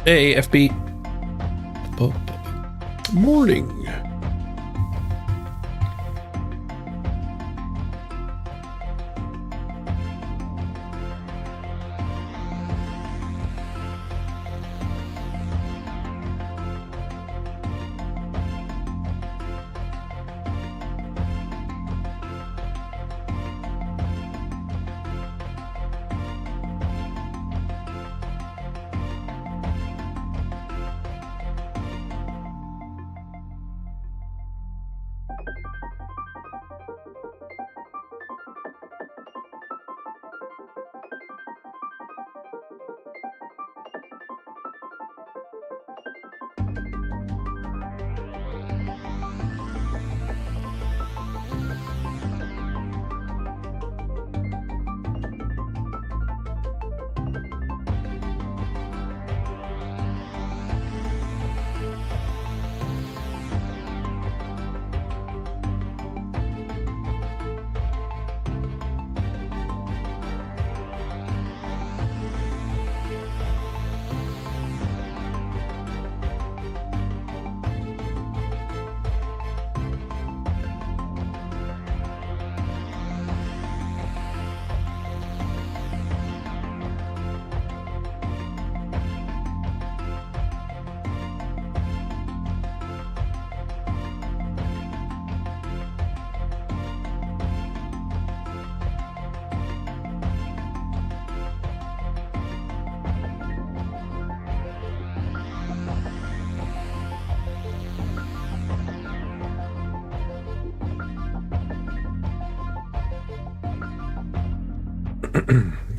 Hey, FB. Morning.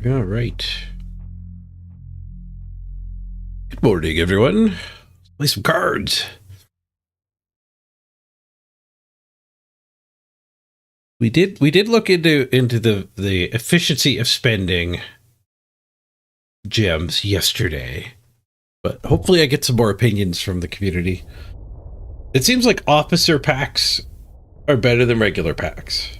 All right. Good morning, everyone. Let's play some cards. We did look into the efficiency of spending gems yesterday, but hopefully I get some more opinions from the community. It seems like officer packs are better than regular packs.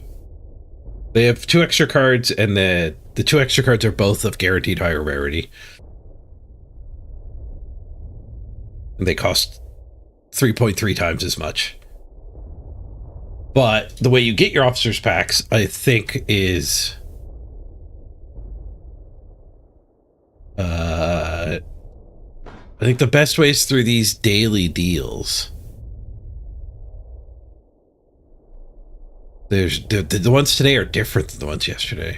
They have 2 extra cards, and the 2 extra cards are both of guaranteed higher rarity. And they cost 3.3 times as much. But the way you get your officers packs, I think, is I think the best way is through these daily deals. There's the ones today are different than the ones yesterday.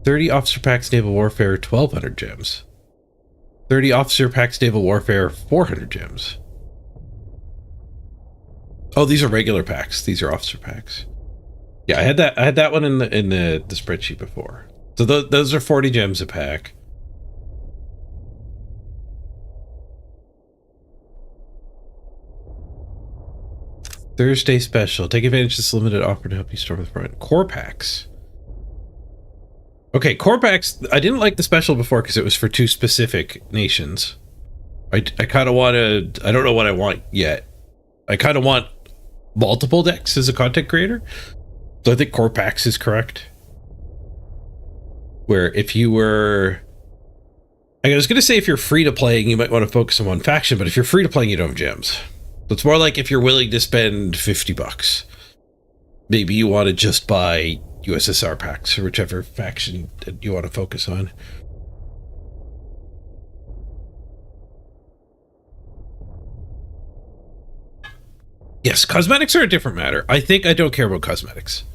$30 officer packs naval warfare, 1,200 gems. 30 officer packs naval warfare, 400 gems. Oh, these are regular packs. These are officer packs. Yeah, I had that one in the spreadsheet before. So those are 40 gems a pack. Thursday special. Take advantage of this limited offer to help you storm the front. Core packs. Okay, core packs. I didn't like the special before because it was for 2 specific nations. I kind of want to. I don't know what I want yet. I kind of want multiple decks as a content creator. So I think core packs is correct. Where if you were, I was going to say if you're free to playing, you might want to focus on one faction. But if you're free to playing, you don't have gems. So it's more like if you're willing to spend $50, maybe you want to just buy USSR packs or whichever faction that you want to focus on. Yes, cosmetics are a different matter. I think I don't care about cosmetics.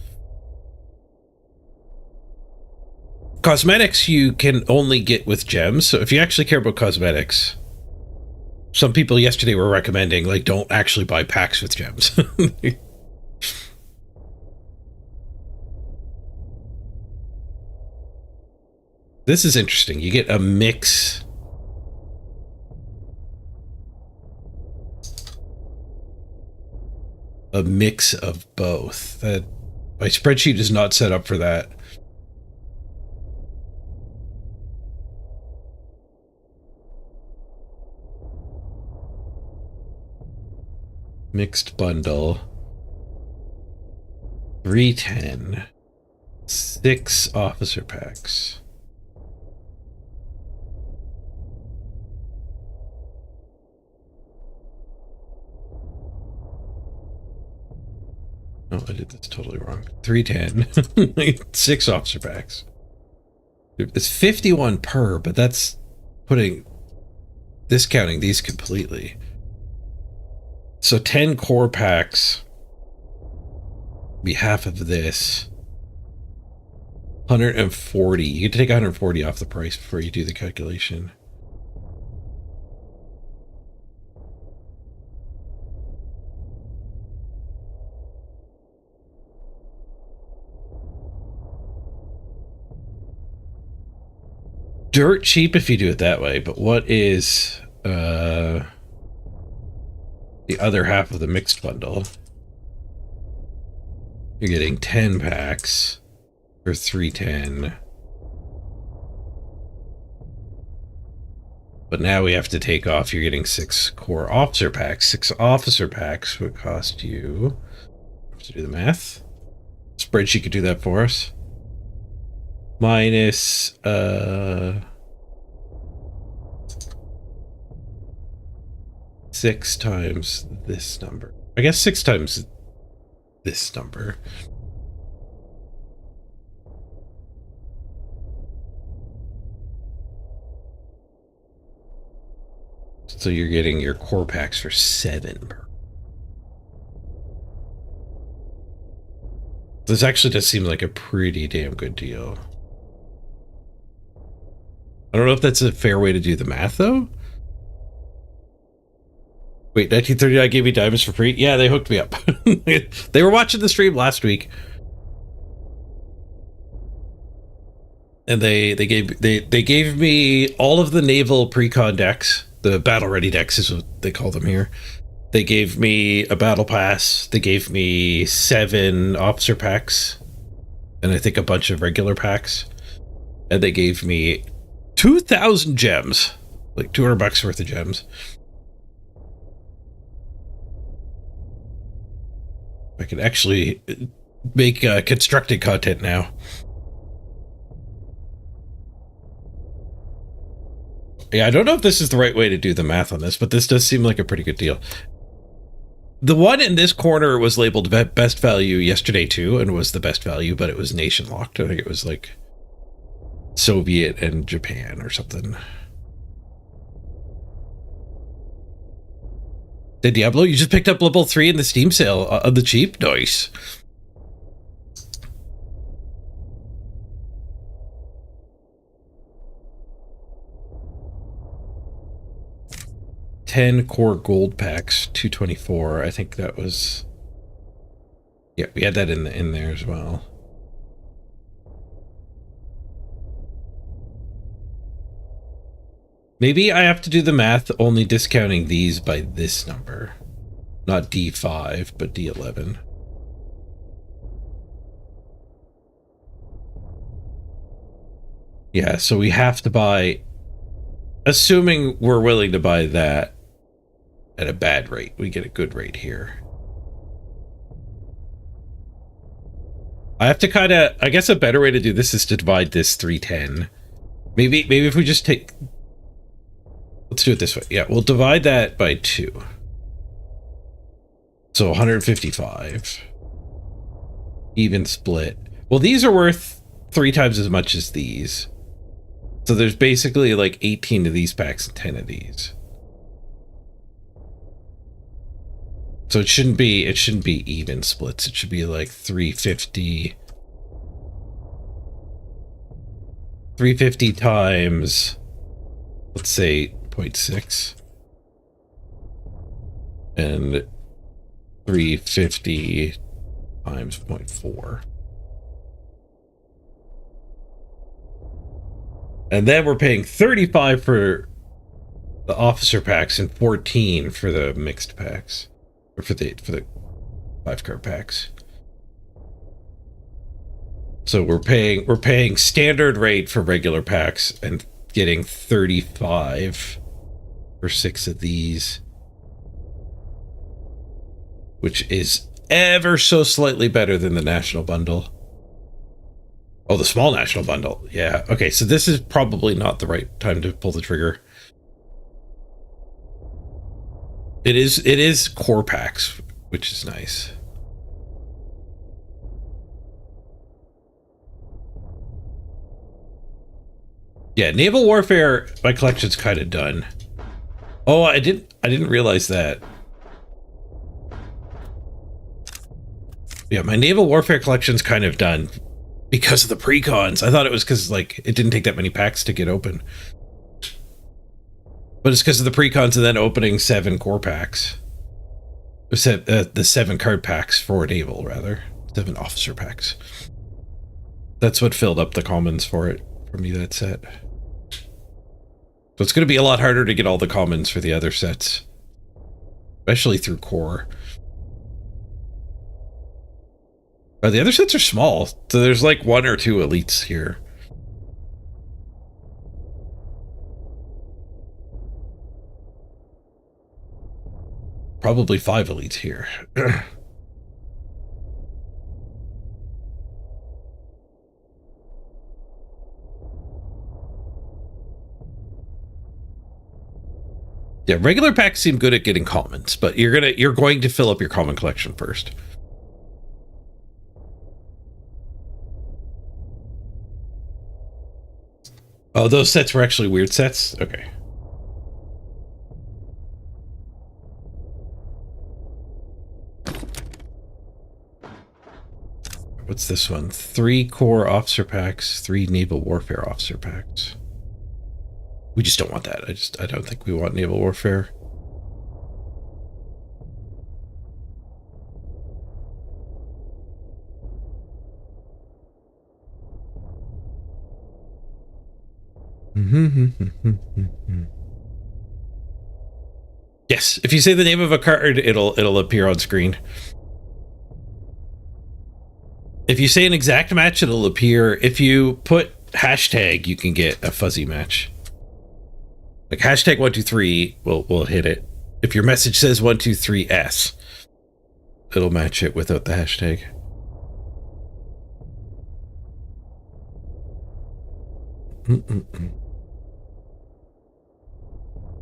Cosmetics you can only get with gems. So if you actually care about cosmetics, some people yesterday were recommending, like, don't actually buy packs with gems. This is interesting. You get a mix. A mix of both. That my spreadsheet is not set up for that. Mixed bundle. 310. 6 officer packs. Oh, I did this totally wrong. 310. 6 officer packs. It's 51 per, but that's discounting these completely. So 10 core packs. Be half of this. 140. You can take 140 off the price before you do the calculation. Dirt cheap if you do it that way, but what is the other half of the mixed bundle? You're getting 10 packs for 310. But now we have to take off, you're getting 6 core officer packs. 6 officer packs would cost you, I have to do the math. Spreadsheet could do that for us. Minus 6 times this number. I guess 6 times this number. So you're getting your core packs for 7 per. This actually does seem like a pretty damn good deal. I don't know if that's a fair way to do the math, though. Wait, 1939 gave me diamonds for free? Yeah, they hooked me up. They were watching the stream last week. And they gave me all of the naval pre-con decks. The battle ready decks is what they call them here. They gave me a battle pass. They gave me 7 officer packs. And I think a bunch of regular packs. And they gave me 2,000 gems. Like $200 worth of gems. I can actually make constructed content now. Yeah, I don't know if this is the right way to do the math on this, but this does seem like a pretty good deal. The one in this corner was labeled best value yesterday too, and was the best value, but it was nation locked. I think it was like Soviet and Japan or something. The Diablo, you just picked up level 3 in the Steam sale on the cheap? Nice. $10 core gold packs, 224. I think that was, yeah, we had that in there as well. Maybe I have to do the math only discounting these by this number. Not D5, but D11. Yeah, so we have to buy, assuming we're willing to buy that at a bad rate, we get a good rate here. I have to kind of, I guess a better way to do this is to divide this 310. Maybe if we just take, let's do it this way. Yeah, we'll divide that by 2. So 155. Even split. Well, these are worth 3 times as much as these. So there's basically like 18 of these packs and 10 of these. So it shouldn't be even splits. It should be like 350. 350 times, let's say 0.6. And 350 times 0.4. And then we're paying 35 for the officer packs and 14 for the mixed packs. Or for the 5-card packs. So we're paying standard rate for regular packs and getting 35 for 6 of these. Which is ever so slightly better than the national bundle. Oh, the small national bundle. Yeah. Okay, so this is probably not the right time to pull the trigger. It is core packs, which is nice. Yeah, naval warfare, my collection's kind of done. Oh, I didn't realize that. Yeah, my naval warfare collection's kind of done because of the precons. I thought it was because like it didn't take that many packs to get open. But it's because of the precons and then opening 7 core packs. The 7 card packs for naval, rather. 7 officer packs. That's what filled up the commons for it, for me, that set. So it's going to be a lot harder to get all the commons for the other sets. Especially through core. The other sets are small, so there's like 1 or 2 elites here. Probably 5 elites here. Yeah, regular packs seem good at getting commons, but you're going to fill up your common collection first. Oh, those sets were actually weird sets? Okay. What's this one? 3 core officer packs, 3 naval warfare officer packs. We just don't want that. I don't think we want naval warfare. Yes, if you say the name of a card, it'll appear on screen. If you say an exact match, it'll appear. If you put hashtag, you can get a fuzzy match. Like hashtag 123 will hit it. If your message says 123S, it'll match it without the hashtag.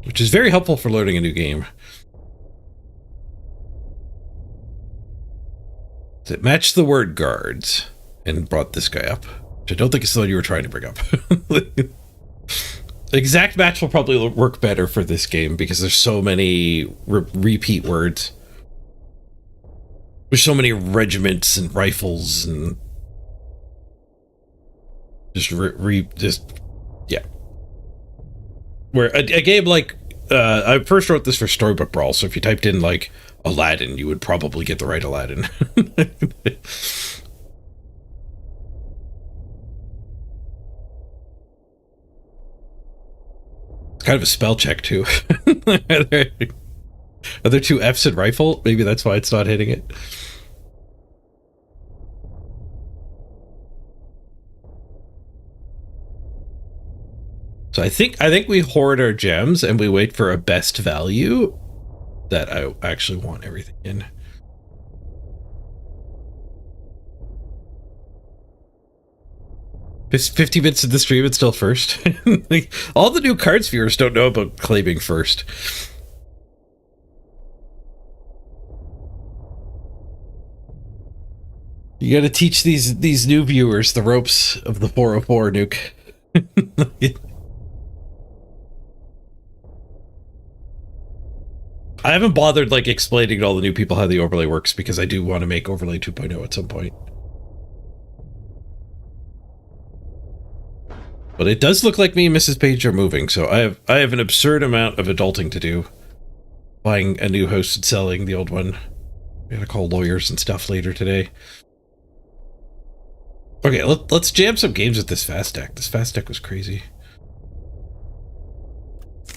Which is very helpful for loading a new game. It matched the word guards and brought this guy up, which I don't think is the one you were trying to bring up. Exact match will probably work better for this game because there's so many repeat words. There's so many regiments and rifles and yeah. Where a game like I first wrote this for Storybook Brawl, so if you typed in like Aladdin, you would probably get the right Aladdin. It's kind of a spell check too. Are there 2 F's in rifle? Maybe that's why it's not hitting it. So I think we hoard our gems and we wait for a best value that I actually want everything in. It's 50 minutes of the stream, it's still first. Like, all the new cards viewers don't know about claiming first. You gotta teach these new viewers the ropes of the 404 nuke. I haven't bothered like explaining to all the new people how the overlay works because I do want to make overlay 2.0 at some point. But it does look like me and Mrs. Page are moving, so I have an absurd amount of adulting to do. Buying a new house and selling the old one. I gotta call lawyers and stuff later today. Okay, let's jam some games with this fast deck. This fast deck was crazy.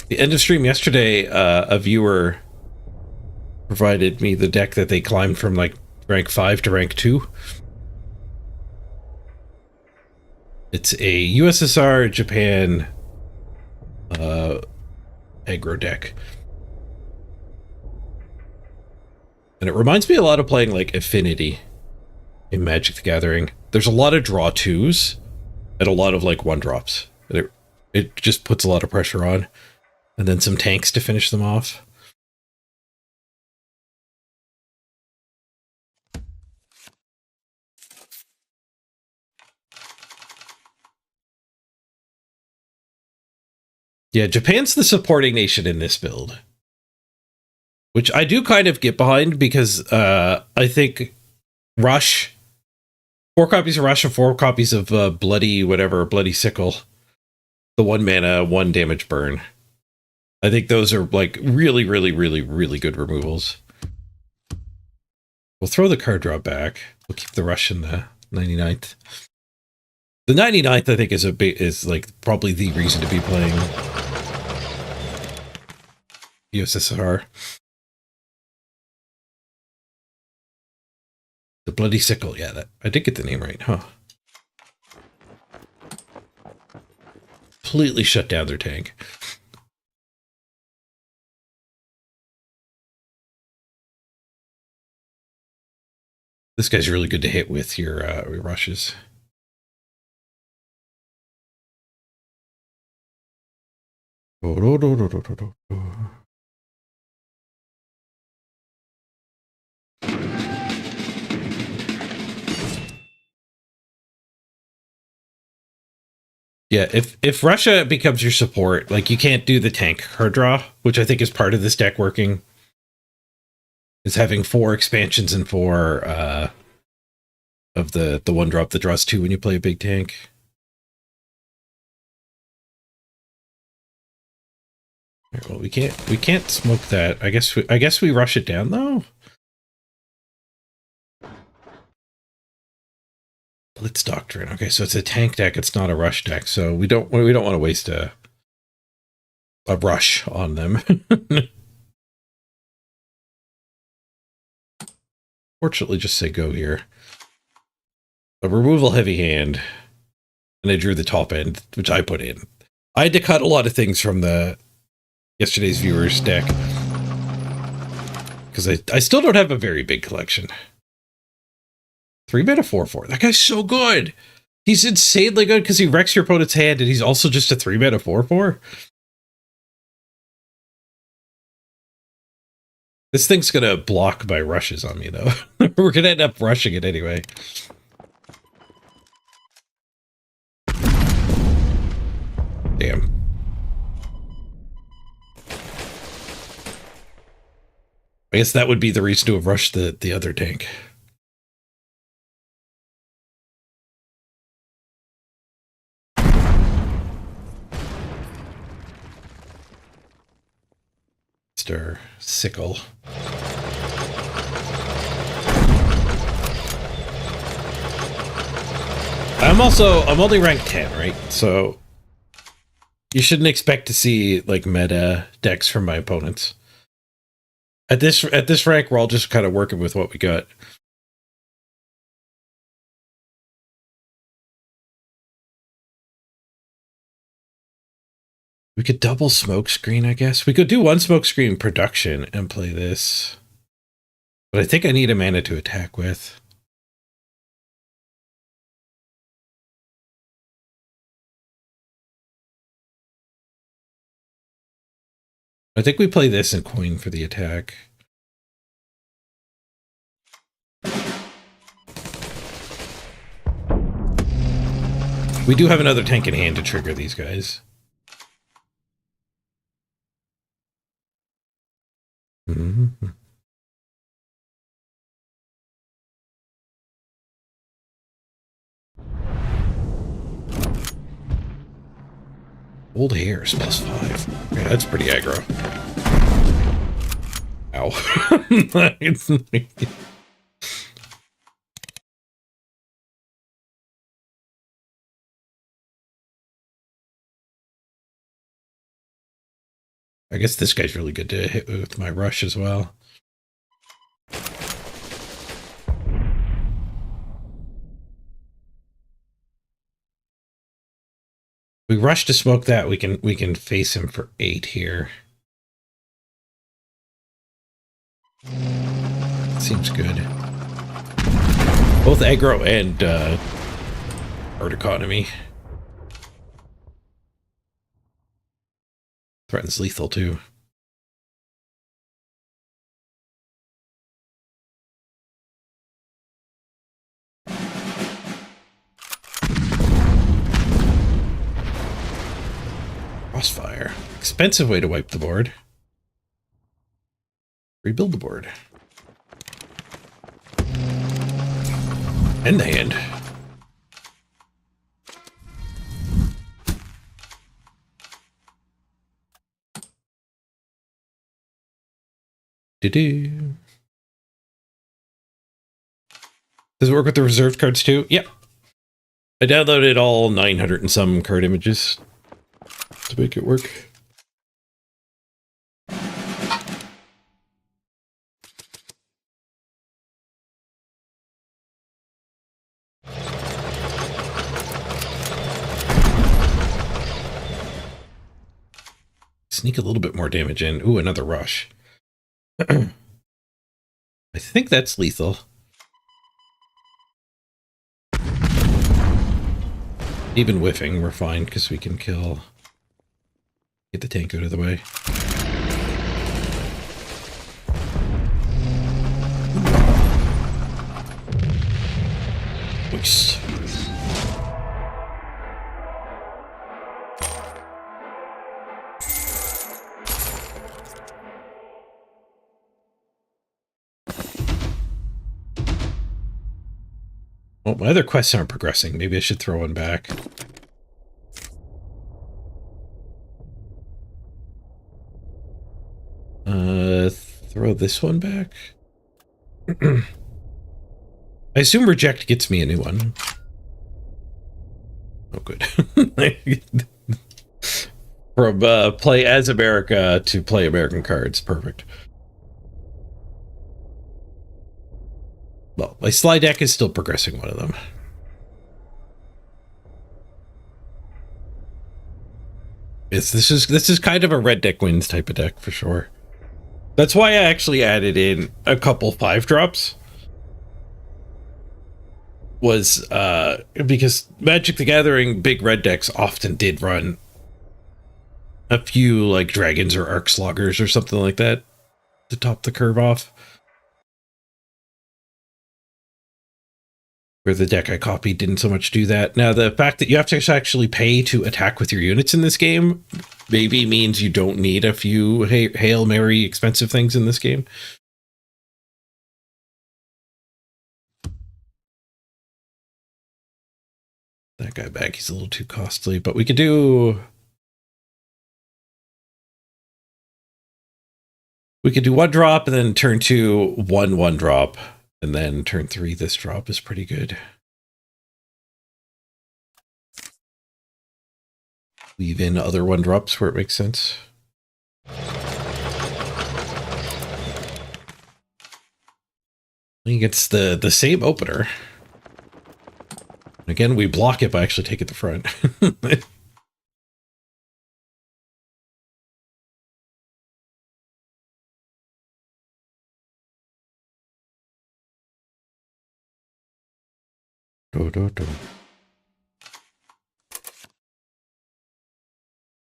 The end of stream yesterday, a viewer provided me the deck that they climbed from like rank 5 to rank 2. It's a USSR Japan aggro deck. And it reminds me a lot of playing like Affinity in Magic the Gathering. There's a lot of draw twos and a lot of like one drops. It just puts a lot of pressure on. And then some tanks to finish them off. Yeah, Japan's the supporting nation in this build. Which I do kind of get behind because I think Rush, 4 copies of Rush and 4 copies of Bloody Sickle, the 1 mana, 1 damage burn. I think those are like really, really, really, really good removals. We'll throw the card draw back. We'll keep the Rush in the 99th. The 99th, I think, is like probably the reason to be playing USSR. The Bloody Sickle, yeah, I did get the name right, huh? Completely shut down their tank. This guy's really good to hit with your rushes. Yeah, if Russia becomes your support, like you can't do the tank card draw, which I think is part of this deck working. Is having 4 expansions and 4 of the 1 drop that draws 2 when you play a big tank. Right, well, we can't smoke that. I guess we rush it down though. Blitz Doctrine. Okay, so it's a tank deck. It's not a rush deck. So we don't want to waste a rush on them. Fortunately, just say go here. A removal heavy hand, and I drew the top end, which I put in. I had to cut a lot of things from the yesterday's viewers deck because I still don't have a very big collection. 3 mana 4/4. That guy's so good. He's insanely good because he wrecks your opponent's hand, and he's also just a 3 mana 4/4. This thing's gonna block my rushes on me though. We're gonna end up rushing it anyway. Damn. I guess that would be the reason to have rushed the other tank. Mr. Sickle. I'm only ranked 10, right? So you shouldn't expect to see like meta decks from my opponents. At this rank, we're all just kind of working with what we got. We could double smoke screen, I guess. We could do 1 smoke screen production and play this. But I think I need a mana to attack with. I think we play this and coin for the attack. We do have another tank in hand to trigger these guys. Mm-hmm. Old hairs +5. Yeah, that's pretty aggro. Ow. I guess this guy's really good to hit with my rush as well. We rush to smoke that. We can face him for 8 here. seems good. Both aggro and art economy. Threatens lethal too. Crossfire. Expensive way to wipe the board. Rebuild the board. End the hand. Do-do. Does it work with the reserved cards too? Yep. I downloaded all 900 and some card images to make it work. Sneak a little bit more damage in. Ooh, another rush. I think that's lethal. Even whiffing, we're fine because we can kill. Get the tank out of the way. Nice. Well, my other quests aren't progressing. Maybe I should throw one back. Throw this one back. I assume reject gets me a new one. Oh, good. From play as America to play American cards. Perfect. Well, my slide deck is still progressing one of them. This is kind of a red deck wins type of deck for sure. That's why I actually added in a couple 5-drops. Was because Magic the Gathering big red decks often did run a few like dragons or arc sloggers or something like that to top the curve off. Where the deck I copied didn't so much do that. Now, the fact that you have to actually pay to attack with your units in this game maybe means you don't need a few Hail Mary expensive things in this game. That guy back, he's a little too costly, but we could do... We could do 1 drop and then turn 2, 1 drop. And then turn 3, this drop is pretty good. Leave in other 1 drops where it makes sense. He gets the same opener. Again, we block it by actually taking the front.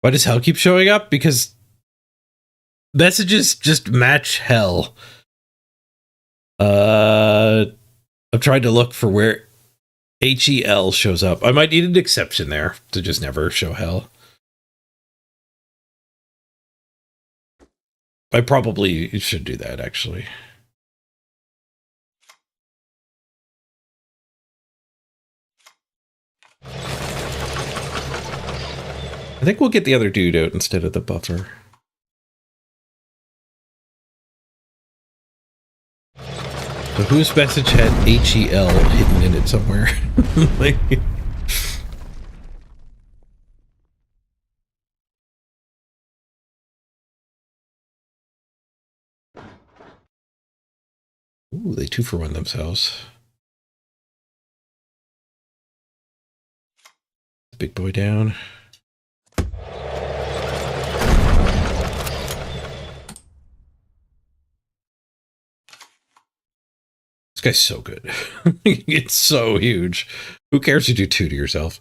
Why does hell keep showing up? Because messages just match hell. I'm trying to look for where HEL shows up. I might need an exception there to just never show hell. I probably should do that, actually. I think we'll get the other dude out instead of the buffer. So whose message had HEL hidden in it somewhere? Like... Ooh, they 2-for-1 themselves. Big boy down. guy's so good. It's so huge. Who cares to do 2 to yourself?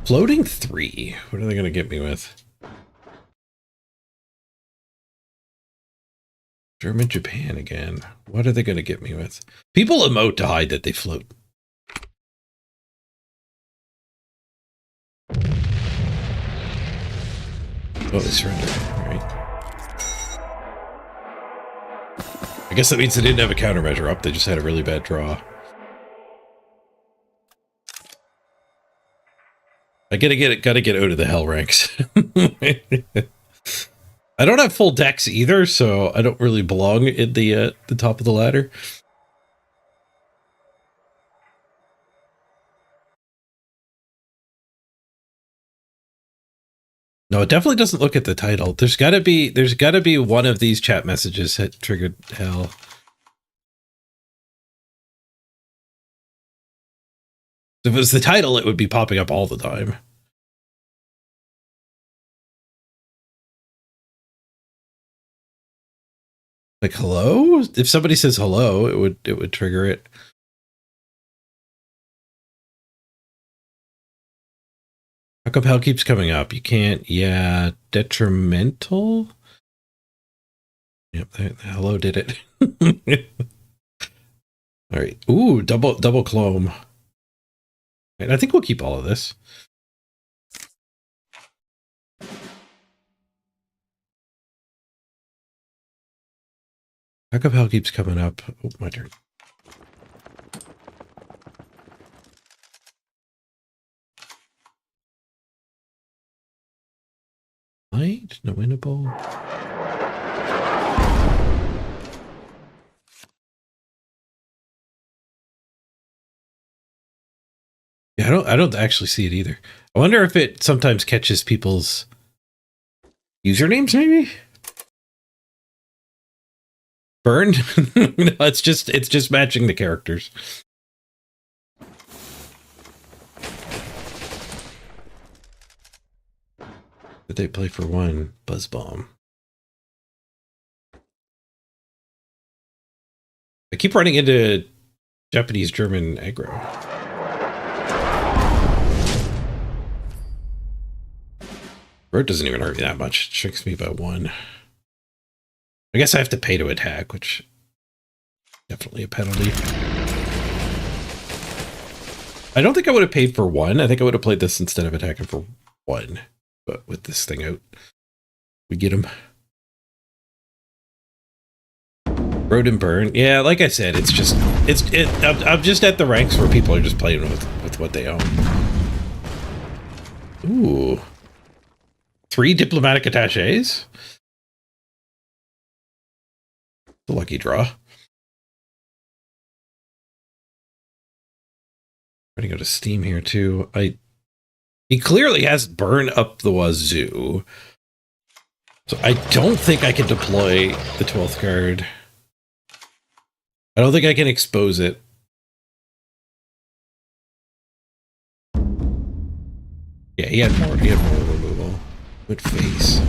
Floating 3. What are they going to get me with? German, Japan again. What are they going to get me with? People emote to hide that they float. Oh, they surrendered. All right. I guess that means they didn't have a countermeasure up. They just had a really bad draw. I gotta get out of the hell ranks. I don't have full decks either, so I don't really belong in the top of the ladder. No, it definitely doesn't look at the title. There's gotta be one of these chat messages that triggered hell. If it was the title, it would be popping up all the time. Like, hello? If somebody says hello, it would trigger it. How come hell keeps coming up? You can't, yeah, detrimental? Yep, the hello did it. All right. Ooh, double clome. Right, I think we'll keep all of this. How come hell keeps coming up? Oh, my turn. Light, no winnable. Yeah, I don't actually see it either. I wonder if it sometimes catches people's usernames, maybe? Burn? No, it's just matching the characters. Did they play for 1? Buzz bomb. I keep running into Japanese German aggro. Bird doesn't even hurt me that much. It shrinks me by 1. I guess I have to pay to attack, which definitely a penalty. I don't think I would have paid for 1. I think I would have played this instead of attacking for 1. But with this thing out, we get him. Road and burn. Yeah, like I said, I'm just at the ranks where people are just playing with what they own. Ooh. 3 diplomatic attaches? The lucky draw. I'm gonna go to Steam here too. He clearly has burn up the wazoo. So I don't think I can deploy the 12th card. I don't think I can expose it. Yeah, he had more removal. Good face.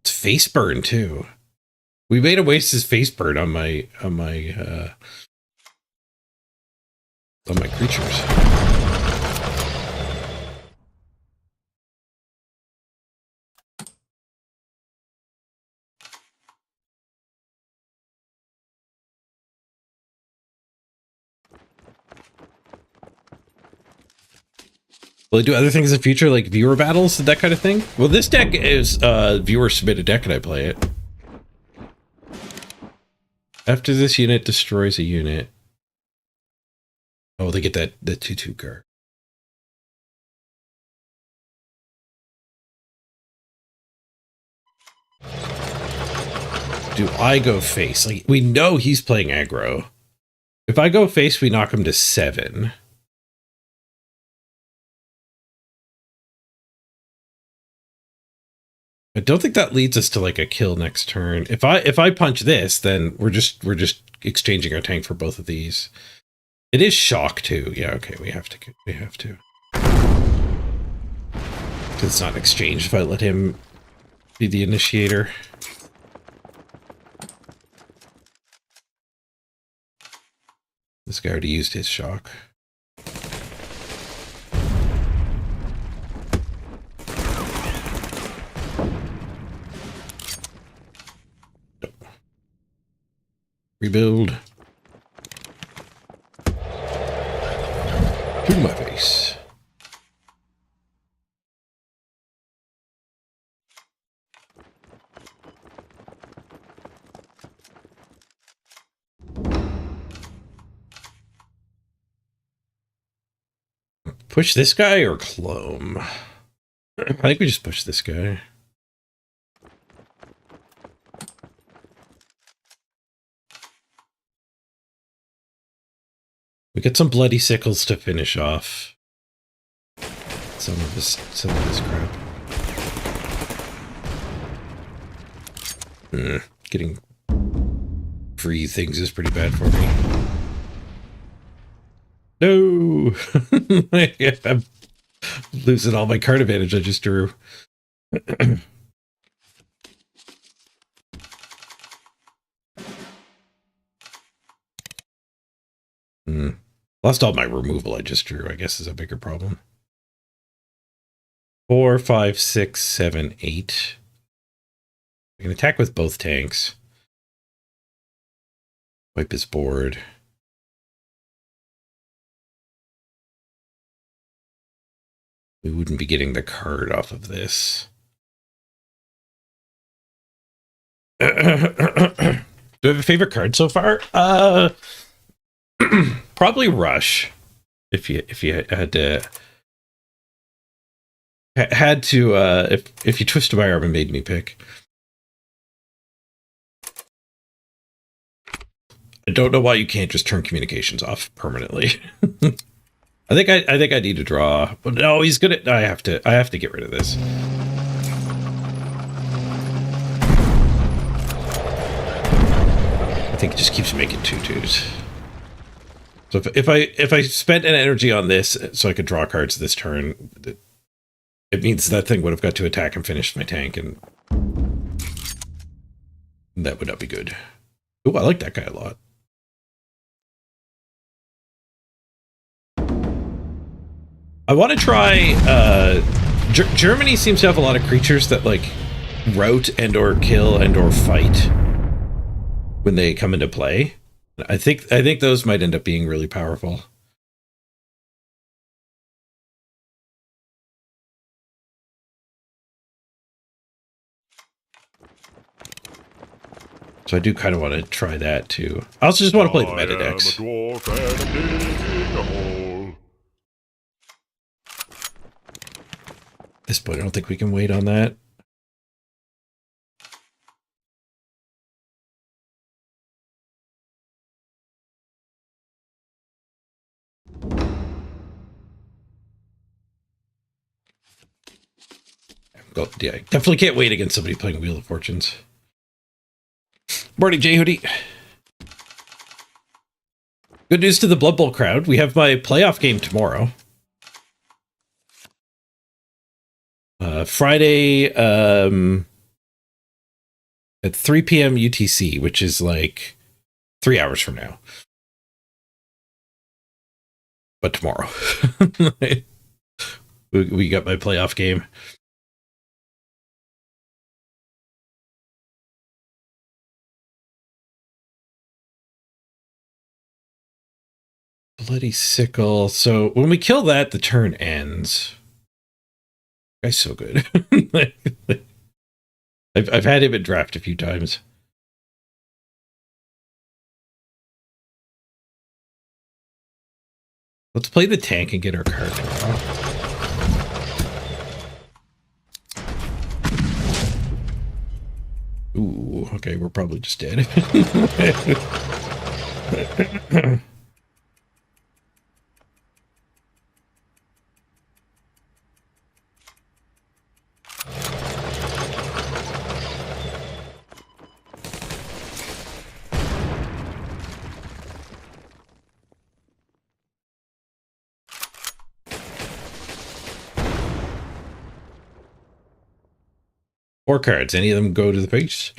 It's face burn too. We made him waste his face burn on my creatures. Will they do other things in the future, like viewer battles and that kind of thing? Well, this deck is viewer submitted deck and I play it. After this unit destroys a unit. Oh, they get that 2/2 card. Do I go face? Like, we know he's playing aggro. If I go face, we knock him to 7. I don't think that leads us to like a kill next turn. If I punch this, then we're just exchanging our tank for both of these. It is shock too. Yeah, okay, we have to. It's not exchanged if I let him Be the initiator. This guy already used his shock. Rebuild. To my face. Push this guy or clone? I think we just push this guy. We get some bloody sickles to finish off some of this crap. Getting free things is pretty bad for me. No! I'm losing all my card advantage I just drew. Lost all my removal I just drew, I guess, is a bigger problem. 4, 5, 6, 7, 8. I can attack with both tanks. Wipe his board. We wouldn't be getting the card off of this. Do I have a favorite card so far? Probably Rush. If you if you twisted my arm and made me pick. I don't know why you can't just turn communications off permanently. I think I need to draw. But no, he's gonna. I have to get rid of this. I think it just keeps making 2/2s. So if I spent an energy on this so I could draw cards this turn, it means that thing would have got to attack and finish my tank, and that would not be good. Oh, I like that guy a lot. I want to try. Germany seems to have a lot of creatures that like rout and or kill and or fight when they come into play. I think those might end up being really powerful. So I do kind of want to try that too. I also just want to play the meta decks. At this point, I don't think we can wait on that. Oh, yeah, definitely can't wait against somebody playing Wheel of Fortunes. Morning, J Hoodie. Good news to the Blood Bowl crowd. We have my playoff game tomorrow. Friday at 3 p.m. UTC, which is like 3 hours from now. But tomorrow. we got my playoff game. Bloody sickle. So when we kill that, the turn ends. Guy's so good. I've had him in draft a few times. Let's play the tank and get our card tomorrow. Ooh, okay, we're probably just dead. 4 cards. Any of them go to the face?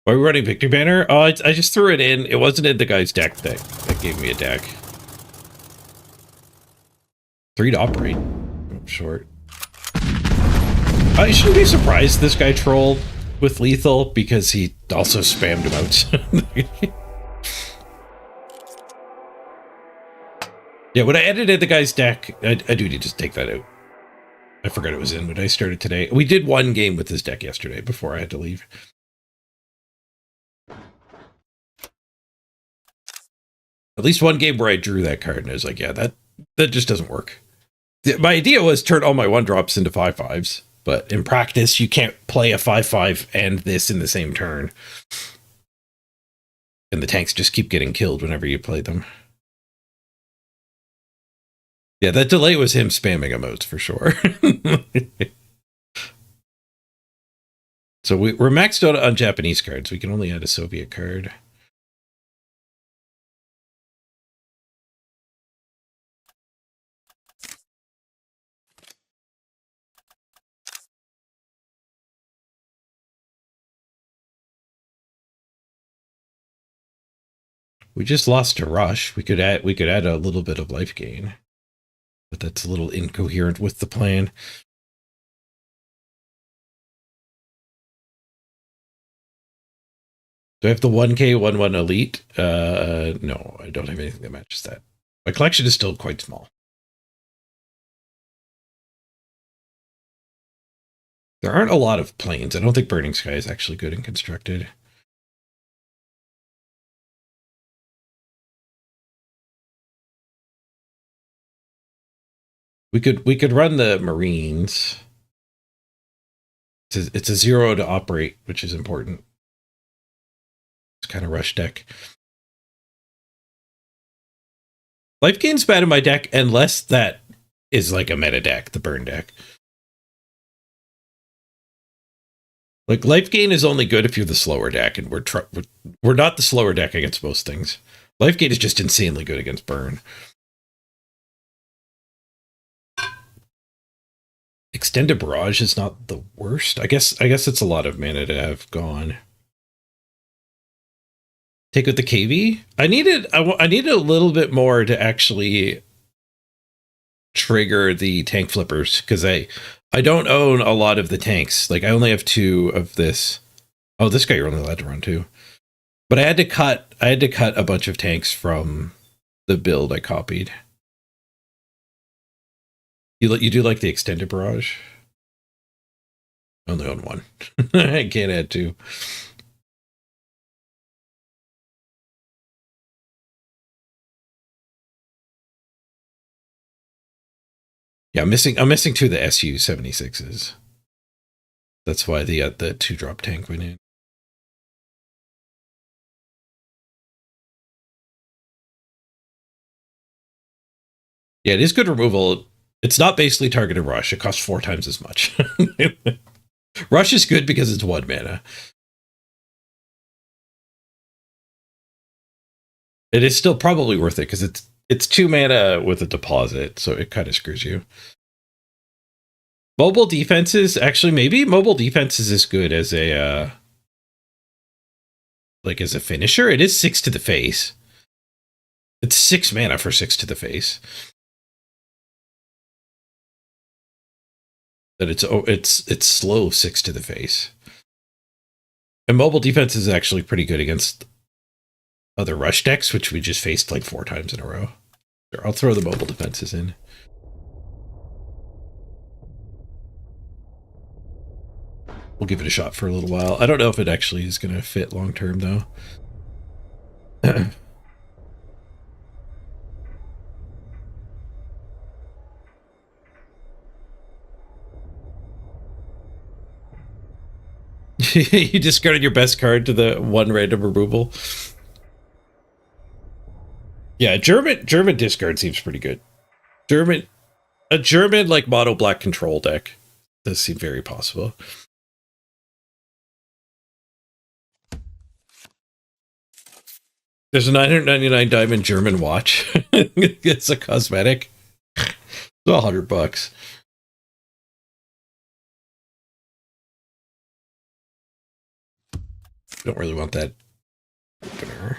Why are we running Victory Banner? Oh, I just threw it in. It wasn't in the guy's deck that gave me a deck. 3 to operate. I'm short. I shouldn't be surprised this guy trolled with lethal because he also spammed him out. Yeah, when I edited the guy's deck, I do need to take that out. I forgot it was in when I started today. We did 1 game with his deck yesterday before I had to leave. At least 1 game where I drew that card and I was like, yeah, that just doesn't work. My idea was turn all my 1-drops into 5/5s, but in practice, you can't play a 5/5 and this in the same turn. And the tanks just keep getting killed whenever you play them. Yeah, that delay was him spamming emotes for sure. So we're maxed out on Japanese cards. We can only add a Soviet card. We just lost to Rush. We could add a little bit of life gain, but that's a little incoherent with the plan. Do I have the 1K 1/1 Elite? No, I don't have anything that matches that. My collection is still quite small. There aren't a lot of planes. I don't think Burning Sky is actually good and constructed. We could run the Marines. It's a 0 to operate, which is important. It's kind of rush deck. Life gain's bad in my deck unless that is like a meta deck, the burn deck. Like life gain is only good if you're the slower deck, and we're not the slower deck against most things. Life gain is just insanely good against burn. Extended Barrage is not the worst. I guess it's a lot of mana to have gone. Take out the KV. I needed a little bit more to actually trigger the tank flippers because I don't own a lot of the tanks. Like I only have 2 of this. Oh, this guy you're only allowed to run 2. But I had to cut a bunch of tanks from the build I copied. You do like the Extended Barrage? I only own 1. I can't add 2. Yeah, I'm missing 2 of the SU-76s. That's why the 2-drop tank went in. Yeah, it is good removal. It's not basically targeted Rush. It costs 4 times as much. Rush is good because it's 1 mana. It is still probably worth it because it's 2 mana with a deposit, so it kind of screws you. Mobile defenses, actually, maybe mobile defenses is good as a like as a finisher. It is 6 to the face. It's 6 mana for 6 to the face. That it's slow 6 to the face. And mobile defense is actually pretty good against other rush decks, which we just faced like 4 times in a row. Sure, I'll throw the mobile defenses in. We'll give it a shot for a little while. I don't know if it actually is going to fit long term, though. You discarded your best card to the 1 random removal. Yeah, German discard seems pretty good. A German like mono black control deck does seem very possible. There's a 999 diamond German watch. It's a cosmetic. It's $100. Don't really want that opener.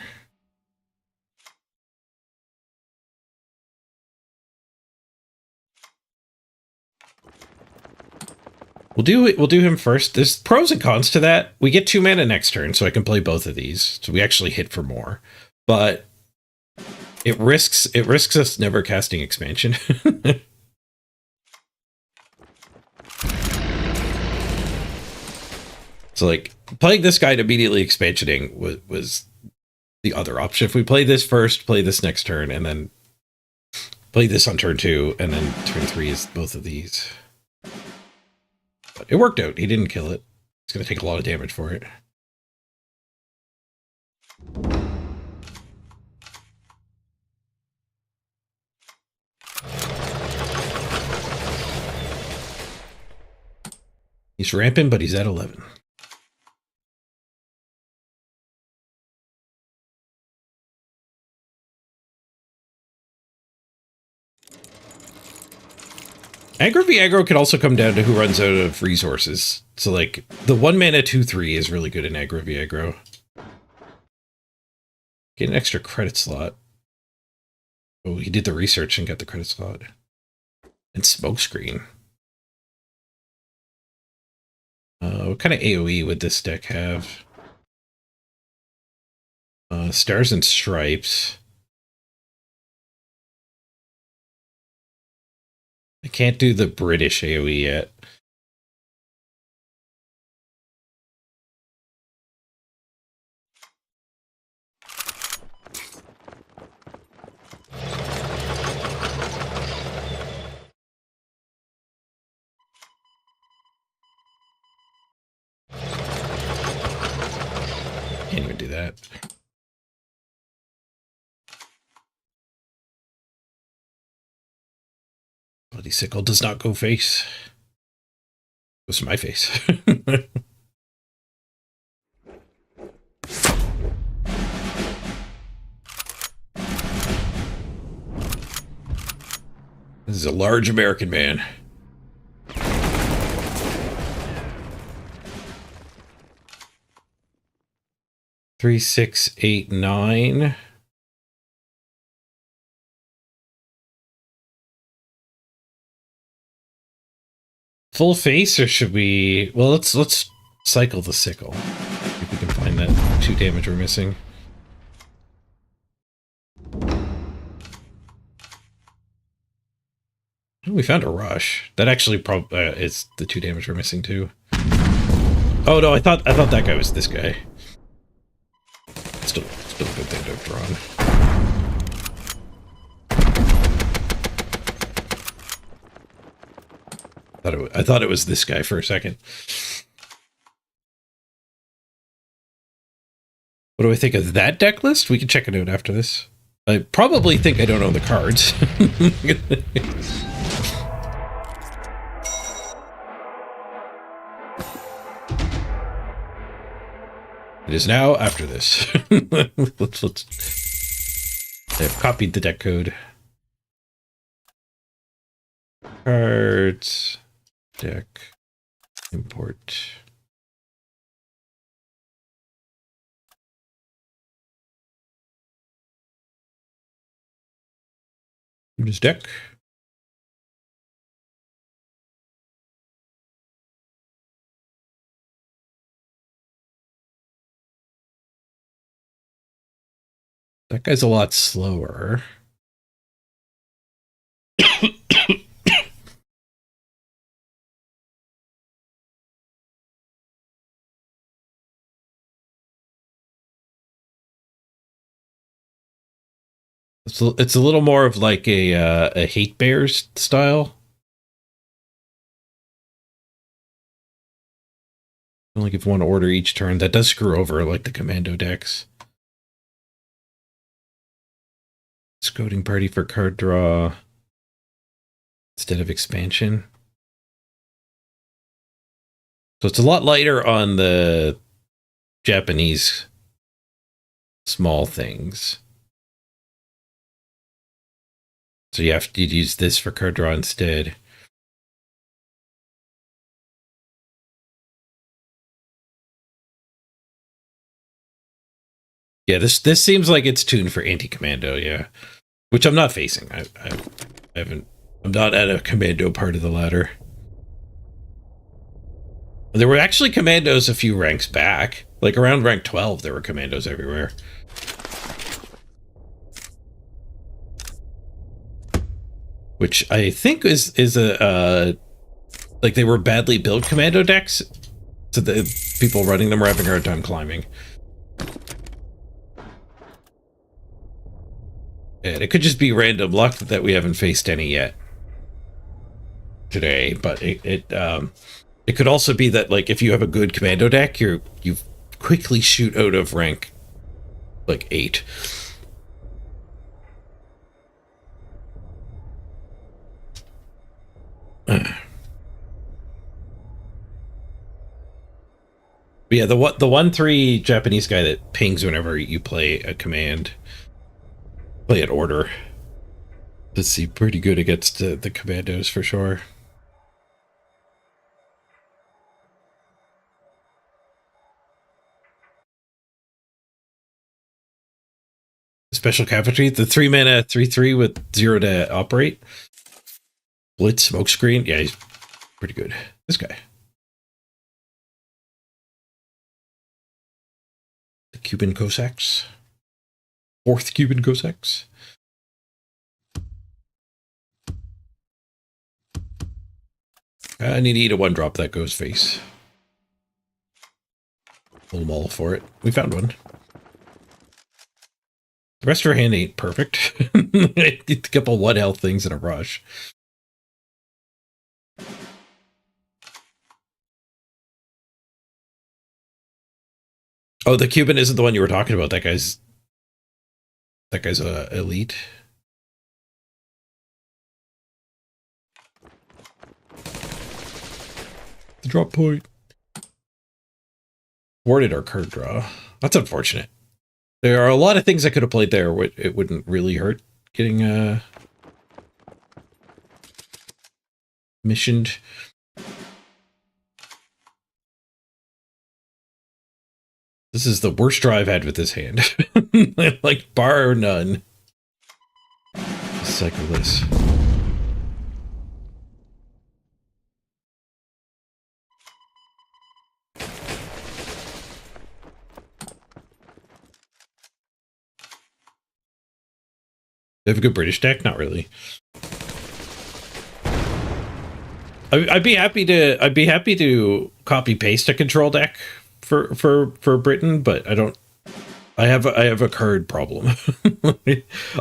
We'll do him first. There's pros and cons to that. We get 2 mana next turn, so I can play both of these. So we actually hit for more. But it risks us never casting expansion. So like playing this guy and immediately expansioning was the other option. If we play this first, play this next turn, and then play this on turn 2, and then turn 3 is both of these. But it worked out. He didn't kill it. It's going to take a lot of damage for it. He's ramping, but he's at 11. Aggro v aggro could also come down to who runs out of resources. So like the 1 mana 2/3 is really good in aggro v aggro. Get an extra credit slot. Oh, he did the research and got the credit slot. And smokescreen. What kind of AoE would this deck have? Stars and Stripes. I can't do the British AoE yet. Can't even do that. Bloody Sickle does not go face. Goes to my face. This is a large American man. Three, 6, 8, 9. Full face, or should we? Well, let's cycle the sickle. See if we can find that 2 damage we're missing. Oh, we found a rush. That actually probably is the 2 damage we're missing too. Oh no, I thought that guy was this guy. Still a good thing to have drawn. I thought it was this guy for a second. What do I think of that deck list? We can check it out after this. I probably think I don't own the cards. It is now after this. let's I've copied the deck code. Cards, deck, import. Here's deck. That guy's a lot slower. It's a little more of like a hate bears style. Only give 1 order each turn. That does screw over like the commando decks. Scouting party for card draw instead of expansion. So it's a lot lighter on the Japanese small things. So you have to use this for card draw instead. Yeah, this seems like it's tuned for anti-commando, yeah. Which I'm not facing. I'm not at a commando part of the ladder. There were actually commandos a few ranks back. Like around rank 12, there were commandos everywhere. Which I think is a like they were badly built commando decks, so the people running them were having a hard time climbing. And it could just be random luck that we haven't faced any yet today, but it could also be that, like, if you have a good commando deck, you quickly shoot out of rank like 8. But yeah, the 1-3 Japanese guy that pings whenever you play a command, play an order. Let's see, pretty good against the commandos for sure. Special Cavalry, the 3-mana 3/3 with 0 to operate. Blitz, smokescreen. Yeah, he's pretty good. This guy. The Cuban Cossacks. 4th Cuban Cossacks. I need to eat a 1-drop that goes face. Pull them all for it. We found one. The rest of her hand ain't perfect. A couple 1 health things in a rush. Oh, the Cuban isn't the one you were talking about. That guy's elite. The drop point. Thwarted our card draw. That's unfortunate. There are a lot of things I could have played there. It wouldn't really hurt getting missioned. This is the worst draw I've had with this hand. Like, bar none. Let's cycle this. They have a good British deck? Not really. I'd be happy to copy paste a control deck for Britain, but I don't. I have a card problem.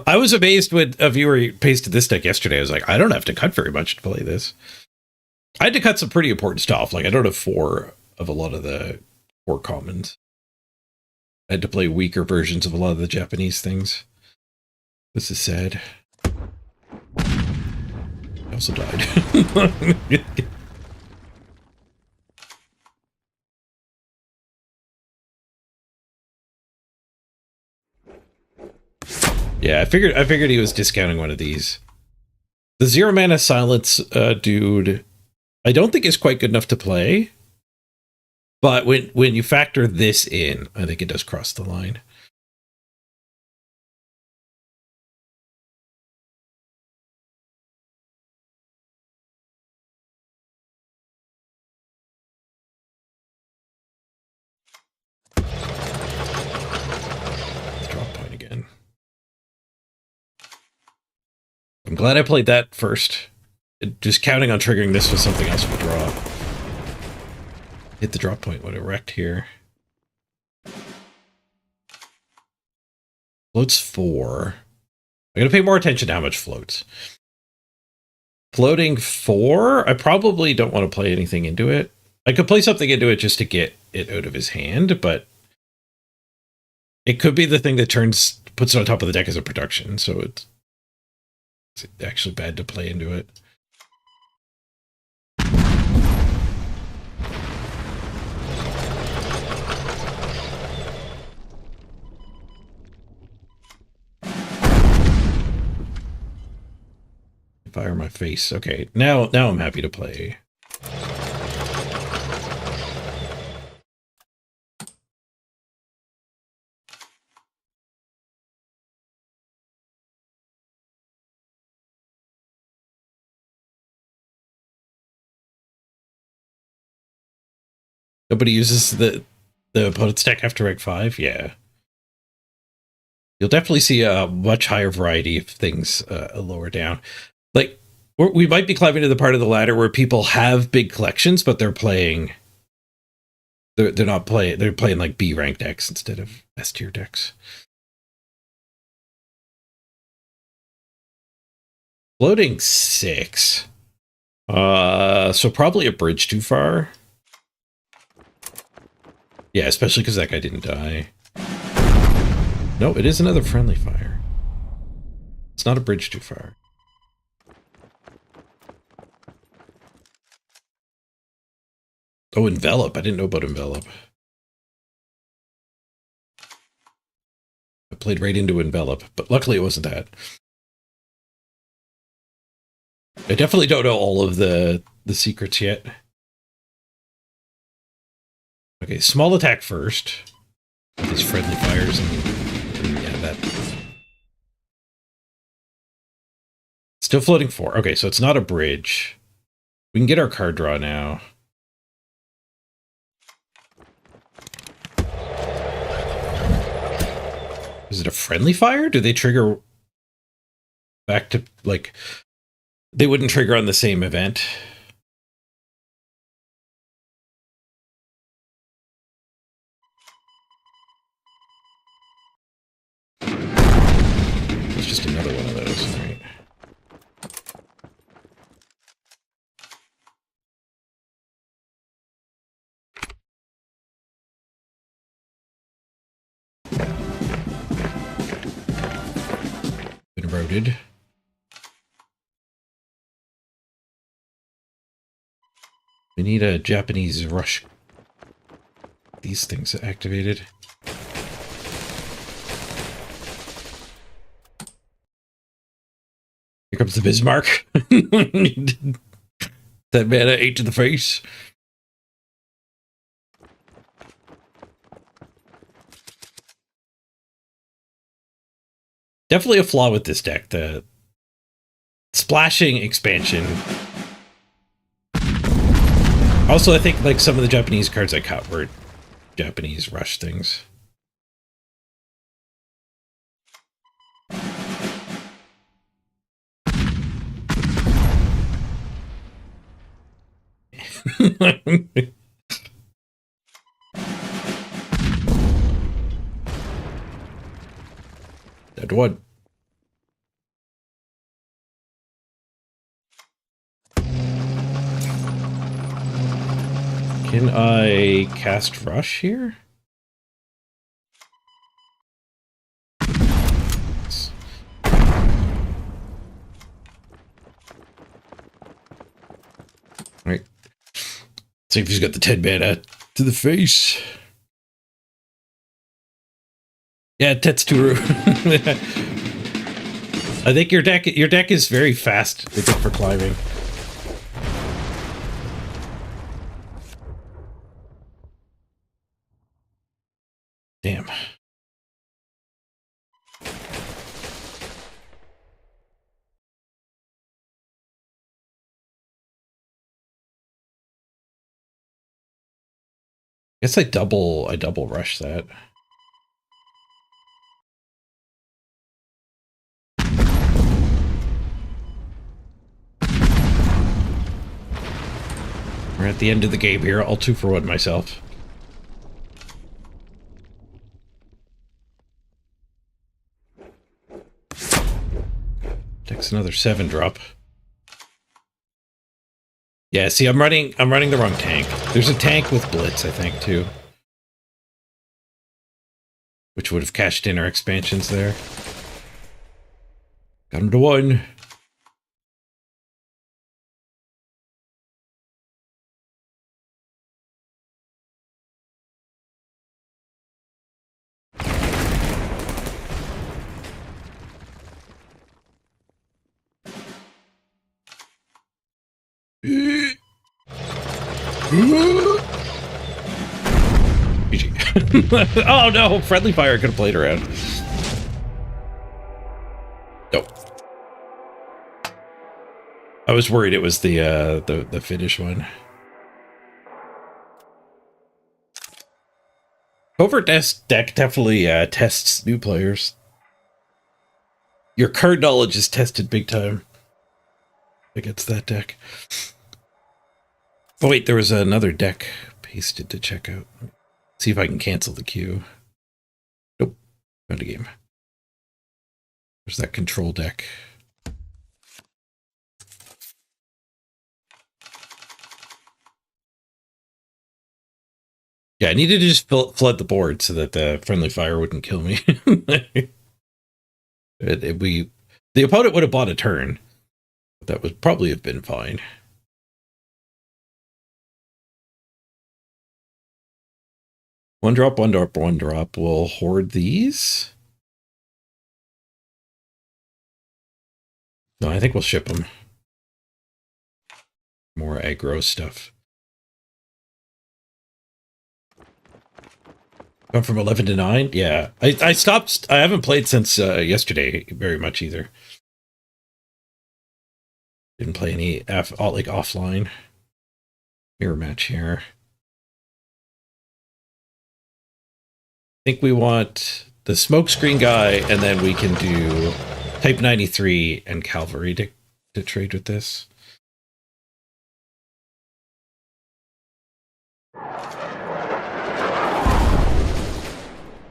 I was amazed when a viewer pasted this deck yesterday. I was like, I don't have to cut very much to play this. I had to cut some pretty important stuff. Like, I don't have 4 of a lot of the 4 commons. I had to play weaker versions of a lot of the Japanese things. This is sad. I also died. Yeah, I figured he was discounting one of these. The 0-mana silence dude, I don't think is quite good enough to play. But when you factor this in, I think it does cross the line. Drop point again. I'm glad I played that first. Just counting on triggering this with something else would draw. Hit the drop point, would have wrecked here. Floats 4. I gotta pay more attention to how much floats. Floating 4? I probably don't want to play anything into it. I could play something into it just to get it out of his hand, but it could be the thing that puts it on top of the deck as a production, so it's actually bad to play into it. Fire my face. Okay, now I'm happy to play. Nobody uses the opponent's deck after rank 5? Yeah. You'll definitely see a much higher variety of things lower down. Like, we might be climbing to the part of the ladder where people have big collections, but they're playing... They're not playing... They're playing, like, B-rank decks instead of S-tier decks. Floating 6. So probably a bridge too far. Yeah, especially because that guy didn't die. No, it is another friendly fire. It's not a bridge too far. Oh, envelop. I didn't know about envelop. I played right into envelop, but luckily it wasn't that. I definitely don't know all of the secrets yet. Okay, small attack first. These friendly fires and yeah, that. Still floating 4. Okay, so it's not a bridge. We can get our card draw now. Is it a friendly fire? Do they trigger back to, like, they wouldn't trigger on the same event? It's just another one of those, right? Been eroded. We need a Japanese rush. These things activated. Here comes the Bismarck. That mana 8 to the face. Definitely a flaw with this deck. The splashing expansion. Also, I think like some of the Japanese cards I caught were Japanese rush things. Dead one. Can I cast rush here? Right. See if he's got the 10 mana to the face. Yeah, Tetsuru. I think your deck is very fast. It's good for climbing. Damn. Guess I double rush that. We're at the end of the game here. I'll 2-for-1 myself. Takes another 7-drop. Yeah, see, I'm running the wrong tank. There's a tank with Blitz, I think, too. Which would have cashed in our expansions there. Got him to 1. Oh no, friendly fire could have played around. Nope. I was worried it was the finish one. Covert deck definitely tests new players. Your card knowledge is tested big time against that deck. Oh wait, there was another deck pasted to check out. See if I can cancel the queue. Nope, found a game. There's that control deck. Yeah, I needed to just flood the board so that the friendly fire wouldn't kill me. The opponent would have bought a turn. But that would probably have been fine. One drop, one drop, one drop. We'll hoard these. No, I think we'll ship them. More aggro stuff. Gone from 11 to 9? Yeah. I stopped. I haven't played since yesterday very much either. Didn't play any like offline. Mirror match here. I think we want the smokescreen guy, and then we can do Type 93 and Cavalry to trade with this.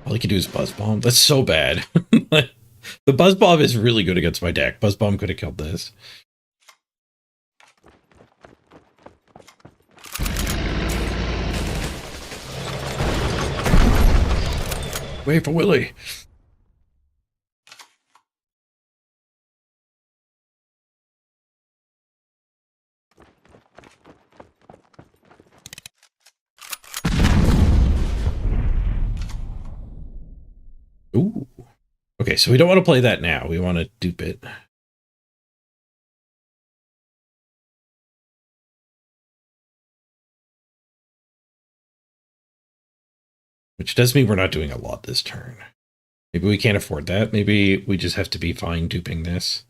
All he can do is Buzz Bomb. That's so bad. The Buzz Bomb is really good against my deck. Buzz Bomb could have killed this. Wait for Willie. Ooh. Okay, so we don't want to play that now. We want to dupe it. Which does mean we're not doing a lot this turn. Maybe we can't afford that. Maybe we just have to be fine duping this.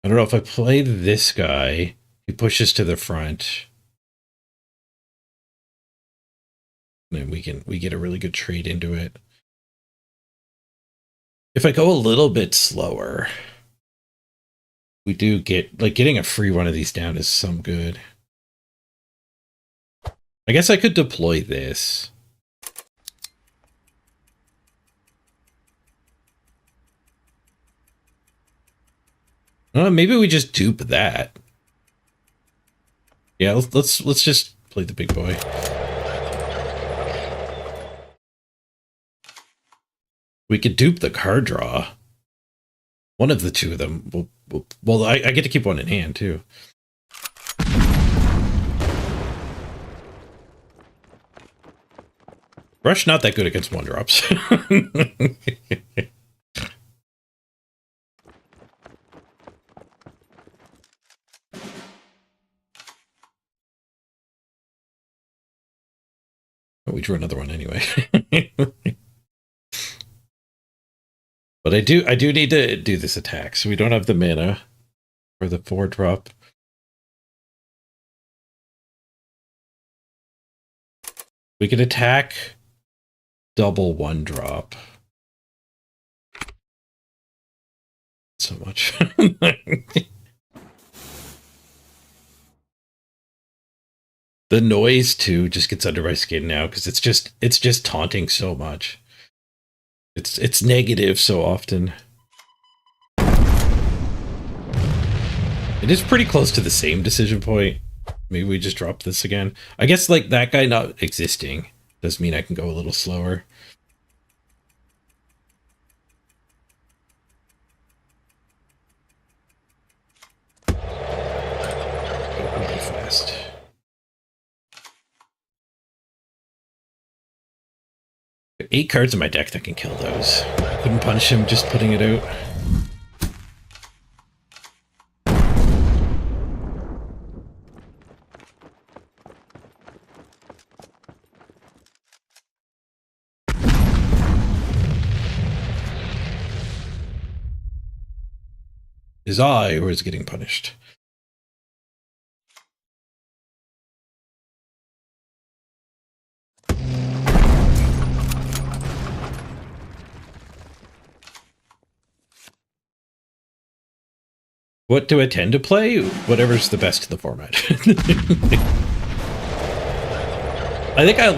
I don't know if I play this guy, he pushes to the front. Then we get a really good trade into it. If I go a little bit slower, we do get, like, getting a free one of these down is some good. I guess I could deploy this. Maybe we just dupe that. Yeah, let's just play the big boy. We could dupe the card draw. One of the two of them. Well, I get to keep one in hand too. Rush not that good against one drops. Oh, we drew another one anyway. But I do need to do this attack, so we don't have the mana for the 4-drop. We could attack double 1-drop. So much. The noise too just gets under my skin now because it's just taunting so much. It's negative so often. It is pretty close to the same decision point. Maybe we just drop this again. I guess, like, that guy not existing does mean I can go a little slower. Go really fast. There are 8 cards in my deck that can kill those. I couldn't punish him just putting it out. Is I or is getting punished? What do I tend to play? Whatever's the best of the format. I think I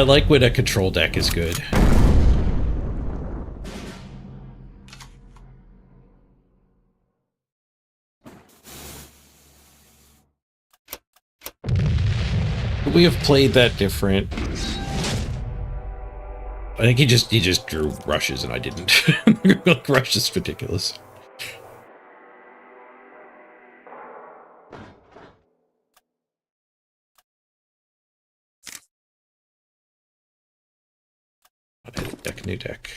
like when a control deck is good. We have played that different. I think he just drew rushes and I didn't. Rush is ridiculous. Deck, new deck.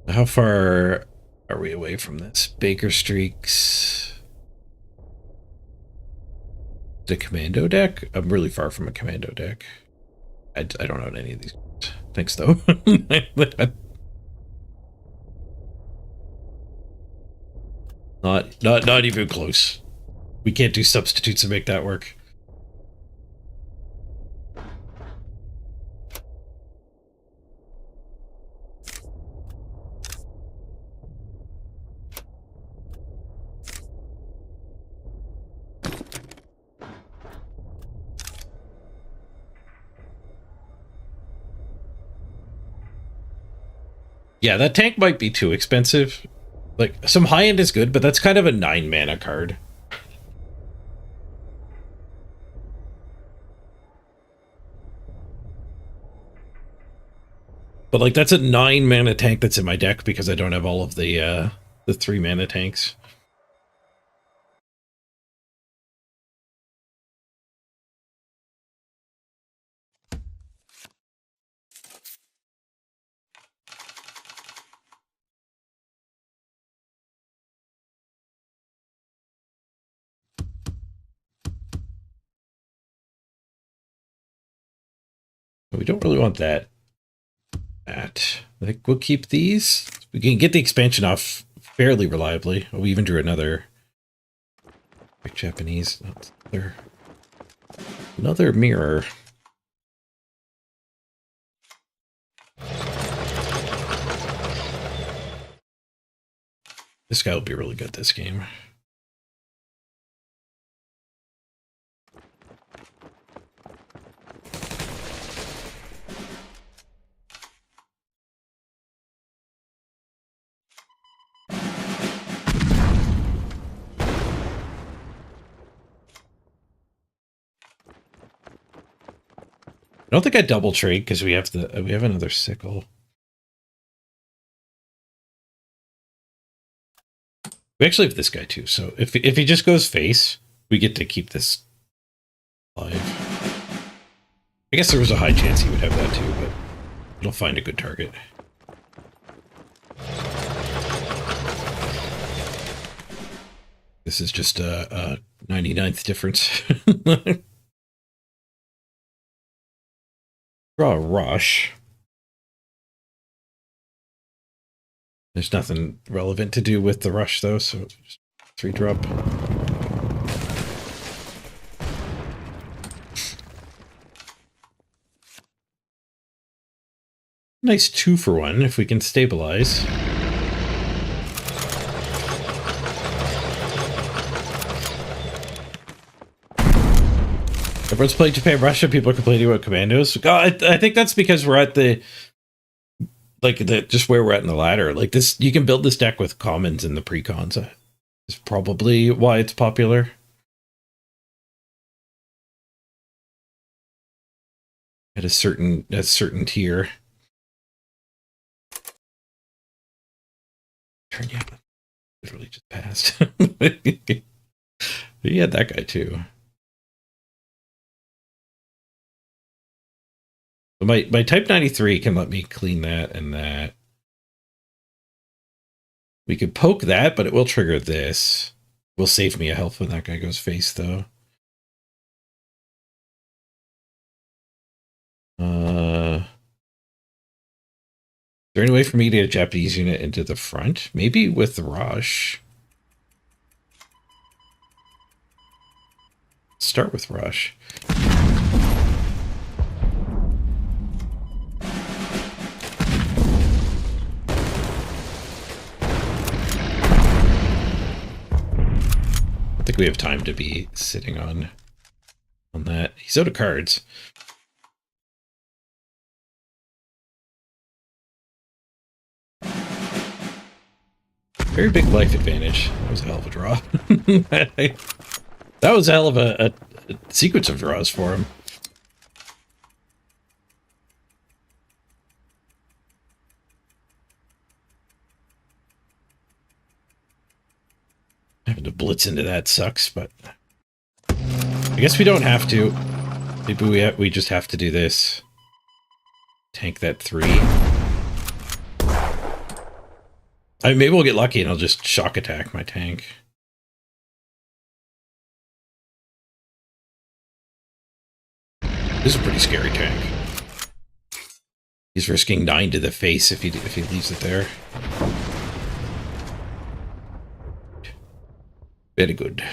How far are we away from this? Baker Streaks. The commando deck? I'm really far from a commando deck. I don't know any of these. Thanks, though. Not even close. We can't do substitutes to make that work. Yeah, that tank might be too expensive. Like, some high end is good, but that's kind of a 9 mana card. But like, that's a 9 mana tank that's in my deck because I don't have all of the 3 mana tanks. We don't really want that. I think we'll keep these. We can get the expansion off fairly reliably. Oh, we even drew another big Japanese. Another mirror. This guy will be really good this game. I don't think I double trade because we have another sickle. We actually have this guy too, so if he just goes face, we get to keep this alive. I guess there was a high chance he would have that too, but it'll find a good target. This is just a 99th difference. Draw a rush. There's nothing relevant to do with the rush though, so just 3-drop. Nice 2-for-1 if we can stabilize. Everyone's playing Japan Russia. People are complaining about commandos. I think that's because we're at just where we're at in the ladder. Like this, you can build this deck with commons and the precons. Is probably why it's popular. At a certain tier. Turn, yeah, literally just passed. He had that guy too. My type 93 can let me clean that and that. We could poke that, but it will trigger this. Will save me a health when that guy goes face, though. Is there any way for me to get a Japanese unit into the front? Maybe with the rush. Start with rush. think we have time to be sitting on that. He's out of cards. Very big life advantage. That was a hell of a draw. That was a hell of a sequence of draws for him. Having to blitz into that sucks, but I guess we don't have to. Maybe we just have to do this. Tank that 3. Maybe we'll get lucky and I'll just shock attack my tank. This is a pretty scary tank. He's risking 9 to the face if he leaves it there. Very good.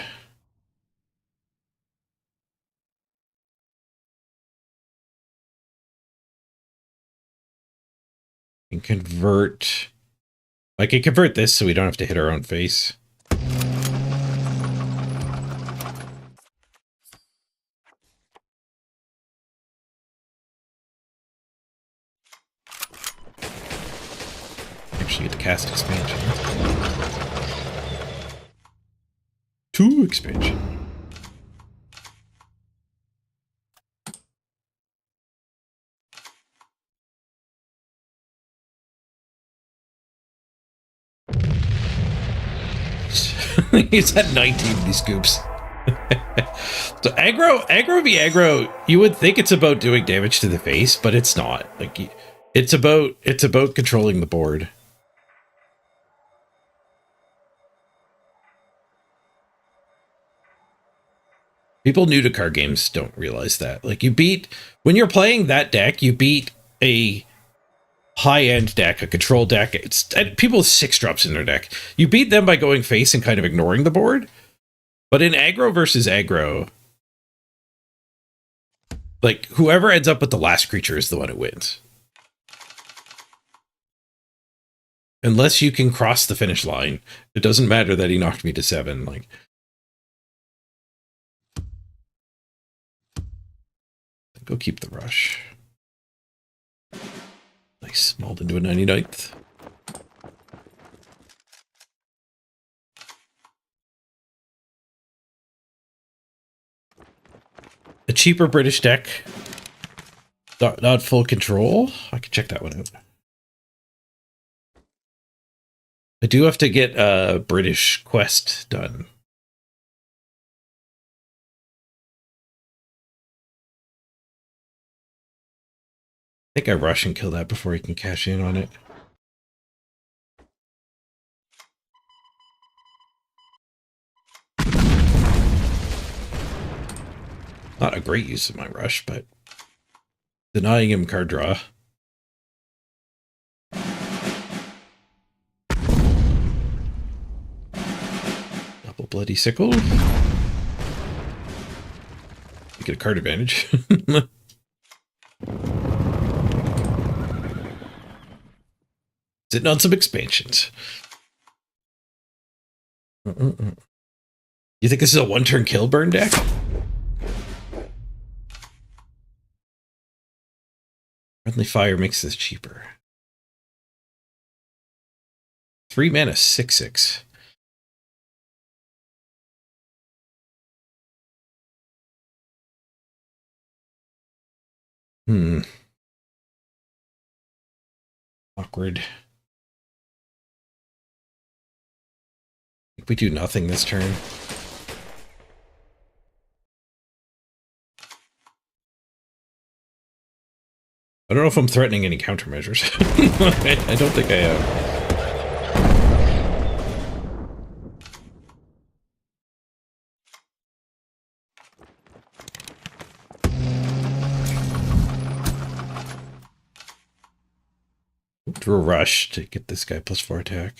And convert. I can convert this so we don't have to hit our own face. Actually get to cast expansion. 2 expansion. He's had 19 of these scoops. So aggro v aggro, you would think it's about doing damage to the face, but it's not. Like it's about controlling the board. People new to card games don't realize that. Like when you're playing that deck, you beat a high-end deck, a control deck. It's people with 6 drops in their deck. You beat them by going face and kind of ignoring the board. But in aggro versus aggro, like whoever ends up with the last creature is the one who wins. Unless you can cross the finish line, it doesn't matter that he knocked me to 7. Like, go keep the rush. Nice, mauled into a 99th. A cheaper British deck. Not full control. I can check that one out. I do have to get a British quest done. I think I rush and kill that before he can cash in on it. Not a great use of my rush, but denying him card draw. Double bloody sickle. You get a card advantage. Sitting on some expansions. You think this is a 1-turn kill burn deck? Friendly fire makes this cheaper. 3 mana, 6/6. Awkward. We do nothing this turn. I don't know if I'm threatening any countermeasures. I don't think I am. Drew a rush to get this guy +4 attack.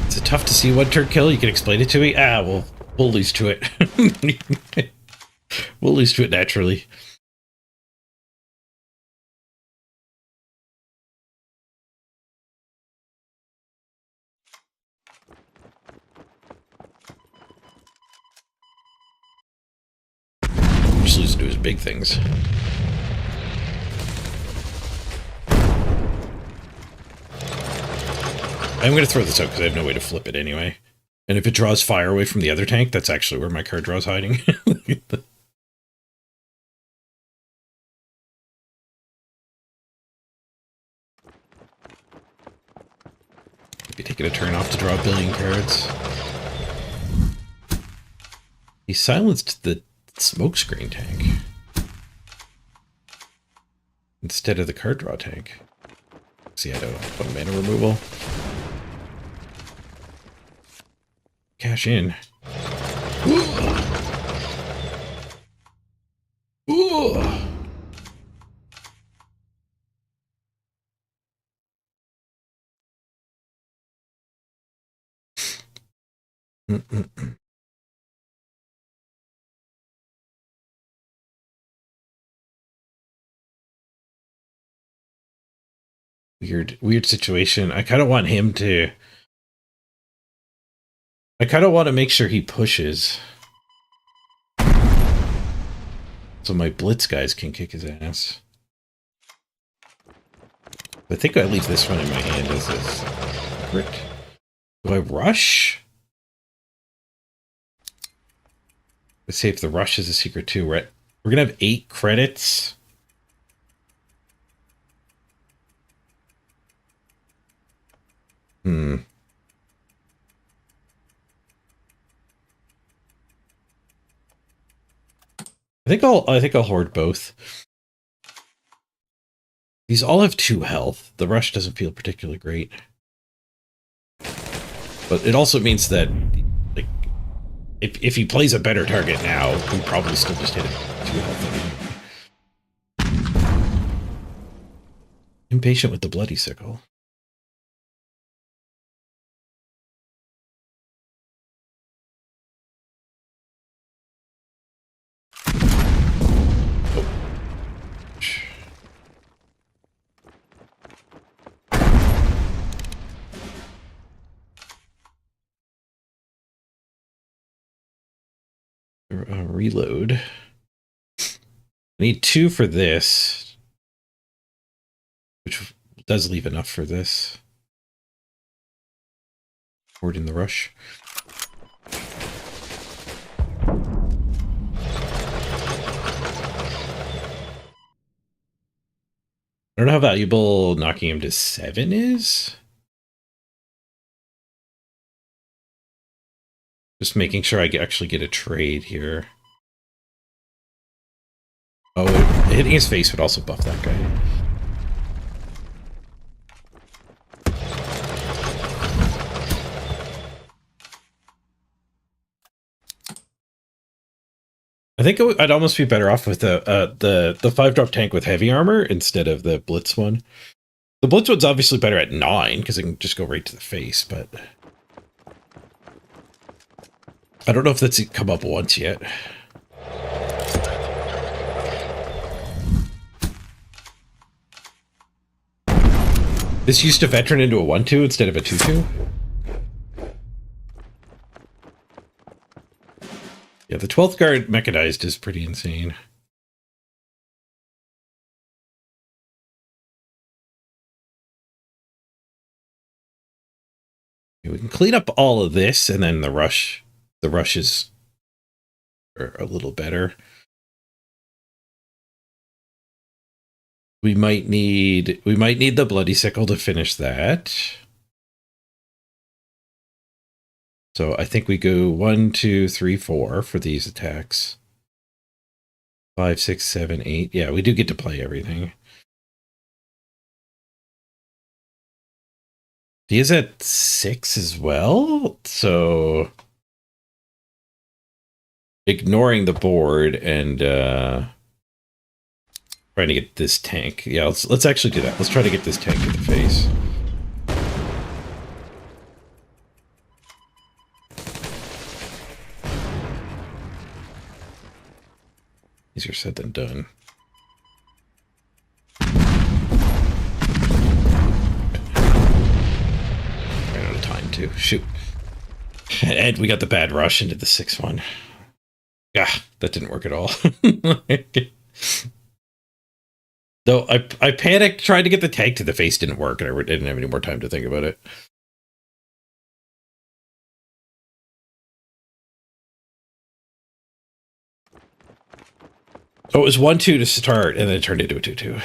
Is it tough to see 1-turn kill? You can explain it to me? Ah, well, We'll lose to it. We'll lose to it naturally. Just lose to his big things. I'm going to throw this out because I have no way to flip it anyway. And if it draws fire away from the other tank, that's actually where my card draw's hiding. Be taking a turn off to draw a billion cards. He silenced the smokescreen tank instead of the card draw tank. See, I don't want mana removal. Cash in. Ooh. Weird situation. I kind of want him to... I kind of want to make sure he pushes. So my blitz guys can kick his ass. I think I leave this one in my hand as a secret. Do I rush? Let's see if the rush is a secret too. We're gonna have 8 credits. I think I'll hoard both. These all have 2 health. The rush doesn't feel particularly great. But it also means that like if he plays a better target now, we probably still just hit it 2 health. Impatient with the bloody sickle. Reload. I need 2 for this, which does leave enough for this. Hoarding the rush. I don't know how valuable knocking him to 7 is. Just making sure I actually get a trade here. Oh, hitting his face would also buff that guy. I think I'd almost be better off with the 5-drop tank with heavy armor instead of the blitz one. The blitz one's obviously better at 9 because it can just go right to the face, but I don't know if that's come up once yet. This used a veteran into a 1-2 instead of a 2-2. Yeah, the 12th guard mechanized is pretty insane. Okay, we can clean up all of this, and then the rushes are a little better. We might need the bloody sickle to finish that. So I think we go 1, 2, 3, 4 for these attacks. 5, 6, 7, 8. Yeah, we do get to play everything. He is at 6 as well, so ignoring the board and trying to get this tank. Yeah, let's actually do that. Let's try to get this tank in the face. Easier said than done. Ran out of time too. Shoot. And we got the bad rush into the 6-1. Ah, that didn't work at all. Though I panicked trying to get the tank to the face, didn't work, and I didn't have any more time to think about it. Oh, it was 1-2 to start, and then it turned into a 2-2.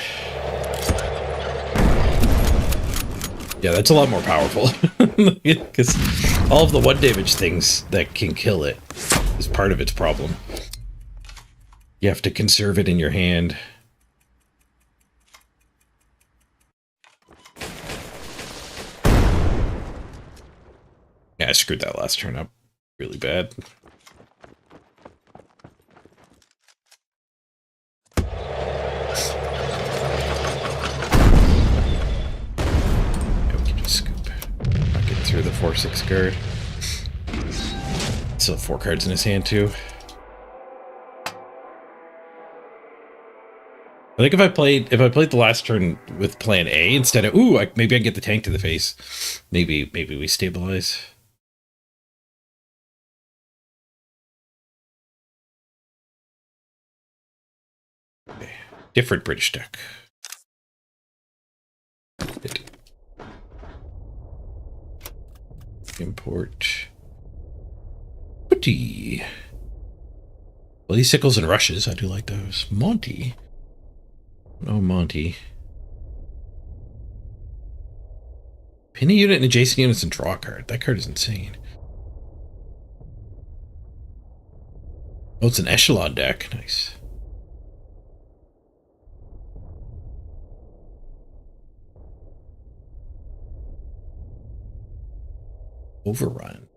Yeah, that's a lot more powerful. Because all of the 1 damage things that can kill it is part of its problem. You have to conserve it in your hand. Yeah, I screwed that last turn up really bad. Through the 4-6 guard. Still 4 cards in his hand too. I think if I played the last turn with plan A instead of maybe I can get the tank to the face. Maybe we stabilize. Okay. Different British deck. Import. Putty. Well, these sickles and rushes, I do like those. Monty. Oh, Monty. Pin a unit and adjacent units and draw a card. That card is insane. Oh, it's an echelon deck. Nice. Overrun.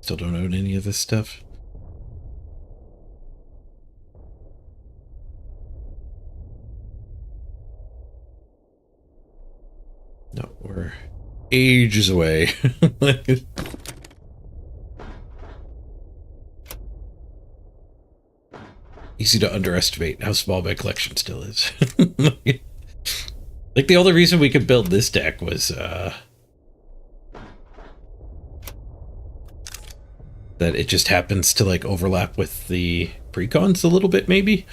Still don't own any of this stuff. No, we're ages away. Easy to underestimate how small my collection still is. Like, the only reason we could build this deck was that it just happens to like overlap with the precons a little bit, maybe.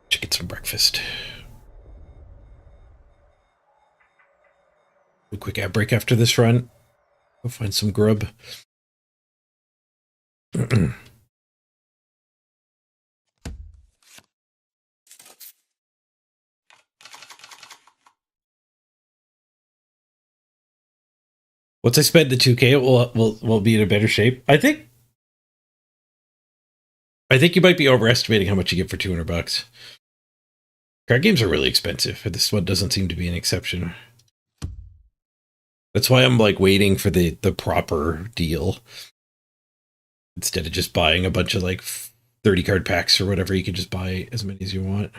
Should get some breakfast. A quick ad break after this run. Go find some grub. Once I spend the 2K, we'll be in a better shape. I think you might be overestimating how much you get for $200. Card games are really expensive, but this one doesn't seem to be an exception. That's why I'm like waiting for the proper deal. Instead of just buying a bunch of like 30 card packs or whatever, you can just buy as many as you want.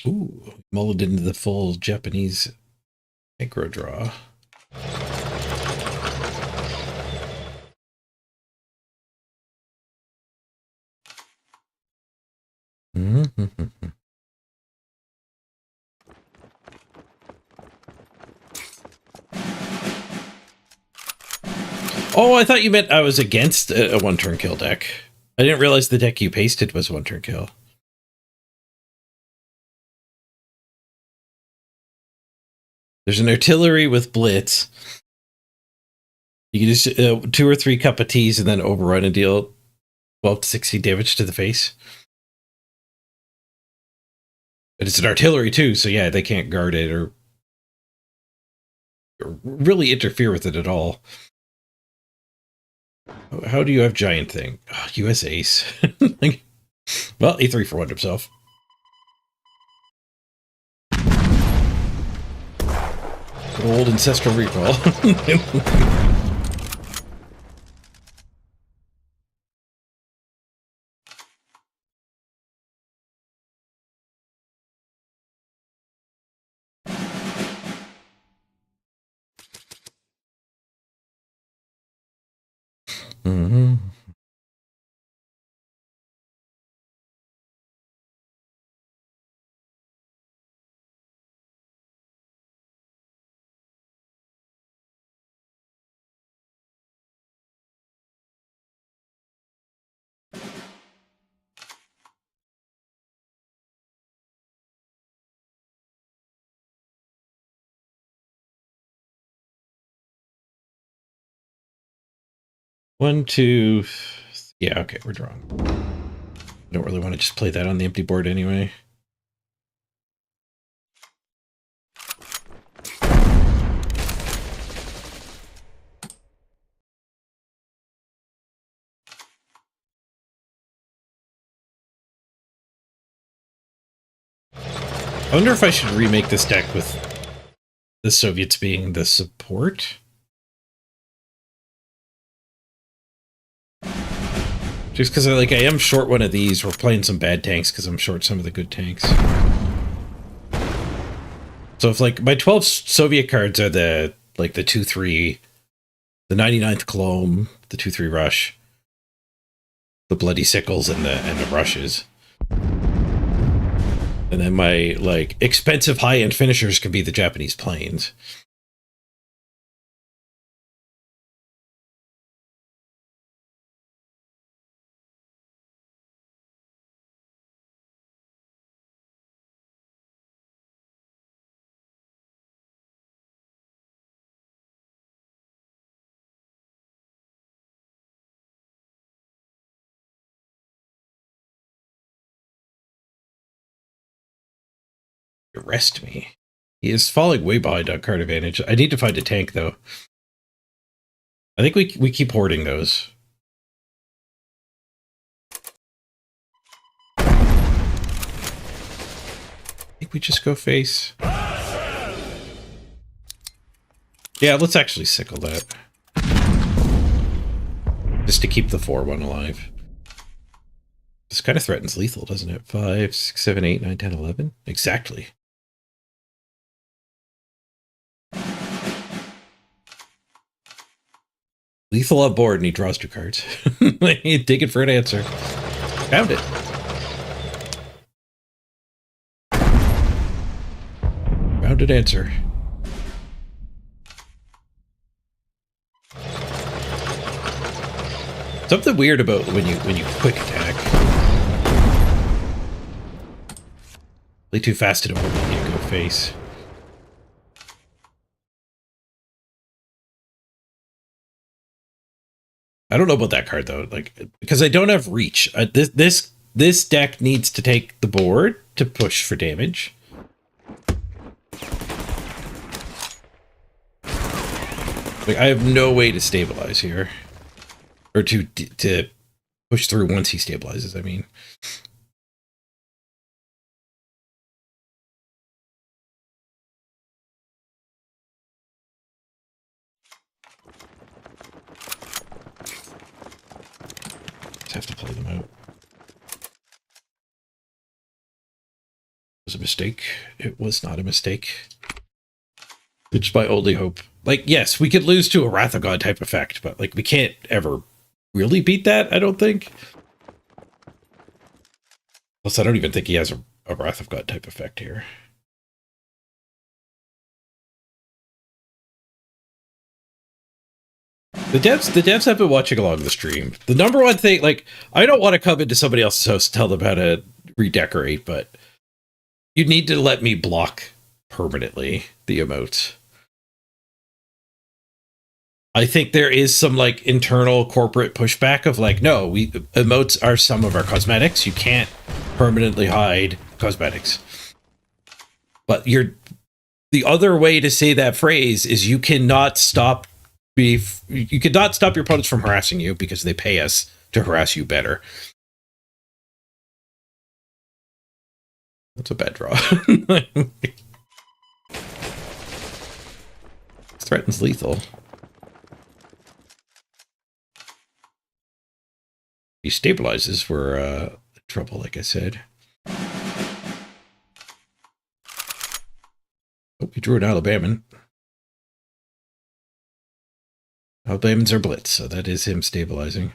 Ooh, mulled into the full Japanese aggro draw. Oh, I thought you meant I was against a one-turn kill deck. I didn't realize the deck you pasted was one-turn kill. There's an artillery with blitz. You can just 2 or 3 cup of teas and then overrun and deal 12 to 16 damage to the face. And it's an artillery too, so yeah, they can't guard it or really interfere with it at all. How do you have giant thing? Oh, US ace. Well, E3 for one himself. Old ancestral recall. Mm-hmm. One, two. Yeah, okay, we're drawing. I don't really want to just play that on the empty board anyway. I wonder if I should remake this deck with the Soviets being the support. Just because I am short one of these. We're playing some bad tanks because I'm short some of the good tanks. So if like my 12 Soviet cards are the the 2-3, the 99th Clone, the 2-3 Rush, the Bloody Sickles, and the Rushes. And then my like expensive high-end finishers can be the Japanese planes. Arrest me. He is falling way behind on card advantage. I need to find a tank though. I think we keep hoarding those. I think we just go face. Yeah, let's actually sickle that. Just to keep the 4-1 alive. This kind of threatens lethal, doesn't it? 5, 6, 7, 8, 9, 10, 11? Exactly. Lethal on board and he draws 2 cards. Dig it for an answer. Found it. Found an answer. Something weird about when you quick attack. Play too fast and it won't let you go face. I don't know about that card though, like because I don't have reach. This deck needs to take the board to push for damage. Like I have no way to stabilize here, or to push through once he stabilizes. I mean, just have to play them out. It was a mistake. It was not a mistake. It's my only hope. Like, yes, we could lose to a Wrath of God type effect, but like we can't ever really beat that, I don't think. Plus, I don't even think he has a Wrath of God type effect here. The devs have been watching along the stream. The number one thing, like, I don't want to come into somebody else's house and tell them how to redecorate, but you need to let me block permanently the emotes. I think there is some like internal corporate pushback of like, no, emotes are some of our cosmetics. You can't permanently hide cosmetics. But the other way to say that phrase is you cannot stop you cannot stop your opponents from harassing you because they pay us to harass you better. That's a bad draw. Threatens lethal. He stabilizes for trouble, like I said. Oh, he drew an Alabaman. Alabamans are blitz, so that is him stabilizing.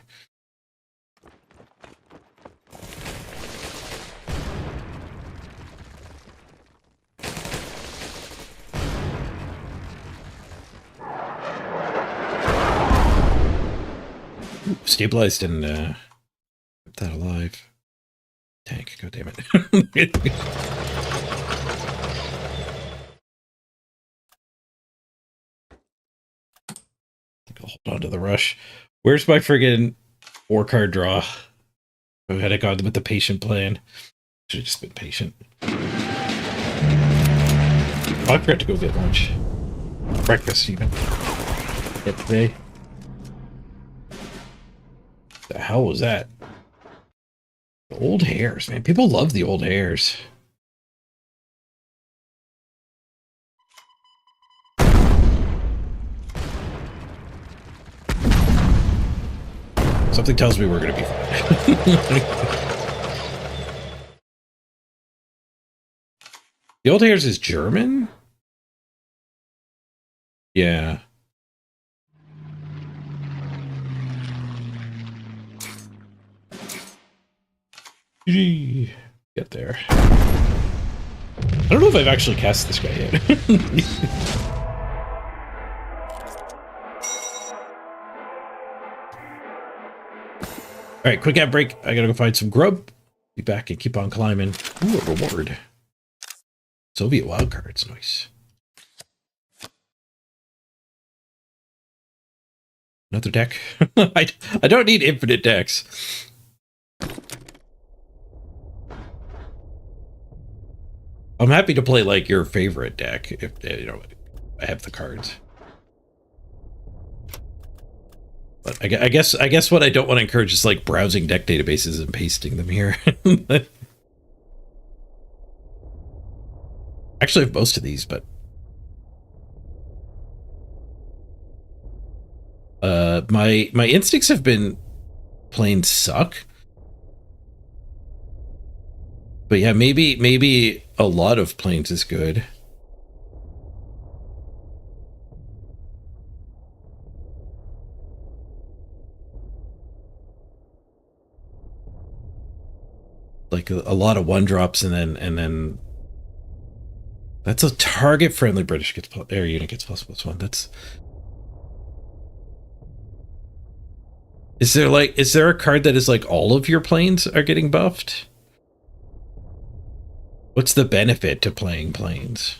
Ooh, stabilized and kept that alive. Tank, god damn it. I'll hold on to the rush. Where's my friggin' 4-card draw? I had I gone with the patient plan. Should have just been patient. Oh, I forgot to go get lunch. Breakfast, even. Yesterday. The hell was that? The old hairs, man. People love the old hairs. Something tells me we're going to be fine. The old hairs is German? Yeah. Get there. I don't know if I've actually cast this guy yet. Alright, quick ad break. I gotta go find some grub. Be back and keep on climbing. Ooh, a reward. Soviet wildcards, nice. Another deck. I don't need infinite decks. I'm happy to play like your favorite deck if you know I have the cards. But I guess what I don't want to encourage is like browsing deck databases and pasting them here. Actually, I have most of these, but my instincts have been plain suck. But yeah, maybe a lot of planes is good. Like a lot of 1-drops and then that's a target friendly British gets air unit gets +1. That's is there a card that is like all of your planes are getting buffed? What's the benefit to playing planes?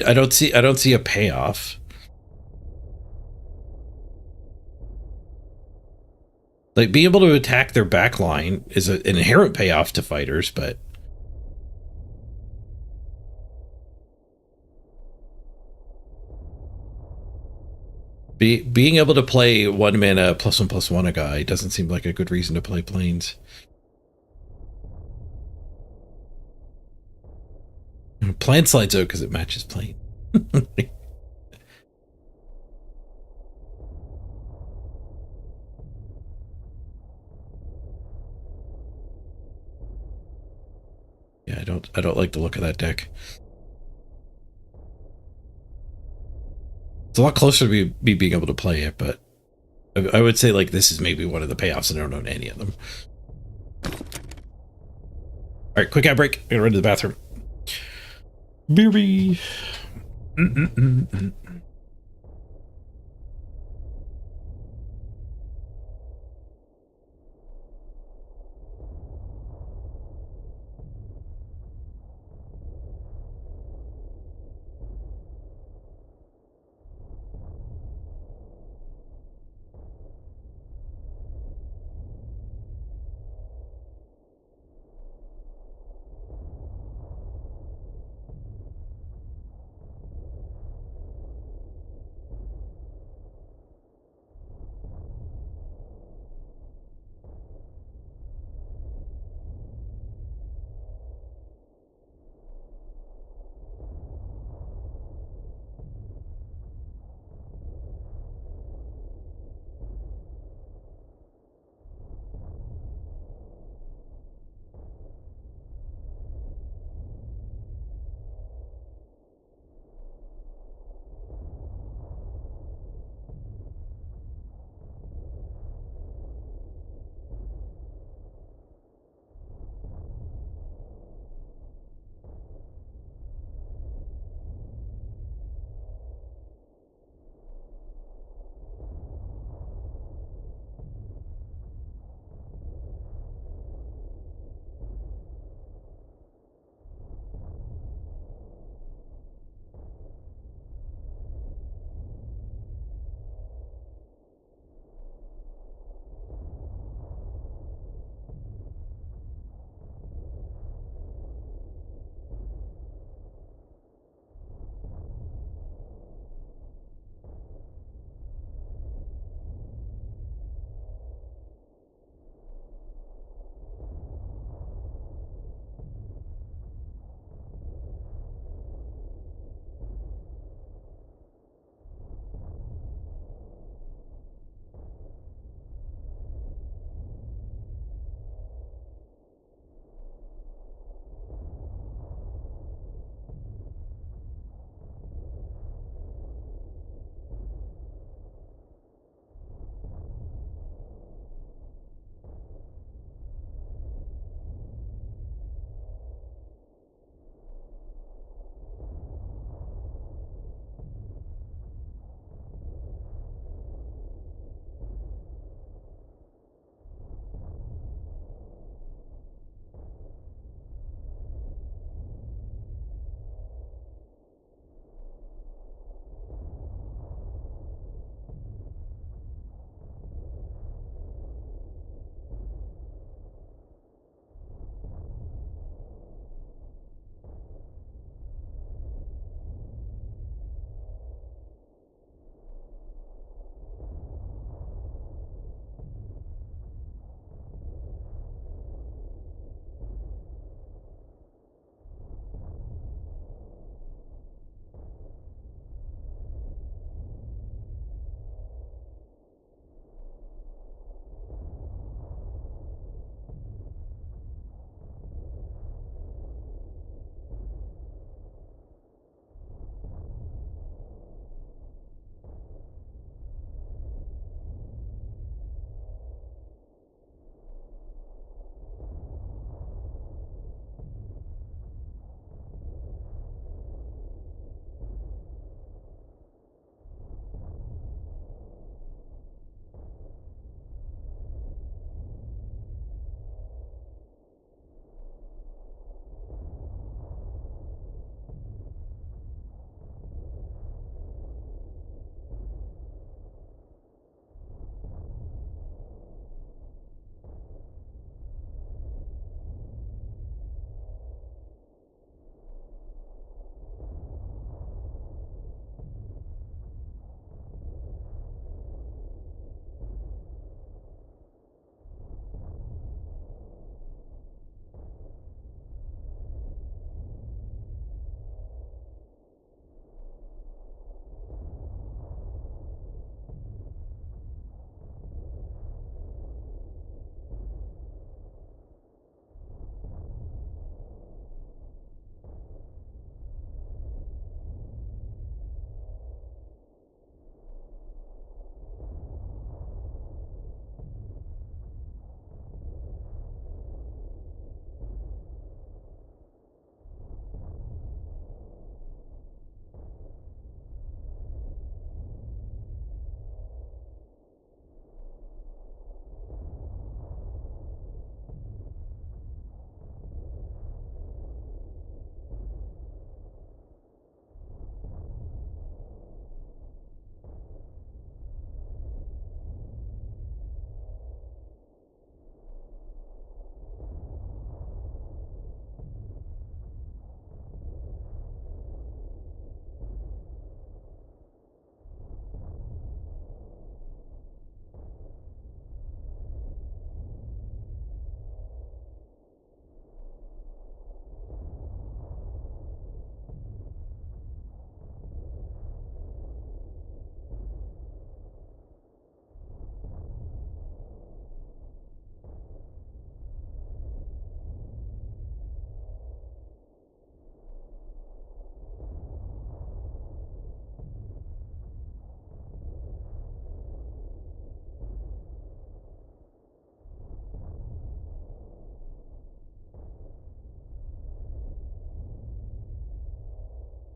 I don't see a payoff. Like being able to attack their backline is an inherent payoff to fighters, but being able to play 1 mana +1/+1 a guy doesn't seem like a good reason to play planes. Plan slides out because it matches plane. Yeah, I don't like the look of that deck. It's a lot closer to me being able to play it, but I would say like this is maybe one of the payoffs, and I don't own any of them. All right, quick ad break. I'm gonna run to the bathroom. Beery.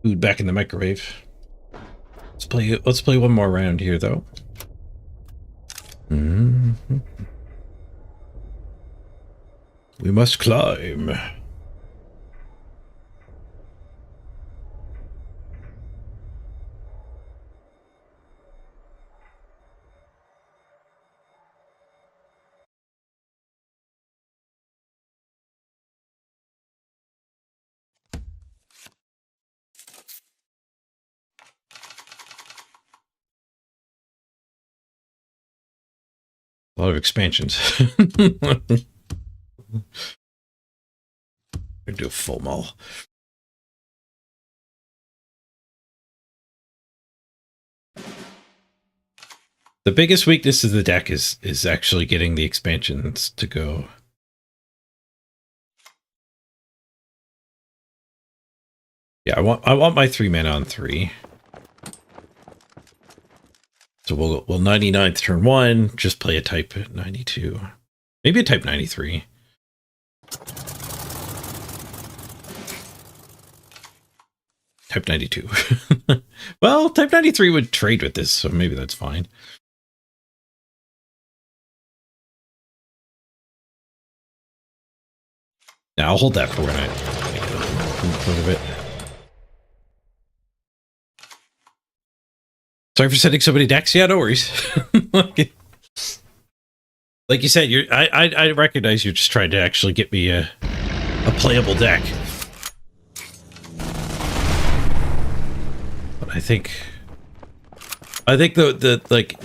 food back in the microwave. Let's play one more round here though. Mm-hmm. We must climb. A lot of expansions. I do a full mall. The biggest weakness of the deck is actually getting the expansions to go. Yeah, I want my 3 mana on 3. So we'll 99th turn 1, just play a type 92. Maybe a type 93. Type 92. Well, type 93 would trade with this, so maybe that's fine. Now I'll hold that for when I make a of it. Sorry for sending so many decks. Yeah, no worries. Like you said, I recognize you're just trying to actually get me a playable deck. But I think the like,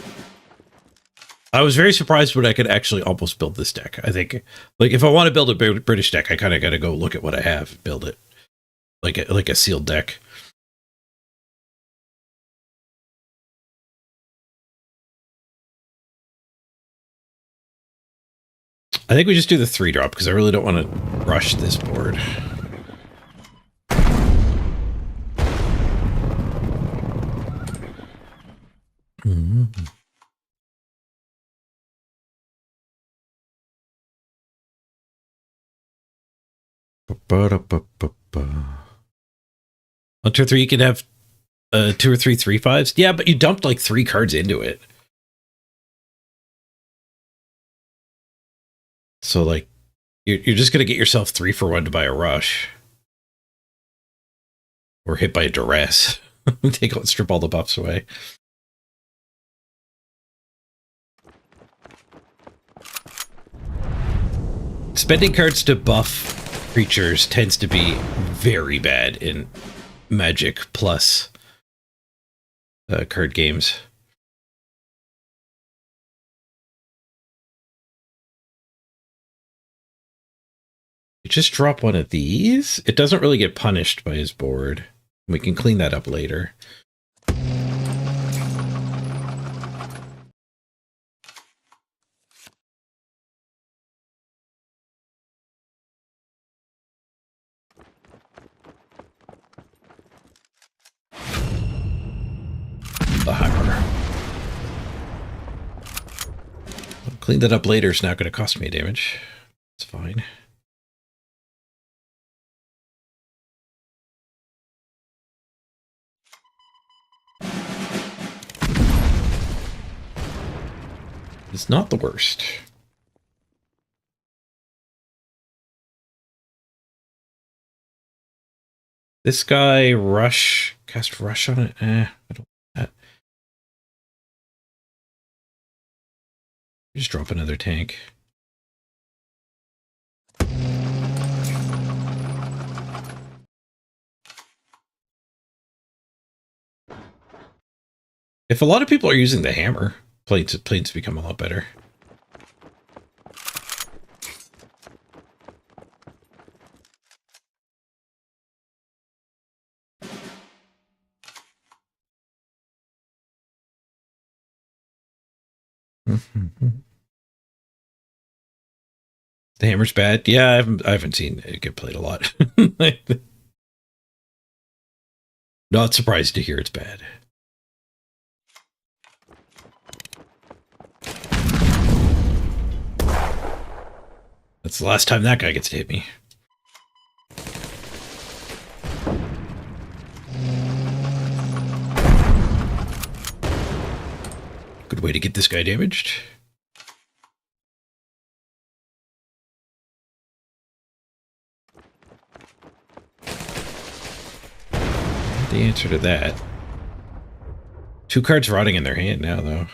I was very surprised when I could actually almost build this deck. I think, like, if I want to build a British deck, I kind of got to go look at what I have and build it like a sealed deck. I think we just do the 3-drop because I really don't want to rush this board. Mm-hmm. On turn 3, you can have 2 or 3 3/5s. Yeah, but you dumped like 3 cards into it. So, like, you're just going to get yourself 3 for 1 to buy a rush. Or hit by a duress. Take out, strip all the buffs away. Spending cards to buff creatures tends to be very bad in Magic plus card games. You just drop one of these. It doesn't really get punished by his board. We can clean that up later. The hammer. Clean that up later. It's not going to cost me damage. It's fine. It's not the worst. This guy, Rush, cast Rush on it? I don't want that. Just drop another tank. If a lot of people are using the hammer, planes become a lot better. The hammer's bad. Yeah, I haven't seen it get played a lot. Not surprised to hear it's bad. That's the last time that guy gets to hit me. way to get this guy damaged. The answer to that. 2 cards rotting in their hand now, though.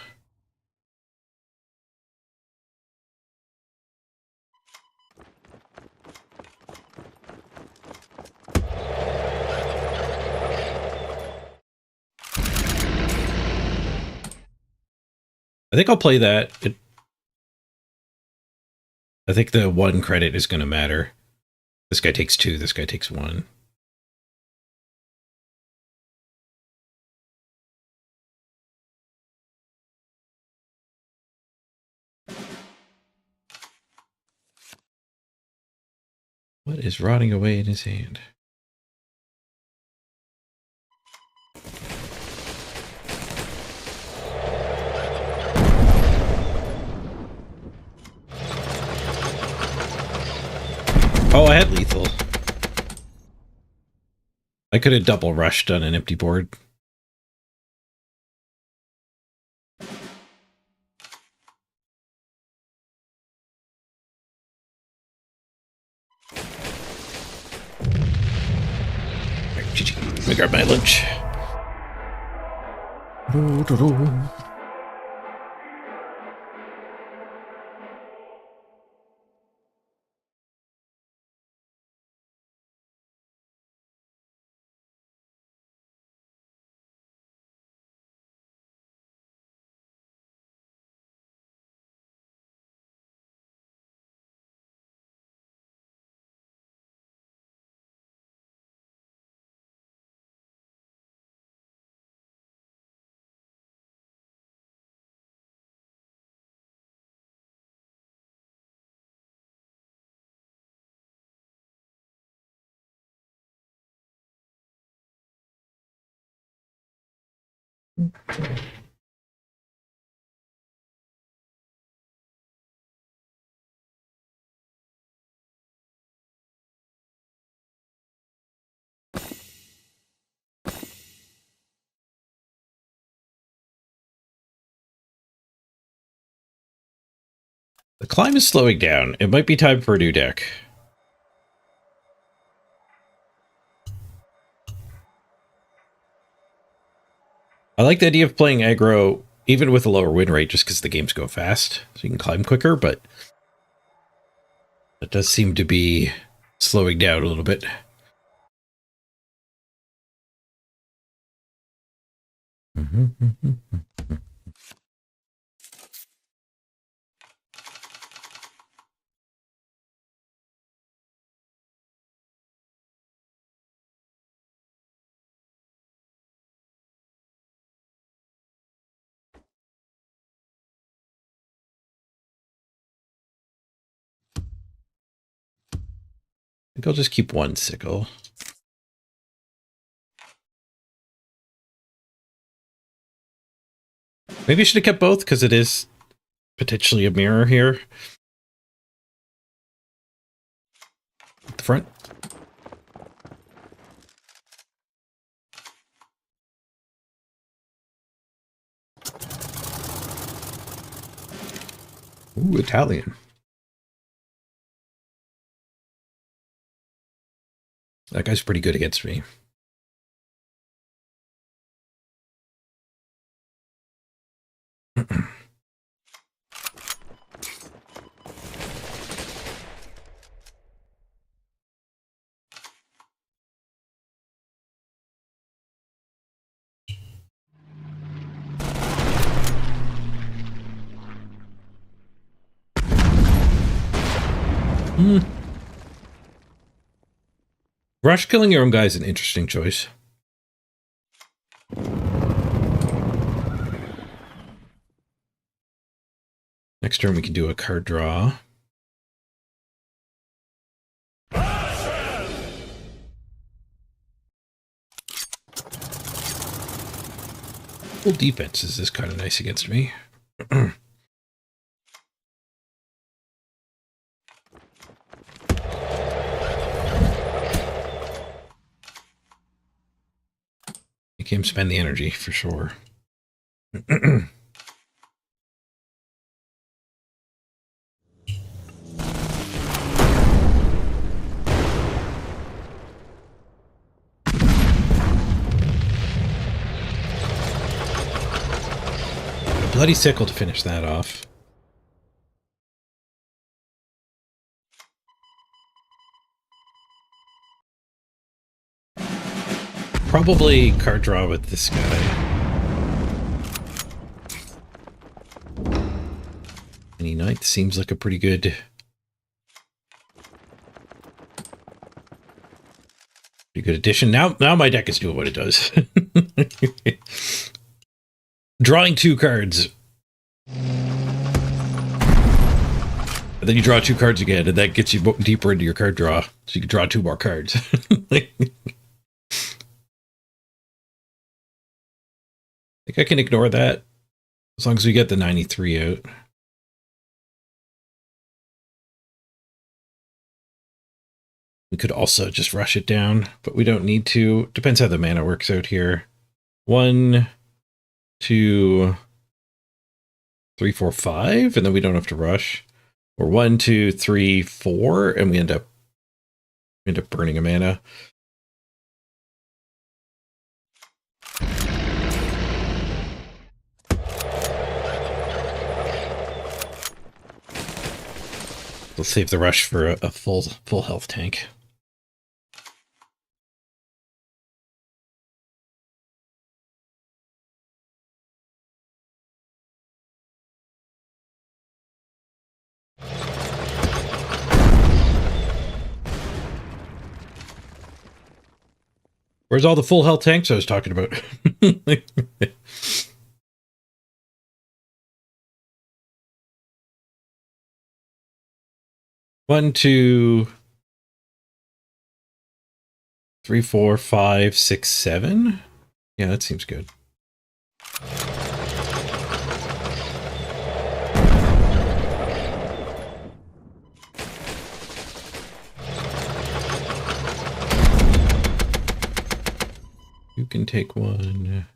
I think I'll play that. I think the 1 credit is going to matter. This guy takes 2, this guy takes 1. What is rotting away in his hand? Oh, I had lethal. I could have double rushed on an empty board. Let me grab my lunch. The climb is slowing down. It might be time for a new deck. I like the idea of playing aggro even with a lower win rate just because the games go fast, so you can climb quicker, but it does seem to be slowing down a little bit. I think I'll just keep 1 sickle. Maybe I should have kept both because it is potentially a mirror here. At the front. Ooh, Italian. That guy's pretty good against me. Rush killing your own guy is an interesting choice. Next turn we can do a card draw. Full defenses is kind of nice against me. You can't spend the energy for sure. Bloody Sickle to finish that off. Probably card draw with this guy. 29th seems like a pretty good addition. Now my deck is doing what it does. Drawing 2 cards. And then you draw 2 cards again, and that gets you deeper into your card draw. So you can draw 2 more cards. I think I can ignore that as long as we get the 93 out. We could also just rush it down, but we don't need to. Depends how the mana works out here. 1, 2, 3, 4, 5, and then we don't have to rush. Or 1, 2, 3, 4, and we end up burning a mana. We'll save the rush for a full health tank. Where's all the full health tanks I was talking about? 1, 2, 3, 4, 5, 6, 7. Yeah, that seems good. You can take 1.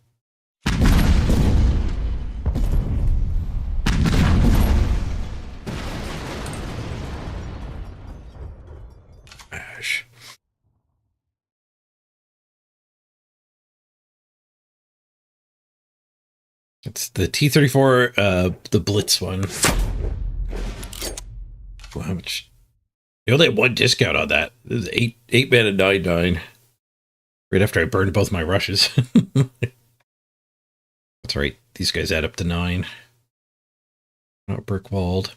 Ash. It's the T-34, the Blitz one. Well, how much? You only had 1 discount on that. It was 8 mana 9/9. Right after I burned both my rushes. That's right. These guys add up to 9. Not brick walled.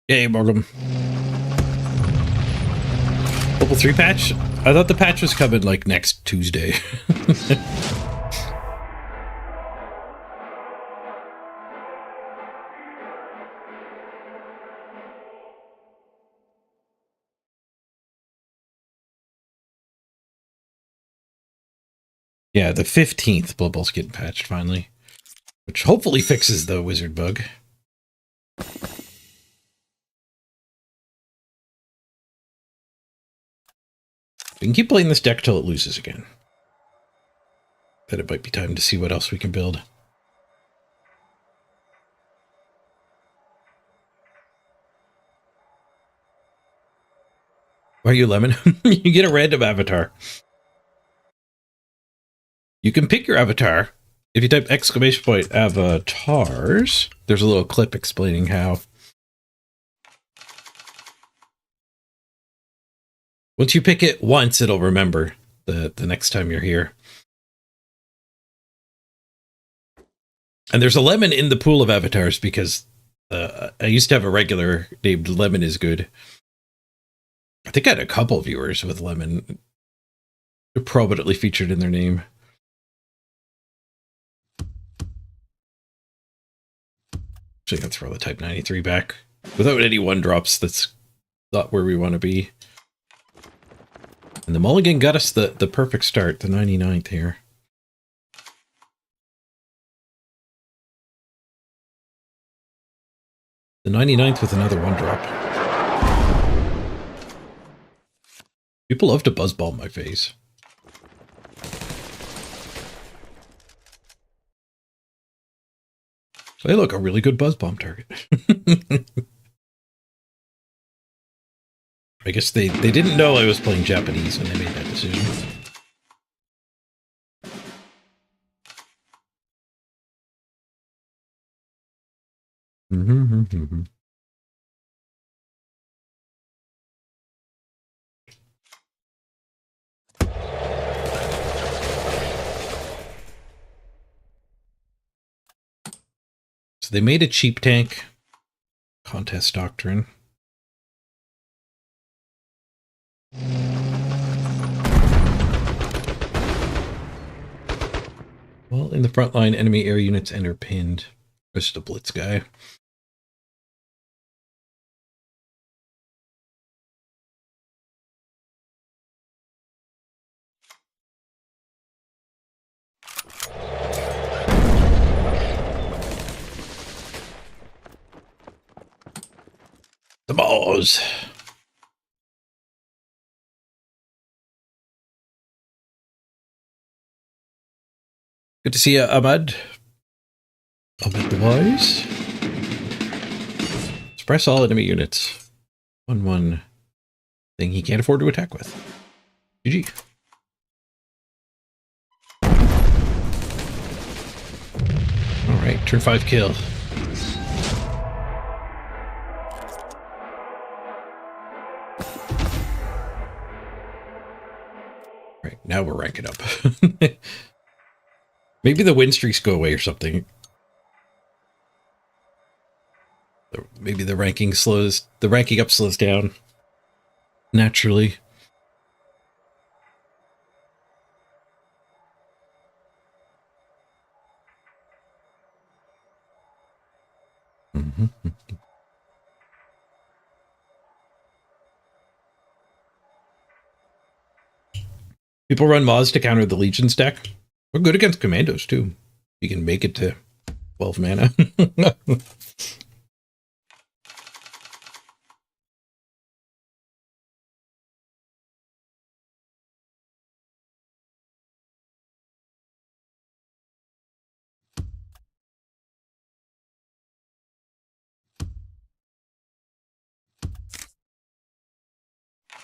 Yay, Morgan. Level 3 patch? I thought the patch was coming like next Tuesday. Yeah, the 15th Blood Bowl's getting patched finally. Which hopefully fixes the wizard bug. We can keep playing this deck till it loses again. Then it might be time to see what else we can build. Why are you Lemon? You get a random avatar. You can pick your avatar. If you type !avatars, there's a little clip explaining how. Once you pick it once, it'll remember the next time you're here. And there's a Lemon in the pool of avatars because I used to have a regular named Lemon is Good. I think I had a couple viewers with Lemon prominently featured in their name. Actually, I can throw the Type 93 back. Without any 1-drops, that's not where we want to be. And the mulligan got us the perfect start, the 99th here. The 99th with another 1-drop. People love to buzzball my face. Hey, look, a really good buzz bomb target. I guess they didn't know I was playing Japanese when they made that decision. So they made a cheap tank. Contest doctrine. Well, in the front line, enemy air units enter pinned. Just a blitz guy. The balls. Good to see you, Ahmad. Ahmad the Wise. Suppress all enemy units. 1-1 thing he can't afford to attack with. GG. Alright, turn 5 kill. Right, now we're ranking up. Maybe the win streaks go away or something. Maybe the ranking up slows down naturally. People run mods to counter the Legion's deck. We're good against commandos too. You can make it to 12 mana.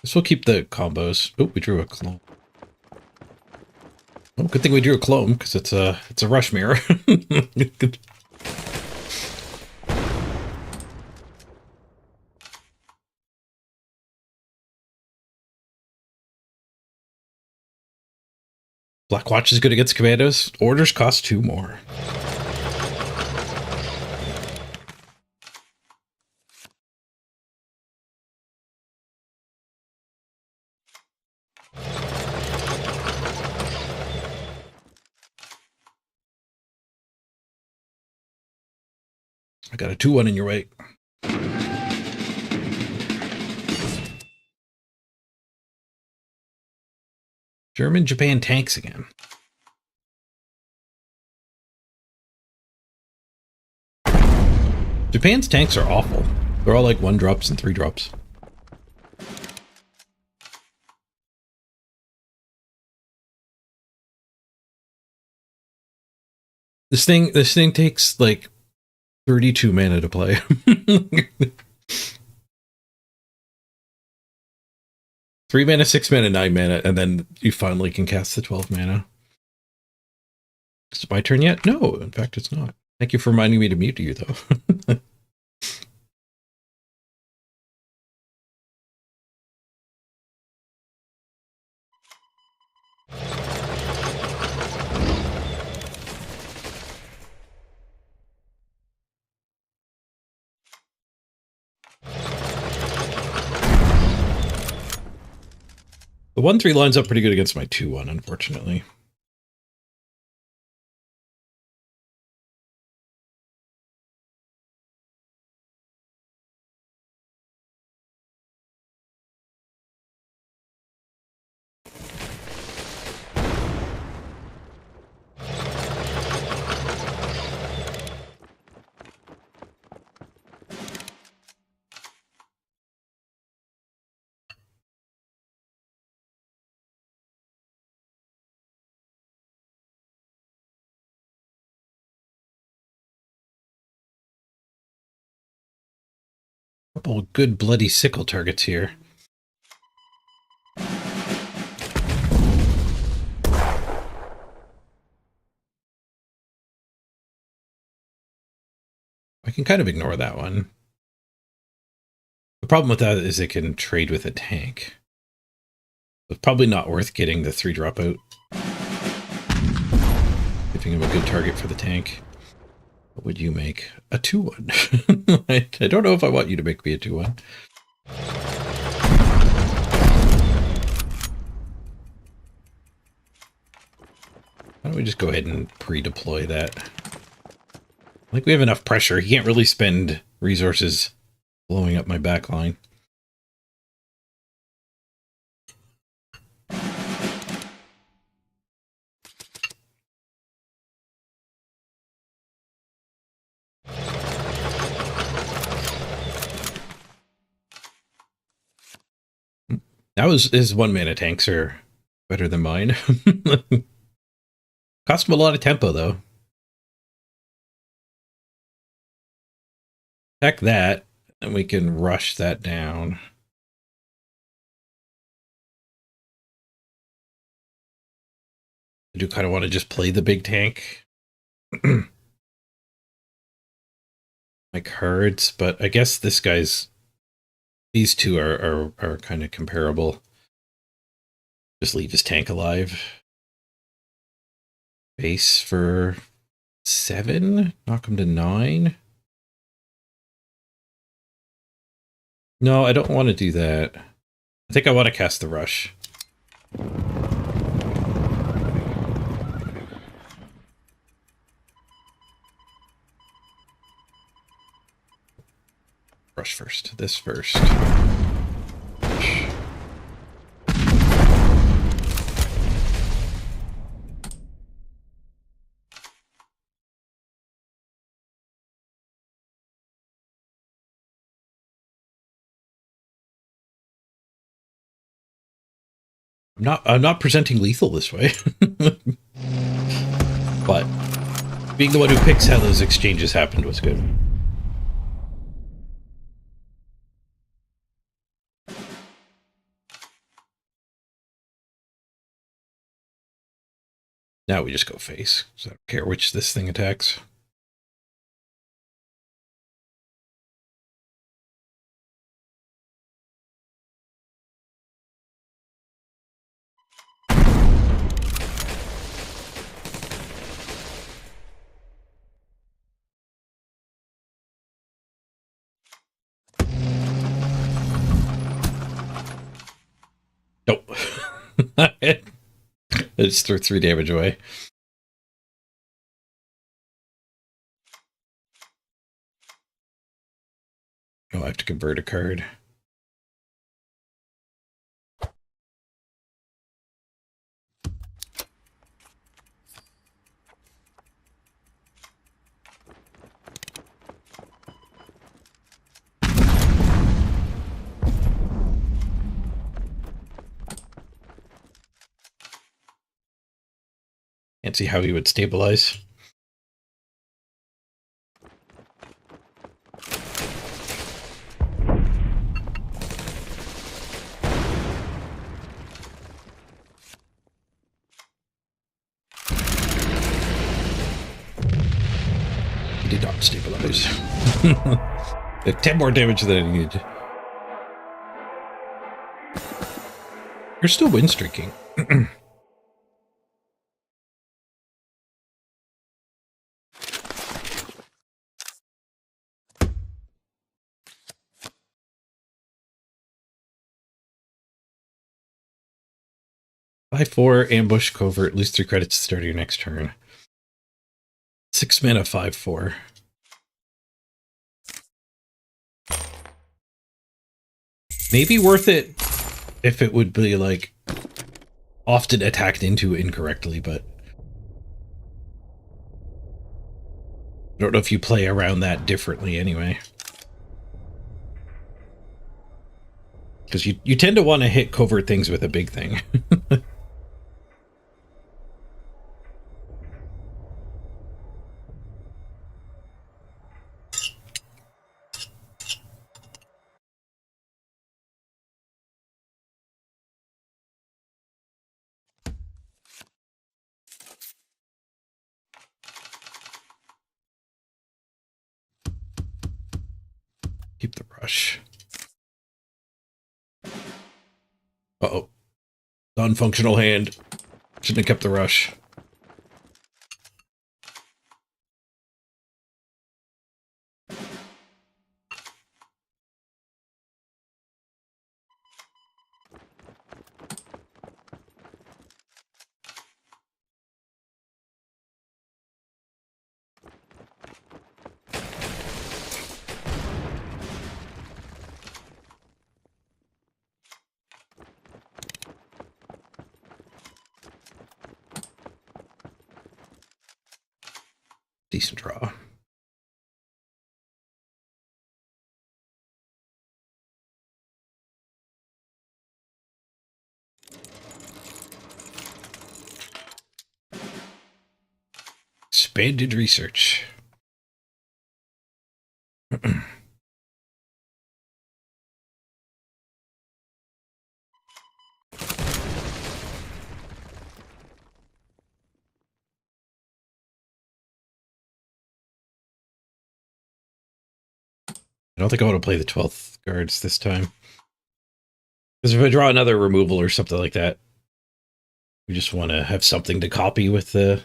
This will keep the combos. Oh, we drew a clone. Oh, good thing we drew a clone because it's a rush mirror. Blackwatch is good against commandos. Orders cost 2 more. I got a 2-1 in your way. Japan tanks again. Japan's tanks are awful. They're all like 1-drops and 3-drops. This thing takes like 32 mana to play. 3 mana, 6 mana, 9 mana, and then you finally can cast the 12 mana. Is it my turn yet? No, in fact, it's not. Thank you for reminding me to mute you, though. The 1-3 lines up pretty good against my 2-1, unfortunately. Couple good bloody sickle targets here. I can kind of ignore that one. The problem with that is it can trade with a tank. It's probably not worth getting the 3 drop out. Giving him a good target for the tank. What would you make? A 2-1. I don't know if I want you to make me a 2-1. Why don't we just go ahead and pre-deploy that? I think we have enough pressure. He can't really spend resources blowing up my back line. That was his 1-mana tanks are better than mine. Cost him a lot of tempo though. Heck that, and we can rush that down. I do kind of want to just play the big tank. My cards, but I guess this guy's... These two are kind of comparable. Just leave his tank alive. Base for 7? Knock him to 9? No, I don't want to do that. I think I want to cast the rush. Rush first. This first. I'm not presenting lethal this way. But being the one who picks how those exchanges happened was good. Now we just go face, so I don't care which this thing attacks. Nope. I just threw 3 damage away. Oh, I have to convert a card. Can't see how he would stabilize. He did not stabilize. 10 more damage than I needed. You're still win streaking. 5/4, ambush, covert, lose 3 credits to start your next turn. 6 mana, 5/4. Maybe worth it if it would be like often attacked into incorrectly, but I don't know if you play around that differently anyway. Because you tend to want to hit covert things with a big thing. Keep the rush. Uh-oh. Non-functional hand. Shouldn't have kept the rush. Decent draw. Expanded research. I don't think I want to play the 12th guards this time. Because if I draw another removal or something like that, we just want to have something to copy with the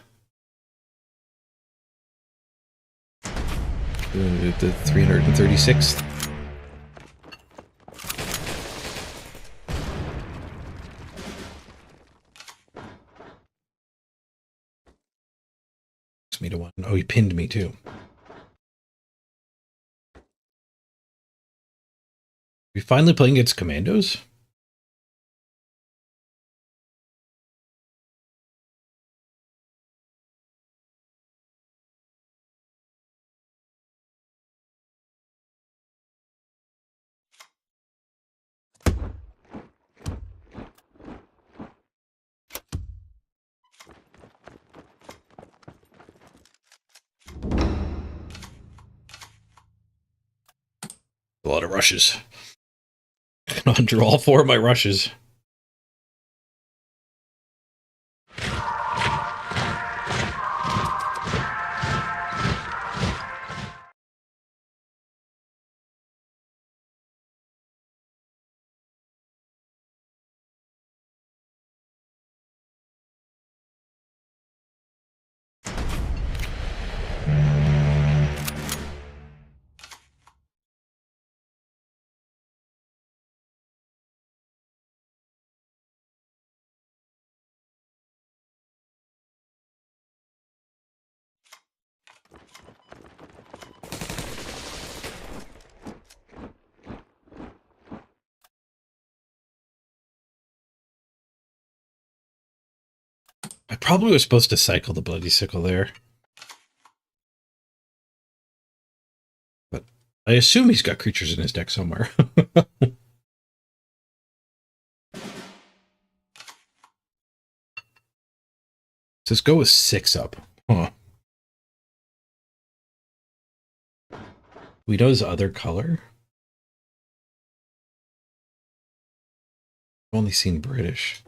336th. Me to one. Oh, he pinned me too. We finally playing against commandos? A lot of rushes. I'll draw all 4 of my rushes. I probably was supposed to cycle the Bloody Sickle there. But I assume he's got creatures in his deck somewhere. Let's go with 6 up. Huh. We know his other color. I've only seen British.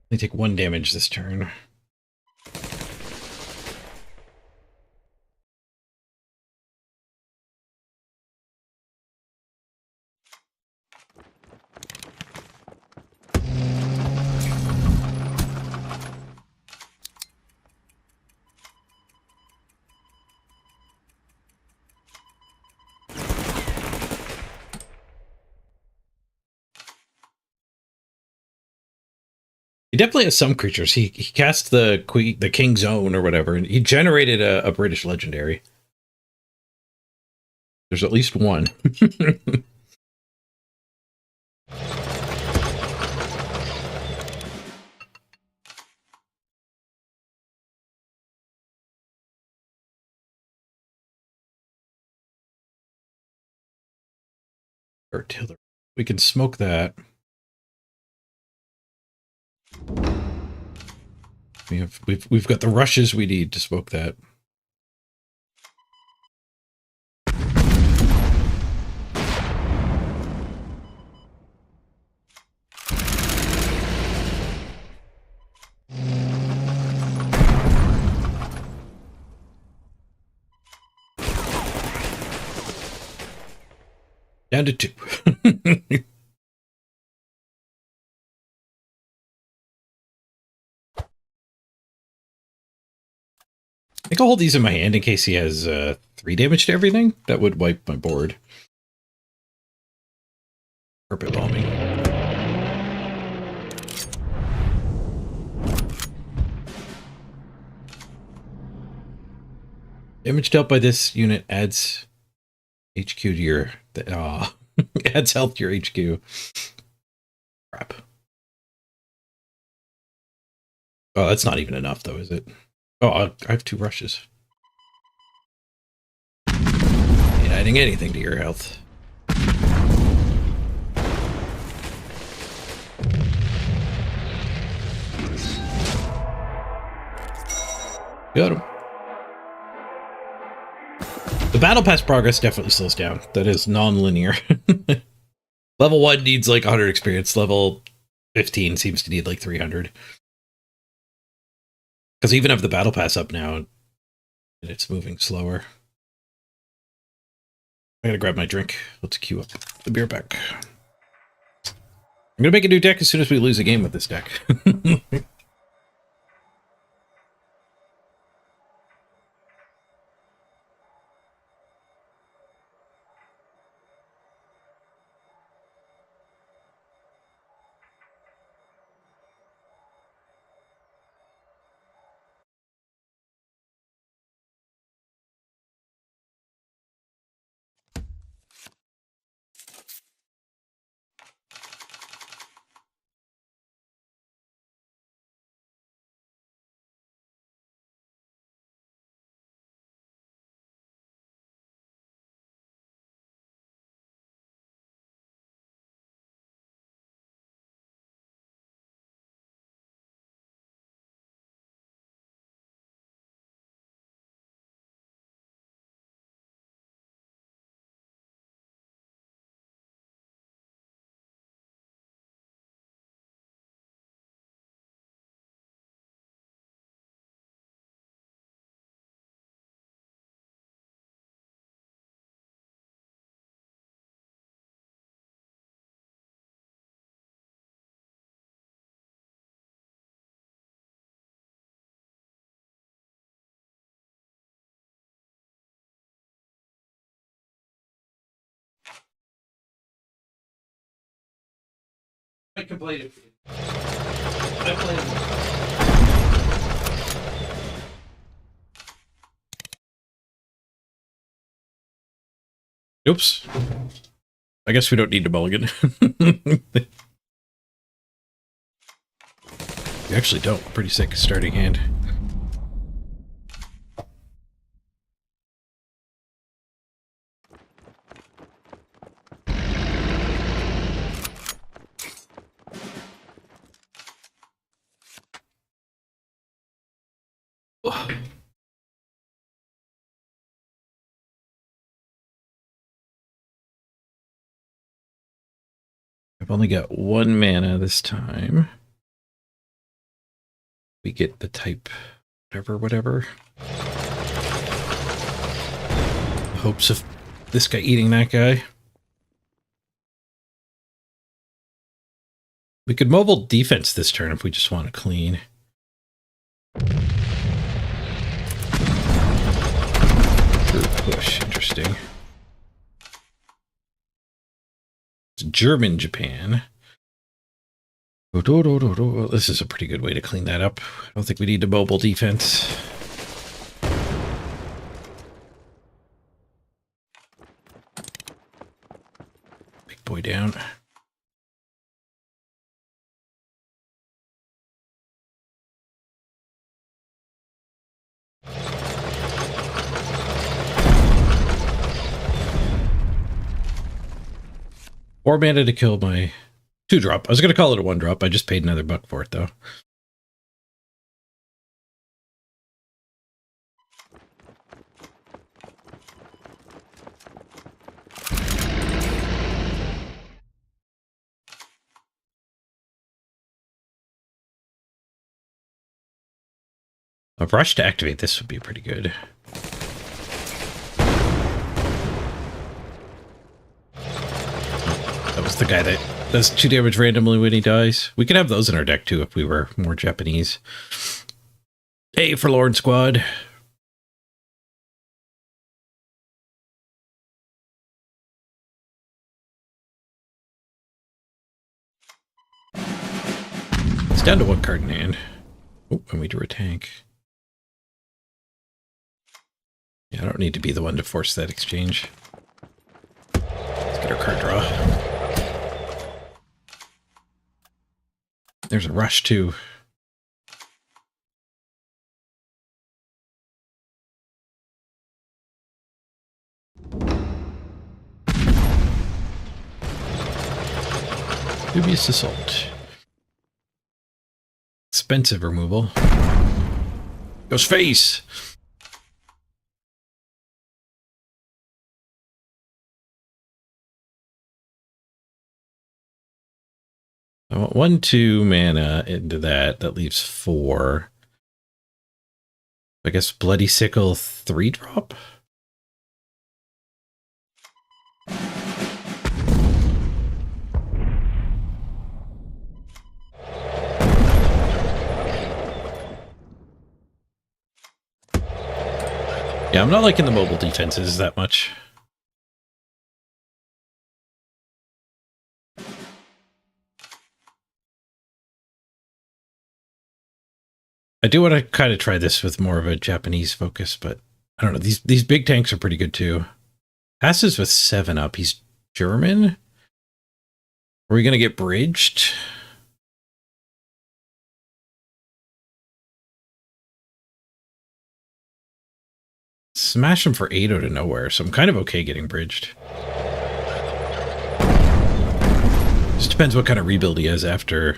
They take 1 damage this turn. He definitely has some creatures. He cast the King's Own or whatever, and he generated a British legendary. There's at least one. Artillery. We can smoke that. We've got the rushes we need to smoke that. Down to 2. I think I'll hold these in my hand in case he has 3 damage to everything. That would wipe my board. Carpet bombing. Damage dealt by this unit adds HQ to your... adds health to your HQ. Crap. Oh, that's not even enough, though, is it? Oh, I have 2 rushes. Ain't adding anything to your health. Got him. The battle pass progress definitely slows down. That is non-linear. Level 1 needs like 100 experience. Level 15 seems to need like 300. Because even have the battle pass up now, and it's moving slower. I gotta grab my drink. Let's queue up the beer back. I'm gonna make a new deck as soon as we lose a game with this deck. I can play it. I played it. Oops. I guess we don't need to mulligan. We actually don't. Pretty sick starting hand. I've only got 1 mana this time. We get the type whatever. Hopes of this guy eating that guy. We could mobile defense this turn if we just want to clean. Push, interesting. It's German Japan. This is a pretty good way to clean that up. I don't think we need to mobile defense. Big boy down. Four mana to kill my 2-drop. I was going to call it a 1-drop. I just paid another $1 for it, though. A rush to activate this would be pretty good. It's the guy that does 2 damage randomly when he dies. We could have those in our deck too if we were more Japanese. Hey, Forlorn Squad. It's down to 1 card in hand. Oh, and we drew a tank. Yeah, I don't need to be the one to force that exchange. Let's get our card draw. There's a rush too. Dubious Assault. Expensive removal. Goes face! I want 1/2 mana into that. That leaves 4. I guess Bloody Sickle 3-drop? Yeah, I'm not liking the mobile defenses that much. I do want to kind of try this with more of a Japanese focus, but I don't know. These big tanks are pretty good too. Passes with 7 up. He's German? Are we going to get bridged? Smash him for 8 out of nowhere, so I'm kind of okay getting bridged. Just depends what kind of rebuild he has after.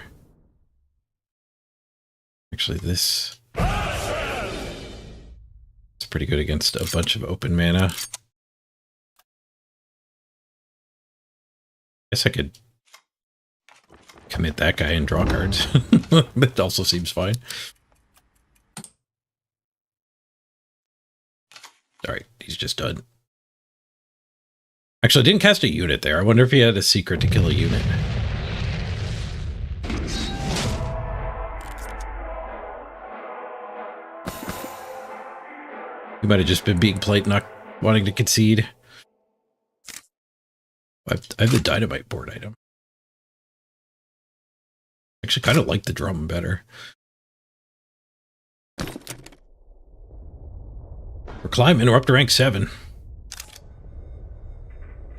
Actually, this... it's pretty good against a bunch of open mana. Guess I could commit that guy and draw cards. That also seems fine. Alright, he's just done. Actually, I didn't cast a unit there. I wonder if he had a secret to kill a unit. He might have just been being polite, not wanting to concede. I have the dynamite board item. Actually, kind of like the drum better. We're climbing. We're up to rank 7.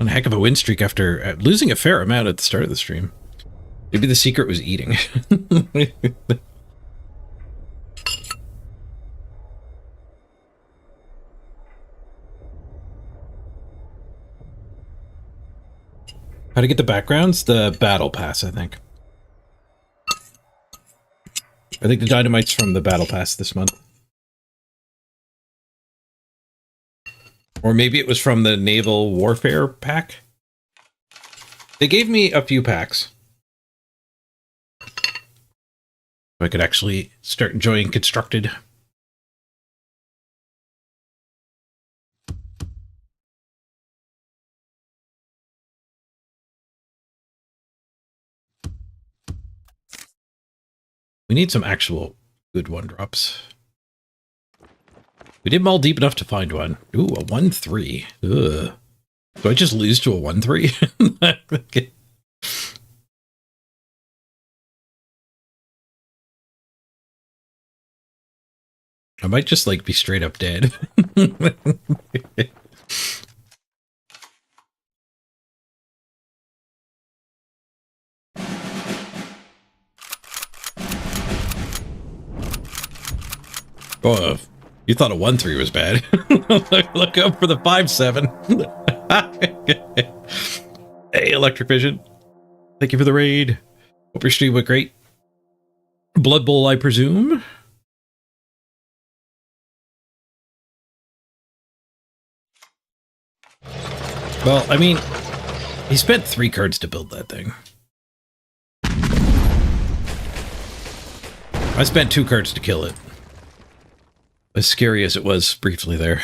On a heck of a win streak after losing a fair amount at the start of the stream. Maybe the secret was eating. How to get the backgrounds? The battle pass, I think. I think the dynamite's from the battle pass this month. Or maybe it was from the naval warfare pack. They gave me a few packs. So I could actually start enjoying Constructed. We need some actual good 1-drops. We did mull deep enough to find one. Ooh, a 1/3. Ugh. Do I just lose to a 1/3? I might just like be straight up dead. Oh, you thought a 1/3 was bad. Look up for the 5/7. Hey, Electric Vision. Thank you for the raid. Hope your stream went great. Blood Bowl, I presume. Well, I mean, he spent 3 cards to build that thing. I spent 2 cards to kill it. As scary as it was briefly there.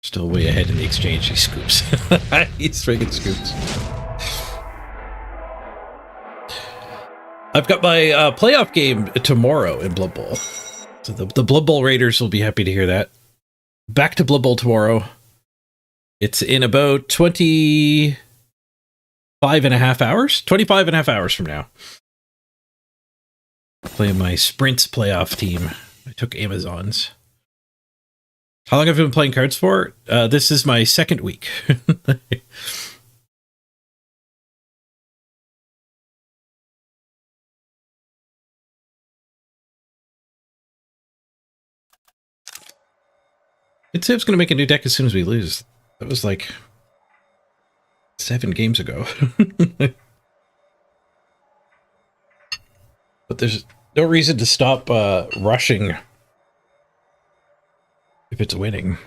Still way ahead in the exchange. He scoops. He's friggin' scoops. I've got my playoff game tomorrow in Blood Bowl. So the Blood Bowl Raiders will be happy to hear that. Back to Blood Bowl tomorrow. It's in about 25 and a half hours? 25 and a half hours from now. Playing my Sprints playoff team. I took Amazon's. How long have I been playing cards for? This is my second week. It's going to make a new deck as soon as we lose. That was like 7 games ago. But there's no reason to stop rushing if it's winning.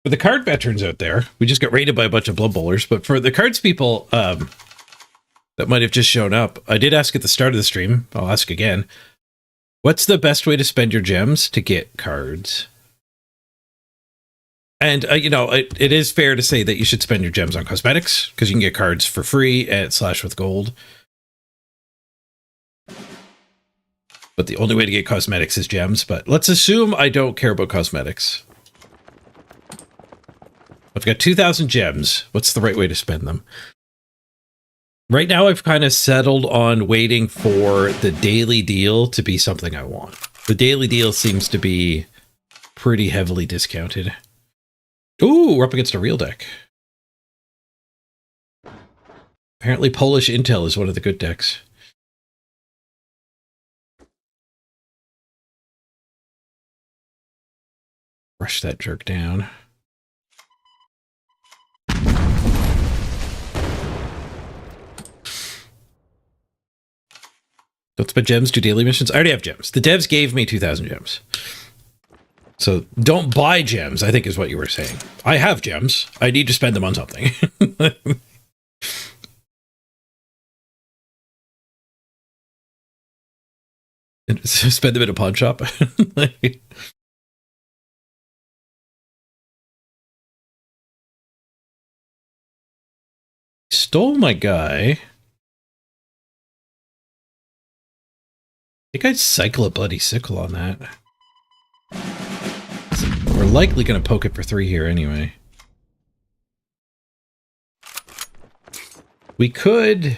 For the card veterans out there, we just got raided by a bunch of Blood Bowlers, but for the cards people that might have just shown up, I did ask at the start of the stream, I'll ask again, what's the best way to spend your gems to get cards? And, you know, it is fair to say that you should spend your gems on cosmetics, because you can get cards for free at / with gold. But the only way to get cosmetics is gems, but let's assume I don't care about cosmetics. I've got 2,000 gems. What's the right way to spend them? Right now, I've kind of settled on waiting for the daily deal to be something I want. The daily deal seems to be pretty heavily discounted. Ooh, we're up against a real deck. Apparently Polish Intel is one of the good decks. Rush that jerk down. Don't spend gems, do daily missions. I already have gems. The devs gave me 2,000 gems. So don't buy gems, I think is what you were saying. I have gems. I need to spend them on something. Spend them at a pawn shop. Stole my guy. I think I'd cycle a bloody sickle on that. We're likely going to poke it for 3 here anyway. We could...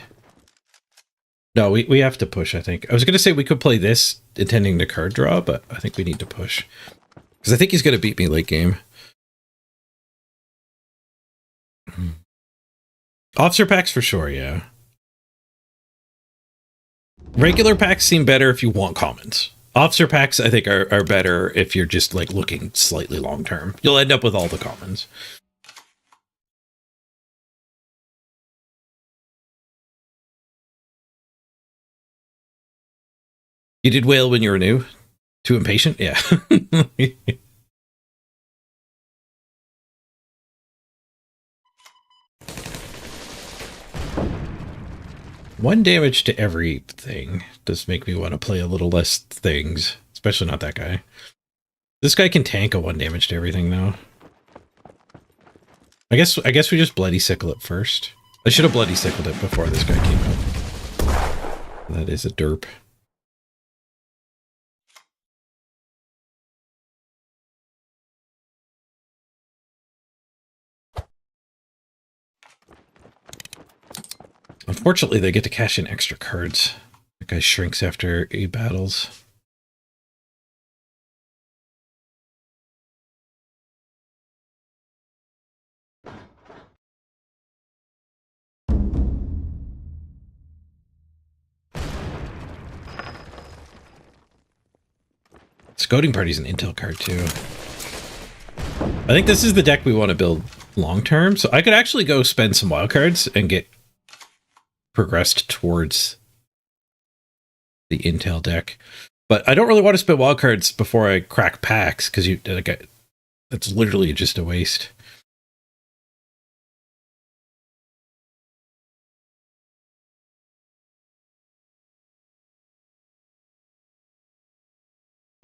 No, we have to push, I think. I was going to say we could play this intending to card draw, but I think we need to push. Because I think he's going to beat me late game. Officer packs for sure, yeah. Regular packs seem better if you want commons. Officer packs, I think, are better if you're just, like, looking slightly long-term. You'll end up with all the commons. You did whale when you were new? Too impatient? Yeah. 1 damage to everything does make me want to play a little less things, especially not that guy. This guy can tank a 1 damage to everything, though. I guess we just bloody sickle it first. I should have bloody sickled it before this guy came up. That is a derp. Unfortunately, they get to cash in extra cards. That guy shrinks after 8 battles. Scouting Party's an intel card, too. I think this is the deck we want to build long-term, so I could actually go spend some wildcards and get progressed towards the intel deck. But I don't really want to spend wildcards before I crack packs, because that's literally just a waste.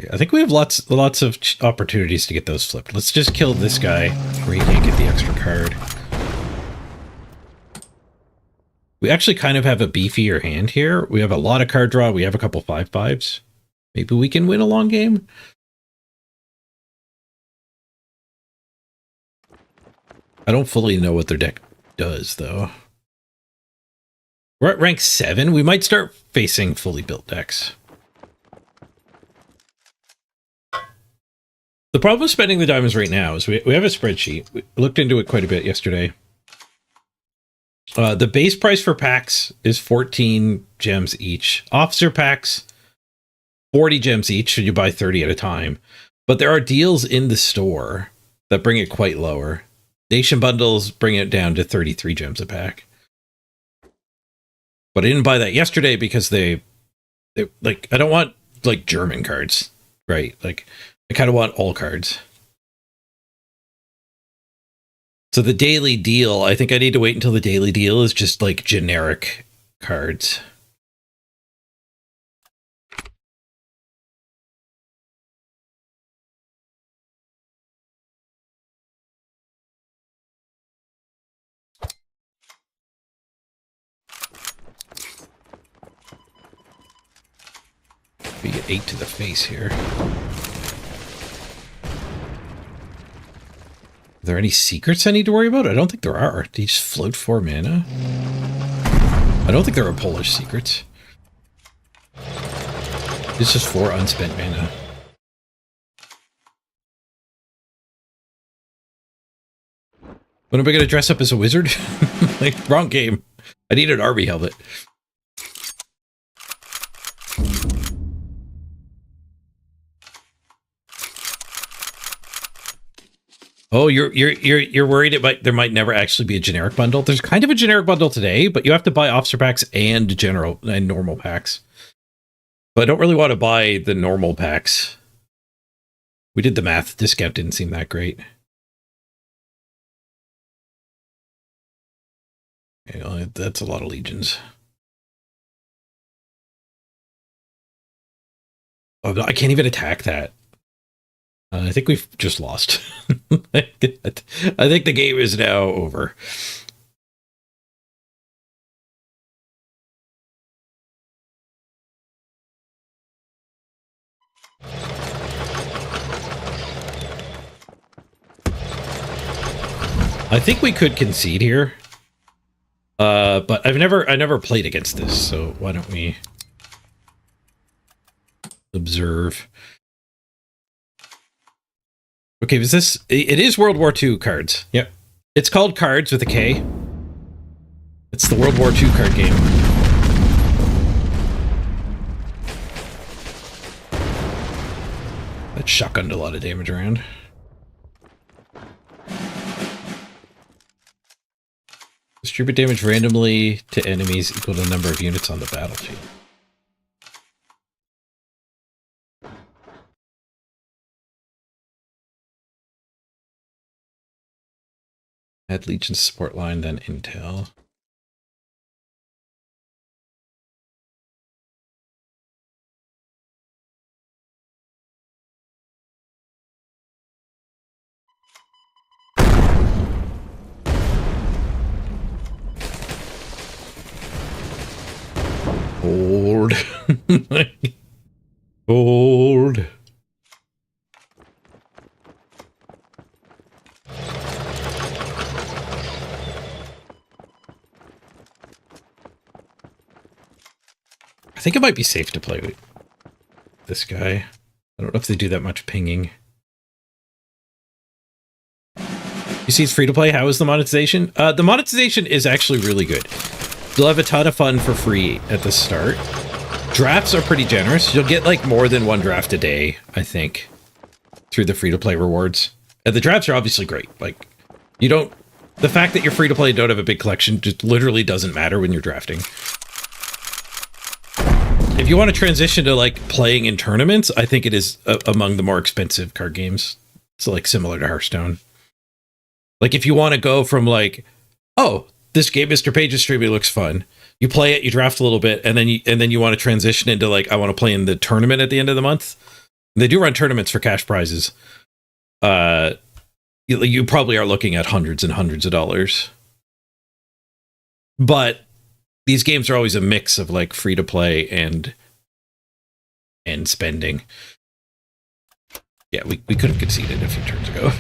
Yeah, I think we have lots of opportunities to get those flipped. Let's just kill this guy where he can't get the extra card. We actually kind of have a beefier hand here. We have a lot of card draw. We have a couple 5/5s. Maybe we can win a long game. I don't fully know what their deck does, though. We're at rank 7. We might start facing fully built decks. The problem with spending the diamonds right now is we have a spreadsheet. We looked into it quite a bit yesterday. The base price for packs is 14 gems each. Officer packs, 40 gems each, so you buy 30 at a time. But there are deals in the store that bring it quite lower. Nation bundles bring it down to 33 gems a pack. But I didn't buy that yesterday because they like, I don't want like German cards, right? Like, I kind of want all cards. So the daily deal, I think I need to wait until the daily deal is just like generic cards. We get 8 to the face here. Are there any secrets I need to worry about? I don't think there are. Do you just float 4 mana? I don't think there are Polish secrets. It's just 4 unspent mana. When am I going to dress up as a wizard? Like, wrong game. I need an army helmet. Oh, you're worried there might never actually be a generic bundle? There's kind of a generic bundle today, but you have to buy officer packs and general and normal packs. But I don't really want to buy the normal packs. We did the math. Discount didn't seem that great. You know, that's a lot of legions. Oh, I can't even attack that. I think we've just lost. I think the game is now over. I think we could concede here. But I never played against this, so why don't we observe? Okay, is this... It is World War II cards. Yep. It's called KARDS with a K. It's the World War II card game. That shotgunned a lot of damage around. Distribute damage randomly to enemies equal to the number of units on the battlefield. Add Legion support line, then intel. Hold. Hold. I think it might be safe to play with this guy. I don't know if they do that much pinging. You see it's free to play. How is the monetization? The monetization is actually really good. You'll have a ton of fun for free at the start. Drafts are pretty generous. You'll get like more than 1 draft a day, I think, through the free to play rewards. And the drafts are obviously great. Like, you don't... The fact that you're free to play and don't have a big collection just literally doesn't matter when you're drafting. If you want to transition to like playing in tournaments, I think it is among the more expensive card games. It's like similar to Hearthstone. Like if you want to go from like, oh, this game Mr. Page is streaming looks fun. You play it, you draft a little bit, and then you want to transition into like, I want to play in the tournament at the end of the month. They do run tournaments for cash prizes. You probably are looking at hundreds and hundreds of dollars. But these games are always a mix of like free to play and spending. Yeah, we could have conceded a few turns ago.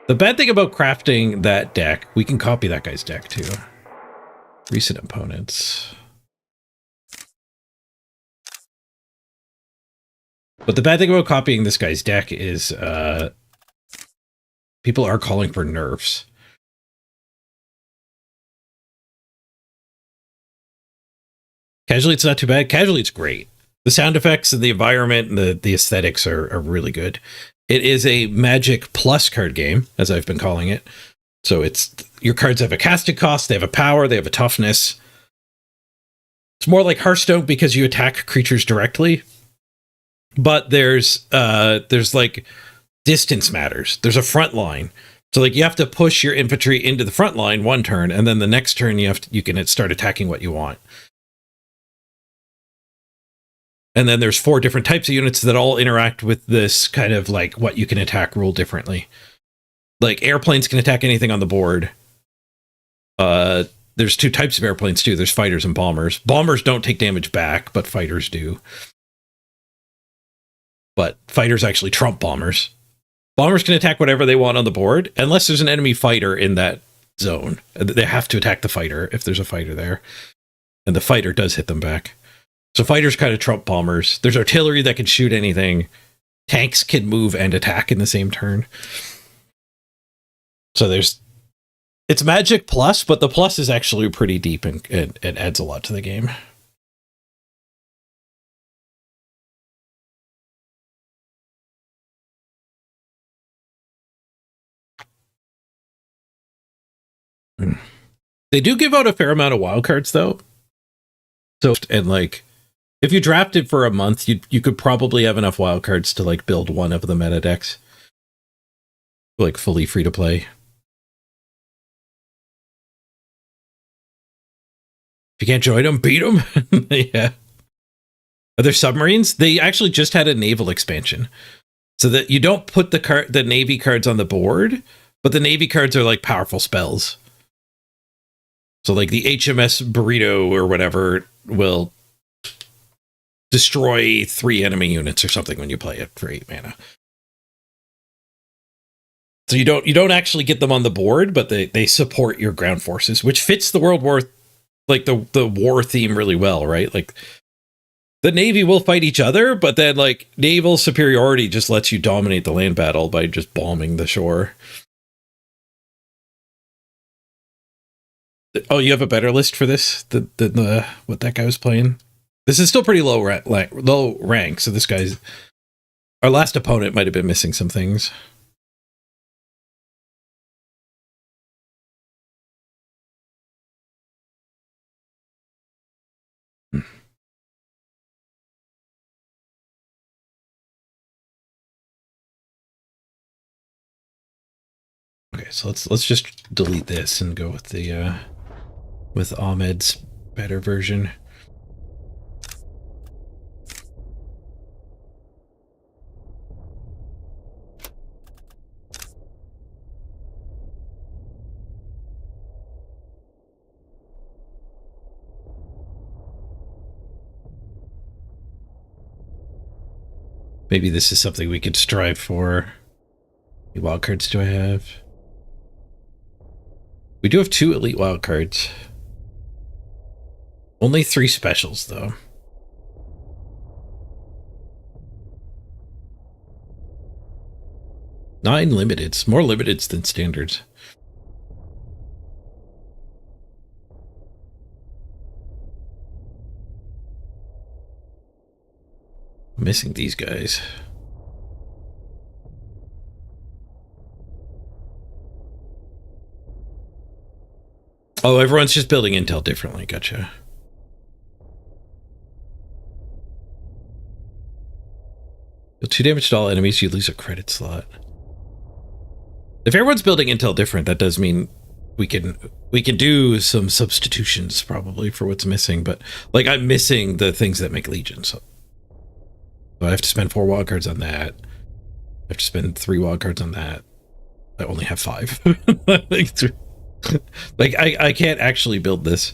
The bad thing about crafting that deck, we can copy that guy's deck too. Recent opponents. But the bad thing about copying this guy's deck is people are calling for nerfs. Casually, it's not too bad. Casually, it's great. The sound effects and the environment and the aesthetics are really good. It is a Magic Plus card game, as I've been calling it. So it's your cards have a casting cost, they have a power, they have a toughness. It's more like Hearthstone because you attack creatures directly. But there's like distance matters. There's a front line. So like you have to push your infantry into the front line one turn, and then the next turn you can start attacking what you want. And then there's 4 different types of units that all interact with this kind of like what you can attack rule differently. Like airplanes can attack anything on the board. There's 2 types of airplanes too. There's fighters and bombers. Bombers don't take damage back, but fighters do. But fighters actually trump bombers. Bombers can attack whatever they want on the board, unless there's an enemy fighter in that zone. They have to attack the fighter if there's a fighter there. And the fighter does hit them back. So fighters kind of trump bombers. There's artillery that can shoot anything. Tanks can move and attack in the same turn. So it's Magic Plus, but the plus is actually pretty deep and adds a lot to the game. They do give out a fair amount of wildcards though. So, and like, if you drafted for a month, you could probably have enough wildcards to like build one of the meta decks. Like fully free to play. If you can't join them, beat them. Yeah. Are there submarines? They actually just had a naval expansion. So that you don't put the Navy cards on the board, but the Navy cards are like powerful spells. So like the HMS Burrito or whatever will destroy 3 enemy units or something when you play it for 8 mana. So you don't actually get them on the board, but they support your ground forces, which fits the World War, like the war theme really well, right? Like the Navy will fight each other, but then like naval superiority just lets you dominate the land battle by just bombing the shore. Oh, you have a better list for this than what that guy was playing? This is still pretty low rank, so this guy's... Our last opponent might have been missing some things. Okay, so let's just delete this and go with the with Ahmed's better version. Maybe this is something we could strive for. How many wildcards do I have? We do have 2 elite wildcards. Only 3 specials, though. Nine limiteds. More limiteds than standards. I'm missing these guys. Oh, everyone's just building intel differently. Gotcha. Deal 2 damage to all enemies, you lose a credit slot. If everyone's building intel different, that does mean we can do some substitutions probably for what's missing, but like I'm missing the things that make legions. So I have to spend 4 wildcards on that. I have to spend 3 wildcards on that. I only have 5. Like, I can't actually build this.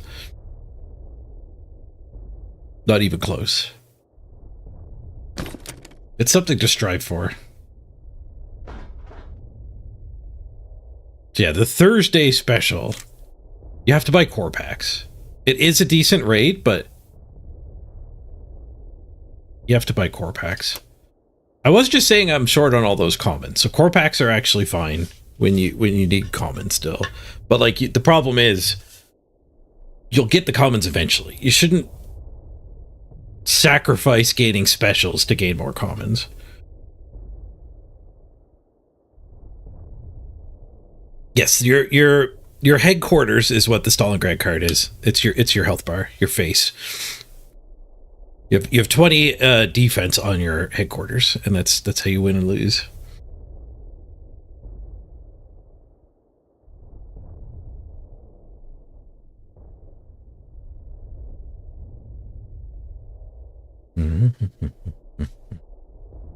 Not even close. It's something to strive for. So yeah, the Thursday special. You have to buy core packs. It is a decent rate, but you have to buy core packs. I was just saying I'm short on all those commons. So core packs are actually fine when you need commons still. But like the problem is you'll get the commons eventually. You shouldn't sacrifice gaining specials to gain more commons. Yes, your headquarters is what the Stalingrad card is. It's your health bar, your face. You have 20 defense on your headquarters, and that's how you win and lose.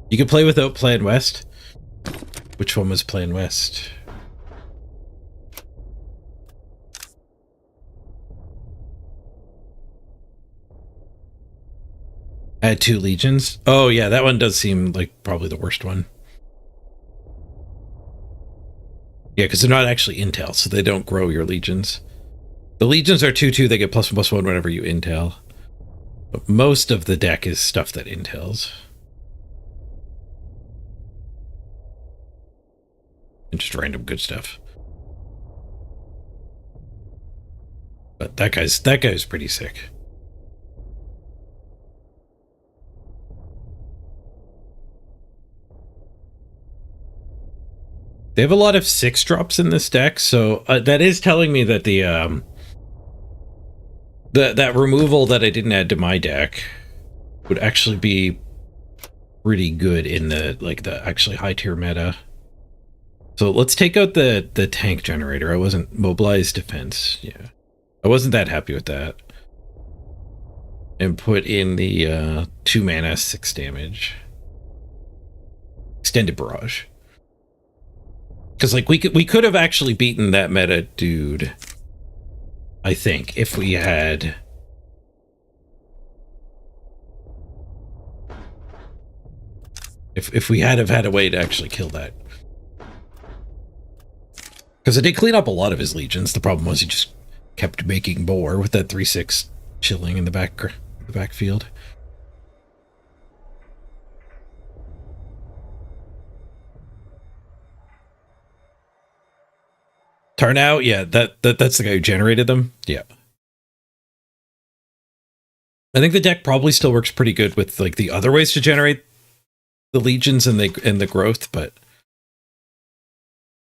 You can play without Plan West. Which one was Plan West? I had 2 legions. Oh yeah, that one does seem like probably the worst one. Yeah, because they're not actually intel, so they don't grow your legions. The legions are 2/2, they get +1/+1 whenever you intel. But most of the deck is stuff that intels. And just random good stuff. But that guy's pretty sick. They have a lot of 6 drops in this deck, so that is telling me that that removal that I didn't add to my deck would actually be pretty good in the actually high tier meta. So let's take out the tank generator. I wasn't mobilized defense. Yeah, I wasn't that happy with that. And put in the 2 mana 6 damage extended barrage. Because like we could have actually beaten that meta dude, I think, if we had if we had have had a way to actually kill that. Because it did clean up a lot of his legions. The problem was he just kept making more with that 3/6 chilling in the backfield. Tarnow, yeah, that's the guy who generated them. Yeah. I think the deck probably still works pretty good with like the other ways to generate the legions and the growth, but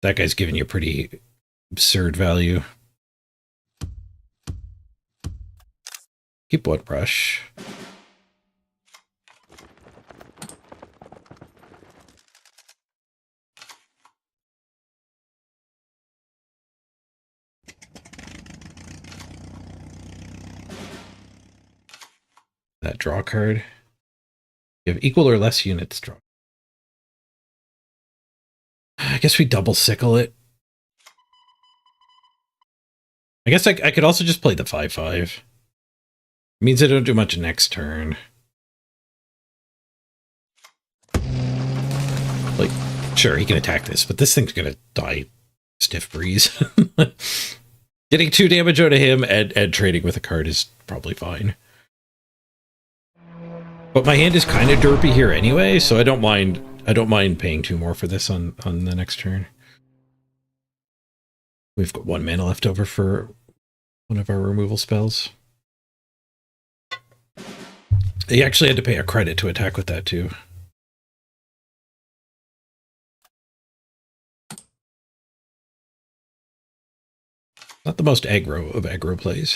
that guy's giving you pretty absurd value. Keep one brush. That draw card. You have equal or less units draw. I guess we double sickle it. I guess I could also just play the 5/5. It means I don't do much next turn. Like, sure, he can attack this, but this thing's gonna die stiff breeze. Getting 2 damage out of him and trading with a card is probably fine. But my hand is kind of derpy here anyway, so I don't mind paying 2 more for this on the next turn. We've got 1 mana left over for one of our removal spells. He actually had to pay a credit to attack with that too. Not the most aggro of aggro plays.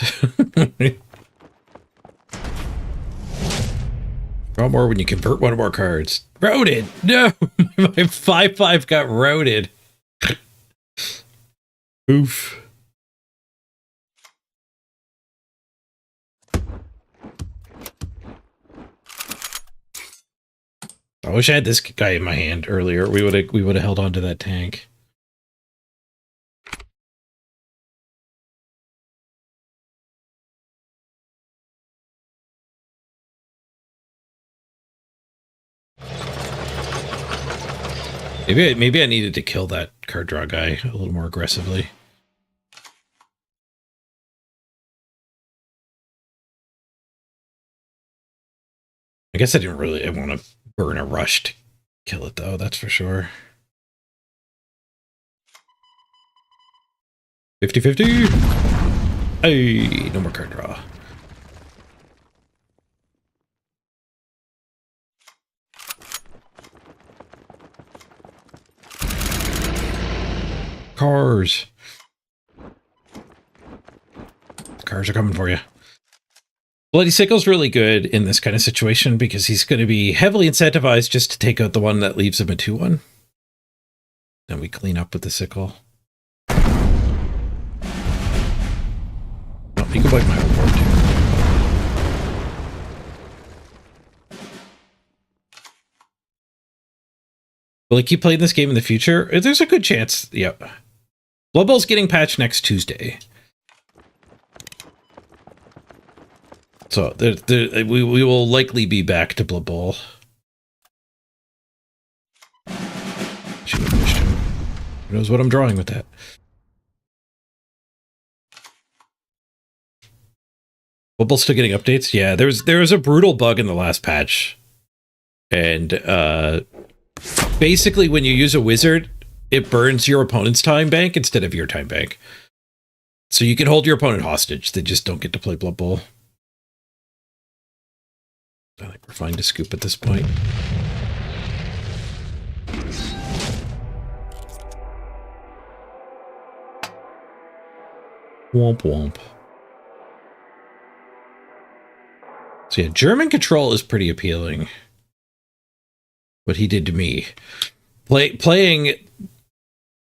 Draw more when you convert 1 more cards. Roaded! No! My 5/5 got roaded. Oof. I wish I had this guy in my hand earlier. We would have held on to that tank. Maybe I needed to kill that card draw guy a little more aggressively. I guess I didn't really want to burn a rush to kill it, though, that's for sure. 50-50! Hey, no more card draw. Cars. The cars are coming for you. Bloody Sickle's really good in this kind of situation because he's going to be heavily incentivized just to take out the one that leaves him a 2-1. Then we clean up with the Sickle. Oh, you can wipe my whole board too. Will he keep playing this game in the future? There's a good chance. Yep. Blood Bowl's getting patched next Tuesday. So we will likely be back to Blood Bowl. Should have pushed him. Who knows what I'm drawing with that? Blood Bowl's still getting updates? Yeah, there was a brutal bug in the last patch. And basically when you use a wizard, it burns your opponent's time bank instead of your time bank. So you can hold your opponent hostage. They just don't get to play Blood Bowl. I think we're fine to scoop at this point. Womp womp. So yeah, German control is pretty appealing. What he did to me. Playing...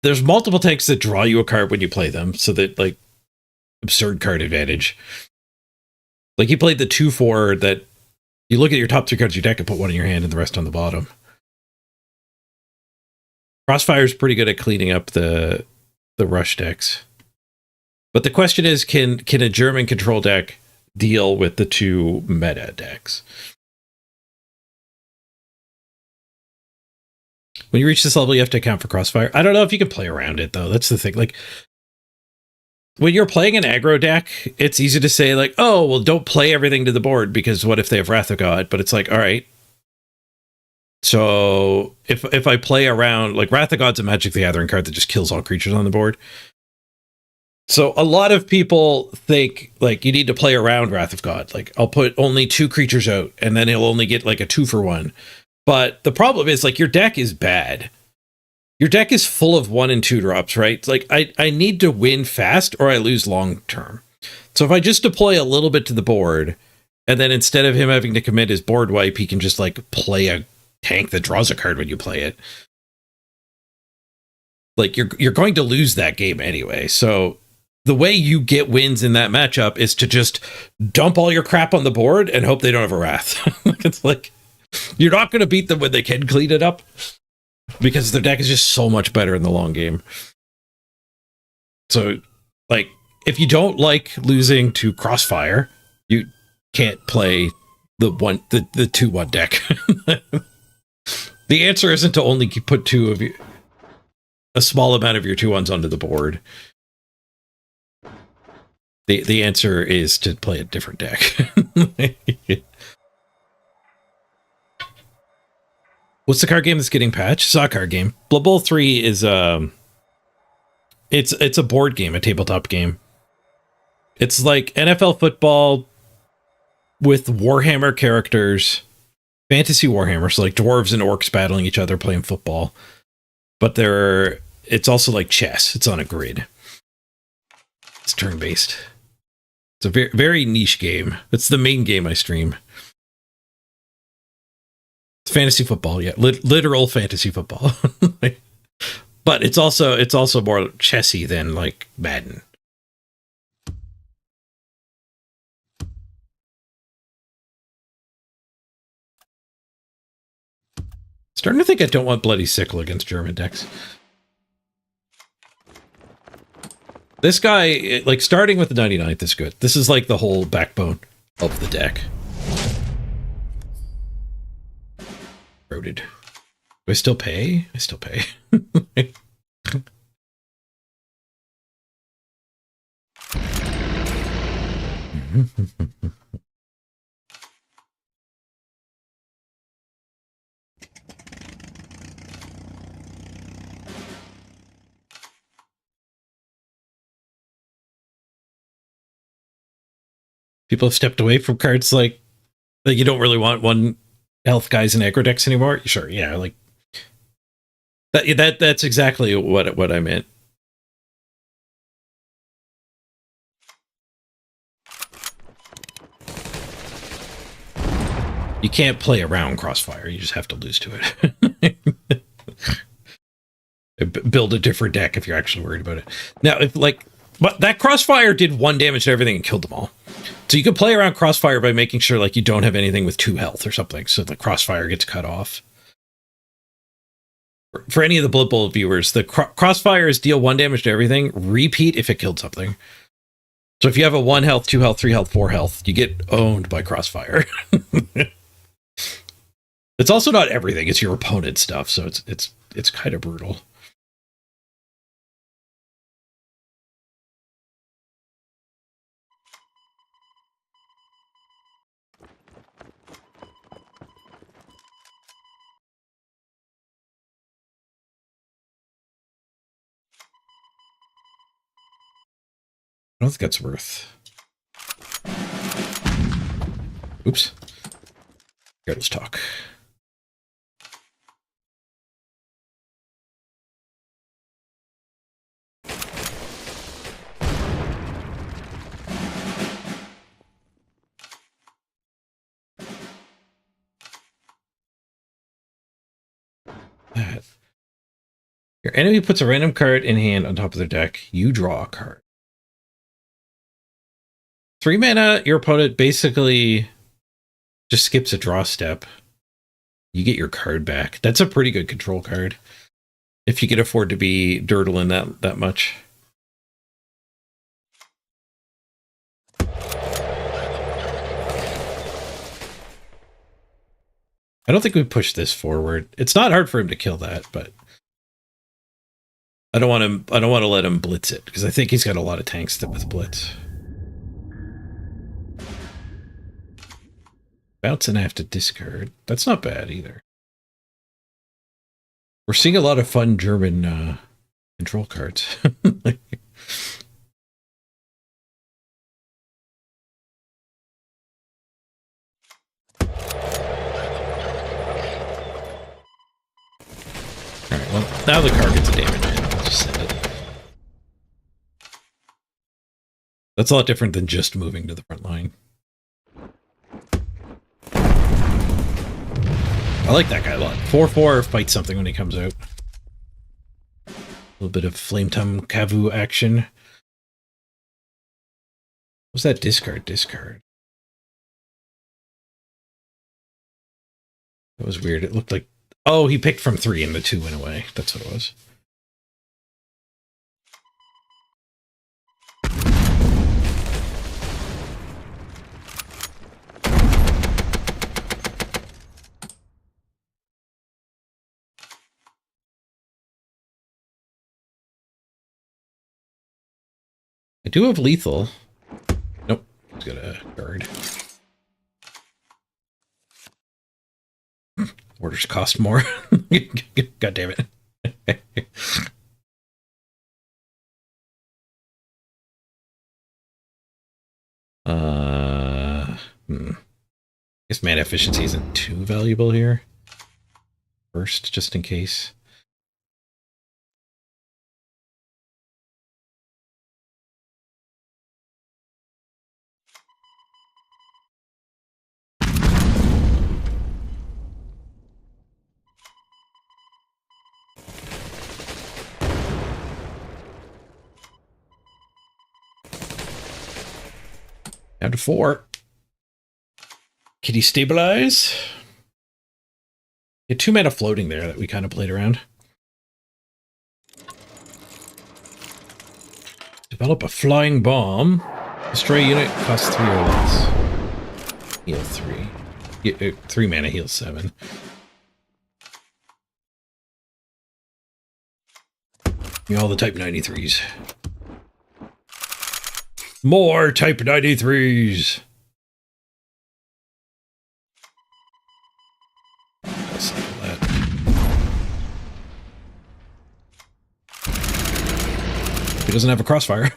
There's multiple tanks that draw you a card when you play them, so that, like, absurd card advantage. Like, he played the 2-4 that you look at your top 3 cards of your deck and put one in your hand and the rest on the bottom. Crossfire's pretty good at cleaning up the rush decks. But the question is, can a German control deck deal with the 2 meta decks? When you reach this level, you have to account for Crossfire. I don't know if you can play around it, though. That's the thing. Like, when you're playing an aggro deck, it's easy to say, like, oh, well, don't play everything to the board, because what if they have Wrath of God? But it's like, all right. So if I play around, like, Wrath of God's a Magic the Gathering card that just kills all creatures on the board. So a lot of people think, like, you need to play around Wrath of God. Like, I'll put only 2 creatures out, and then he'll only get, like, a 2-for-1. But the problem is, like, your deck is bad. Your deck is full of 1 and 2 drops, right? Like, I need to win fast or I lose long term. So if I just deploy a little bit to the board, and then instead of him having to commit his board wipe, he can just, like, play a tank that draws a card when you play it. Like, you're going to lose that game anyway. So the way you get wins in that matchup is to just dump all your crap on the board and hope they don't have a Wrath. It's like, you're not going to beat them when they can clean it up, because their deck is just so much better in the long game. So, like, if you don't like losing to Crossfire, you can't play the 2-1 deck. The answer isn't to only put a small amount of your 2-1s onto the board. The answer is to play a different deck. What's the card game that's getting patched? It's not a card game. Blood Bowl 3 is it's a board game, a tabletop game. It's like NFL football with Warhammer characters, fantasy Warhammer, so like dwarves and orcs battling each other playing football. But it's also like chess. It's on a grid. It's turn-based. It's a very, very niche game. It's the main game I stream. It's fantasy football, yeah, literal fantasy football. But it's also more chessy than, like, Madden. Starting to think I don't want Bloody Sickle against German decks. This guy, like, starting with the 99th is good. This is like the whole backbone of the deck. Roaded. Do I still pay? I still pay. People have stepped away from cards like you don't really want one health guys in aggro decks anymore. Sure, yeah, like that's exactly what I meant. You can't play around Crossfire. You just have to lose to it. Build a different deck if you're actually worried about it. Now, if but that Crossfire did 1 damage to everything and killed them all. So you can play around Crossfire by making sure like you don't have anything with 2 health or something, so the Crossfire gets cut off. For any of the Blood Bowl viewers, the Crossfires deal 1 damage to everything, repeat if it killed something. So if you have a 1 health, 2 health, 3 health, 4 health, you get owned by Crossfire. It's also not everything, it's your opponent's stuff, so it's kind of brutal. I don't think that's worth. Oops. Here, let's talk. That. Your enemy puts a random card in hand on top of their deck. You draw a card. 3 mana, your opponent basically just skips a draw step. You get your card back. That's a pretty good control card. If you can afford to be dirtling that much. I don't think we push this forward. It's not hard for him to kill that, but I don't want to let him blitz it because I think he's got a lot of tanks with blitz. Bounce and I have to discard. That's not bad either. We're seeing a lot of fun German control cards. Alright, well, now the card gets damage. I'll just send it. That's a lot different than just moving to the front line. I like that guy a lot. 4/4 fight something when he comes out. A little bit of Flametongue Kavu action. What's that discard? Discard. That was weird. It looked like... Oh, he picked from 3 and the 2 went away. That's what it was. I do have lethal. Nope. He's got a guard. Orders cost more. God damn it. I guess mana efficiency isn't too valuable here. First, just in case. Down to 4. Can he stabilize? He had 2 mana floating there that we kind of played around. Develop a flying bomb. Destroy unit, costs 3 or less. Heal 3. 3 mana, heal 7. All the Type 93s. More Type 93s. I'll sample that. He doesn't have a crossfire.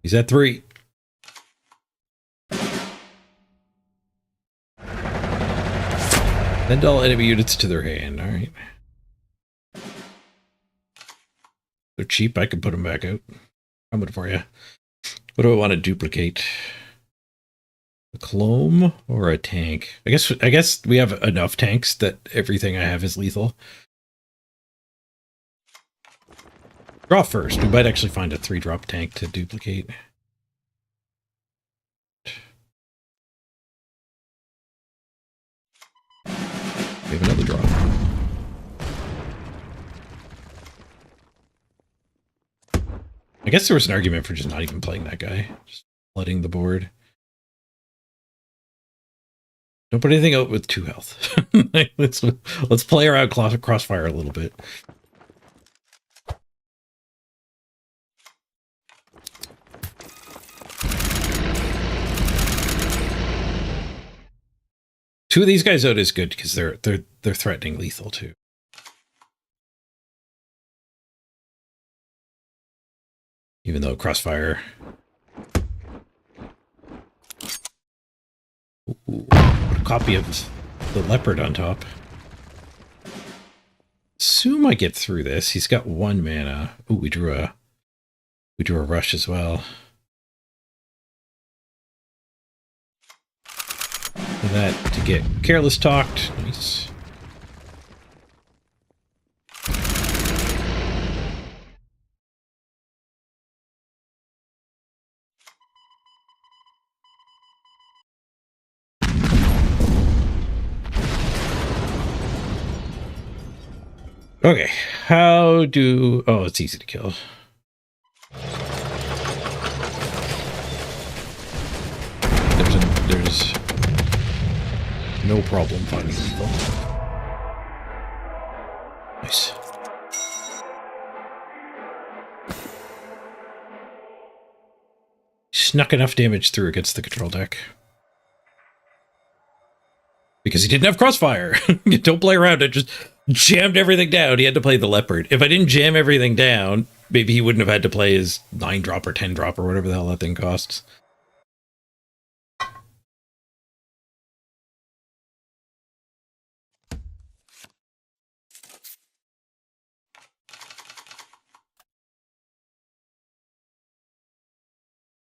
He's at 3. Send all enemy units to their hand. All right. They're cheap. I can put them back out. Coming for you. What do I want to duplicate? A clone or a tank? I guess we have enough tanks that everything I have is lethal. Draw first. We might actually find a 3-drop tank to duplicate. We have another draw. I guess there was an argument for just not even playing that guy. Just flooding the board. Don't put anything out with 2 health. let's play around crossfire a little bit. Two of these guys out is good because they're threatening lethal too. Even though crossfire. Ooh, put a copy of the leopard on top. Assume I get through this. He's got 1 mana. Ooh, we drew a rush as well. And that to get careless talked. Nice. Okay, how do... Oh, it's easy to kill. There's no problem finding lethal. Nice. Snuck enough damage through against the control deck. Because he didn't have crossfire. Don't play around it, just jammed everything down. He had to play the leopard. If I didn't jam everything down, maybe he wouldn't have had to play his 9-drop or 10-drop or whatever the hell that thing costs.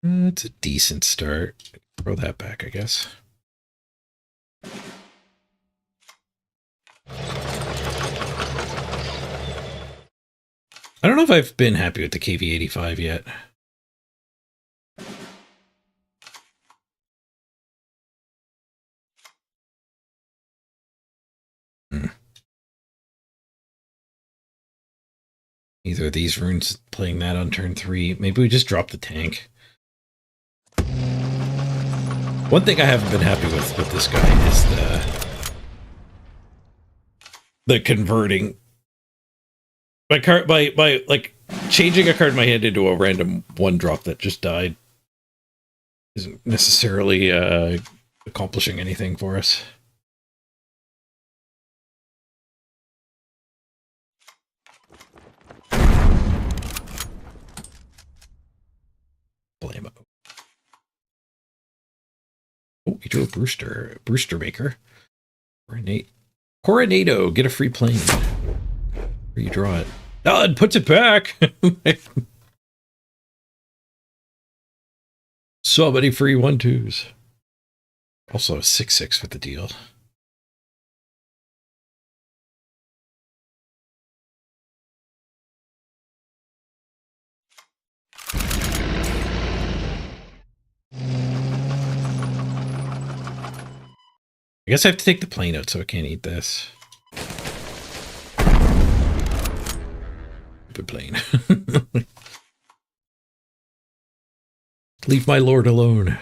It's a decent start. Throw that back, I guess. I don't know if I've been happy with the KV-85 yet. Either of these runes playing that on turn 3. Maybe we just drop the tank. One thing I haven't been happy with this guy is the converting. By like changing a card in my hand into a random 1-drop that just died isn't necessarily accomplishing anything for us. Blame. Oh, he drew a Brewster Maker. Coronado, get a free plane. Where you draw it. Oh, it puts it back. So many free 1/2s. Also a 6/6 with the deal. I guess I have to take the plane out so I can't eat this. Stupid plane. Leave my lord alone.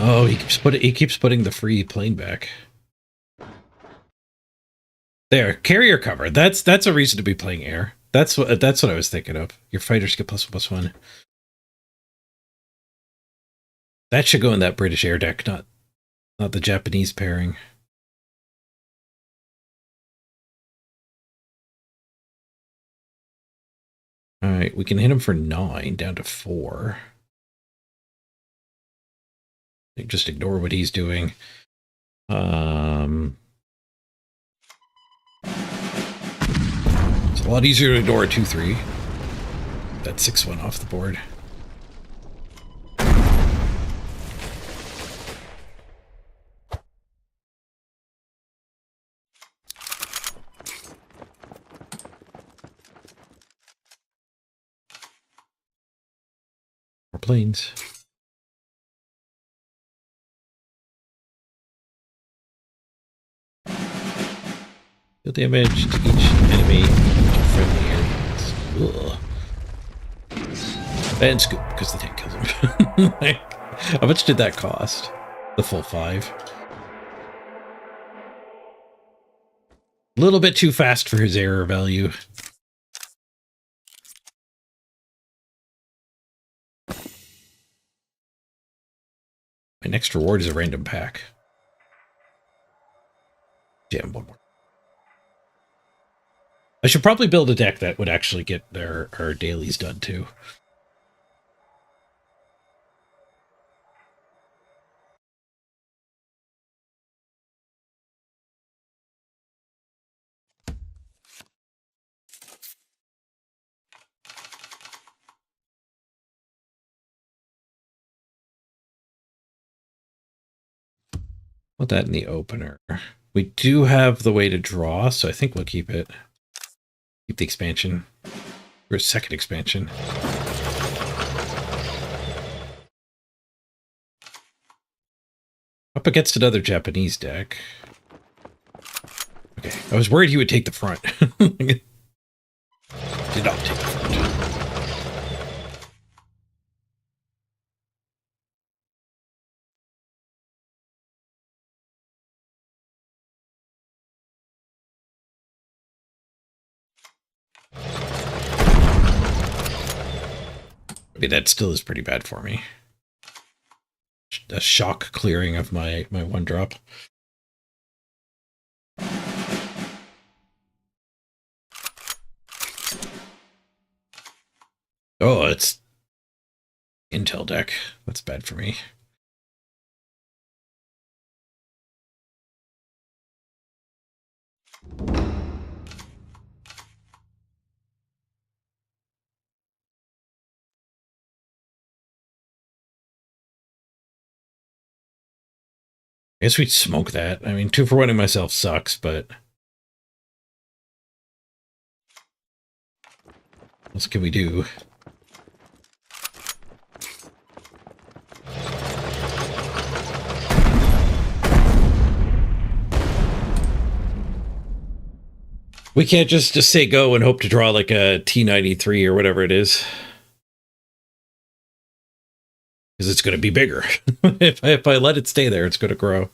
Oh, he keeps putting the free plane back. There, carrier cover. That's a reason to be playing air. That's what I was thinking of. Your fighters get +1/+1. That should go in that British air deck, not the Japanese pairing. All right, we can hit him for 9 down to 4. Just ignore what he's doing. It's a lot easier to ignore a 2-3. That 6-1 off the board. More planes. Deal damage to each enemy to friendly areas. Ugh. And scoop, because the tank kills him. How much did that cost? The full 5. A little bit too fast for his error value. My next reward is a random pack. Damn, one more. I should probably build a deck that would actually get our dailies done too. Put that in the opener. We do have the way to draw, so I think we'll keep it. Keep the expansion. Or a second expansion. Up against another Japanese deck. Okay, I was worried he would take the front. Did not take the front. I mean, that still is pretty bad for me. A shock clearing of my 1-drop. Oh, it's Intel deck. That's bad for me. I guess we'd smoke that. I mean, 2-for-1ing myself sucks, but what else can we do? We can't just say go and hope to draw like a T93 or whatever it is. Because it's going to be bigger. if I let it stay there, it's going to grow.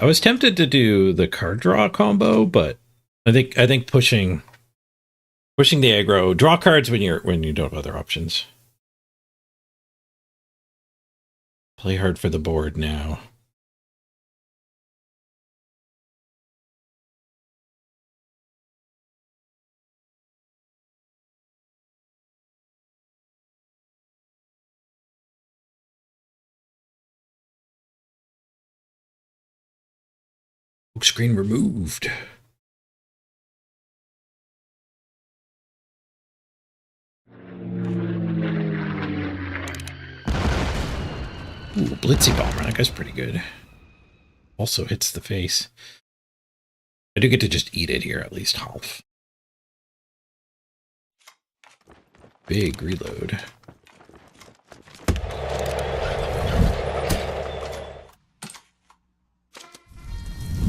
I was tempted to do the card draw combo, but I think pushing the aggro, draw cards when you don't have other options. Play hard for the board now. Screen removed. Ooh, Blitzy Bomber. That guy's pretty good. Also hits the face. I do get to just eat it here, at least half. big reload.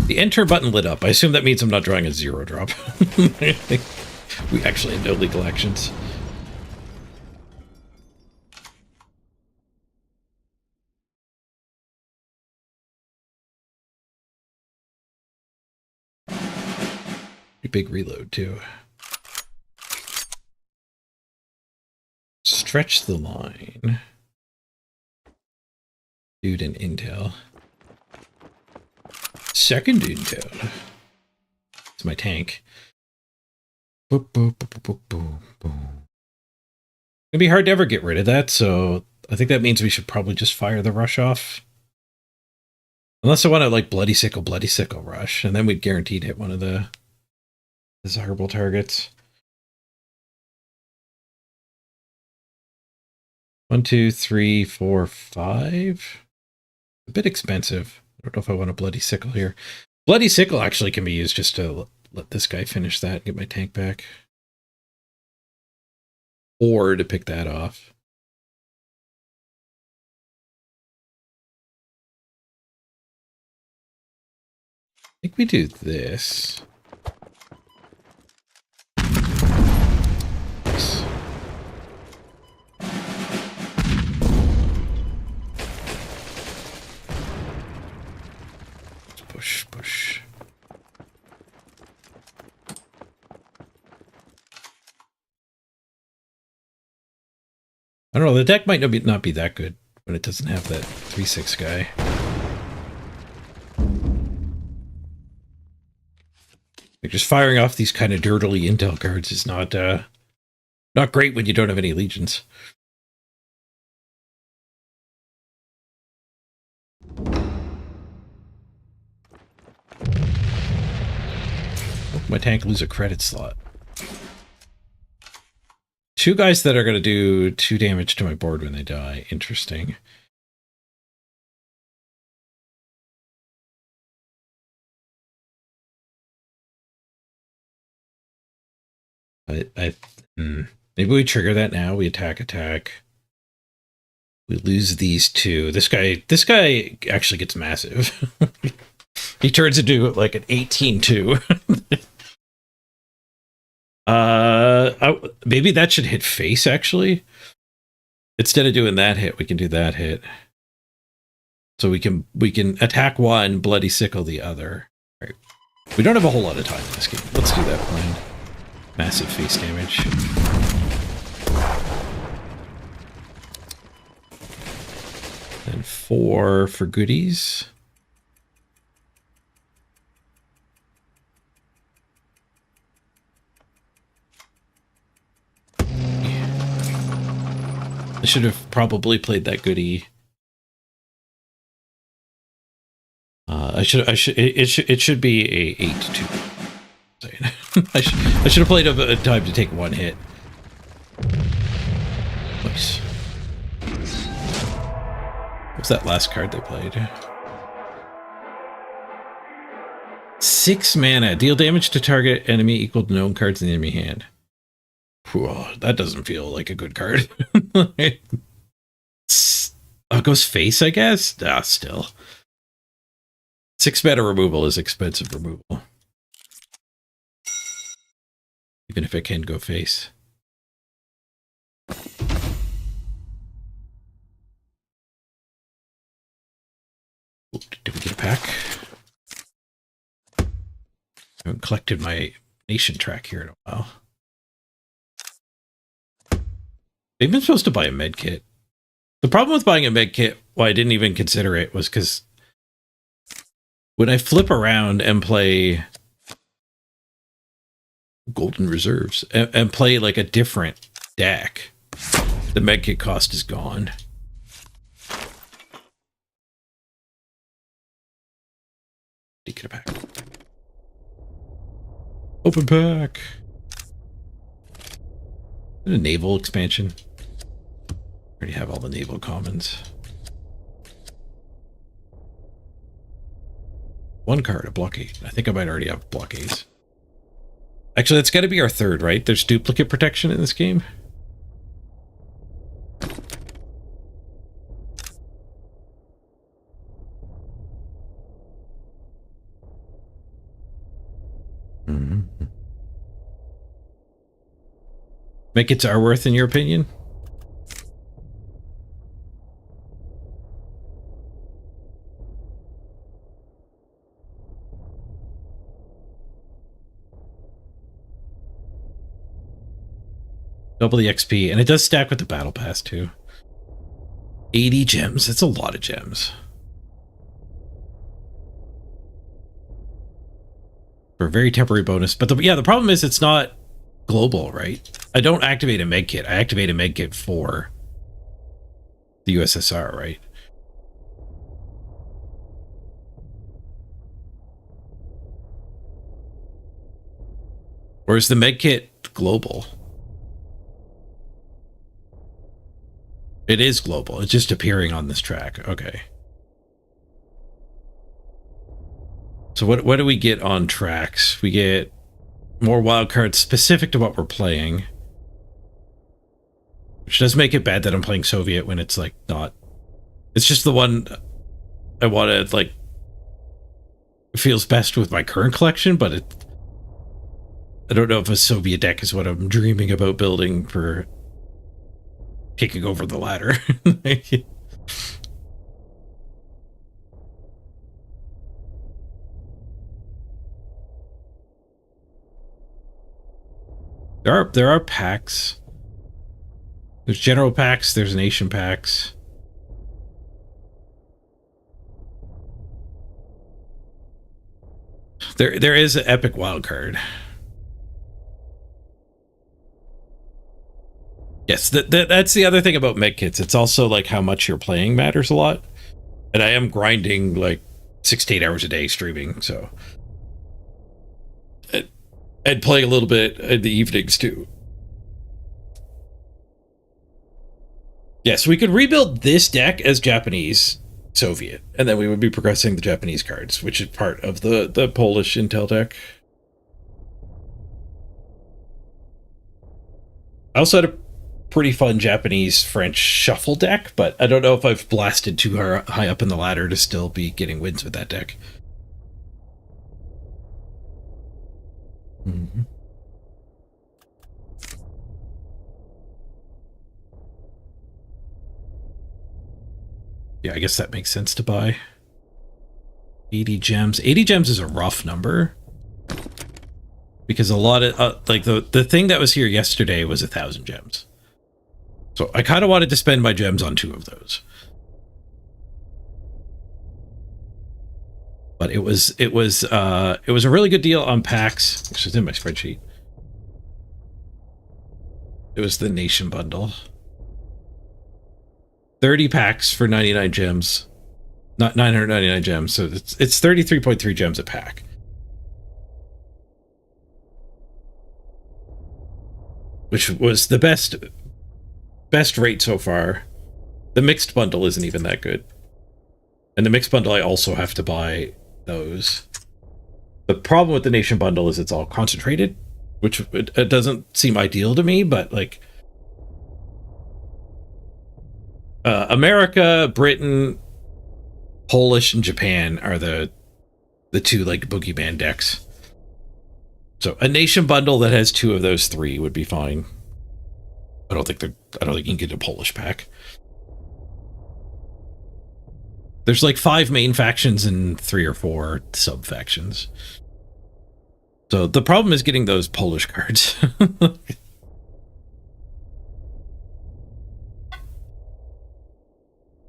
The enter button lit up. I assume that means I'm not drawing a 0 drop. We actually have no legal actions. Big reload too. Stretch the line. Dude and intel. Second intel. It's my tank. Boop, boop, boop, boop, boop, boop. It'd be hard to ever get rid of that, so I think that means we should probably just fire the rush off. Unless I want to like bloody sickle rush, and then we'd guaranteed hit one of the desirable targets. 1, 2, 3, 4, 5. A bit expensive. I don't know if I want a bloody sickle here. Bloody sickle actually can be used just to let this guy finish that and get my tank back. Or to pick that off. I think we do this. Push. I don't know, the deck might not be that good when it doesn't have that 3/6 guy. Like just firing off these kind of dirtily intel cards is not great when you don't have any legions. My tank lose a credit slot. 2 guys that are going to do 2 damage to my board when they die. Interesting. Maybe we trigger that now. We attack. We lose these 2. This guy actually gets massive. He turns into like an 18-2. Maybe that should hit face, actually. Instead of doing that hit, we can do that hit. So we can attack one, bloody sickle the other. Right. We don't have a whole lot of time in this game. Let's do that plan. Massive face damage. And 4 for goodies. I should have probably played that goodie. It should be a 8-2. I should have played a time to take 1 hit. Nice. What's that last card they played? 6 mana. Deal damage to target enemy equal to known cards in the enemy hand. Whew, that doesn't feel like a good card. Oh, it goes face, I guess? Ah, still. 6 mana removal is expensive removal. Even if it can go face. Did we get a pack? I haven't collected my nation track here in a while. They've been supposed to buy a med kit. The problem with buying a med kit, why I didn't even consider it, was because when I flip around and play Golden Reserves and play like a different deck, the med kit cost is gone. Get a pack. Open pack. A naval expansion. Already have all the naval commons. 1 card, a blockade. I think I might already have blockades. Actually, that's got to be our 3rd, right? There's duplicate protection in this game. Mm-hmm. Medkits are worth, in your opinion? Double the XP, and it does stack with the battle pass too. 80 gems. That's a lot of gems. For a very temporary bonus. But the problem is it's not global, right? I don't activate a medkit. I activate a medkit for the USSR, right? Or is the medkit global? It is global. It's just appearing on this track. Okay. So what do we get on tracks? We get more wildcards specific to what we're playing. Which does make it bad that I'm playing Soviet when it's like not. It's just the one I want to like. It feels best with my current collection, but I don't know if a Soviet deck is what I'm dreaming about building for kicking over the ladder. There are packs. There's general packs, there's nation packs. There is an epic wildcard. Yes, that's the other thing about medkits. It's also like how much you're playing matters a lot. And I am grinding like 6 to 8 hours a day streaming, so. And playing a little bit in the evenings too. Yes, we could rebuild this deck as Japanese Soviet, and then we would be progressing the Japanese cards, which is part of the Polish Intel deck. I also had a pretty fun Japanese French shuffle deck, but I don't know if I've blasted too high up in the ladder to still be getting wins with that deck. Mm-hmm. Yeah, I guess that makes sense to buy. 80 gems. 80 gems is a rough number. Because a lot of, like, the thing that was here yesterday was 1,000 gems. So I kind of wanted to spend my gems on 2 of those. But it was a really good deal on packs, which is in my spreadsheet. It was the Nation bundle. 30 packs for 99 gems. Not 999 gems, so it's 33.3 gems a pack. Which was the best rate so far. The mixed bundle isn't even that good. And the mixed bundle, I also have to buy those. The problem with the Nation bundle is it's all concentrated, which it doesn't seem ideal to me, but like America, Britain, Polish, and Japan are the 2 like boogeyman decks. So a Nation bundle that has 2 of those 3 would be fine. I don't think you can get a Polish pack. There's like 5 main factions and 3 or 4 sub factions. So the problem is getting those Polish cards.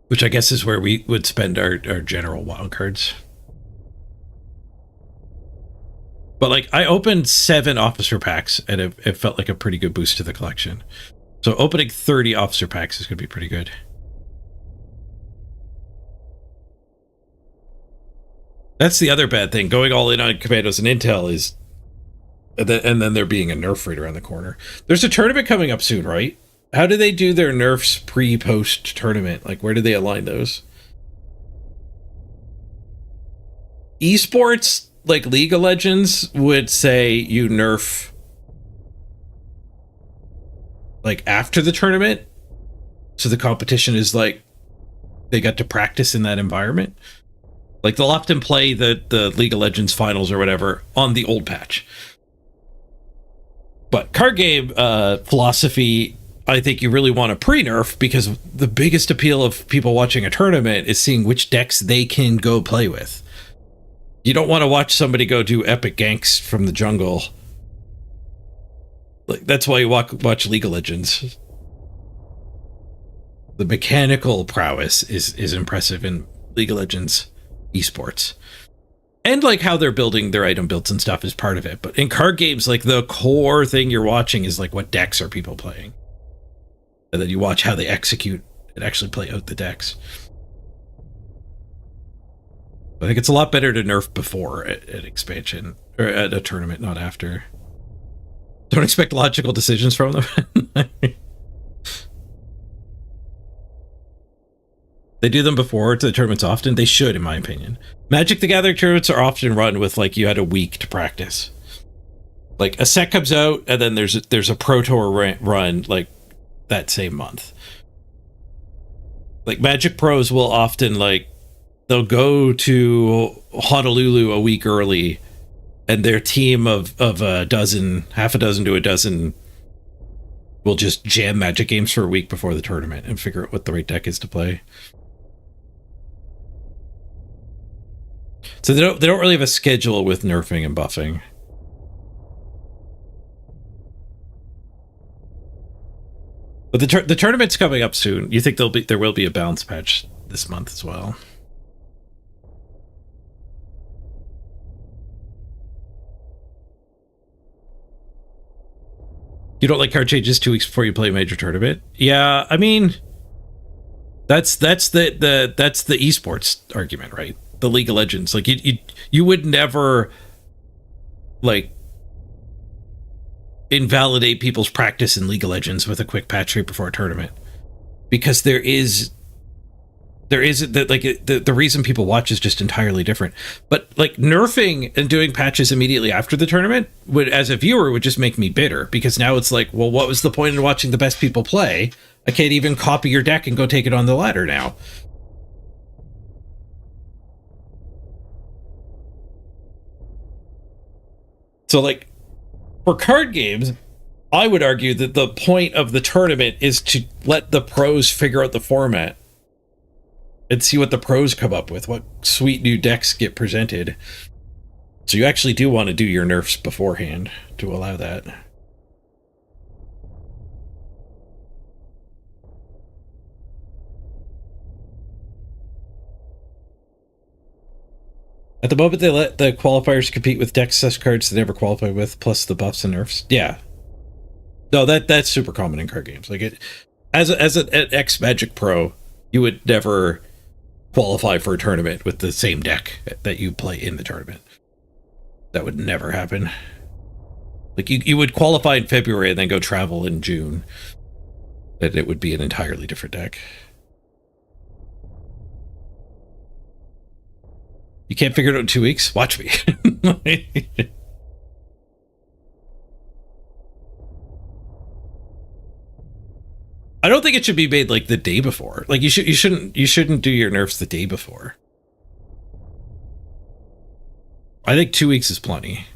Which I guess is where we would spend our general wild cards. But like I opened 7 officer packs and it felt like a pretty good boost to the collection. So opening 30 officer packs is going to be pretty good. That's the other bad thing. Going all in on Commandos and Intel is... And then there being a nerf right around the corner. There's a tournament coming up soon, right? How do they do their nerfs pre-post tournament? Like, where do they align those? Esports, like League of Legends, would say you nerf like after the tournament. So the competition is like they got to practice in that environment. Like they'll often play the League of Legends finals or whatever on the old patch. But card game philosophy, I think you really want to pre-nerf, because the biggest appeal of people watching a tournament is seeing which decks they can go play with. You don't want to watch somebody go do epic ganks from the jungle. Like, that's why you watch League of Legends. The mechanical prowess is impressive in League of Legends esports. And like how they're building their item builds and stuff is part of it. But in card games, like the core thing you're watching is like what decks are people playing. And then you watch how they execute and actually play out the decks. I think it's a lot better to nerf before an expansion, or at a tournament, not after. Don't expect logical decisions from them. They do them before to the tournaments often. They should, in my opinion. Magic the Gathering tournaments are often run with like you had a week to practice. Like a set comes out and then there's a Pro Tour run like that same month. Like Magic Pros will often like they'll go to Honolulu a week early, and their team of a dozen, half a dozen to a dozen, will just jam Magic games for a week before the tournament and figure out what the right deck is to play. So they don't really have a schedule with nerfing and buffing. But the tournament's coming up soon. You think there will be a balance patch this month as well? You don't like card changes 2 weeks before you play a major tournament? Yeah, I mean, that's the esports argument, right? The League of Legends, like you would never like invalidate people's practice in League of Legends with a quick patch right before a tournament, because there is that like the reason people watch is just entirely different. But like nerfing and doing patches immediately after the tournament would, as a viewer, would just make me bitter, because now it's like, well, what was the point in watching the best people play? I can't even copy your deck and go take it on the ladder now. So like for card games, I would argue that the point of the tournament is to let the pros figure out the format and see what the pros come up with, what sweet new decks get presented. So you actually do want to do your nerfs beforehand to allow that. At the moment, they let the qualifiers compete with deck access cards they never qualify with, plus the buffs and nerfs. Yeah. No, that's super common in card games. Like as an ex Magic Pro, you would never qualify for a tournament with the same deck that you play in the tournament. That would never happen. Like you would qualify in February and then go travel in June. And it would be an entirely different deck. You can't figure it out in 2 weeks? Watch me. I don't think it should be made like the day before. Like you shouldn't do your nerfs the day before. I think 2 weeks is plenty.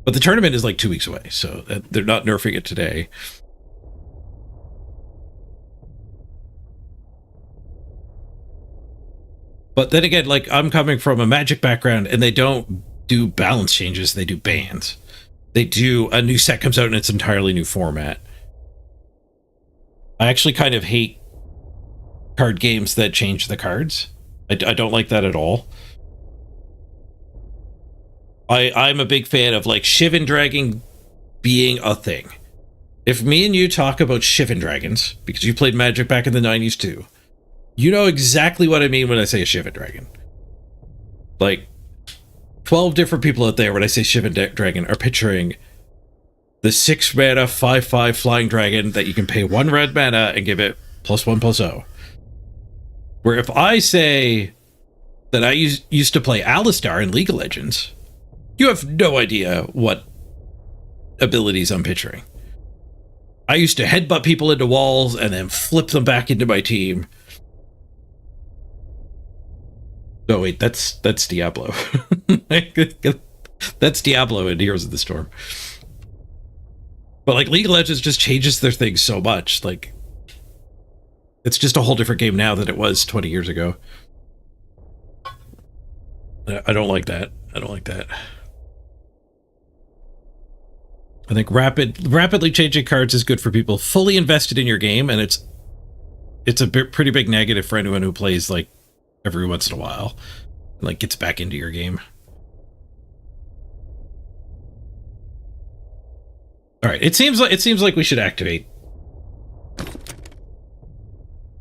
But the tournament is like 2 weeks away, so they're not nerfing it today. But then again, like I'm coming from a Magic background, and they don't do balance changes, they do bans. They do a new set comes out in its entirely new format. I actually kind of hate card games that change the cards. I don't like that at all. I'm a big fan of like Shivan Dragon being a thing. If me and you talk about Shivan Dragons, because you played Magic back in the 90s too, you know exactly what I mean when I say a Shivan Dragon. Like 12 different people out there when I say Shivan Dragon are picturing the 6 mana 5/5 flying dragon that you can pay 1 red mana and give it +1/+0. Where if I say that I used to play Alistar in League of Legends, you have no idea what abilities I'm picturing. I used to headbutt people into walls and then flip them back into my team. No, wait, that's Diablo. That's Diablo in Heroes of the Storm. But like League of Legends just changes their things so much. Like it's just a whole different game now than it was 20 years ago. I don't like that. I don't like that. I think rapidly changing cards is good for people fully invested in your game, and it's a pretty big negative for anyone who plays like every once in a while, and, like gets back into your game. All right, it seems like we should activate.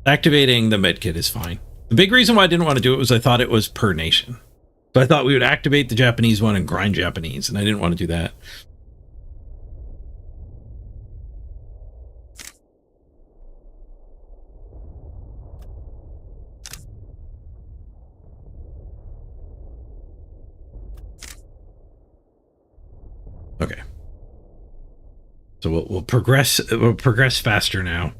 Activating the medkit is fine. The big reason why I didn't want to do it was I thought it was per nation. So I thought we would activate the Japanese one and grind Japanese, and I didn't want to do that. Okay. So we'll progress faster now.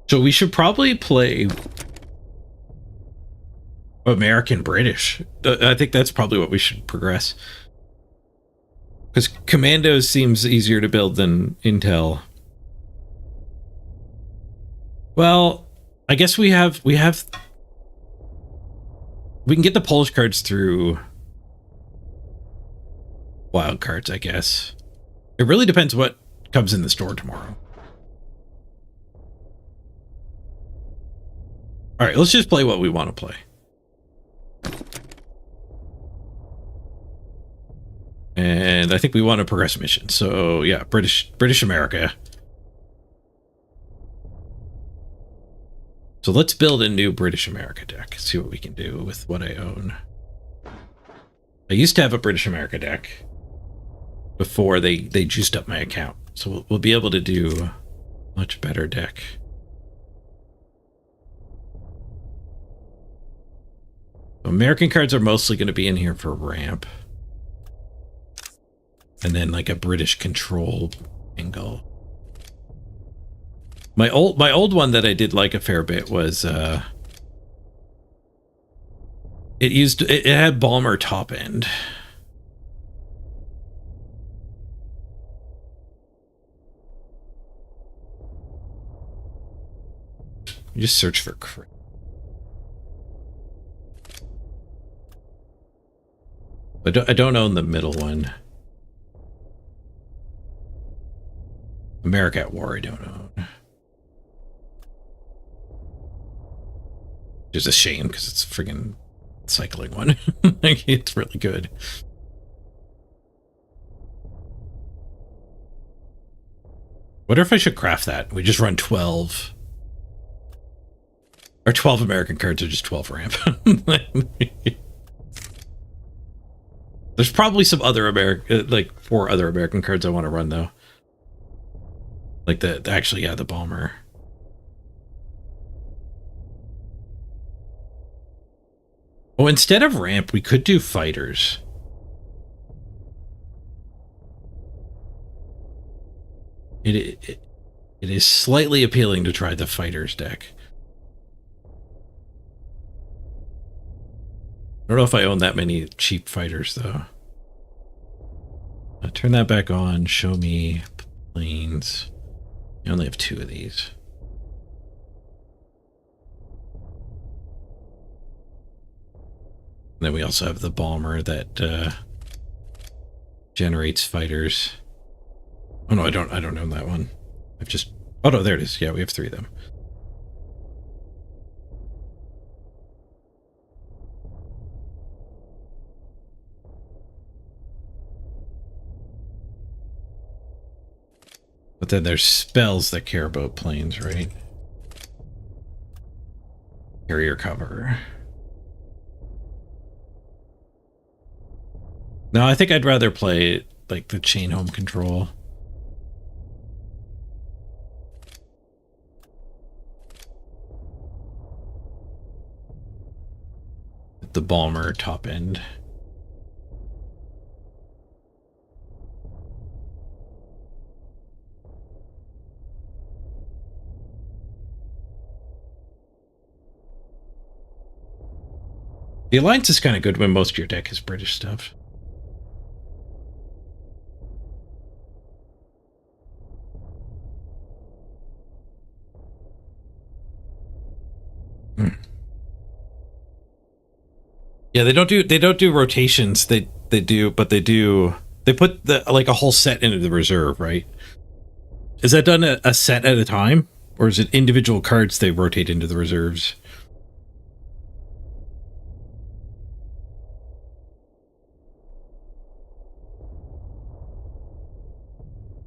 So we should probably play American British. I think that's probably what we should progress. Because Commandos seems easier to build than Intel. Well, I guess we can get the Polish cards through wild cards, I guess. It really depends what comes in the store tomorrow. All right, let's just play what we want to play. And I think we want to progress mission. So yeah, British America. So let's build a new British America deck. See what we can do with what I own. I used to have a British America deck before they juiced up my account. So we'll be able to do a much better deck. American cards are mostly going to be in here for ramp. And then like a British control angle. My old one that I did like a fair bit was it had Balmer top end. You just search for crit. I don't own the middle one. America at War I don't own. Which is a shame because it's a friggin' cycling one. Like, it's really good. Wonder if I should craft that. We just run 12. Our 12 American cards are just 12 ramp. There's probably some other like 4 other American cards I want to run though. Like actually, yeah, the Balmer. Oh, instead of ramp, we could do fighters. It is slightly appealing to try the fighters deck. I don't know if I own that many cheap fighters though. Turn that back on. Show me planes. I only have 2 of these. And then we also have the Balmer that generates fighters. Oh no, I don't own that one. I've just, oh no, there it is. Yeah, we have 3 of them. But then there's spells that care about planes, right? Carrier cover. No, I think I'd rather play like the chain home control. The Balmer top end. The Alliance is kind of good when most of your deck is British stuff. Yeah, they don't do rotations. They do, but they put the like a whole set into the reserve, right? Is that done a set at a time, or is it individual cards they rotate into the reserves?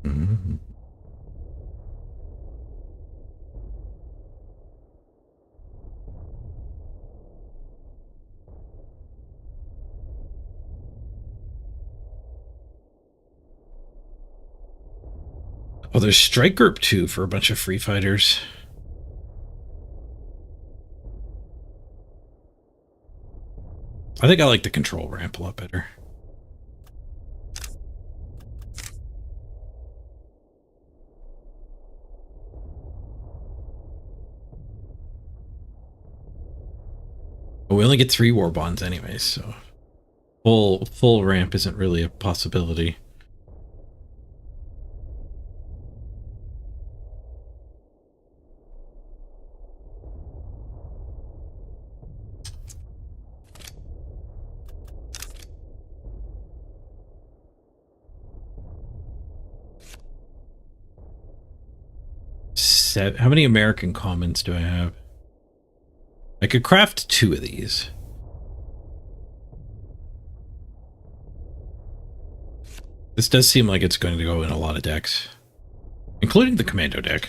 Mm-hmm. Oh, there's Strike Group 2 for a bunch of free fighters. I think I like the control ramp a lot better. But we only get 3 war bonds anyways, so full ramp isn't really a possibility. How many American commons do I have? I could craft 2 of these. This does seem like it's going to go in a lot of decks, including the commando deck.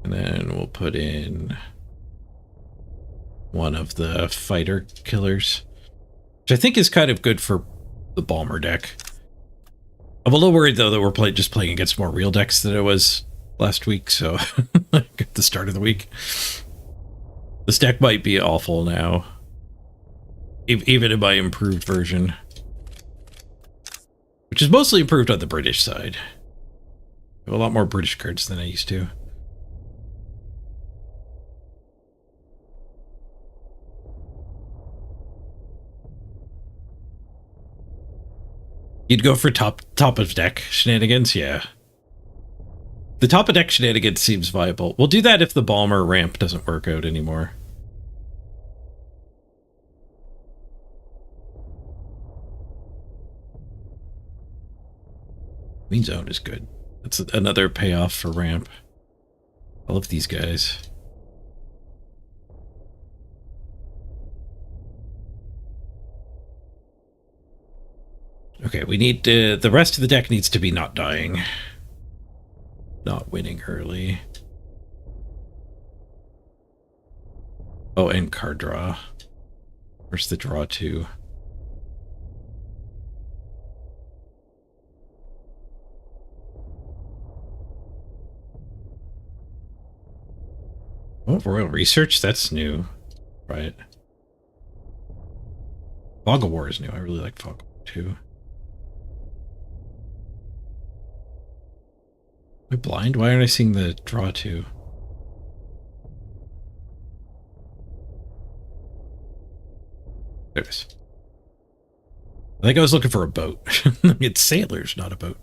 And then we'll put in one of the fighter killers, which I think is kind of good for the Balmer deck. I'm a little worried, though, that we're just playing against more real decks than it was last week, so at the start of the week. This deck might be awful now, even in my improved version, which is mostly improved on the British side. I have a lot more British cards than I used to. You'd go for top of deck shenanigans? Yeah. The top of deck shenanigans seems viable. We'll do that if the Balmer ramp doesn't work out anymore. Queen Zone is good. That's another payoff for ramp. I love these guys. Okay, we need the rest of the deck needs to be not dying. Not winning early. Oh, and card draw. Where's the draw to? Oh, Royal Research? That's new. Right. Fog of War is new. I really like Fog of War too. Am I blind? Why aren't I seeing the draw to? There it is. I think I was looking for a boat. It's sailors, not a boat.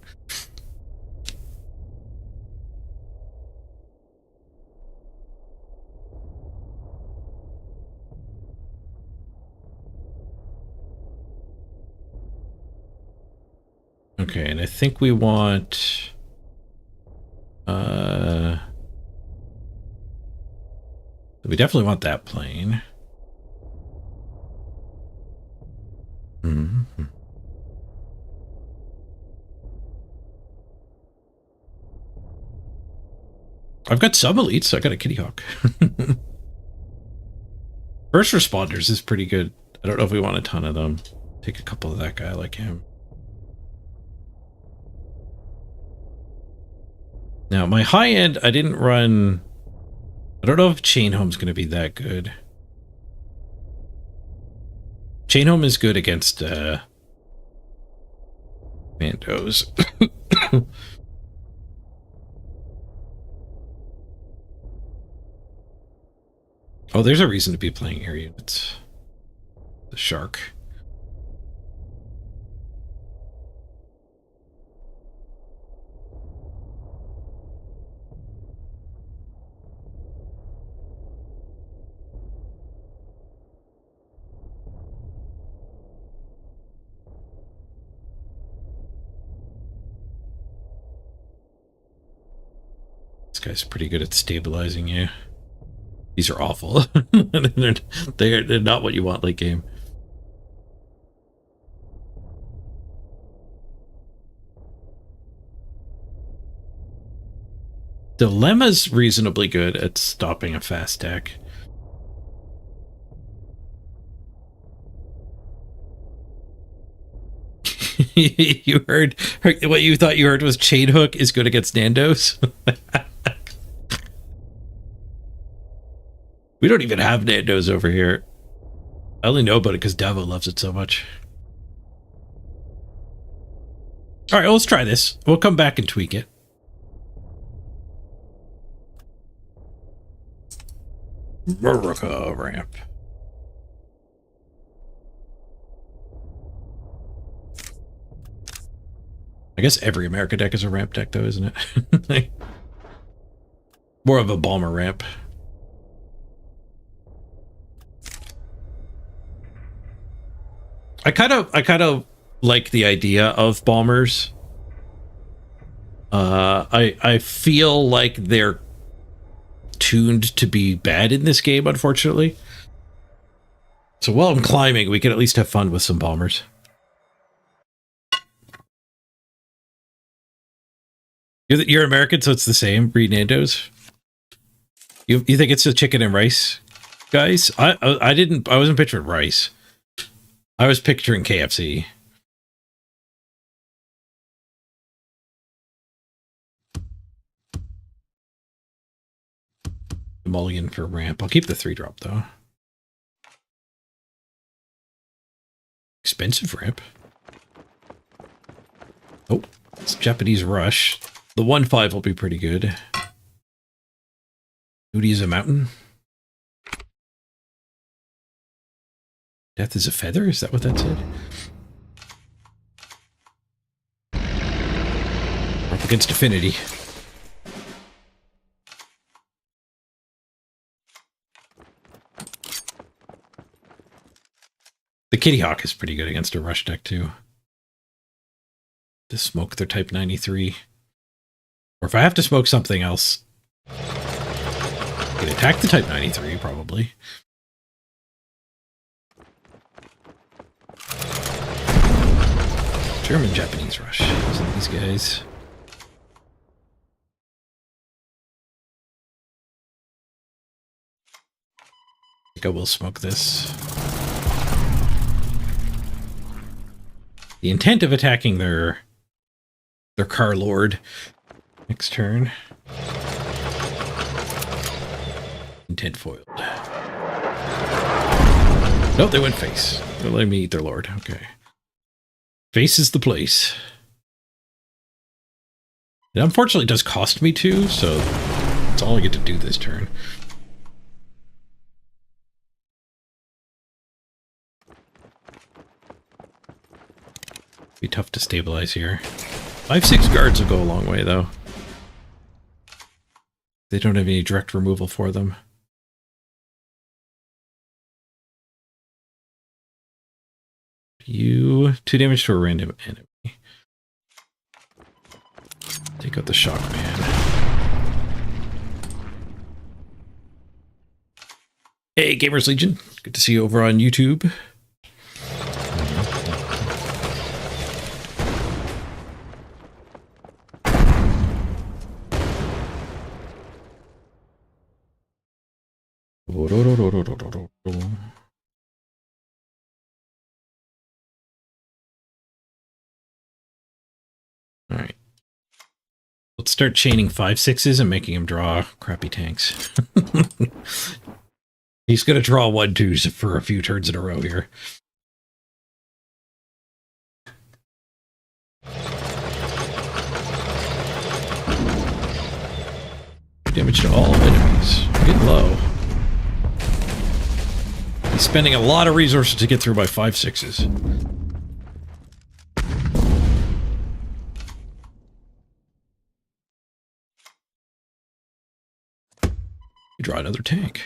Okay, and I think we want... we definitely want that plane. Mm-hmm. I've got some elites. I got a Kitty Hawk. First responders is pretty good. I don't know if we want a ton of them. Take a couple of that guy, I like him. Now, my high end, I didn't run... I don't know if Chain Home's going to be that good. Chain Home is good against Mandos. Oh, there's a reason to be playing air units. The shark. guy's pretty good at stabilizing you. These are awful. they're not what you want late game. Dilemma's reasonably good at stopping a fast deck. You heard what you thought you heard was Chain Hook is good against Nando's. We don't even have Nando's over here. I only know about it because Davo loves it so much. All right, well, let's try this. We'll come back and tweak it. Ramp. I guess every America deck is a ramp deck, though, isn't it? More of a bomber ramp. I kind of like the idea of bombers. I feel like they're tuned to be bad in this game, unfortunately. So while I'm climbing, we can at least have fun with some bombers. You're American, so it's the same. Read Nando's. You think it's a chicken and rice, guys? I wasn't picturing rice. I was picturing KFC. The mulligan for ramp. I'll keep the 3-drop though. Expensive ramp. Oh, it's Japanese rush. The 1/5 will be pretty good. Duty is a mountain. Death is a feather? Is that what that said? Up against Affinity. The Kitty Hawk is pretty good against a rush deck too. To smoke their Type 93. Or if I have to smoke something else, I can attack the Type 93 probably. German-Japanese rush. Some of these guys. I think I will smoke this. The intent of attacking their car lord next turn. Intent foiled. Nope, they went face. They're letting me eat their lord. Okay. Face is the place. It unfortunately does cost me 2, so that's all I get to do this turn. Be tough to stabilize here. 5/6 guards will go a long way, though. They don't have any direct removal for them. You 2 damage to a random enemy. Take out the shock man. Hey, Gamers Legion. Good to see you over on YouTube. Alright. Let's start chaining 5/6s and making him draw crappy tanks. He's going to draw 1/2s for a few turns in a row here. Damage to all enemies. Getting low. He's spending a lot of resources to get through by 5/6s. You draw another tank.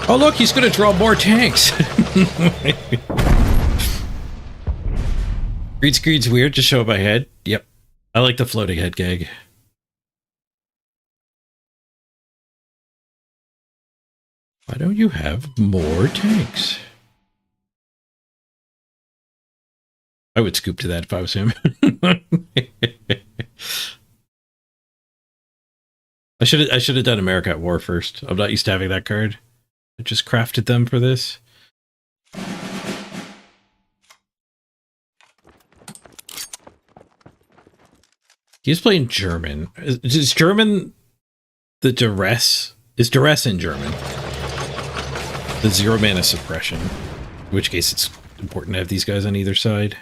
Oh, look, he's going to draw more tanks. Green screen's weird. Just show my head. Yep. I like the floating head gag. Why don't you have more tanks? I would scoop to that if I was him. I should have done America at War first. I'm not used to having that card. I just crafted them for this. He's playing German. Is German the duress? Is duress in German? The 0 mana suppression. In which case it's important to have these guys on either side.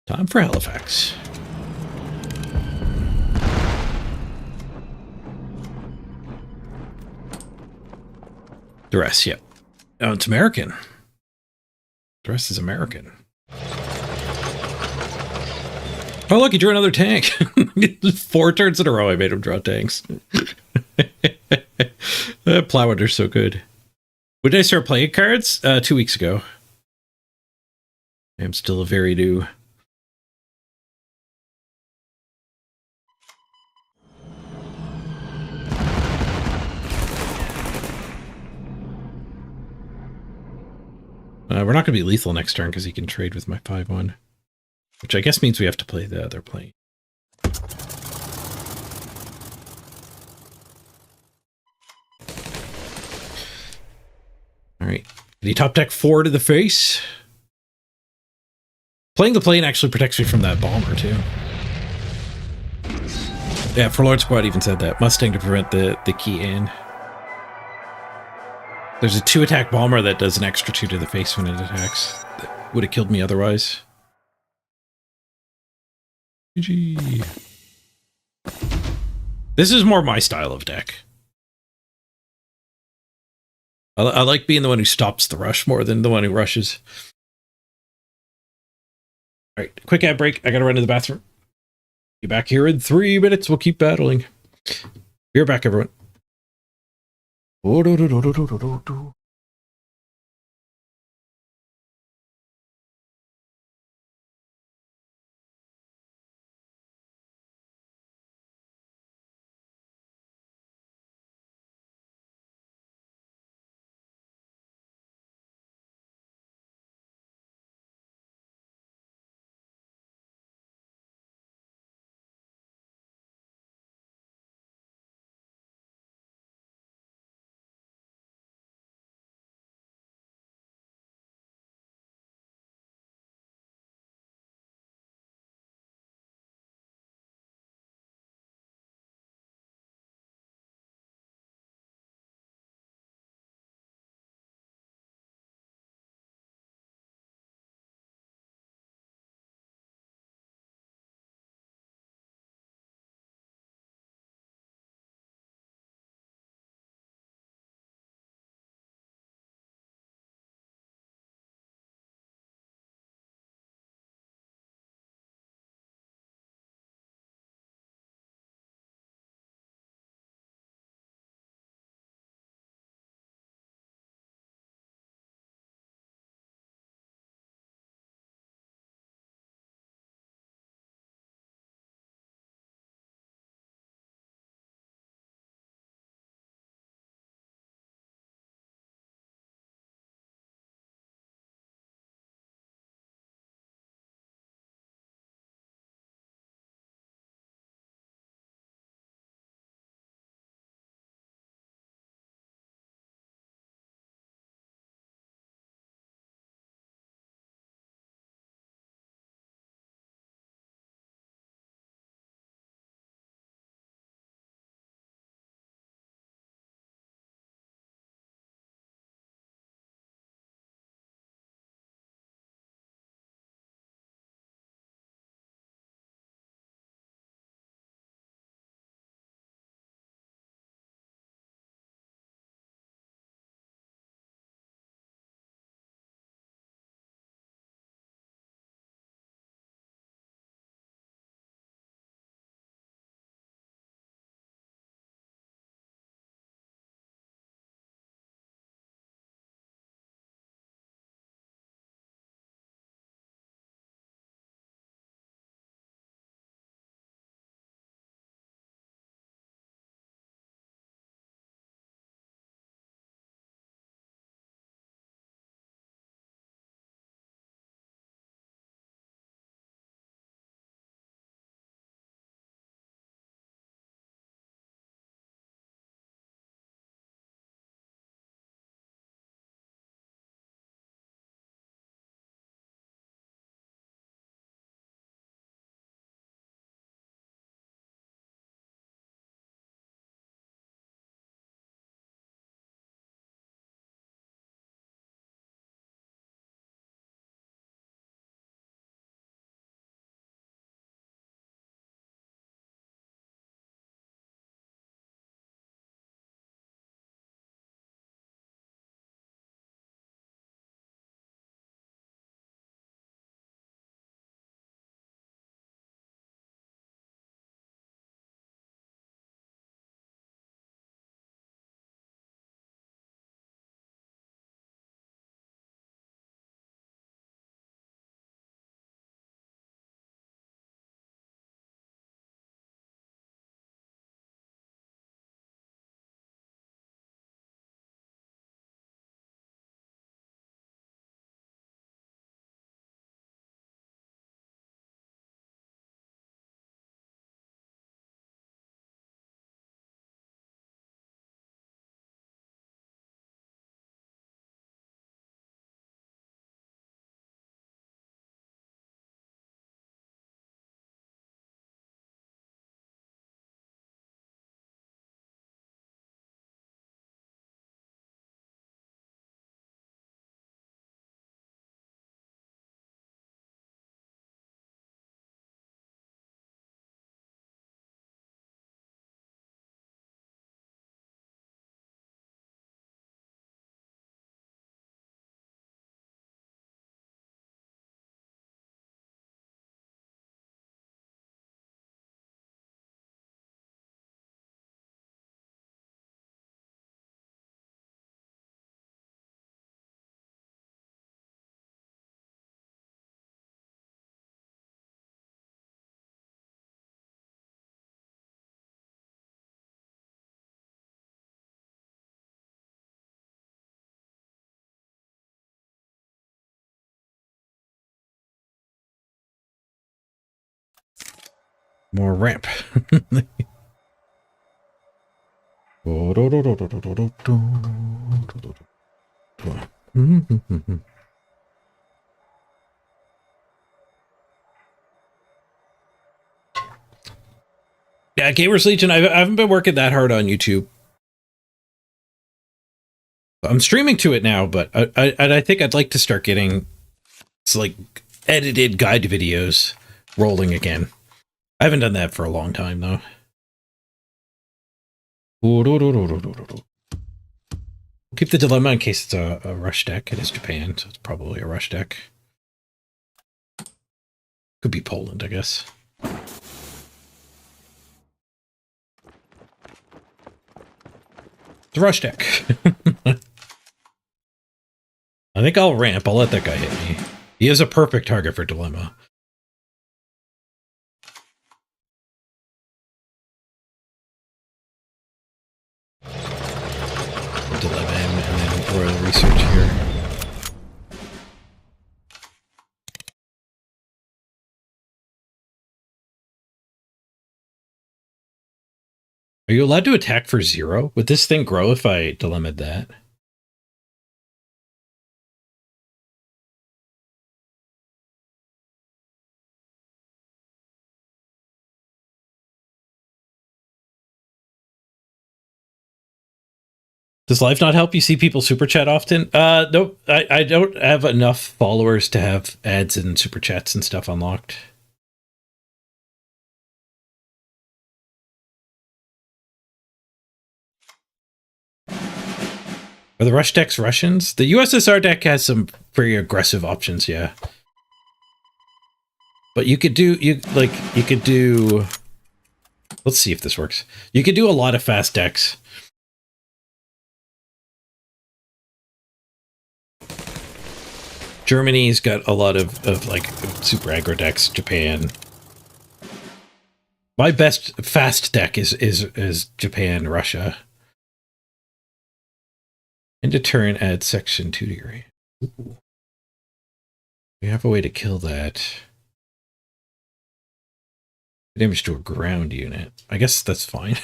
Time for Halifax. Duress, yep. Oh, it's American. Duress is American. Oh, look, he drew another tank. 4 turns in a row I made him draw tanks. Plowinder's so good. When did I start playing cards? 2 weeks ago. I'm still a very new. We're not going to be lethal next turn because he can trade with my 5/1. Which I guess means we have to play the other plane. Alright. Did he top deck 4 to the face? Playing the plane actually protects me from that bomber, too. Yeah, Forlorn Squad even said that. Mustang to prevent the key in. There's a 2-attack bomber that does an extra 2 to the face when it attacks. That would have killed me otherwise. GG. This is more my style of deck. I like being the one who stops the rush more than the one who rushes. Alright, quick ad break. I gotta run to the bathroom. Be back here in 3 minutes. We'll keep battling. Be right back, everyone. More ramp. Yeah, Gamers Legion, I haven't been working that hard on YouTube. I'm streaming to it now, but I think I'd like to start getting like edited guide videos rolling again. I haven't done that for a long time, though. Keep the dilemma in case it's a rush deck. It is Japan, so it's probably a rush deck. Could be Poland, I guess. It's a rush deck. I think I'll ramp. I'll let that guy hit me. He is a perfect target for dilemma. Dilemma him and then royal research here. Are you allowed to attack for 0? Would this thing grow if I dilemmaed that? Does life not help you see people super chat often? Nope. I don't have enough followers to have ads and super chats and stuff unlocked. Are the rush decks Russians? The USSR deck has some pretty aggressive options, yeah. But you could do let's see if this works. You could do a lot of fast decks. Germany's got a lot of like super aggro decks. Japan. My best fast deck is Japan, Russia. End of turn, add section 2 degree. Ooh. We have a way to kill that. Damage to a ground unit. I guess that's fine.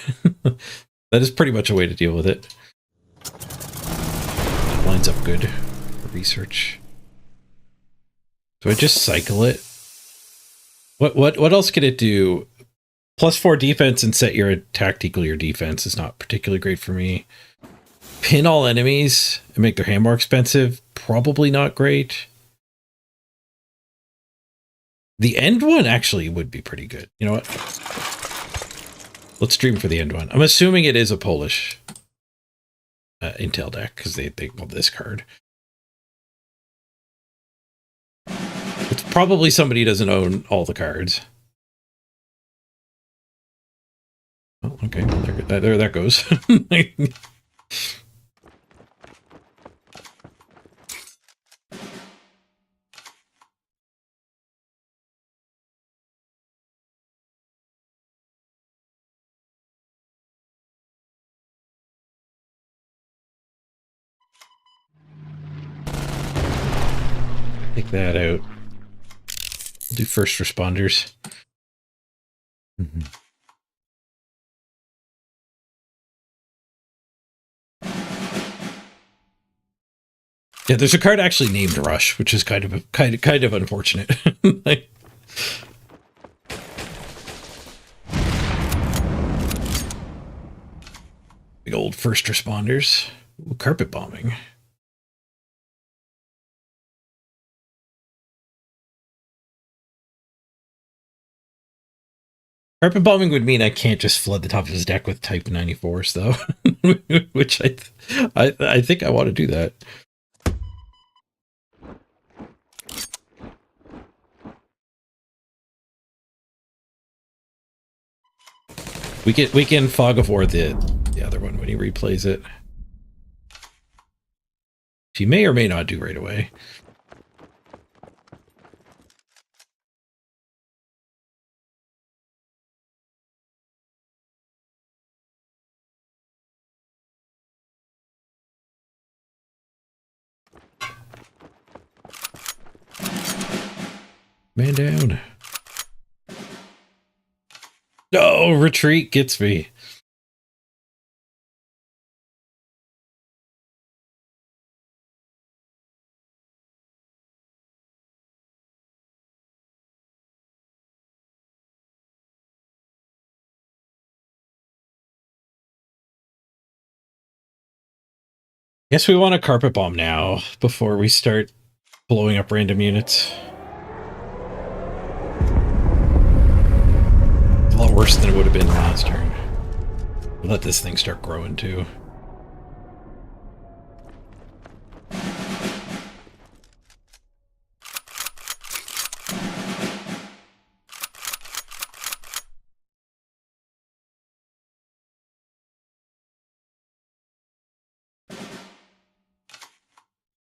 That is pretty much a way to deal with it. Lines up good for research. Do I just cycle it? What else can it do? +4 defense and set your attack to equal your defense is not particularly great for me. Pin all enemies and make their hand more expensive. Probably not great. The end one actually would be pretty good. You know what? Let's stream for the end one. I'm assuming it is a Polish Intel deck because they love this card. It's probably somebody who doesn't own all the cards. Oh, okay. There that goes. Take that out. We'll do first responders. Mm-hmm. Yeah, there's a card actually named Rush, which is kind of unfortunate. Like, big old first responders. Ooh, carpet bombing. Carpet bombing would mean I can't just flood the top of his deck with Type 94s, though, which I think I want to do that. We can Fog of War the other one when he replays it. He may or may not do right away. Man down. Oh, retreat gets me. Guess we want a carpet bomb now before we start blowing up random units. It's a lot worse than it would have been last turn. Let this thing start growing too.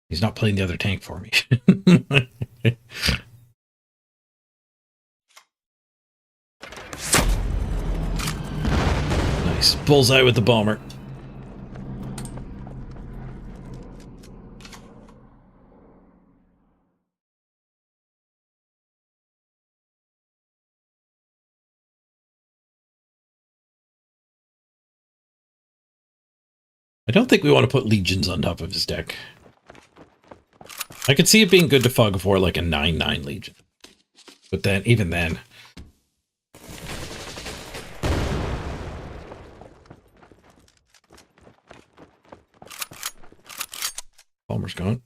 He's not playing the other tank for me. Nice. Bullseye with the bomber. I don't think we want to put legions on top of his deck. I could see it being good to fog of war like a 9/9 legion. But then, even then... Bomber's gone.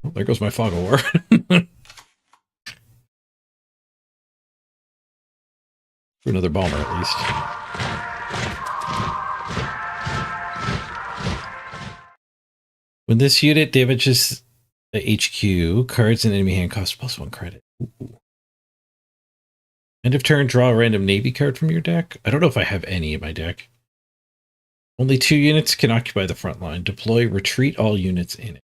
Oh, there goes my fog of war. Another bomber, at least. When this unit damages the HQ, cards in enemy hand cost +1 credit. Ooh. End of turn, draw a random Navy card from your deck. I don't know if I have any in my deck. Only 2 units can occupy the front line. Deploy, retreat all units in it.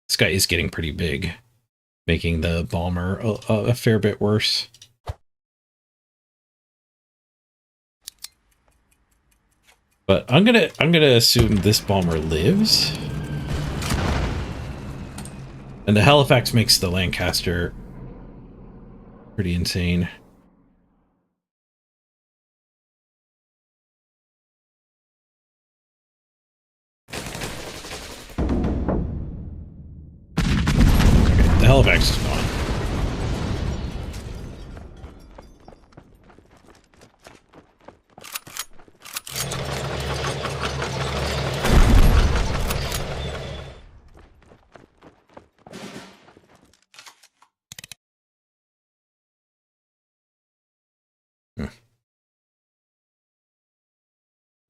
This guy is getting pretty big, making the bomber a fair bit worse. But I'm gonna assume this bomber lives. And the Halifax makes the Lancaster pretty insane. The Halifax is gone.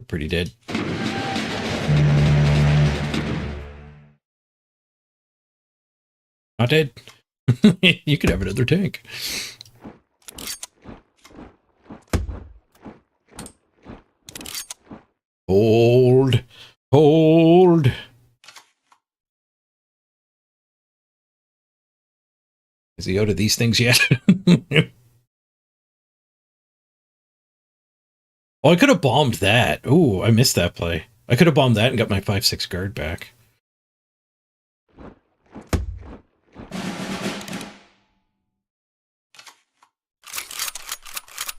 Pretty dead. Not dead. You could have another tank. Hold. Hold. Is he out of these things yet? Oh, I could have bombed that. Ooh, I missed that play. I could have bombed that and got my 5/6 guard back.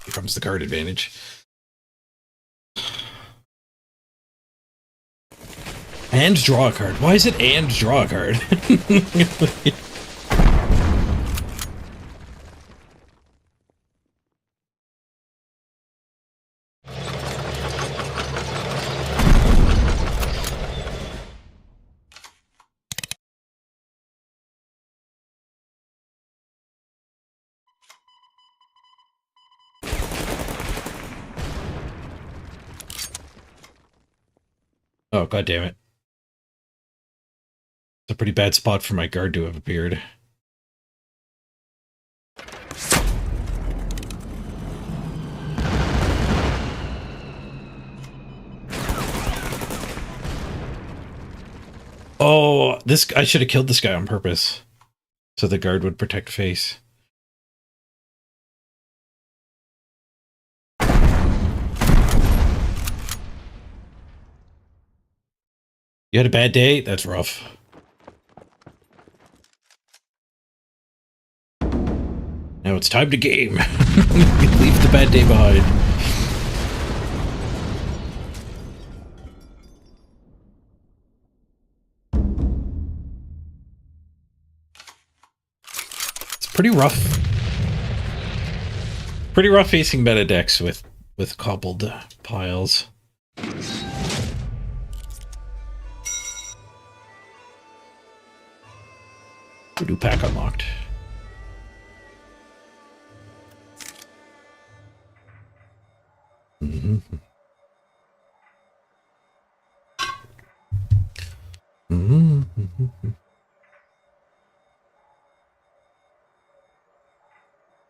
Here comes the card advantage. And draw a card. Why is it and draw a card? Oh, god damn it. It's a pretty bad spot for my guard to have appeared. Oh, I should have killed this guy on purpose. So the guard would protect face. You had a bad day? That's rough. Now it's time to game. Leave the bad day behind. It's pretty rough. Pretty rough facing meta decks with cobbled piles. New pack unlocked. Mm-hmm. Mm-hmm.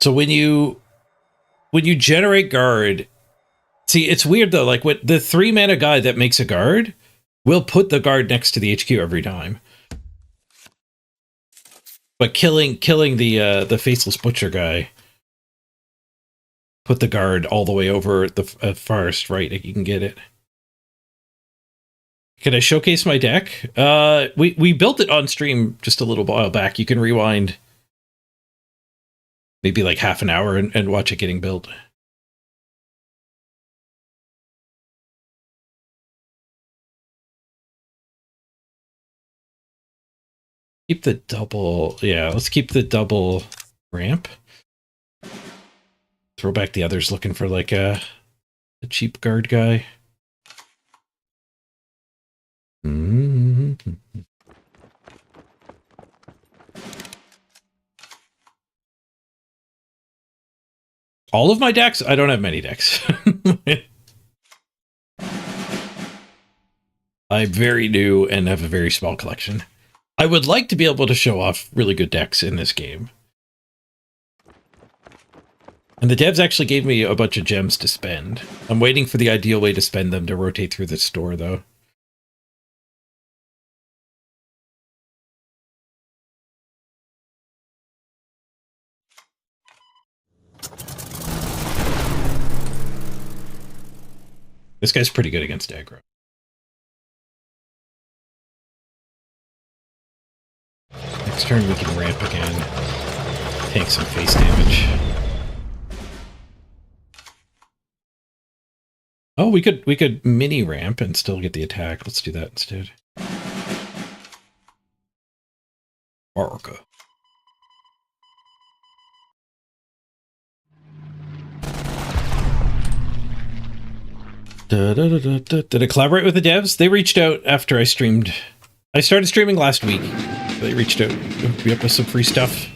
So when you generate guard, see, it's weird though. Like what the 3 mana guy that makes a guard will put the guard next to the HQ every time. But killing the faceless butcher guy, put the guard all the way over the farthest right. You can get it. Can I showcase my deck? We built it on stream just a little while back. You can rewind maybe like half an hour and watch it getting built. Keep the double, yeah, let's keep the double ramp. Throw back the others looking for like a cheap guard guy. Mm-hmm. All of my decks? I don't have many decks. I'm very new and have a very small collection. I would like to be able to show off really good decks in this game. And the devs actually gave me a bunch of gems to spend. I'm waiting for the ideal way to spend them to rotate through the store, though. This guy's pretty good against aggro. Next turn we can ramp again. Take some face damage. Oh, we could mini ramp and still get the attack. Let's do that instead. Orca. Did I collaborate with the devs? They reached out after I streamed. I started streaming last week. They reached out, hooked me up with some free stuff.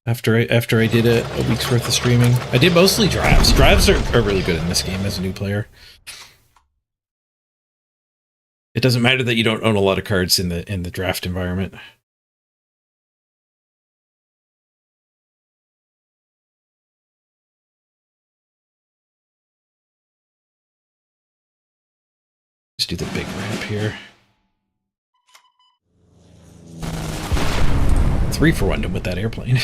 After I did a week's worth of streaming. I did mostly drafts. Drafts are really good in this game as a new player. It doesn't matter that you don't own a lot of cards in the draft environment. Just do the big ramp here. 3 for 1 with that airplane.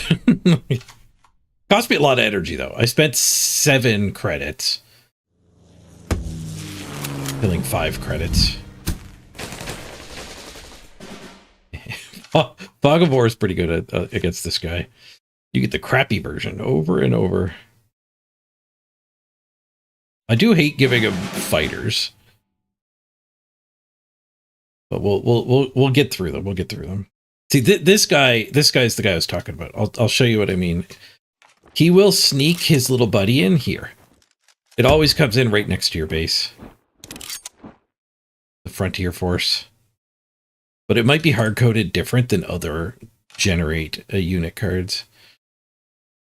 Cost me a lot of energy though. I spent 7 credits. Filling 5 credits. Fog of War is pretty good against this guy. You get the crappy version over and over. I do hate giving him fighters. But we'll get through them. We'll get through them. See, this guy's the guy I was talking about. I'll show you what I mean. He will sneak his little buddy in here. It always comes in right next to your base. The Frontier Force. But it might be hard-coded different than other generate unit cards.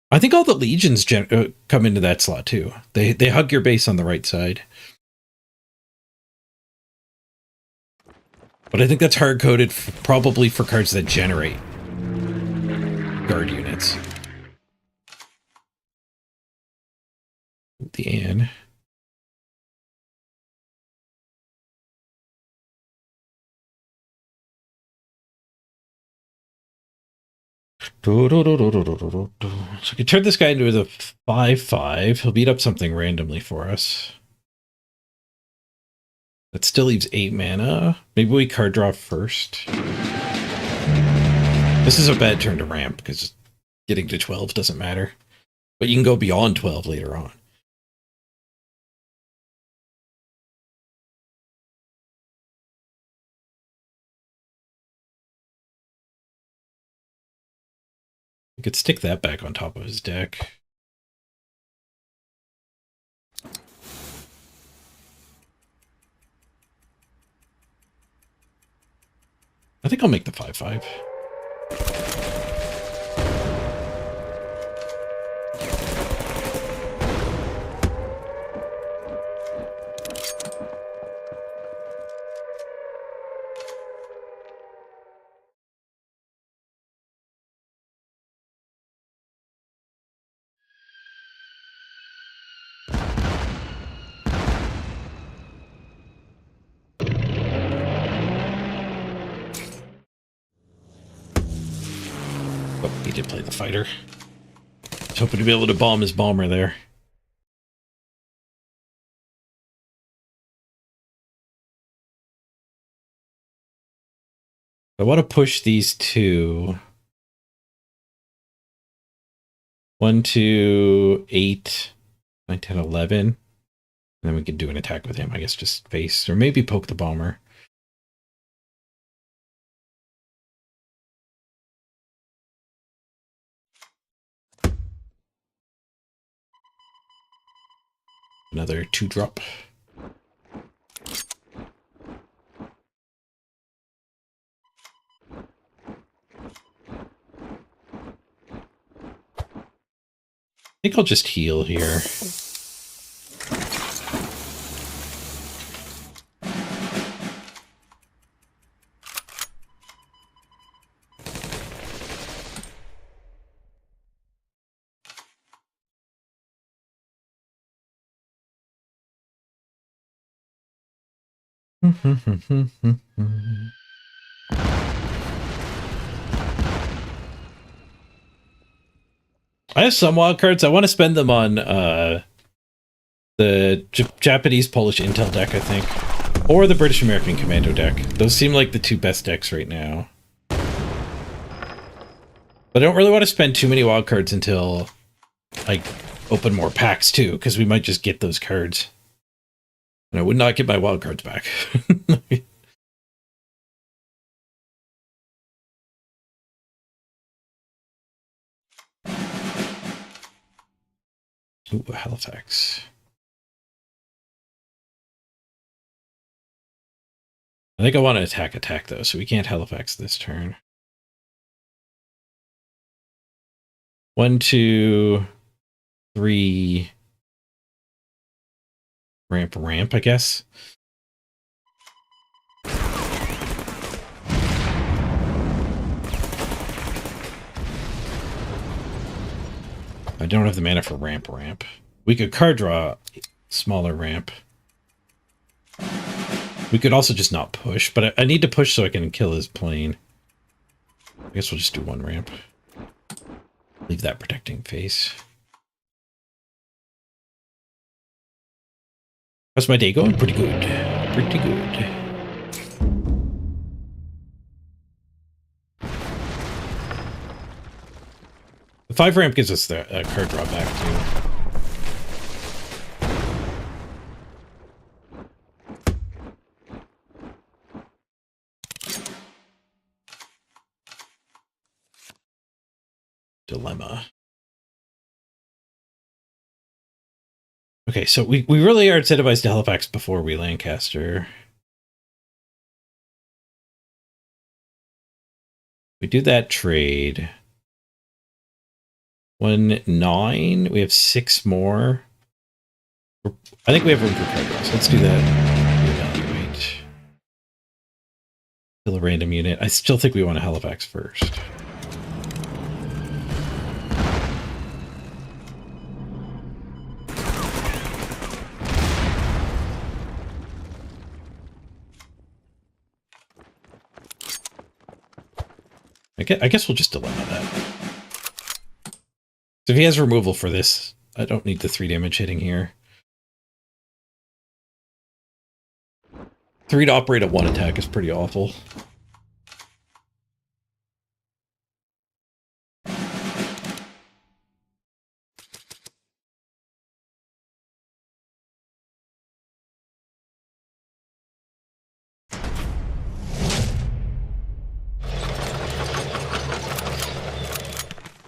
I think all the legions come into that slot too. They hug your base on the right side. But I think that's hard-coded probably for cards that generate guard units. The Anne. So we can turn this guy into a 5/5. He'll beat up something randomly for us. That still leaves 8 mana. Maybe we card draw first. This is a bad turn to ramp because getting to 12 doesn't matter. But you can go beyond 12 later on. You could stick that back on top of his deck. I think I'll make the 5/5. Oh, he did play the fighter. I was hoping to be able to bomb his bomber there. I want to push these two. 1, 2, 8, 9, 10, 11. And then we could do an attack with him. I guess just face or maybe poke the bomber. Another 2-drop. I think I'll just heal here. I have some wild cards. I want to spend them on the Japanese Polish Intel deck, I think. Or the British American Commando deck. Those seem like the two best decks right now. But I don't really want to spend too many wild cards until I open more packs too, because we might just get those cards. And I would not get my wild cards back. Ooh, Halifax. I think I want to attack though, so we can't Halifax this turn. 1, 2, 3. Ramp, I guess. I don't have the mana for ramp. We could card draw smaller ramp. We could also just not push, but I need to push so I can kill his plane. I guess we'll just do 1 ramp. Leave that protecting face. How's my day going? Pretty good. Pretty good. The 5 ramp gives us the card draw back too. Dilemma. Okay, so we really are incentivized to Halifax before we Lancaster. We do that trade. 1, 9. We have 6 more. I think we have room for card draws. Let's do that. Evaluate. Kill a random unit. I still think we want to Halifax first. I guess we'll just dilemma that. So if he has removal for this, I don't need the 3 damage hitting here. 3 to operate at 1 attack is pretty awful. I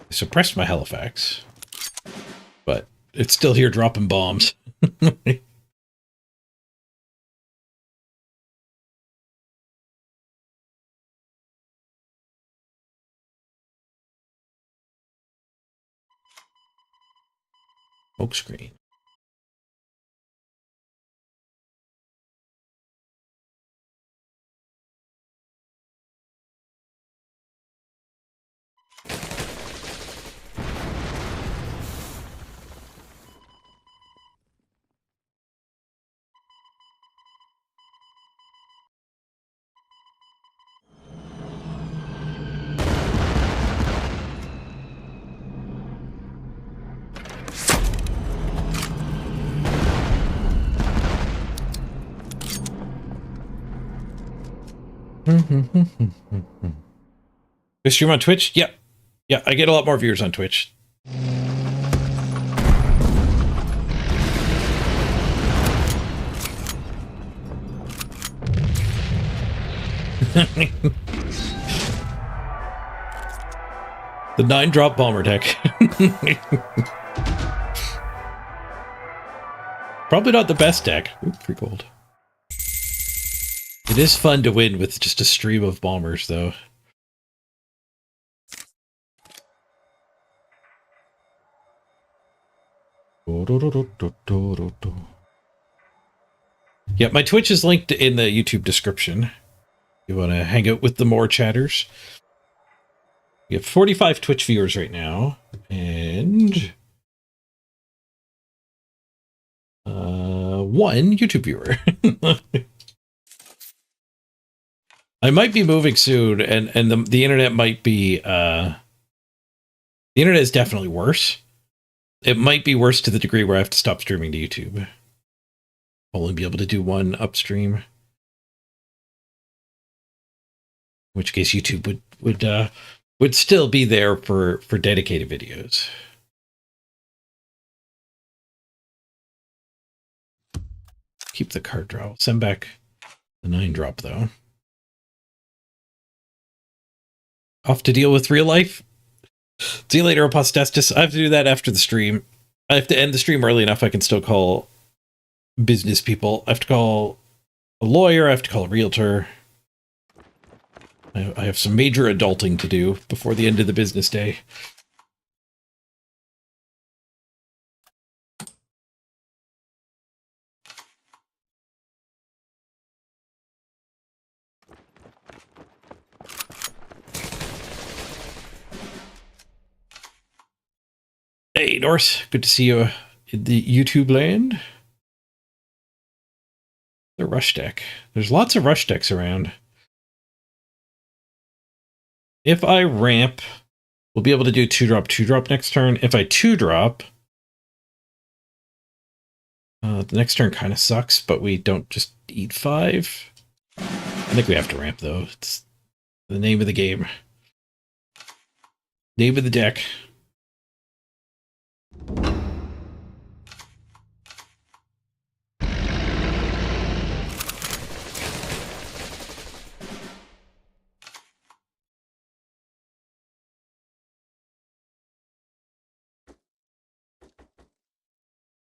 suppressed my Halifax, but it's still here dropping bombs. Smoke screen. I stream on Twitch? Yeah. Yeah, I get a lot more viewers on Twitch. The 9-drop bomber deck. Probably not the best deck. Ooh, free gold. It is fun to win with just a stream of bombers, though. Yeah, my Twitch is linked in the YouTube description. You want to hang out with the more chatters? We have 45 Twitch viewers right now, and 1 YouTube viewer. I might be moving soon, and the internet might be the internet is definitely worse. It might be worse to the degree where I have to stop streaming to YouTube. I'll only be able to do 1 upstream. In which case YouTube would still be there for dedicated videos. Keep the card draw. Send back the 9-drop though. Off to deal with real life. See you later, Apostestus. I have to do that after the stream. I have to end the stream early enough I can still call business people. I have to call a lawyer. I have to call a realtor. I have some major adulting to do before the end of the business day. Hey, Norse. Good to see you in the YouTube land. The rush deck. There's lots of rush decks around. If I ramp, we'll be able to do 2-drop, 2-drop next turn. If I 2-drop, the next turn kind of sucks, but we don't just eat 5. I think we have to ramp, though. It's the name of the game. Name of the deck.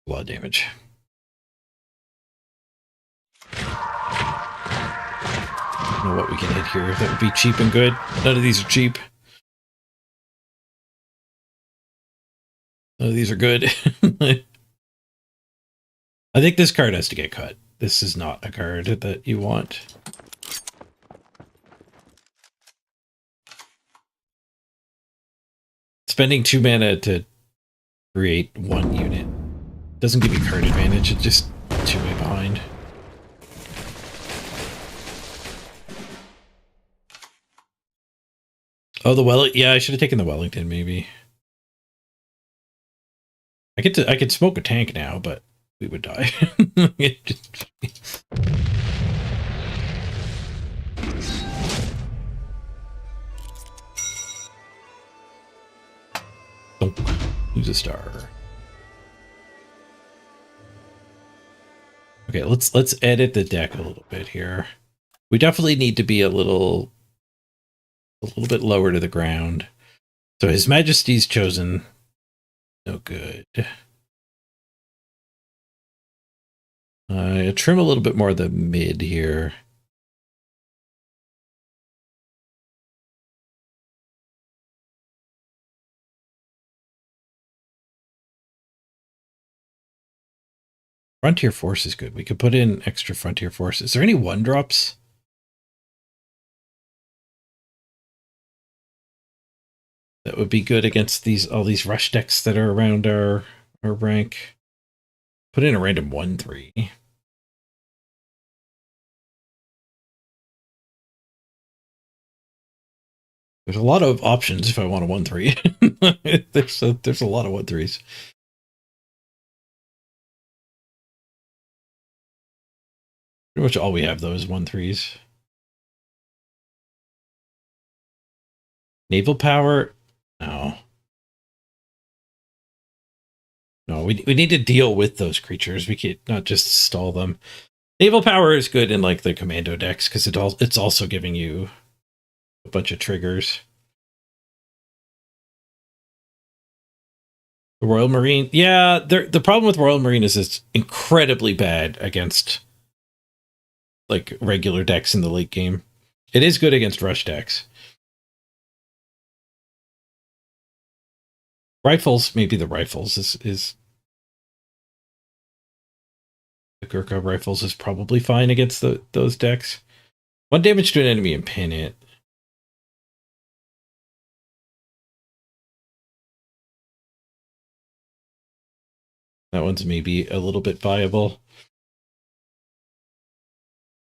A lot of damage. I don't know what we can hit here. That would be cheap and good. None of these are cheap. None of these are good. I think this card has to get cut. This is not a card that you want. Spending 2 mana to create 1 unit doesn't give you card advantage. It's just 2 way behind. Oh, the Wellington. Yeah, I should have taken the Wellington, maybe. I could smoke a tank now, but we would die. Use a star. Okay, let's edit the deck a little bit here. We definitely need to be a little bit lower to the ground. So His Majesty's chosen. No good. Trim a little bit more of the mid here. Frontier Force is good. We could put in extra Frontier Force. Is there any 1-drops? That would be good against all these rush decks that are around our rank. Put in a random 1/3. There's a lot of options if I want a 1/3. there's a lot of 1/3s. Pretty much all we have though is 1/3s. Naval power? No. No, we need to deal with those creatures. We can't not just stall them. Naval power is good in like the commando decks because it's also giving you a bunch of triggers. The Royal Marine, yeah. The problem with Royal Marine is it's incredibly bad against like regular decks in the late game. It is good against rush decks. Rifles, maybe the rifles is the Gurkha rifles is probably fine against those decks. 1 damage to an enemy and pin it. That one's maybe a little bit viable.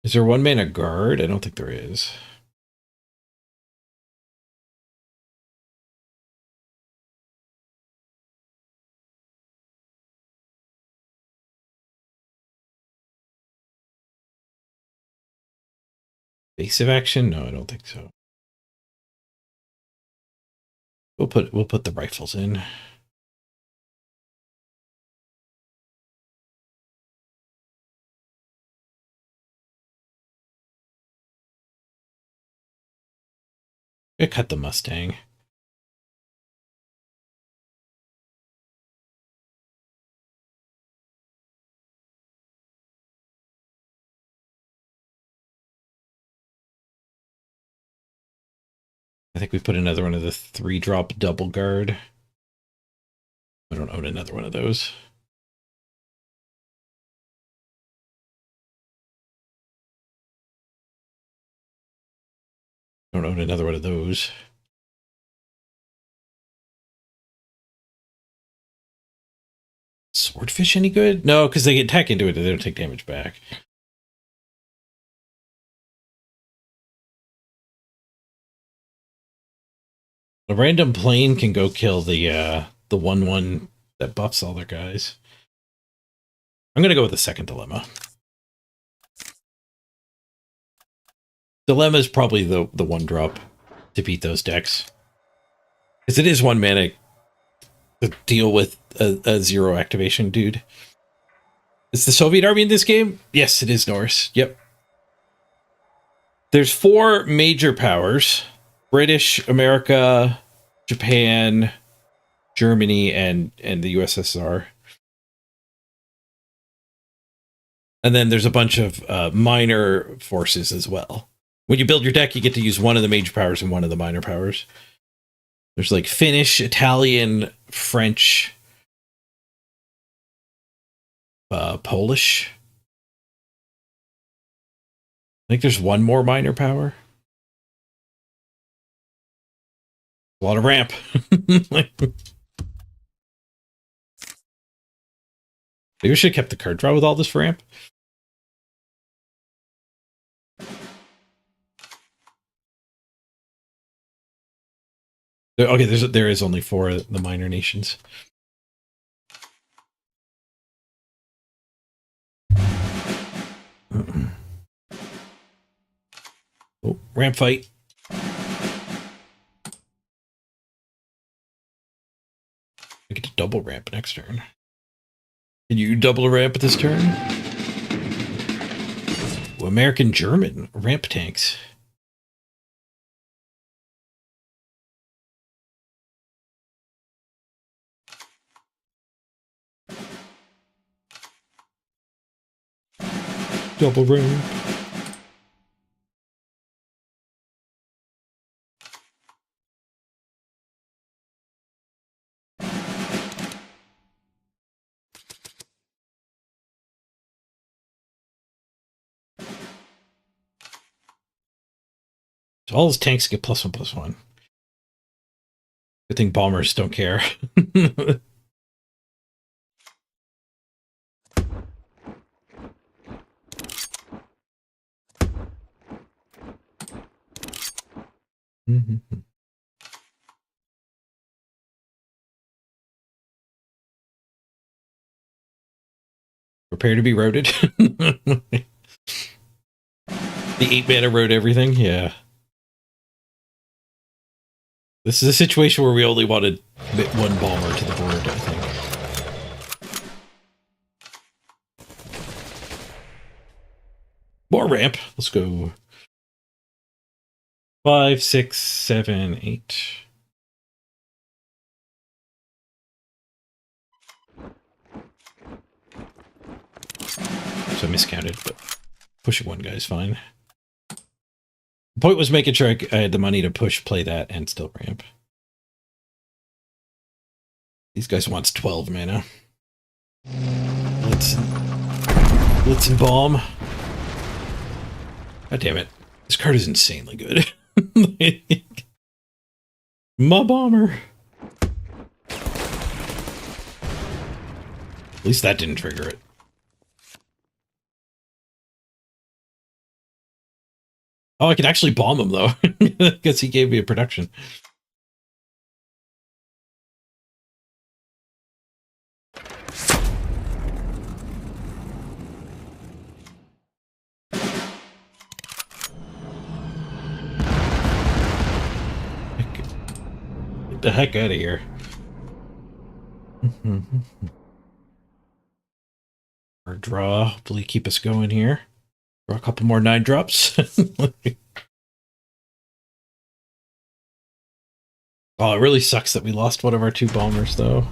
Is there 1 mana guard? I don't think there is. Evasive action? No, I don't think so. We'll put the rifles in. I cut the Mustang. I think we put another one of the 3-drop double guard. I don't own another one of those. I don't own another one of those. Swordfish any good? No, because they attack into it and they don't take damage back. A random plane can go kill the 1/1 that buffs all their guys. I'm gonna go with the second dilemma. Dilemma is probably the 1-drop to beat those decks. Because it is 1 mana to deal with a 0 activation dude. Is the Soviet army in this game? Yes, it is, Norris. Yep. There's 4 major powers. British, America, Japan, Germany, and the USSR. And then there's a bunch of minor forces as well. When you build your deck, you get to use one of the major powers and one of the minor powers. There's like Finnish, Italian, French, Polish. I think there's 1 more minor power. A lot of ramp. Maybe we should have kept the card draw with all this ramp. Okay, there is only 4 of the minor nations. Oh, ramp fight. I get to double ramp next turn. Can you double ramp this turn? Ooh, American-German ramp tanks. Double ramp. So all his tanks get +1/+1. Good thing bombers don't care. Prepare to be roaded. The 8-mana road everything, yeah. This is a situation where we only wanted one bomber to the board, I think. More ramp. Let's go. 5, 6, 7, 8. So I miscounted, but pushing one guy's fine. The point was making sure I had the money to play that, and still ramp. These guys wants 12 mana. Blitz and bomb. God damn it. This card is insanely good. My bomber. At least that didn't trigger it. Oh, I could actually bomb him, though. Because he gave me a production. Get the heck out of here. Our draw. Hopefully keep us going here. Draw a couple more 9-drops. Oh, it really sucks that we lost one of our 2 bombers, though.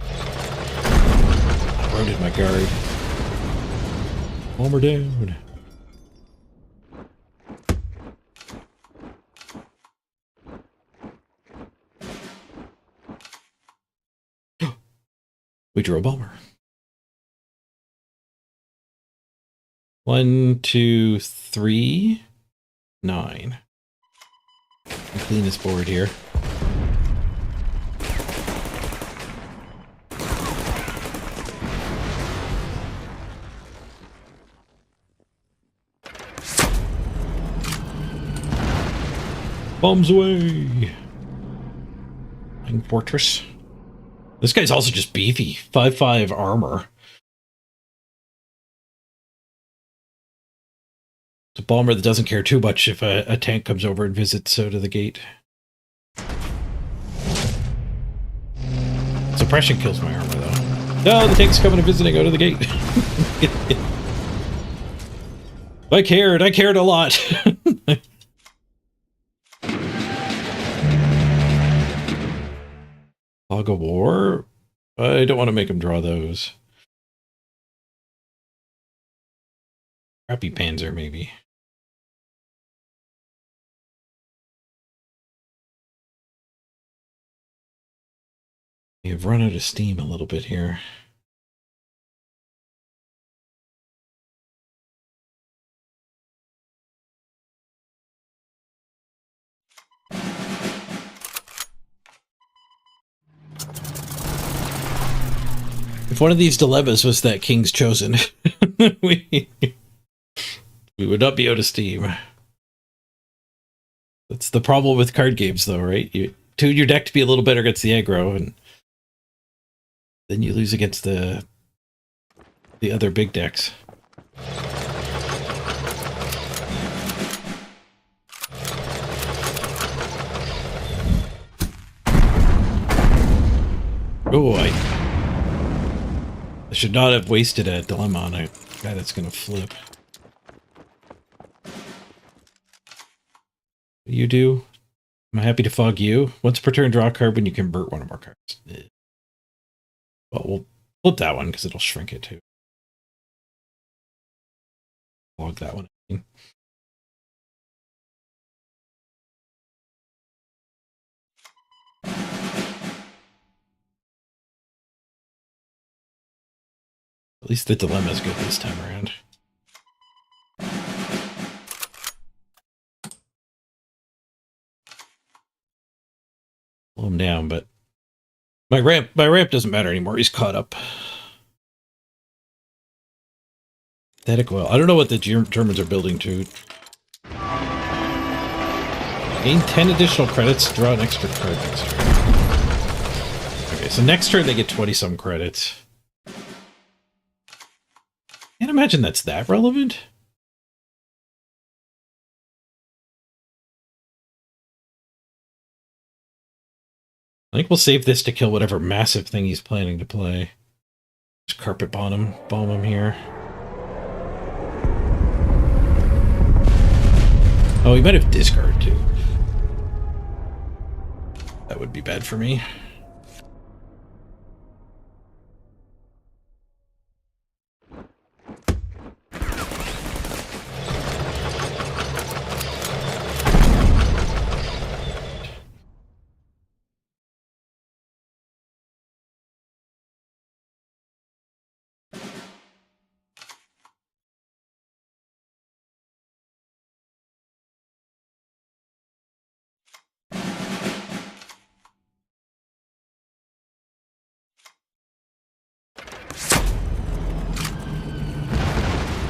I rotated my guard. Bomber down. We drew a bomber. 1, 2, 3, 9. Clean this board here. Bombs away! Flying Fortress. This guy's also just beefy. 5/5 armor. It's a bomber that doesn't care too much if a tank comes over and visits out of the gate. Suppression kills my armor, though. No, the tank's coming and visiting out of the gate. I cared a lot. Fog of War? I don't want to make him draw those. Crappy Panzer, maybe. We have run out of steam a little bit here. If one of these dilemmas was that King's Chosen, we would not be out of steam. That's the problem with card games, though, right? You tune your deck to be a little better against the aggro, and then you lose against the other big decks. Oh, I should not have wasted a dilemma on a guy that's going to flip. What do you do? I'm happy to fog you. Once per turn, draw a card when you convert one of our cards. Well, we'll flip that one because it'll shrink it too. Fog that one. At least the dilemma is good this time around. Slow him down, but my ramp doesn't matter anymore. He's caught up. Synthetic oil. I don't know what the Germans are building to. Gain 10 additional credits, draw an extra card next turn. Okay, so next turn they get 20-some credits. Can't imagine that's that relevant. I think we'll save this to kill whatever massive thing he's planning to play. Just carpet bomb him here. Oh, he might have discard too. That would be bad for me.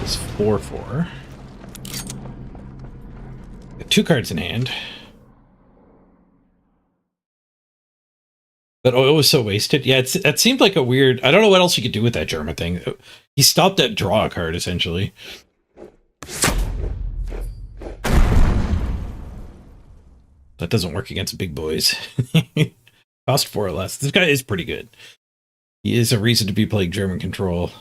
It's 4/4. Got 2 cards in hand. That oil was so wasted. Yeah, it seemed like a weird... I don't know what else you could do with that German thing. He stopped at draw a card, essentially. That doesn't work against big boys. Cost 4 or less. This guy is pretty good. He is a reason to be playing German control.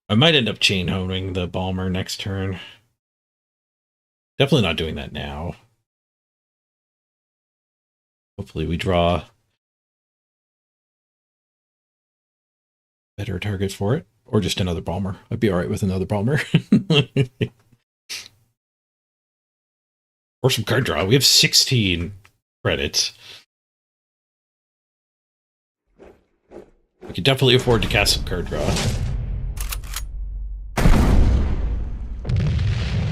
I might end up chain homing the Balmer next turn. Definitely not doing that now. Hopefully we draw better target for it. Or just another Balmer. I'd be alright with another Balmer. Or some card draw. We have 16 credits. We can definitely afford to cast some card draw.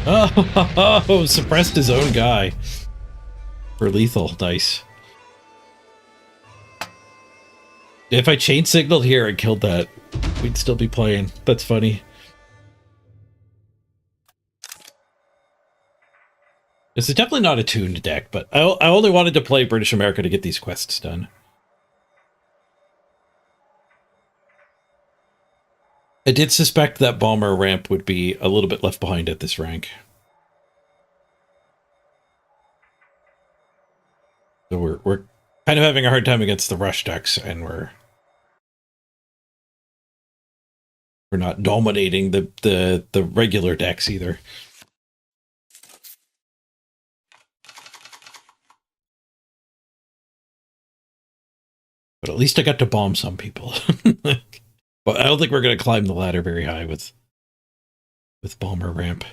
Oh, suppressed his own guy. For lethal. Nice. If I chain signaled here and killed that, we'd still be playing. That's funny. This is definitely not a tuned deck, but I only wanted to play British America to get these quests done. I did suspect that Balmer ramp would be a little bit left behind at this rank. So we're kind of having a hard time against the rush decks, and we're not dominating the regular decks either. But at least I got to bomb some people. But I don't think we're going to climb the ladder very high with Balmer ramp.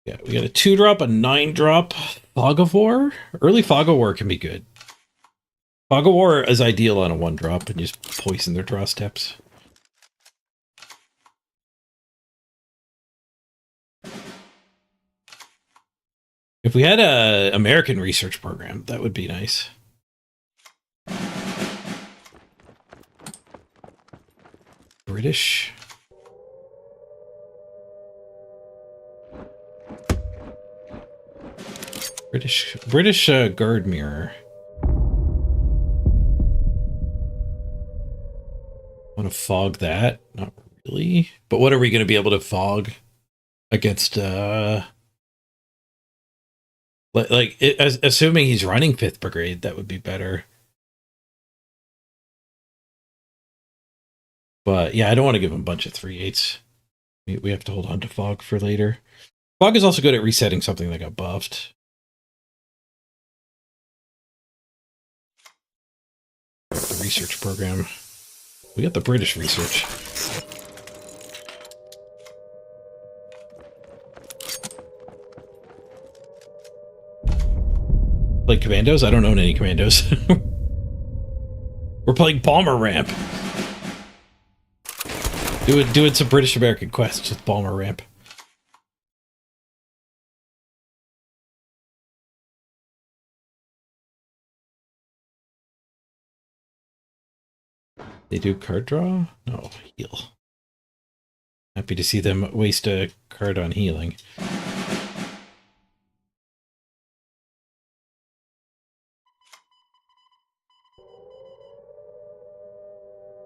Yeah, we got a 2-drop, a 9-drop Fog of War. Early Fog of War can be good. Fog of War is ideal on a 1-drop and just poison their draw steps. If we had a American research program, that would be nice. British. British guard mirror. Want to fog that? Not really. But what are we going to be able to fog against? Assuming he's running 5th Brigade, that would be better. But yeah, I don't want to give him a bunch of 3/8s. We have to hold on to fog for later. Fog is also good at resetting something that got buffed. The research program. We got the British research. Play commandos? I don't own any commandos. We're playing Bomber Ramp. Doing some British American quests with Bomber Ramp. They do card draw? No, heal. Happy to see them waste a card on healing.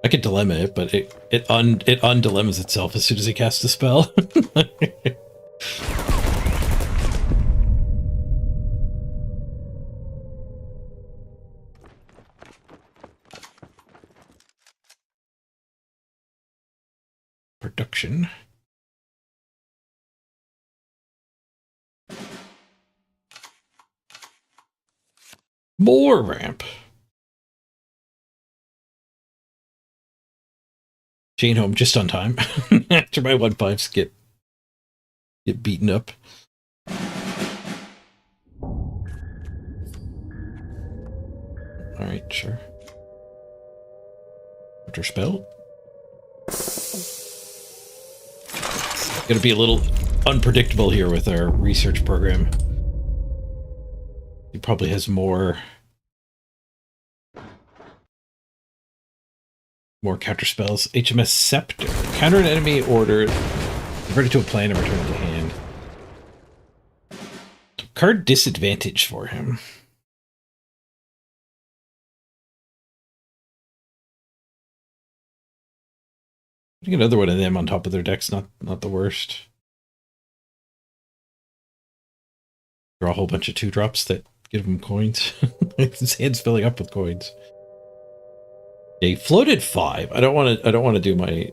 I could dilemma it, but it undilemmas itself as soon as he casts a spell. Production. More ramp. Jane home just on time after my 1/5s get beaten up. All right, sure. After spell. Gonna be a little unpredictable here with our research program. He probably has more counter spells. HMS Scepter. Counter an enemy order. Convert it to a plan and return it to hand. Card disadvantage for him. Putting another one of them on top of their deck's not the worst. Draw a whole bunch of 2-drops that give him coins. His hand's filling up with coins. Yeah, he floated 5. I don't want to do my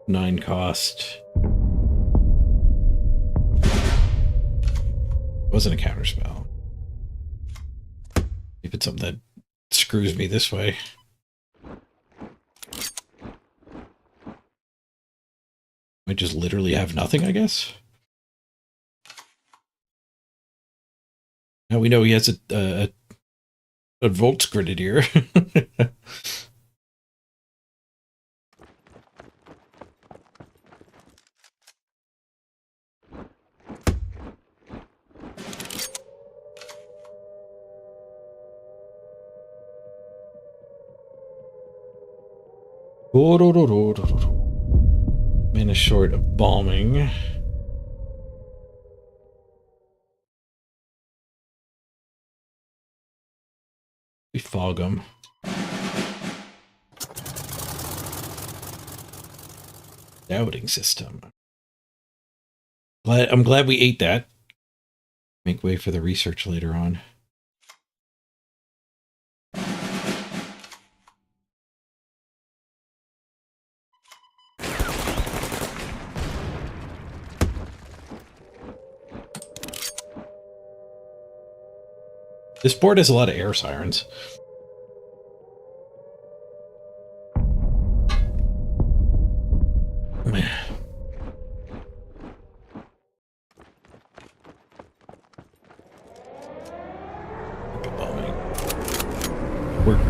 9 cost. It wasn't a counter spell. If it's something that screws me this way. I just literally have nothing, I guess. Now we know he has a Volts Grenadier. Mana short of bombing. We fog them. Doubting system. I'm glad we ate that. Make way for the research later on. This board has a lot of air sirens.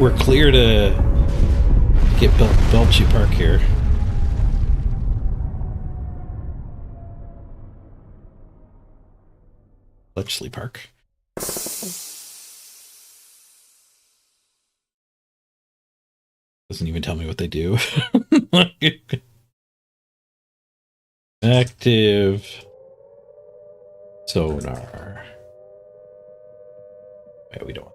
We're clear to get Belchy Park here. Bletchley Park. Doesn't even tell me what they do. Active sonar. Yeah, we don't.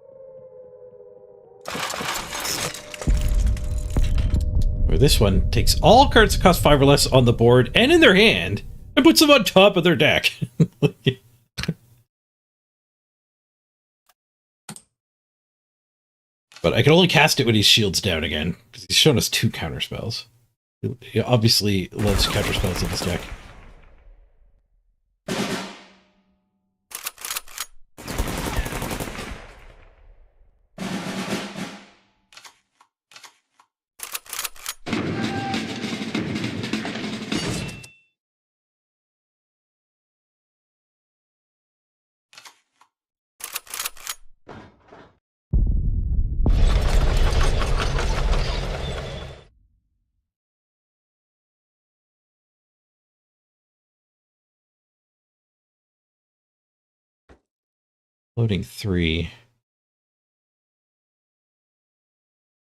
Or this one takes all cards that cost 5 or less on the board and in their hand and puts them on top of their deck. But I can only cast it when he shields down again, because he's shown us 2 counter spells. He obviously loves counter spells in his deck. Loading 3.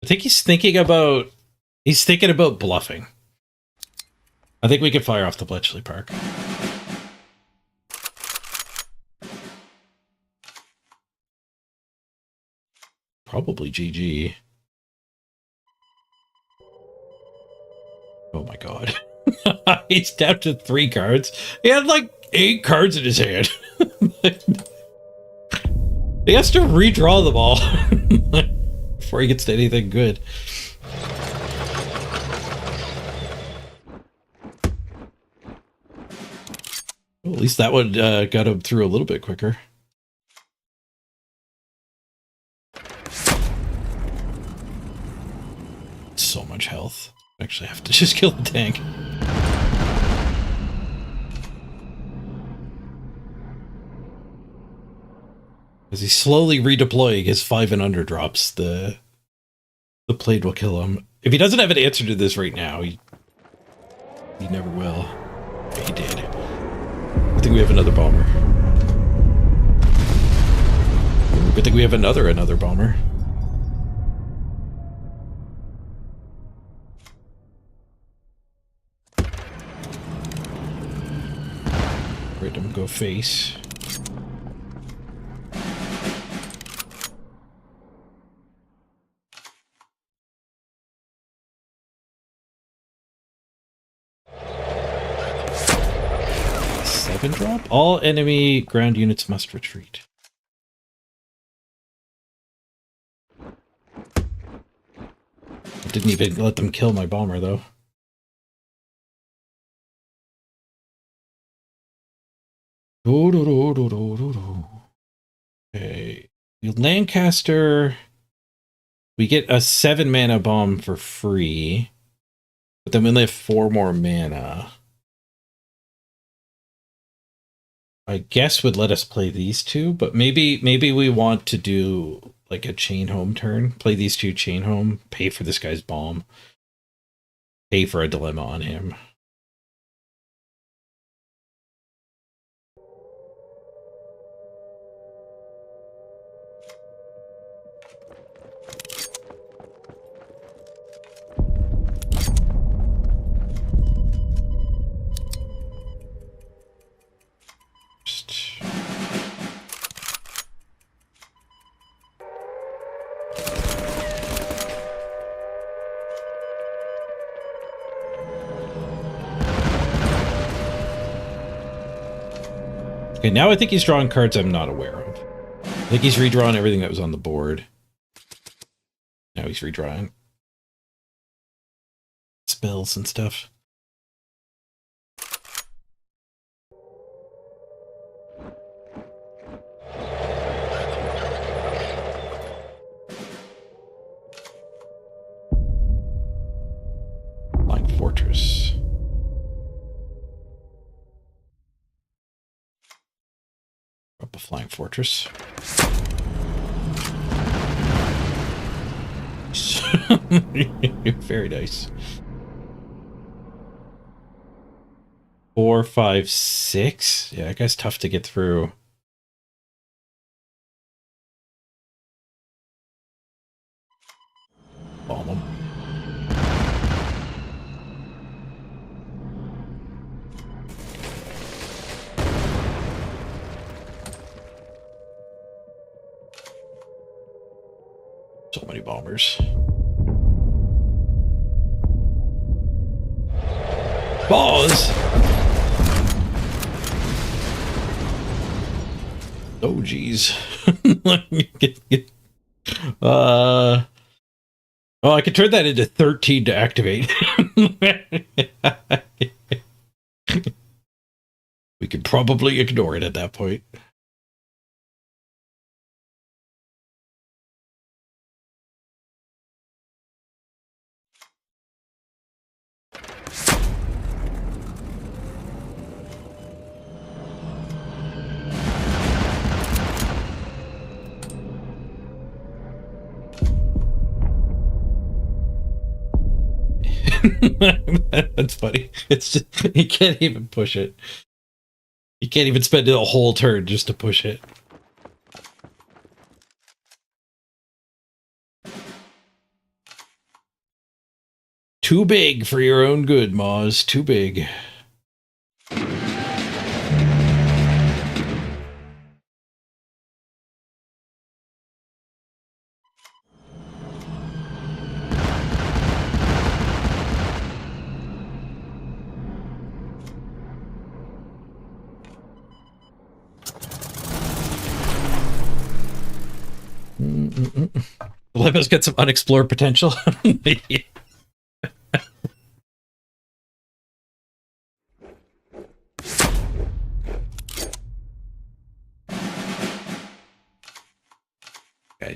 I think he's thinking about bluffing. I think we could fire off the Bletchley Park. Probably GG. Oh my god. He's down to 3 cards. He had like 8 cards in his hand. He has to redraw them all before he gets to anything good. Well, at least that one got him through a little bit quicker. So much health. I actually have to just kill the tank. As he's slowly redeploying his 5 and under drops, the Plaid will kill him. If he doesn't have an answer to this right now, he never will. But he did. I think we have another bomber. Good thing we have another bomber. Let him go face. Drop. All enemy ground units must retreat. Didn't even let them kill my bomber, though. Okay. Lancaster. We get a 7 mana bomb for free. But then we only have 4 more mana. I guess would let us play these 2, but maybe we want to do like a chain home turn. Play these 2 chain home, pay for this guy's bomb, pay for a dilemma on him. Okay, now I think he's drawing cards I'm not aware of. I think he's redrawn everything that was on the board. Now he's redrawing spells and stuff. Flying Fortress. Up a Flying Fortress. Very nice. 4, 5, 6. Yeah, that guy's tough to get through. Bomb them. So many bombers. Pause. Oh, geez. Oh, I could turn that into 13 to activate. We could probably ignore it at that point. That's funny. It's just, you can't even push it. You can't even spend a whole turn just to push it. Too big for your own good, Moz. Too big. Dilemma's got some unexplored potential. Okay,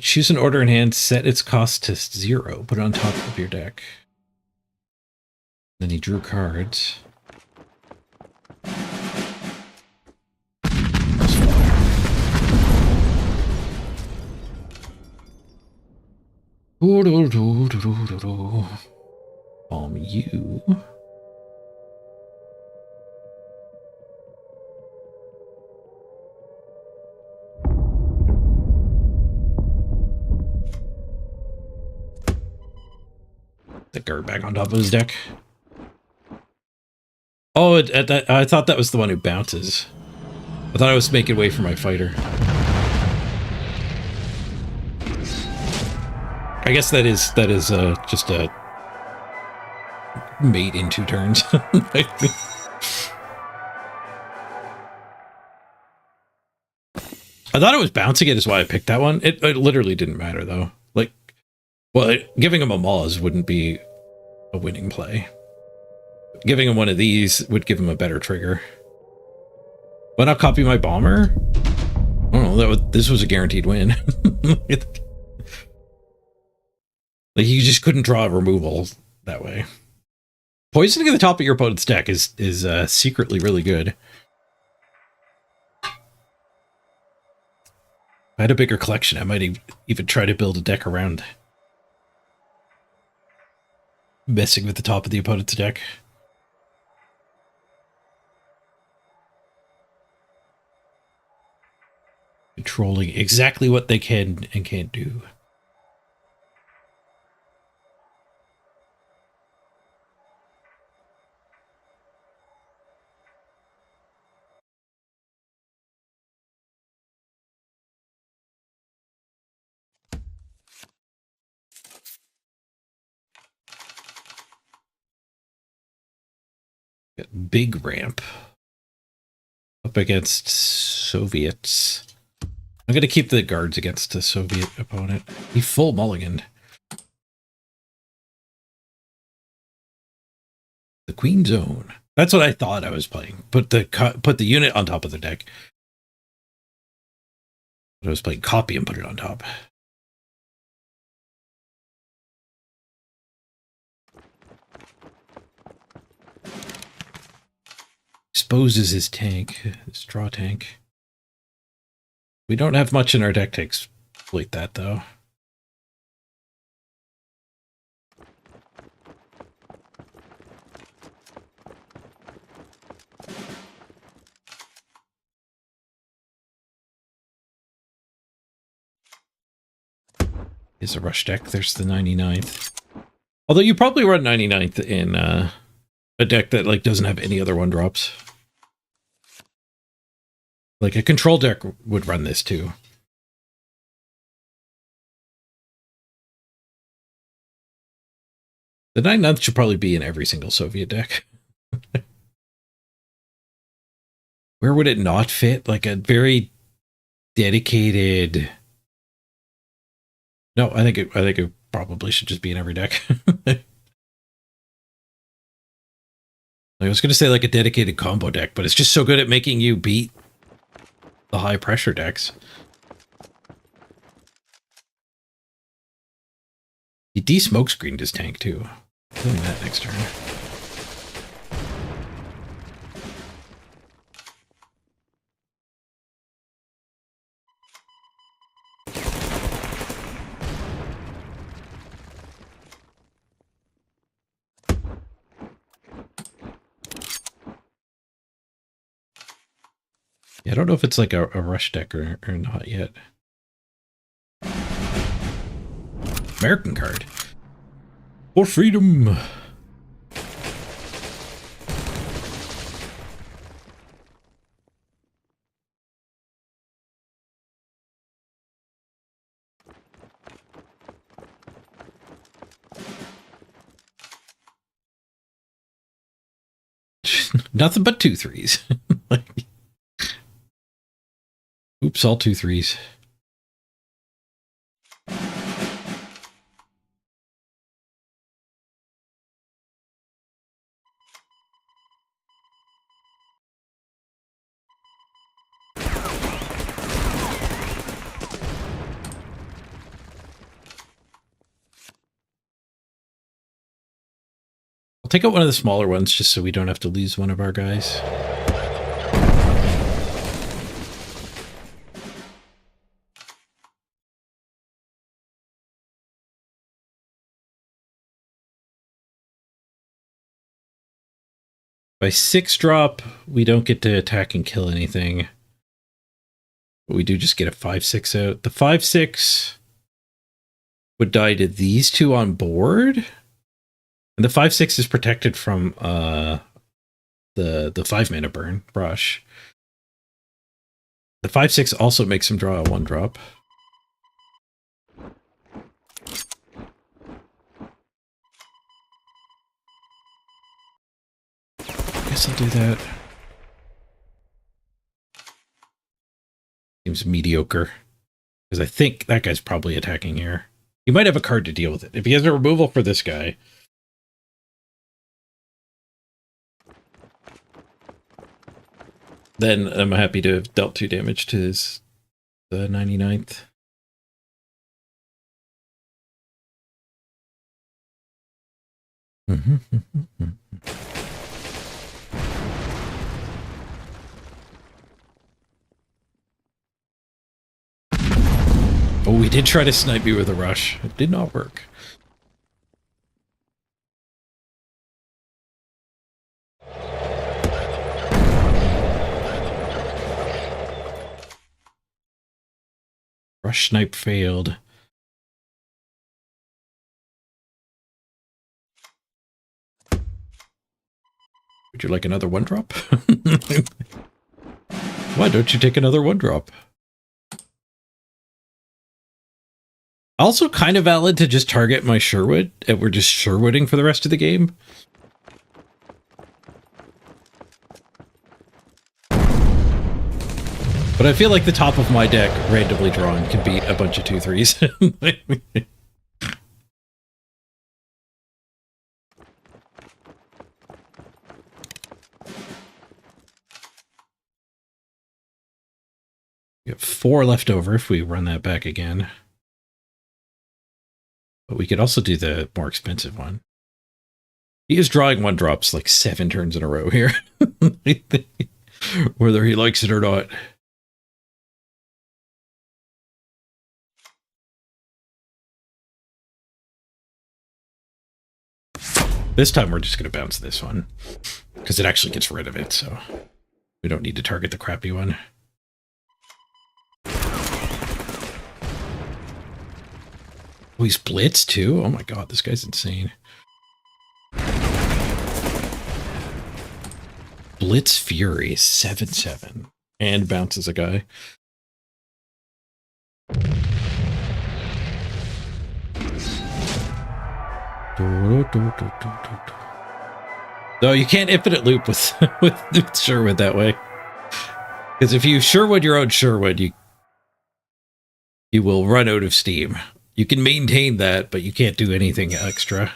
choose an order in hand, set its cost to 0, put it on top of your deck. Then he drew cards. Bomb you. The guard back on top of his deck. Oh, I thought that was the one who bounces. I thought I was making way for my fighter. I guess that is just a mate in 2 turns. I thought it was bouncing it is why I picked that one. It literally didn't matter though. Like, well, giving him a Moz wouldn't be a winning play. Giving him one of these would give him a better trigger. Why not copy my bomber? I don't know. This was a guaranteed win. Like, you just couldn't draw a removal that way. Poisoning at the top of your opponent's deck is secretly really good. If I had a bigger collection, I might even try to build a deck around messing with the top of the opponent's deck. Controlling exactly what they can and can't do. Big ramp up against Soviets. I'm going to keep the guards against the Soviet opponent. He full mulliganed. The Queen Zone. That's what I thought I was playing. Put the unit on top of the deck. But I was playing copy and put it on top. Exposes his tank, his draw tank. We don't have much in our deck to exploit that, though. Is a rush deck. There's the 99th. Although you probably run 99th in a deck that like doesn't have any other 1-drops. Like a control deck would run this too. The 99th should probably be in every single Soviet deck. Where would it not fit? Like a very dedicated... No, I think it probably should just be in every deck. I was going to say like a dedicated combo deck, but it's just so good at making you beat the high pressure decks. He de-smokescreened his tank too. Doing that next turn. Yeah, I don't know if it's like a rush deck or not yet. American card. For freedom. Nothing but 2-3s. Oops, all 2-3s. I'll take out one of the smaller ones just so we don't have to lose one of our guys. By 6-drop, we don't get to attack and kill anything. But we do just get a 5-6 out. The 5-6 would die to these two on board. And the 5-6 is protected from the 5-mana burn brush. The 5-6 also makes him draw a 1-drop. Guess I'll do that. Seems mediocre. Because I think that guy's probably attacking here. He might have a card to deal with it. If he has a removal for this guy... then I'm happy to have dealt 2 damage to his 99th. Oh, he did try to snipe me with a rush. It did not work. Rush snipe failed. Would you like another 1-drop? Why don't you take another 1-drop? Also kind of valid to just target my Sherwood, and we're just Sherwooding for the rest of the game. But I feel like the top of my deck, randomly drawn, can beat a bunch of 2-3s. We have 4 left over if we run that back again. But we could also do the more expensive one. He is drawing 1-drops like 7 turns in a row here. Whether he likes it or not. This time we're just going to bounce this one. Because it actually gets rid of it, so we don't need to target the crappy one. Oh, he's blitzed too? Oh my god, this guy's insane. Blitz Fury 7/7 and bounces a guy. No, you can't infinite loop with with Sherwood that way. Because if you Sherwood your own Sherwood, you will run out of steam. You can maintain that, but you can't do anything extra.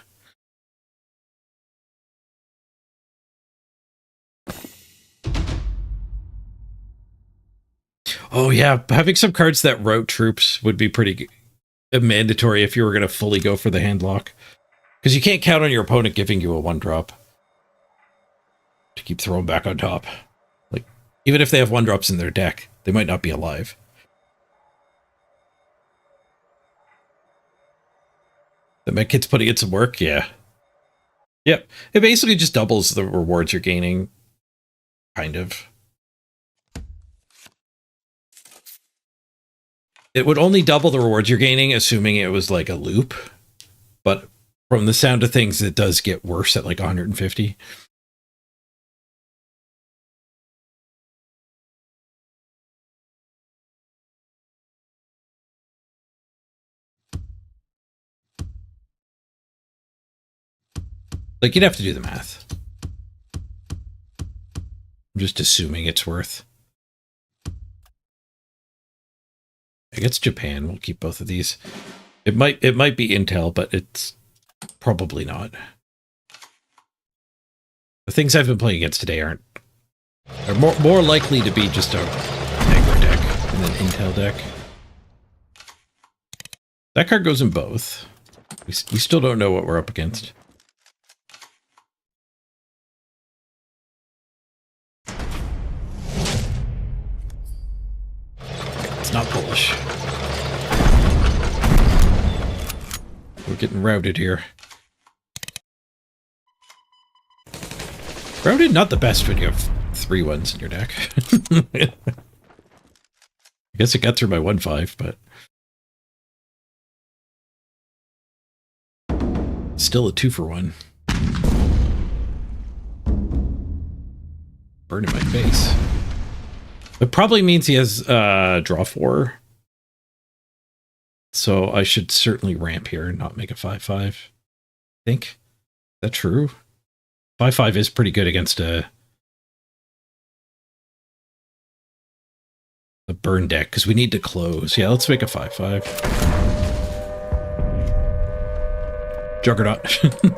Oh yeah, having some cards that route troops would be pretty mandatory if you were going to fully go for the handlock. Because you can't count on your opponent giving you a 1-drop to keep throwing back on top. Like, even if they have 1-drops in their deck, they might not be alive. The mech kit's putting in some work, yeah. Yep, it basically just doubles the rewards you're gaining, kind of. It would only double the rewards you're gaining, assuming it was like a loop. But from the sound of things, it does get worse at like 150. Like, you'd have to do the math. I'm just assuming it's worth. I guess Japan. We'll keep both of these. It might be Intel, but it's probably not. The things I've been playing against today are more likely to be just a aggro deck than an Intel deck. That card goes in both. We still don't know what we're up against. It's not Polish. We're getting routed here. Routed, not the best when you have 3 1s in your deck. I guess it got through my 1/5, but still a 2-for-1. Burn in my face. It probably means he has draw 4. So I should certainly ramp here and not make a 5/5. I think. Is that true? 5/5 is pretty good against a burn deck, because we need to close. Yeah, let's make a 5/5. Juggernaut.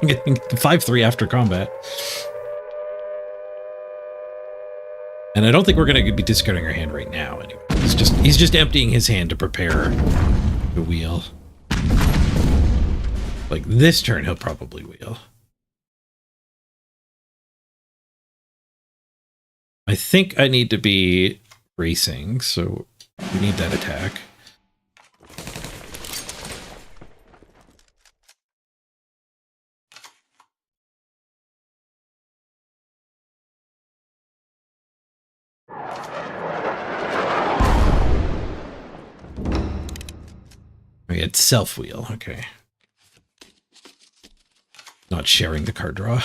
Getting 5/3 after combat. And I don't think we're going to be discarding our hand right now anyway. He's just emptying his hand to prepare the wheel. Like this turn, he'll probably wheel. I think I need to be racing, so we need that attack. It's self-wheel, okay. Not sharing the card draw.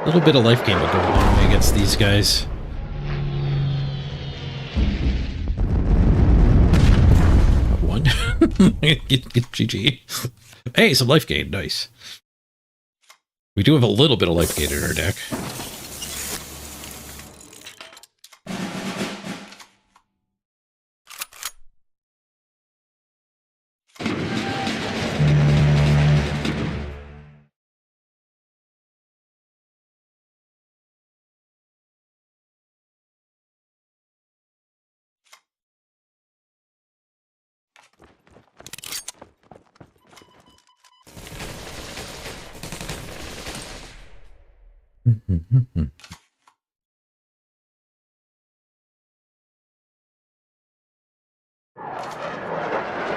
A little bit of life gain will go a long way against these guys. One. get GG. Hey, some life gain. Nice. We do have a little bit of life gain in our deck.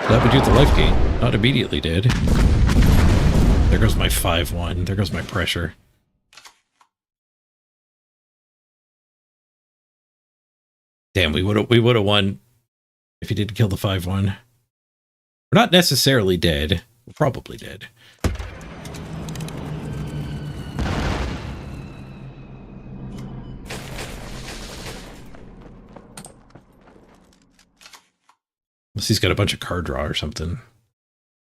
That would do the life gain. Not immediately dead. There goes my 5-1. There goes my pressure. Damn, we would have won if he didn't kill the 5-1. We're not necessarily dead. We're probably dead. Unless he's got a bunch of card draw or something.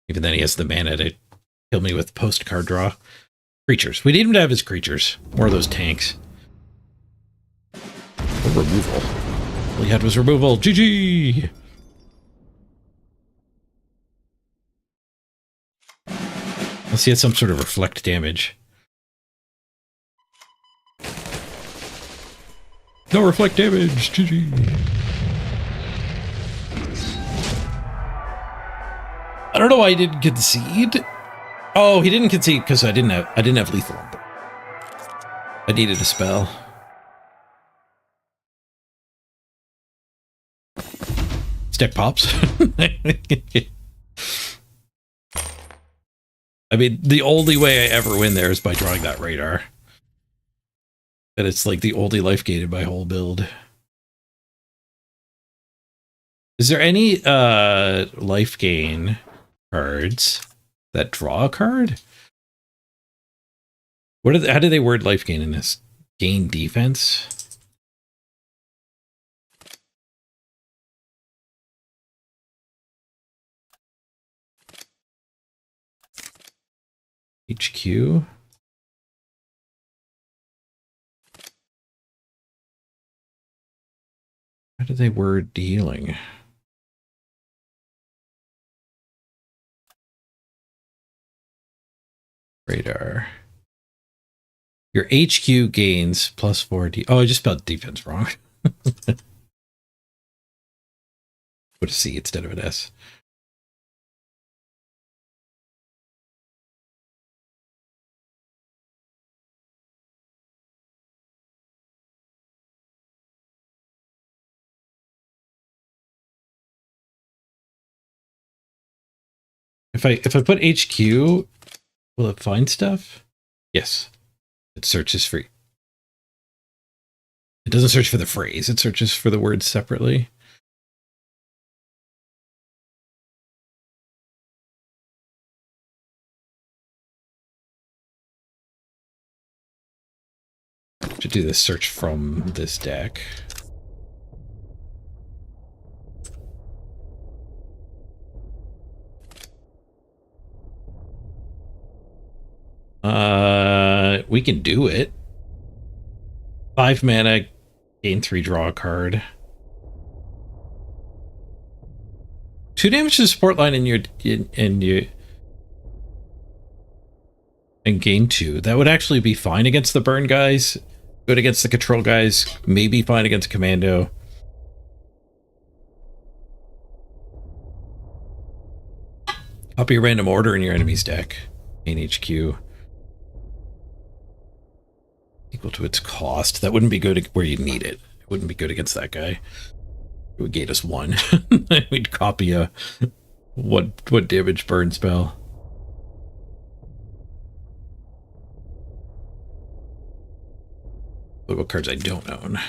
Even then he has the mana to kill me with post card draw. Creatures. We need him to have his creatures. More of those tanks. Or removal. All he had was removal. GG! Unless he had some sort of reflect damage. No reflect damage! GG! I don't know why he didn't concede. Oh, he didn't concede because I didn't have lethal. I needed a spell. Stick pops. I mean, the only way I ever win there is by drawing that radar. And it's like the only life gain in my whole build. Is there any life gain cards that draw a card? What are how do they word life gain in this? Gain defense? HQ? How do they word dealing? Radar. Your HQ gains +4 Oh, I just spelled defense wrong. Put a C instead of an S. If I put HQ, will it find stuff? Yes. It searches for... It doesn't search for the phrase, it searches for the words separately. Should do this search from this deck. We can do it. 5 mana, gain 3, draw a card. 2 damage to the support line and gain 2. That would actually be fine against the burn guys. Good against the control guys. Maybe fine against commando. Copy a random order in your enemy's deck. Main HQ. Equal to its cost. That wouldn't be good where you need it. It wouldn't be good against that guy. It would gate us 1. We'd copy a what damage burn spell. Look what cards I don't own.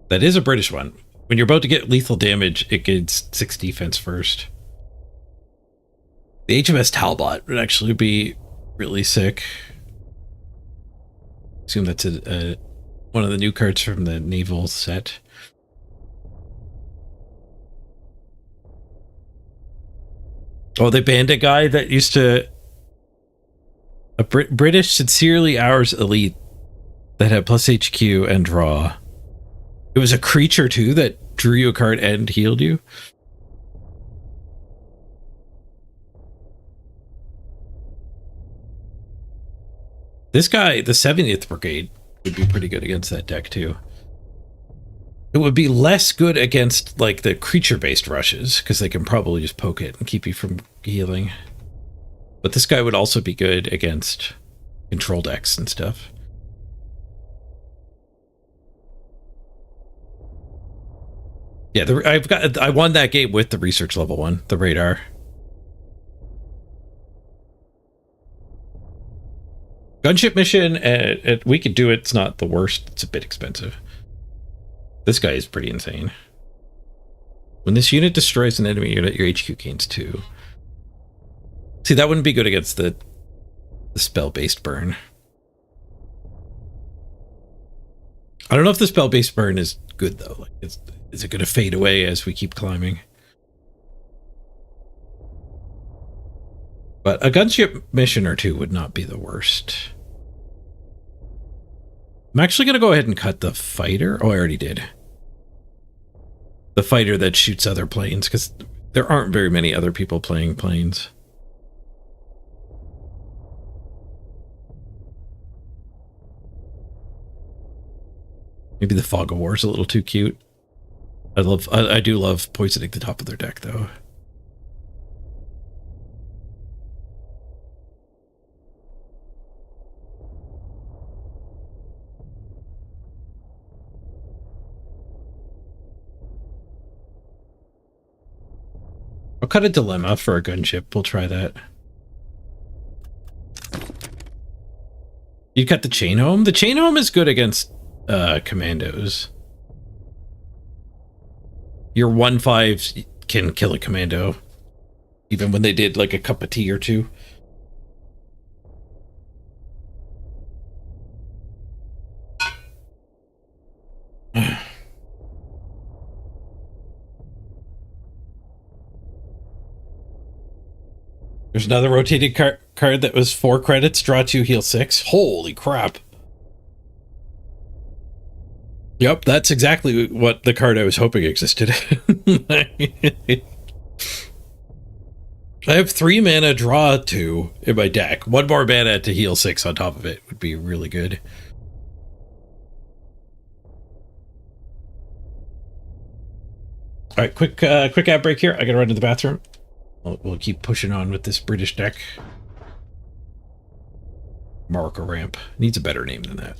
That is a British one. When you're about to get lethal damage, it gets 6 defense first. The HMS Talbot would actually be really sick. Assume that's one of the new cards from the naval set. Oh, they banned a guy that used to... A British Sincerely Ours Elite that had plus HQ and draw. It was a creature too that drew you a card and healed you. This guy, the 70th Brigade, would be pretty good against that deck too. It would be less good against like the creature-based rushes because they can probably just poke it and keep you from healing. But this guy would also be good against control decks and stuff. Yeah, I won that game with the research level 1, the radar. Gunship mission, we could do it. It's not the worst. It's a bit expensive. This guy is pretty insane. When this unit destroys an enemy unit, your HQ gains 2. See, that wouldn't be good against the spell-based burn. I don't know if the spell-based burn is good, though. Like, is it going to fade away as we keep climbing? But a gunship mission or 2 would not be the worst. I'm actually going to go ahead and cut the fighter. Oh, I already did. The fighter that shoots other planes, because there aren't very many other people playing planes. Maybe the Fog of War is a little too cute. I do love poisoning the top of their deck, though. I'll cut a dilemma for a gunship. We'll try that. You'd cut the chain home? The chain home is good against commandos. Your 1/5 can kill a commando, even when they did like a cup of tea or 2. There's another rotated card that was 4 credits, draw 2, heal 6. Holy crap. Yep, that's exactly what the card I was hoping existed. I have 3 mana, draw 2 in my deck. 1 more mana to heal 6 on top of it would be really good. All right, quick ad break here. I gotta run to the bathroom. We'll keep pushing on with this British deck. Marker Ramp. Needs a better name than that.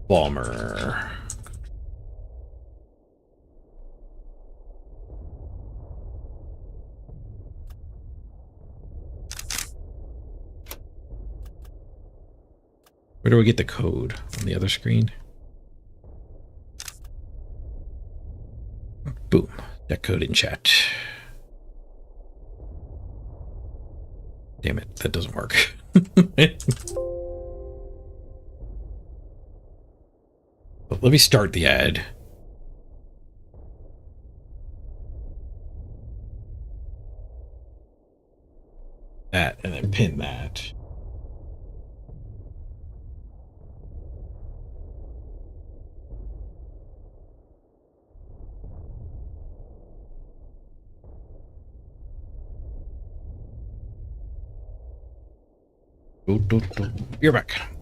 Bomber. Where do we get the code? On the other screen? Boom. That code in chat. Damn it, that doesn't work. Let me start the ad. That, and then pin that. You're back.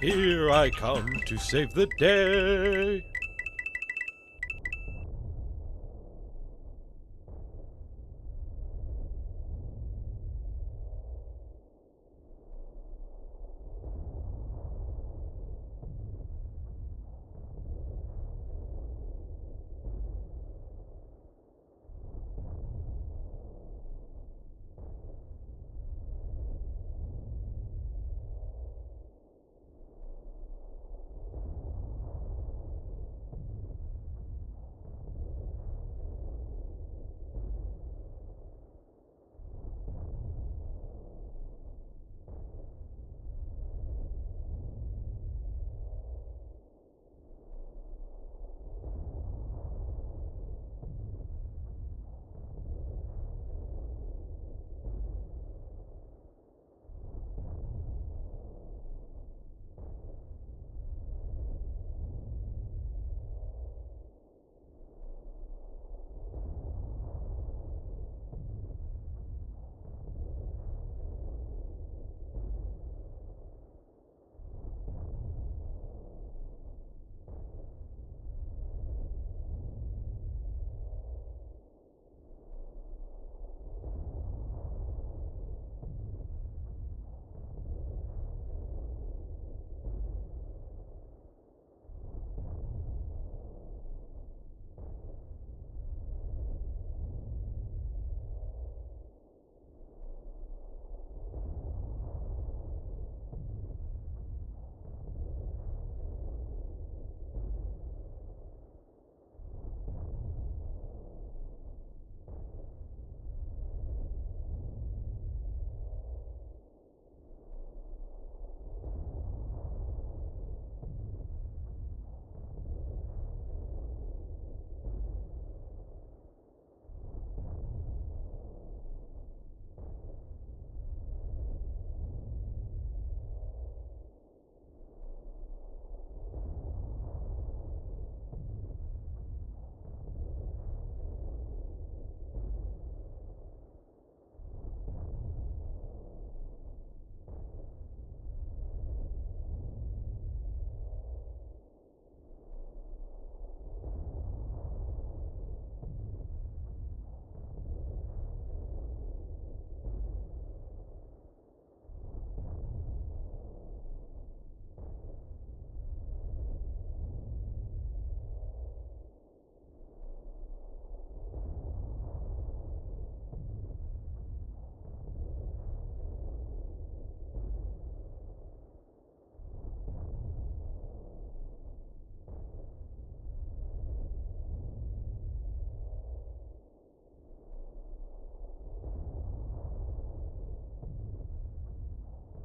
Here I come to save the day.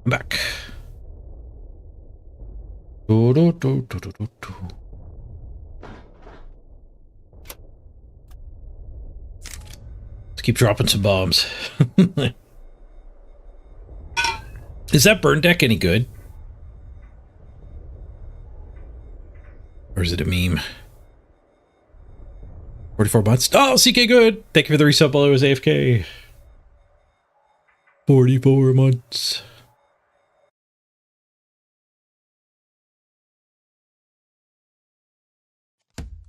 I'm back. Do, do, do, do, do, do, do. Let's keep dropping some bombs. Is that burn deck any good? Or is it a meme? 44 months. Oh, CK good. Thank you for the resub while I was AFK. 44 months.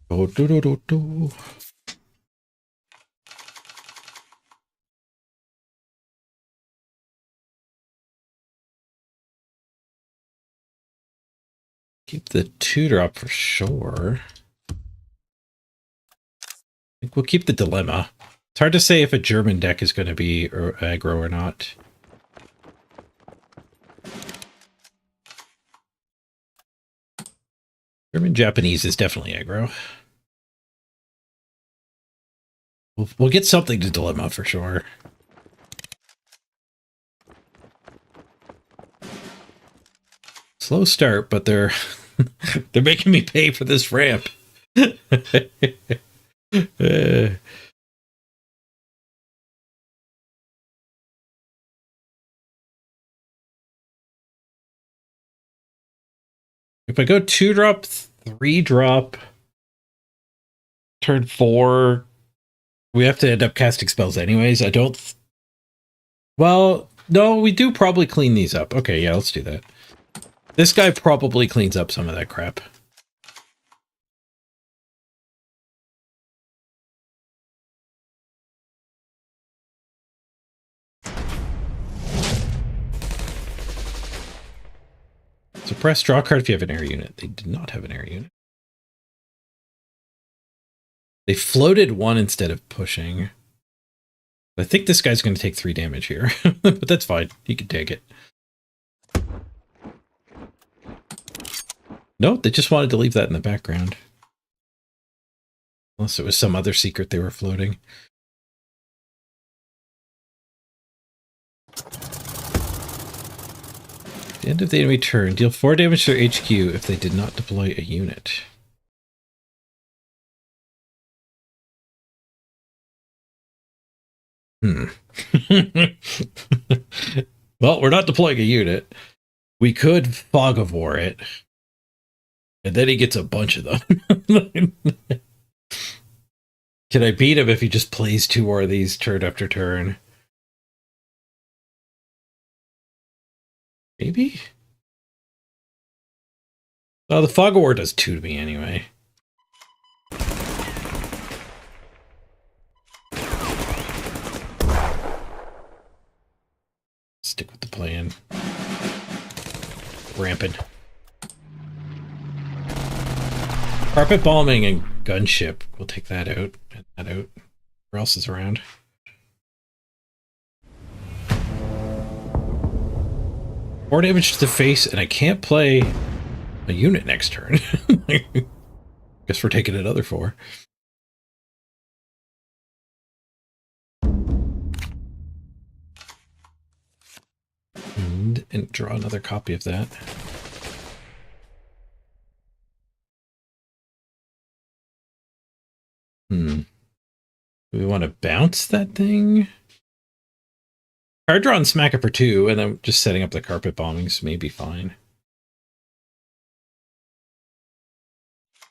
Do, do, do, do, do. Keep the 2-drop for sure. I think we'll keep the dilemma. It's hard to say if a German deck is going to be aggro or not. German-Japanese is definitely aggro. We'll get something to dilemma for sure. Slow start, but they're they're making me pay for this ramp. If I go 2-drop, 3-drop, turn 4, we have to end up casting spells anyways. I don't... Well, no, we do probably clean these up. Okay, yeah, let's do that. This guy probably cleans up some of that crap. Suppress, draw a card if you have an air unit. They did not have an air unit. They floated one instead of pushing. I think this guy's going to take 3 damage here, but that's fine. He can take it. No, they just wanted to leave that in the background. Unless it was some other secret they were floating. At the end of the enemy turn, deal 4 damage to their HQ if they did not deploy a unit. Well, we're not deploying a unit. We could Fog of War it. And then he gets a bunch of them. Can I beat him if he just plays 2 more of these turn after turn? Maybe? Oh, the Fog of War does 2 to me anyway. Stick with the plan. Rampant. Carpet bombing and gunship. We'll take that out. And that out. Where else is around? More damage to the face, and I can't play a unit next turn. Guess we're taking another 4. And draw another copy of that. Do we want to bounce that thing? Card draw and smack it for 2, and then just setting up the carpet bombings may be fine.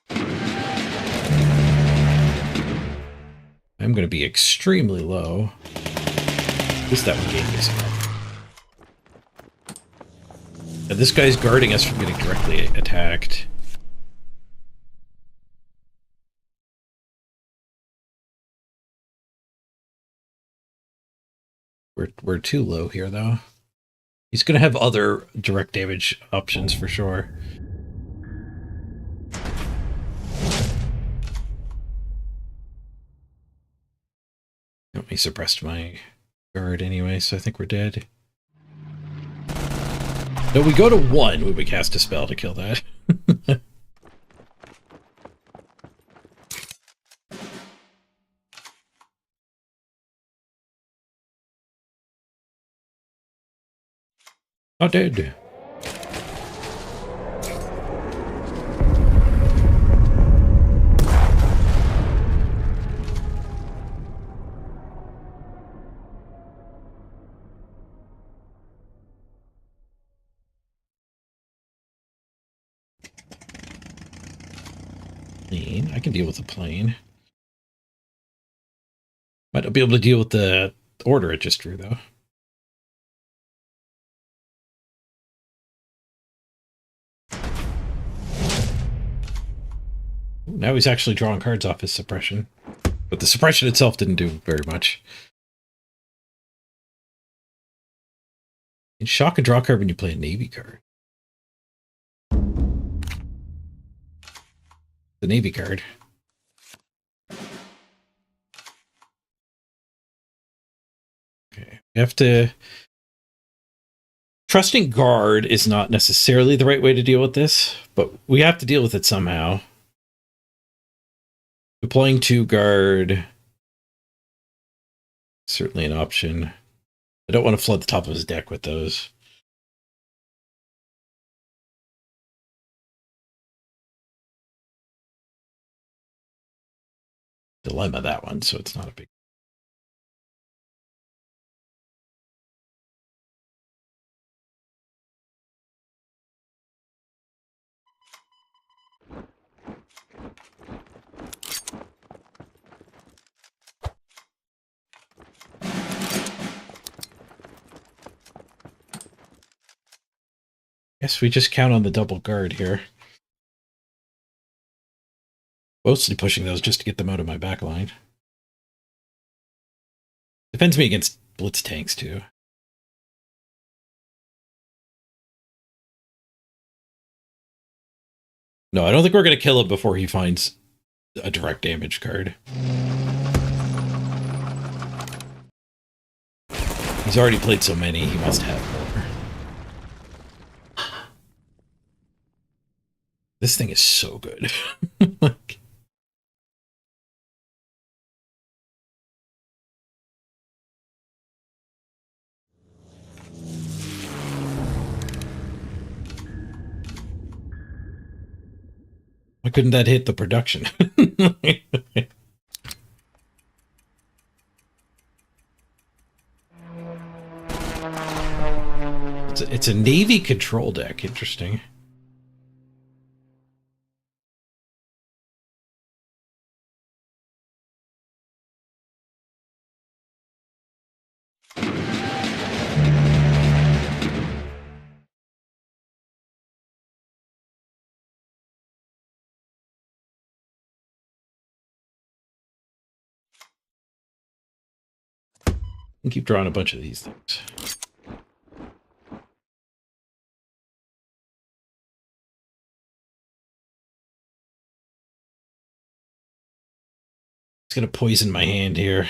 I'm going to be extremely low. At least that one gave me some. And this guy's guarding us from getting directly attacked. We're too low here, though. He's going to have other direct damage options for sure. He suppressed my guard anyway, so I think we're dead. No, we go to 1 when we cast a spell to kill that. Not dead. Plane. I can deal with the plane. Might not be able to deal with the order it just drew, though. Now he's actually drawing cards off his suppression. But the suppression itself didn't do very much. You shock and draw card when you play a Navy card. The Navy card. Okay, we have to... Trusting guard is not necessarily the right way to deal with this, but we have to deal with it somehow. Deploying 2 guard. Certainly an option. I don't want to flood the top of his deck with those. Dilemma, that one, so it's not a big Guess we just count on the double guard here. Mostly pushing those just to get them out of my back line. Defends me against blitz tanks, too. No, I don't think we're going to kill him before he finds a direct damage card. He's already played so many, he must have more. This thing is so good. Like, why couldn't that hit the production? It's a Navy control deck. Interesting. And keep drawing a bunch of these things. It's gonna poison my hand here.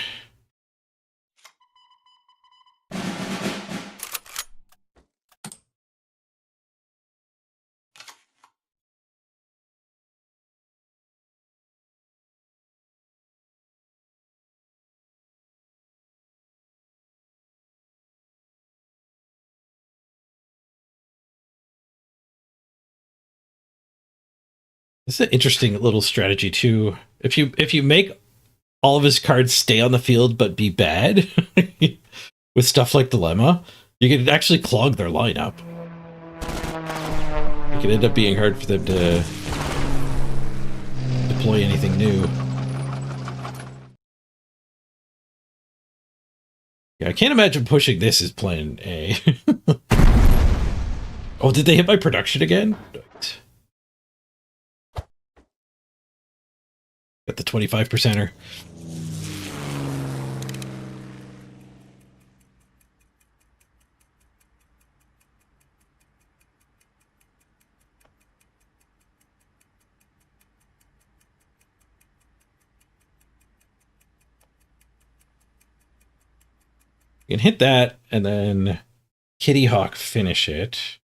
This is an interesting little strategy too. If you make all of his cards stay on the field but be bad with stuff like Dilemma, you can actually clog their lineup. It can end up being hard for them to deploy anything new. Yeah, I can't imagine pushing this as plan A. Oh, did they hit my production again? Got the 25%er. You can hit that, and then Kitty Hawk finish it.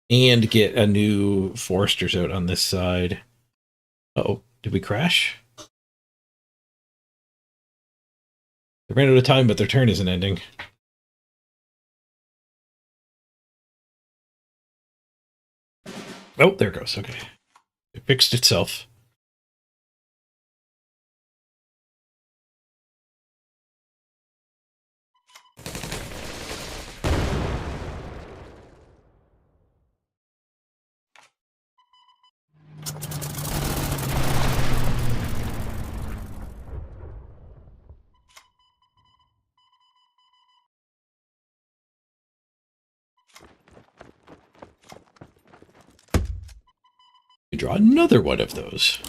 And get a new Foresters out on this side. Uh-oh, did we crash? They ran out of time, but their turn isn't ending. Oh, there it goes. Okay. It fixed itself. We draw another one of those.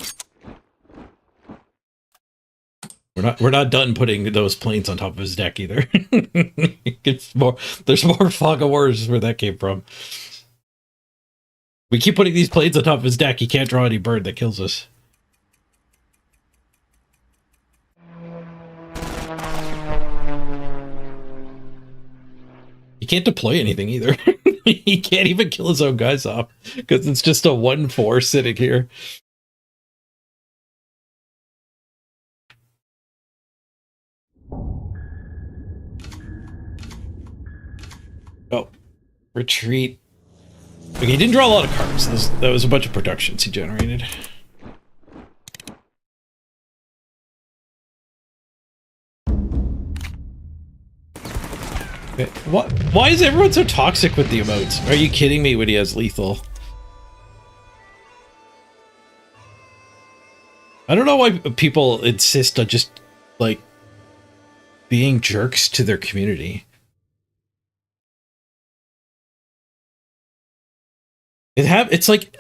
We're not done putting those planes on top of his deck either. It's more, there's more Fog of Wars where that came from. We keep putting these planes on top of his deck. He can't draw any bird that kills us. He can't deploy anything either. He can't even kill his own guys off because it's just a 1/4 sitting here. Oh, retreat. Okay, he didn't draw a lot of cards. That was a bunch of productions he generated. Okay. Why is everyone so toxic with the emotes? Are you kidding me when he has lethal? I don't know why people insist on just, like, being jerks to their community. It's like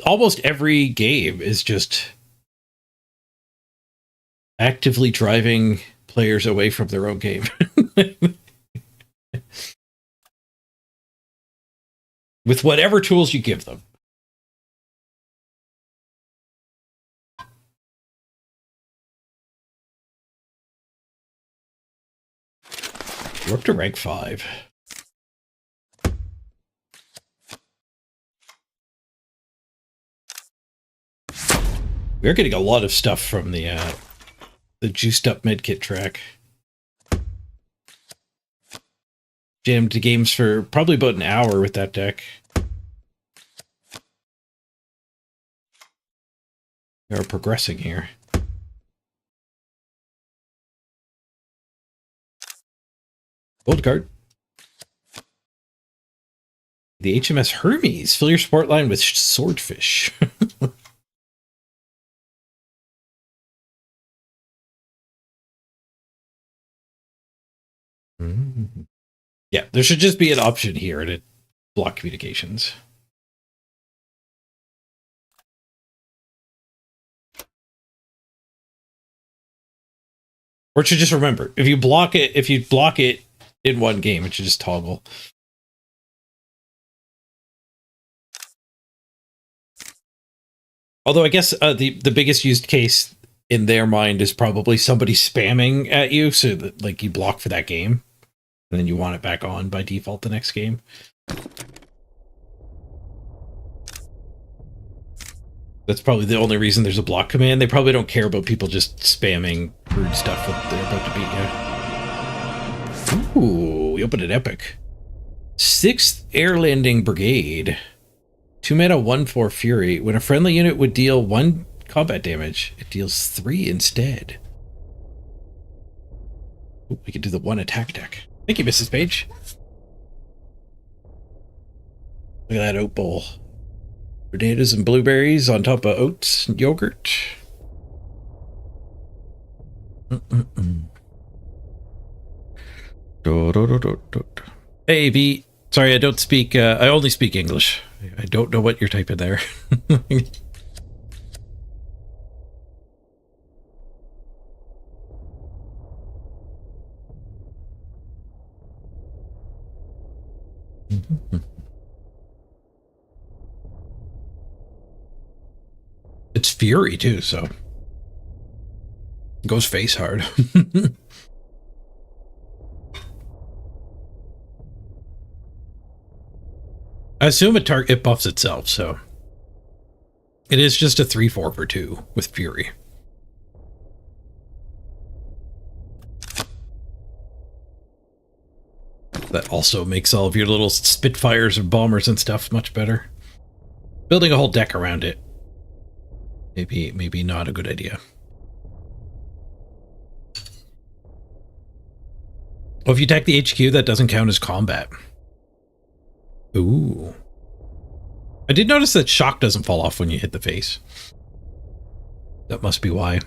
almost every game is just actively driving players away from their own game. With whatever tools you give them. We're up to rank 5. We're getting a lot of stuff from the juiced up medkit track. Jammed to games for probably about an hour with that deck. We are progressing here. Gold card. The HMS Hermes. Fill your support line with swordfish. Yeah, there should just be an option here to block communications. Or it should just remember, if you block it in one game, it should just toggle. Although I guess the biggest used case in their mind is probably somebody spamming at you, so that like you block for that game, and then you want it back on by default the next game. That's probably the only reason there's a block command. They probably don't care about people just spamming rude stuff when they're about to beat you. Ooh, we opened an epic. 6th Air Landing Brigade. 2 mana, 1/4 Fury. When a friendly unit would deal 1 combat damage, it deals 3 instead. Ooh, we could do the 1 attack deck. Thank you, Mrs. Page. Look at that oat bowl. Potatoes and blueberries on top of oats and yogurt. Hey, V. Sorry, I don't speak. I only speak English. I don't know what you're typing there. It's Fury too, so it goes face hard. I assume it buffs itself, so it is just a 3/4 for 2 with Fury. That also makes all of your little Spitfires and bombers and stuff much better. Building a whole deck around it, maybe not a good idea. Well, if you attack the HQ, that doesn't count as combat. Ooh. I did notice that shock doesn't fall off when you hit the face. That must be why.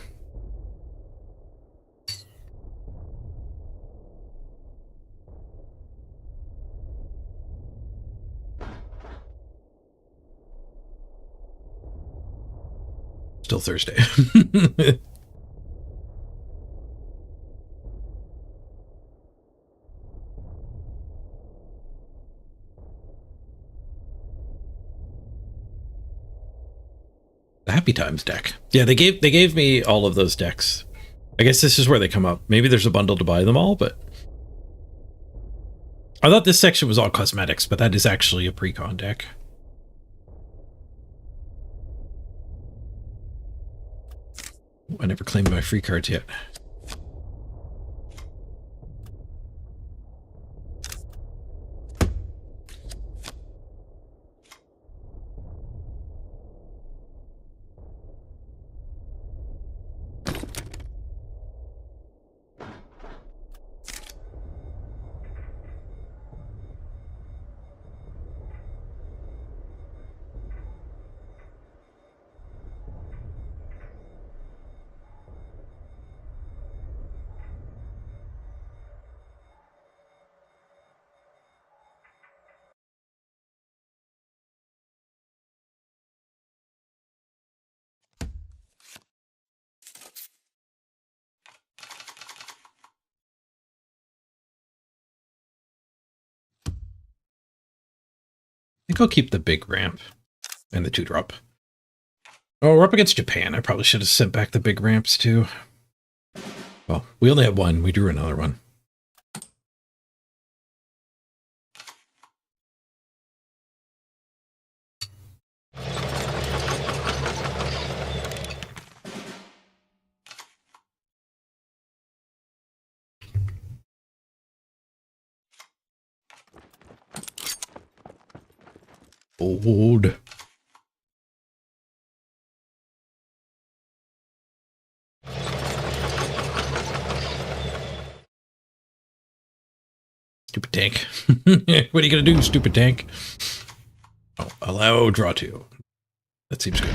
Still Thursday. The Happy Times deck. Yeah, they gave me all of those decks. I guess this is where they come up. Maybe there's a bundle to buy them all, but I thought this section was all cosmetics, but that is actually a pre-con deck. Ooh, I never claimed my free cards yet. think I'll keep the big ramp and the 2-drop. Oh, we're up against Japan. I probably should have sent back the big ramps too. Well, we only had one. We drew another one. Old. Stupid tank. What are you gonna do, stupid tank? Oh, allow draw 2. That seems good.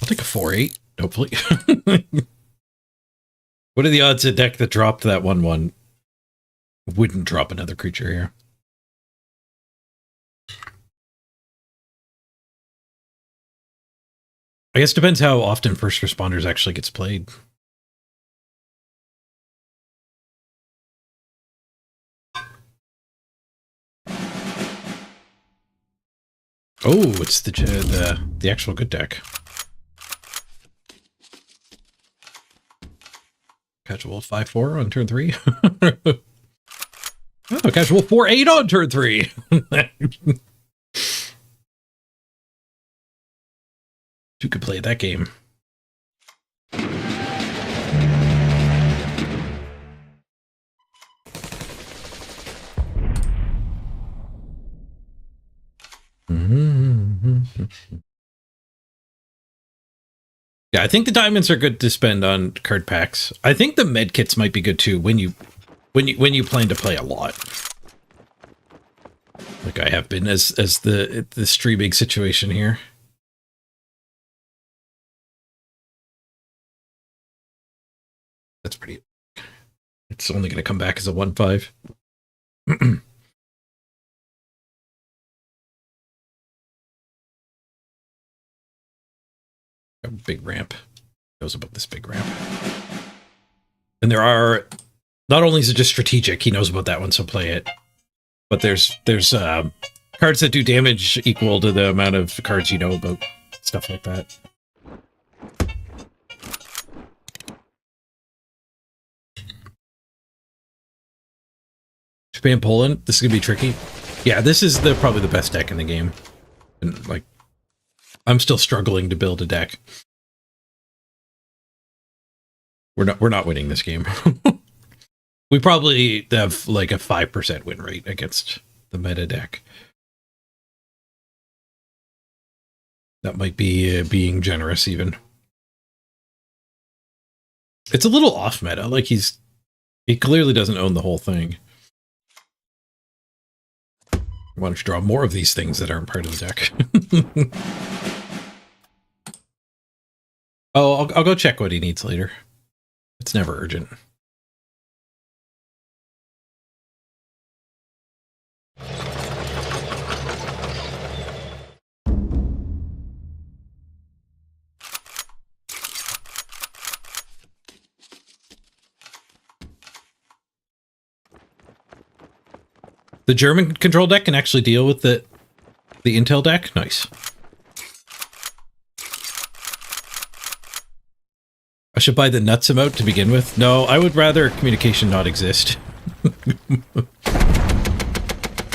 I'll take a 4-8, hopefully. What are the odds a deck that dropped that 1/1 wouldn't drop another creature here? I guess it depends how often First Responders actually gets played. Oh, it's the actual good deck. Casual 5/4 on turn 3. Oh, casual 4/8 on turn 3. Who could play that game? Yeah, I think the diamonds are good to spend on card packs. I think the med kits might be good too when you plan to play a lot. Like I have been as the streaming situation here. That's pretty. It's only going to come back as a 1/5. A big ramp. Knows about this big ramp. And there are, not only is it just strategic, he knows about that one, so play it. But there's cards that do damage equal to the amount of cards you know about, stuff like that. Japan, Poland, this is gonna be tricky. Yeah, this is probably the best deck in the game. And like, I'm still struggling to build a deck. We're not winning this game. We probably have like a 5% win rate against the meta deck. That might be being generous even. It's a little off meta. Like he clearly doesn't own the whole thing. Why don't you draw more of these things that aren't part of the deck? Oh, I'll go check what he needs later. It's never urgent. The German control deck can actually deal with the Intel deck? Nice. I should buy the nuts emote to begin with? No, I would rather communication not exist.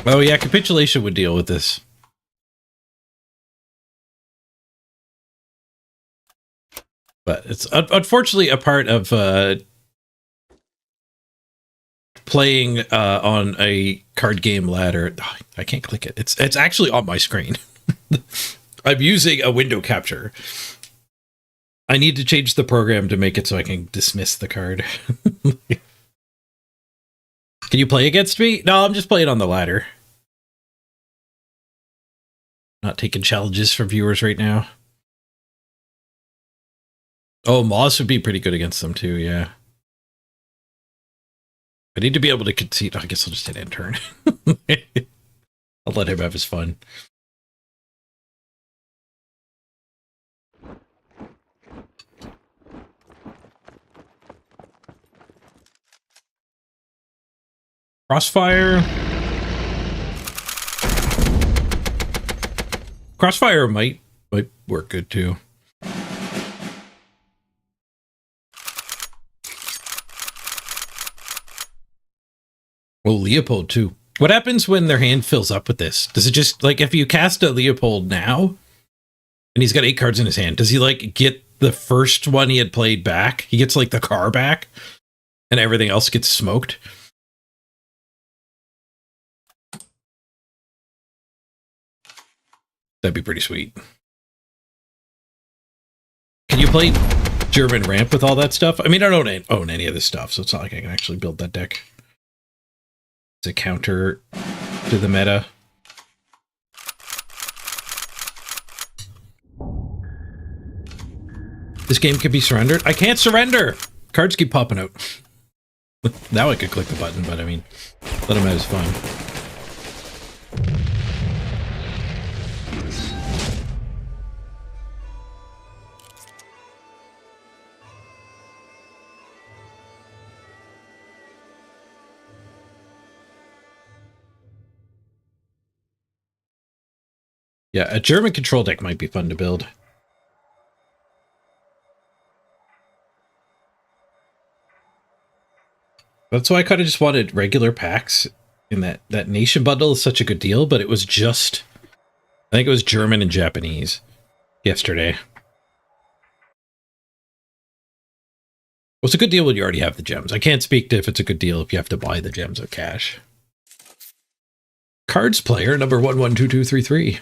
Oh yeah, capitulation would deal with this. But it's unfortunately a part of playing on a card game ladder. Oh, I can't click it. It's actually on my screen. I'm using a window capture. I need to change the program to make it so I can dismiss the card. Can you play against me? No, I'm just playing on the ladder. Not taking challenges from viewers right now. Oh, Moz would be pretty good against them too, yeah. I need to be able to concede. I guess I'll just hit end turn. I'll let him have his fun. Crossfire. Crossfire might work good too. Oh, Leopold too. What happens when their hand fills up with this? Does it just, like, if you cast a Leopold now, and he's got 8 cards in his hand, does he, like, get the first one he had played back? He gets, like, the car back, and everything else gets smoked? That'd be pretty sweet. Can you play German ramp with all that stuff? I mean, I don't own any of this stuff, so it's not like I can actually build that deck. It's a counter to the meta. This game can be surrendered. I can't surrender! Cards keep popping out. Now I could click the button, but I mean, let him have his fun. Yeah, a German control deck might be fun to build. That's why I kind of just wanted regular packs. In that nation bundle is such a good deal, but it was just, I think it was German and Japanese yesterday. Well, it's a good deal when you already have the gems. I can't speak to if it's a good deal if you have to buy the gems with cash. Cards player number 112233.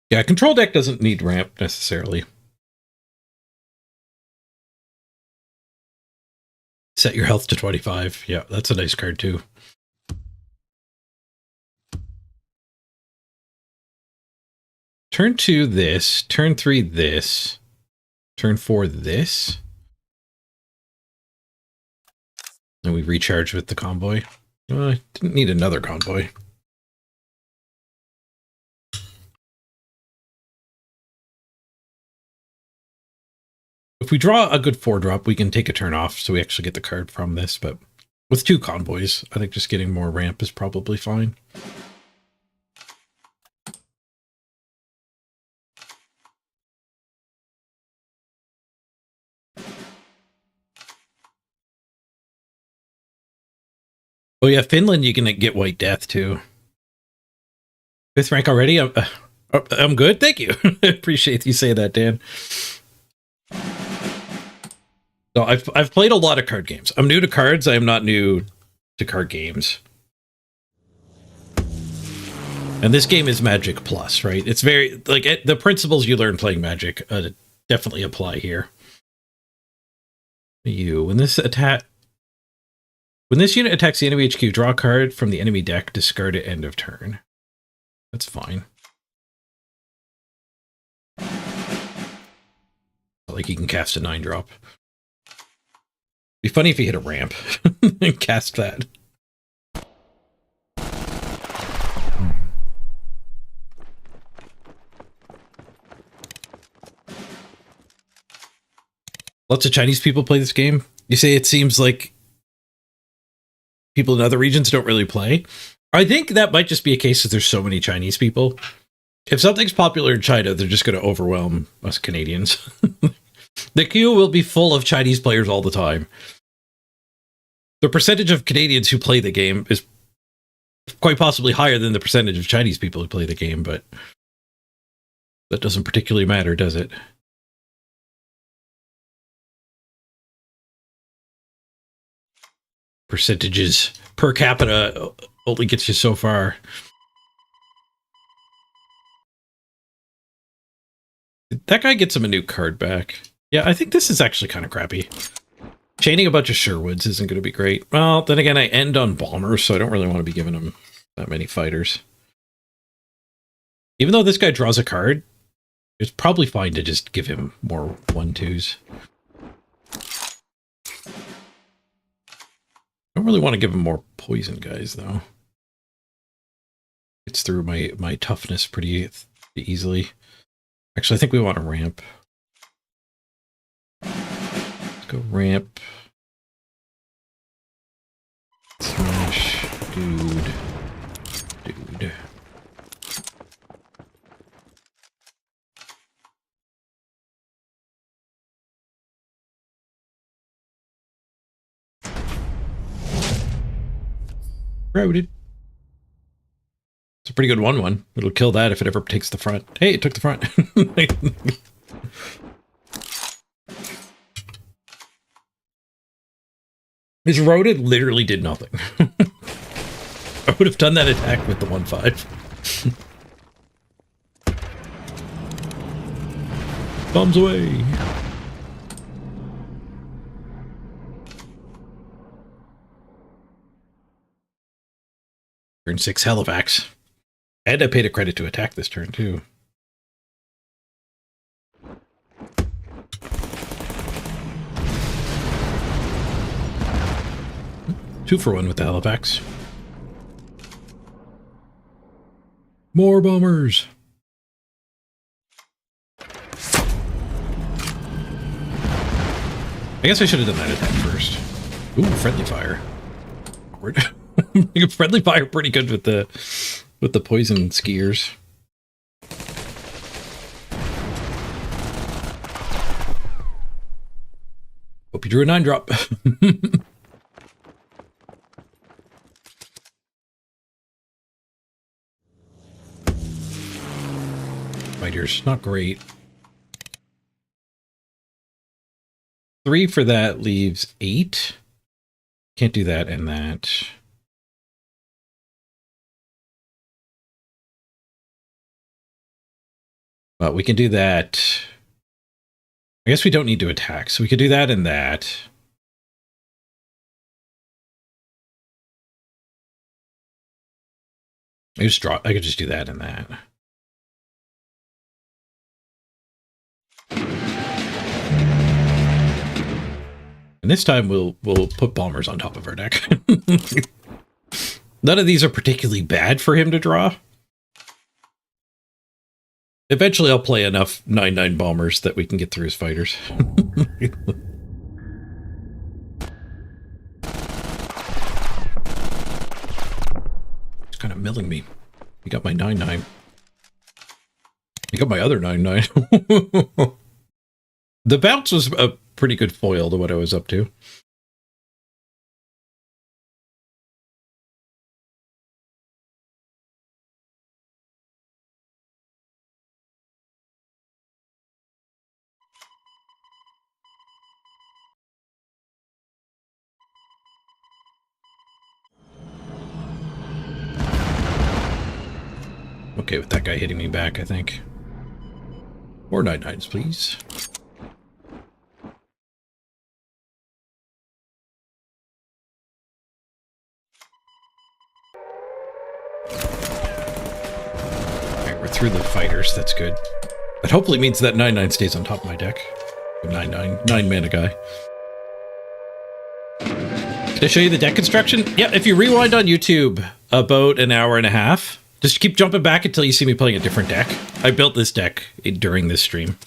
Yeah, control deck doesn't need ramp necessarily. Set your health to 25. Yeah, that's a nice card too. Turn 2 this, turn 3 this, turn 4 this. And we recharge with the convoy. I didn't need another convoy. If we draw a good 4-drop, we can take a turn off, so we actually get the card from this, but with 2 convoys, I think just getting more ramp is probably fine. Oh yeah, Finland, you can get White Death too. 5th rank already? I'm good, thank you. I appreciate you saying that, Dan. So I've played a lot of card games. I'm new to cards. I am not new to card games. And this game is Magic Plus, right? It's very, like, the principles you learn playing Magic definitely apply here. When this unit attacks the enemy HQ, draw a card from the enemy deck, discard it end of turn. That's fine. Like, you can cast a 9-drop. Be funny if you hit a ramp and cast that. Lots of Chinese people play this game. You say it seems like people in other regions don't really play. I think that might just be a case that there's so many Chinese people. If something's popular in China, they're just going to overwhelm us Canadians. The queue will be full of Chinese players all the time. The percentage of Canadians who play the game is quite possibly higher than the percentage of Chinese people who play the game, but that doesn't particularly matter, does it? Percentages per capita only gets you so far. That guy gets him a new card back. Yeah, I think this is actually kind of crappy. Chaining a bunch of Sherwoods isn't going to be great. Well, then again, I end on bombers, so I don't really want to be giving him that many fighters. Even though this guy draws a card, it's probably fine to just give him more 1/2s. I don't really want to give him more poison guys, though. It's through my toughness pretty easily. Actually, I think we want a ramp. Let's go ramp. Smash. Dude. Crowded. It's a pretty good 1-1. It'll kill that if it ever takes the front. Hey, it took the front. His roaded literally did nothing. I would have done that attack with the 1-5. Bombs away. Turn 6 Halifax. And I paid a credit to attack this turn, too. Two for one with the Halifax. More bombers. I guess I should have done that attack first. Ooh, friendly fire. Awkward. Friendly fire pretty good with the poison skiers. Hope you drew a 9-drop. Fighters, not great. 3 for that leaves 8. Can't do that and that. But we can do that. I guess we don't need to attack, so we could do that and that. I could just do that and that. And this time we'll put bombers on top of our deck. None of these are particularly bad for him to draw. Eventually I'll play enough 9/9 bombers that we can get through his fighters. He's kind of milling me. He got my 9/9. He got my other 9/9. The bounce was a pretty good foil to what I was up to. Okay, with that guy hitting me back, I think. More 9/9s, please. Alright, we're through the fighters, that's good. That hopefully means that 9/9 stays on top of my deck. 9/9, 9-mana guy. Did I show you the deck construction? Yeah, if you rewind on YouTube about an hour and a half, just keep jumping back until you see me playing a different deck. I built this deck during this stream.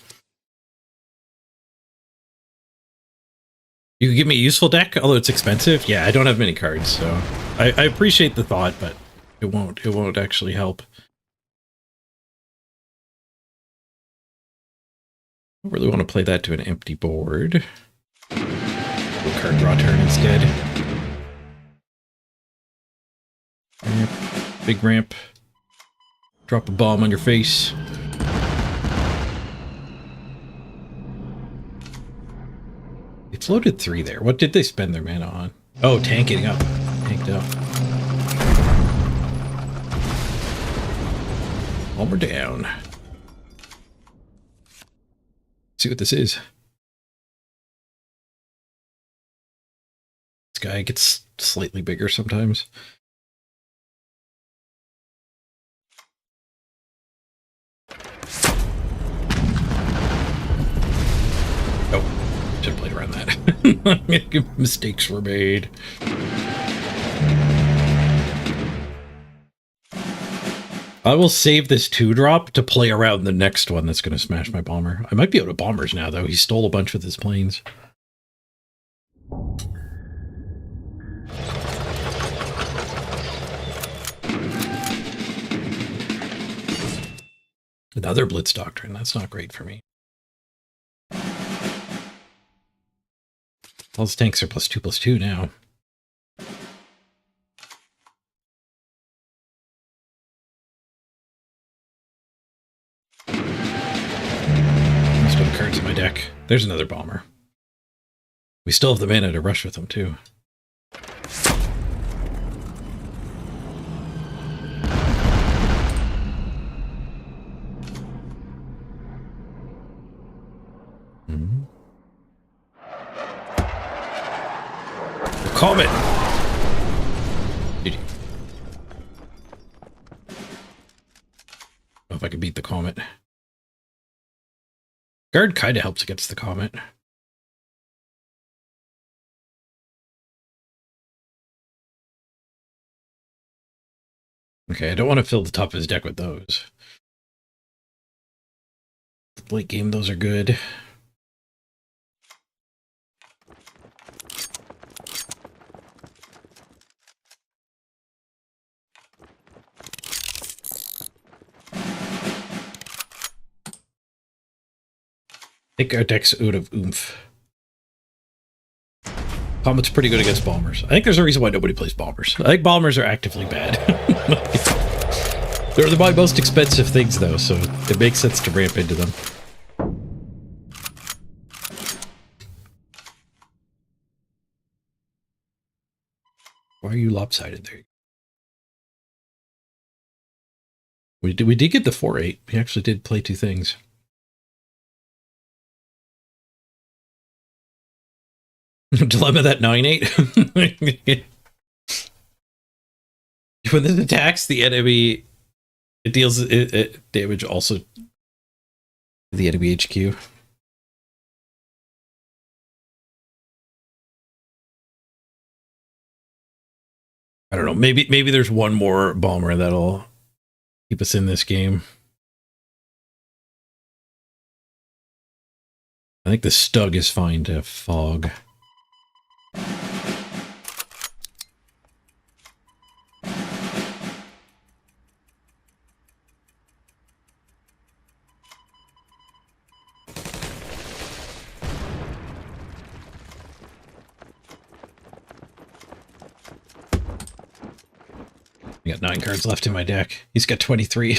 You can give me a useful deck, although it's expensive. Yeah, I don't have many cards, so I appreciate the thought, but it won't actually help. I don't really want to play that to an empty board. We'll card draw turn instead. Ramp, big ramp. Drop a bomb on your face. They floated 3 there. What did they spend their mana on? Oh, tanking up. Tanked up. Bomber down. Let's see what this is. This guy gets slightly bigger sometimes. Oh, should have played around that. Mistakes were made. I will save this 2-drop to play around the next one that's going to smash my bomber. I might be out of bombers now, though. He stole a bunch with his planes. Another Blitz Doctrine. That's not great for me. All his tanks are +2/+2 now. Still have cards in my deck. There's another bomber. We still have the mana to rush with them, too. Comet! GG. If I could beat the Comet. Guard kind of helps against the Comet. Okay, I don't want to fill the top of his deck with those. Late game, those are good. I think our deck's out of oomph. Comet's pretty good against bombers. I think there's a reason why nobody plays bombers. I think bombers are actively bad. They're my most expensive things, though, so it makes sense to ramp into them. Why are you lopsided there? We did get the 4/8. We actually did play 2 things. Dilemma that 9/8. When this attacks the enemy, it deals damage also to the enemy HQ. I don't know. Maybe there's one more bomber that'll keep us in this game. I think the Stug is fine to fog. I got 9 cards left in my deck. He's got 23.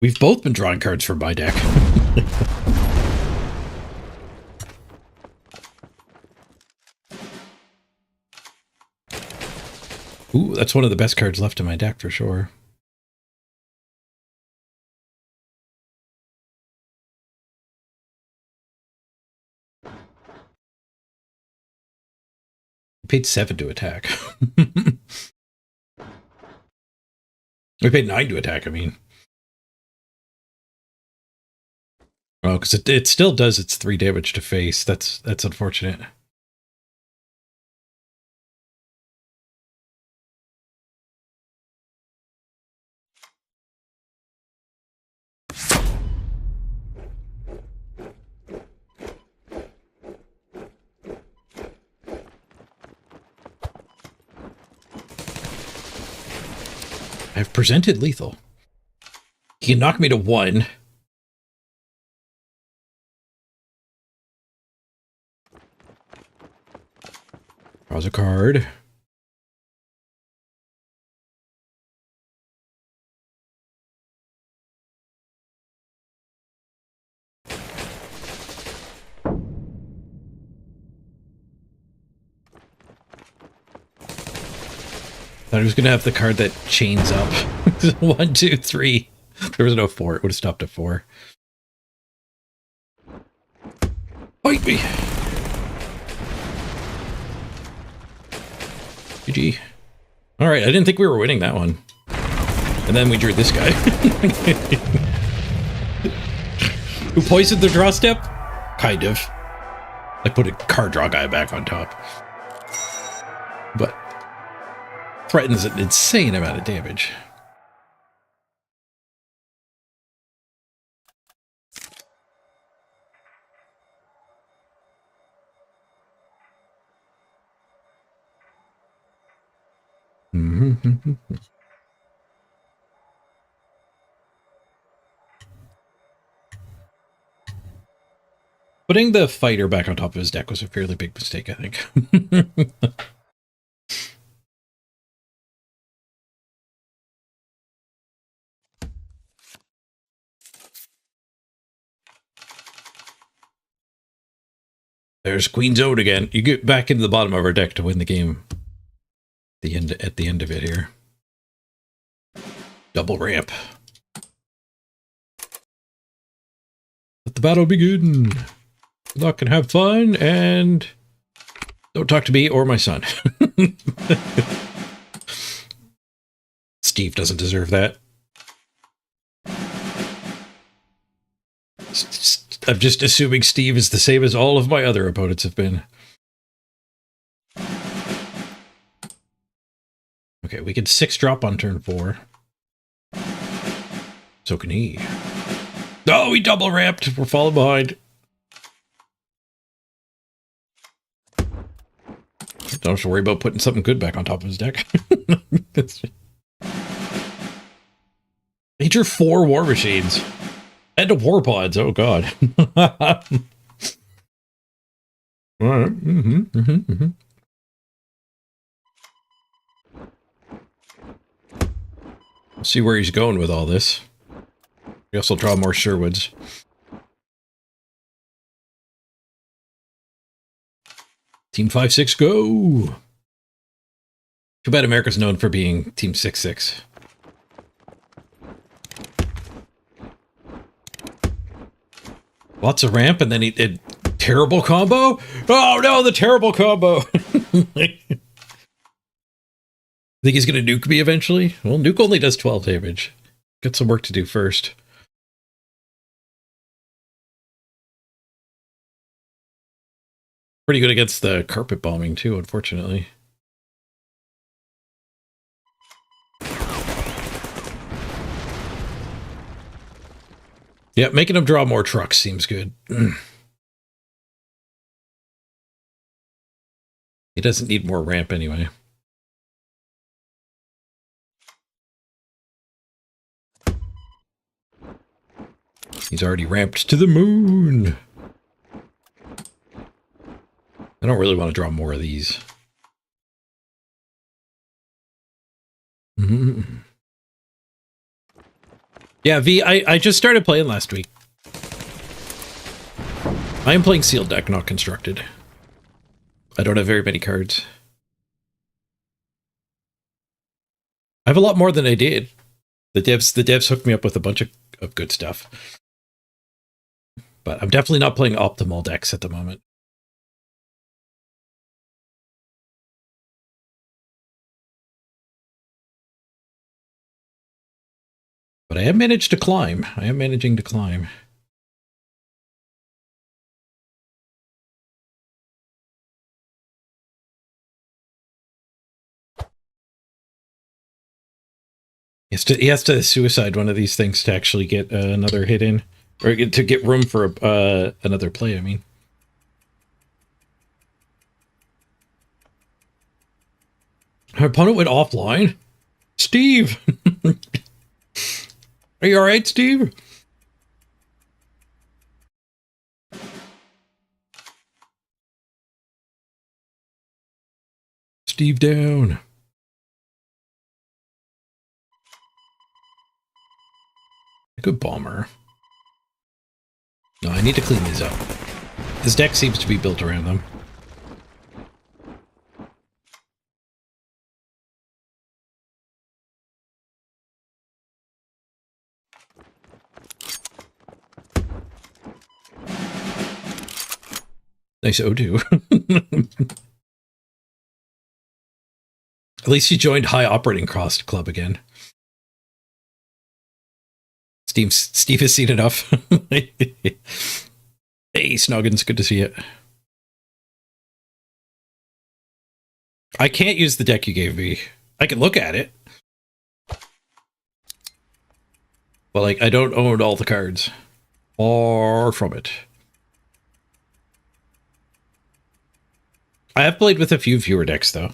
We've both been drawing cards from my deck. Ooh, that's one of the best cards left in my deck for sure. We paid 7 to attack. We paid 9 to attack, I mean. Oh, because it still does its 3 damage to face. That's unfortunate. I've presented lethal. He can knock me to 1. Draws a card. Thought he was going to have the card that chains up. 1, 2, 3. There was no 4. It would have stopped at 4. Bite me! GG. Alright, I didn't think we were winning that one. And then we drew this guy. Who poisoned the draw step? Kind of. I put a card draw guy back on top. But threatens an insane amount of damage. Putting the fighter back on top of his deck was a fairly big mistake, I think. There's Queen's Ode again. You get back into the bottom of our deck to win the game. At the end of it here. Double ramp. Let the battle begin. Good luck and have fun, and don't talk to me or my son. Steve doesn't deserve that. I'm just assuming Steve is the same as all of my other opponents have been. Okay, we can 6-drop on turn 4. So can he. Oh, we double ramped. We're falling behind. Don't have to worry about putting something good back on top of his deck. Major 4 war machines. And a war pods. Oh, God. All right. See where he's going with all this. We also draw more Sherwoods. Team 5-6, go! Too bad America's known for being Team 6-6. Lots of ramp, and then he did terrible combo? Oh no, the terrible combo! Think he's gonna nuke me eventually? Well, nuke only does 12 damage. Got some work to do first. Pretty good against the carpet bombing too, unfortunately. Yeah, making him draw more trucks seems good. He doesn't need more ramp anyway. He's already ramped to the moon. I don't really want to draw more of these. Yeah, V, I just started playing last week. I am playing sealed deck, not constructed. I don't have very many cards. I have a lot more than I did. The devs hooked me up with a bunch of good stuff. But I'm definitely not playing optimal decks at the moment. But I have managed to climb. I am managing to climb. He has to suicide one of these things to actually get another hit in. Or to get room for another play, I mean. Our opponent went offline? Steve! Are you alright, Steve? Steve down. Good bomber. No, I need to clean these up. His deck seems to be built around them. Nice O2. At least he joined High Operating Cost Club again. Steve has seen enough. Hey, Snoggins, good to see you. I can't use the deck you gave me. I can look at it. But, like, I don't own all the cards. Far from it. I have played with a few viewer decks, though.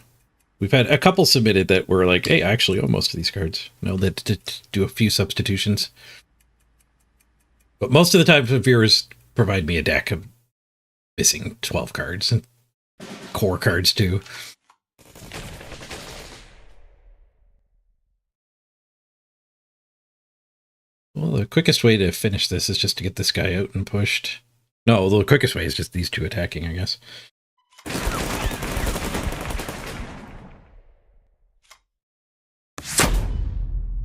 We've had a couple submitted that were like, hey, I actually own most of these cards. No, that to do a few substitutions. But most of the time, the viewers provide me a deck of missing 12 cards. And core cards, too. Well, the quickest way to finish this is just to get this guy out and pushed. No, the quickest way is just these two attacking, I guess.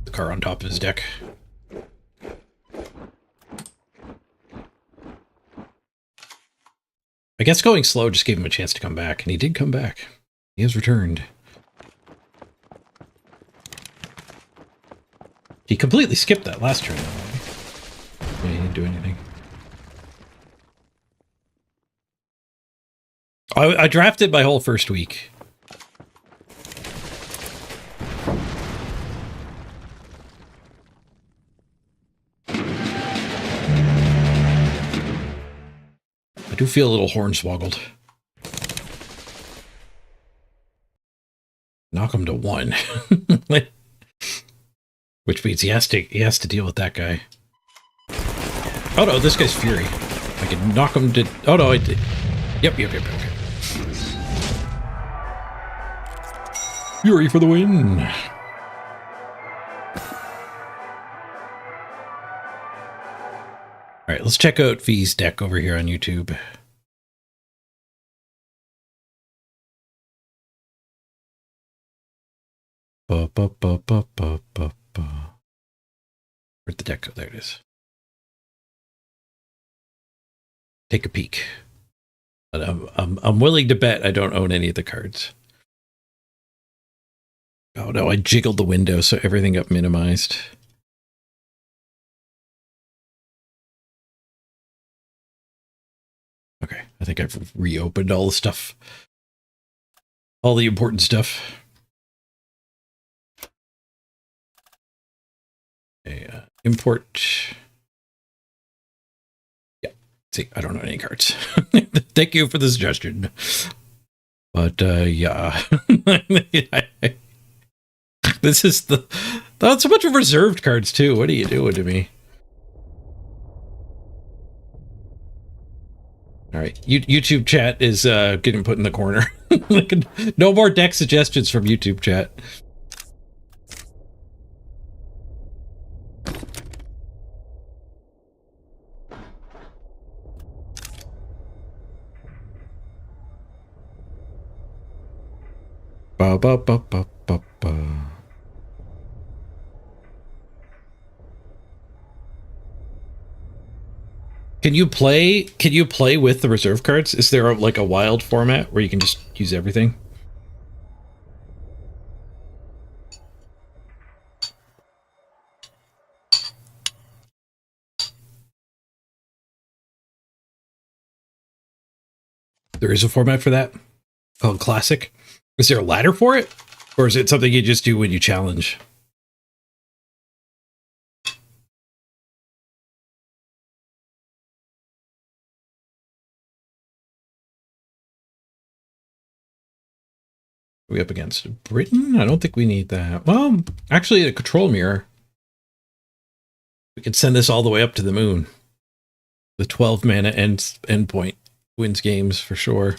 The car on top of his deck. I guess going slow just gave him a chance to come back, and he did come back. He has returned. He completely skipped that last turn, though. Yeah, he didn't do anything. I drafted my whole first week. I do feel a little hornswoggled. Knock him to 1. Which means he has to deal with that guy. Oh no, this guy's Fury. I can knock him to... Oh no, I did. Yep. Fury for the win. Alright, let's check out V's deck over here on YouTube. Where'd the deck go? There it is. Take a peek. But I'm willing to bet I don't own any of the cards. Oh no, I jiggled the window so everything got minimized. Okay, I think I've reopened all the stuff. All the important stuff. Okay, import. Yeah, see, I don't know any cards. Thank you for the suggestion. But, yeah. This is the... That's a bunch of reserved cards, too. What are you doing to me? All right, YouTube chat is getting put in the corner. No more deck suggestions from YouTube chat. Ba ba ba ba ba ba. Can you play with the reserve cards? Is there like a wild format where you can just use everything? There is a format for that called Classic. Is there a ladder for it? Or is it something you just do when you challenge? Are we up against Britain? I don't think we need that. Well, actually, a control mirror. We could send this all the way up to the moon. The 12 mana endpoint wins games for sure.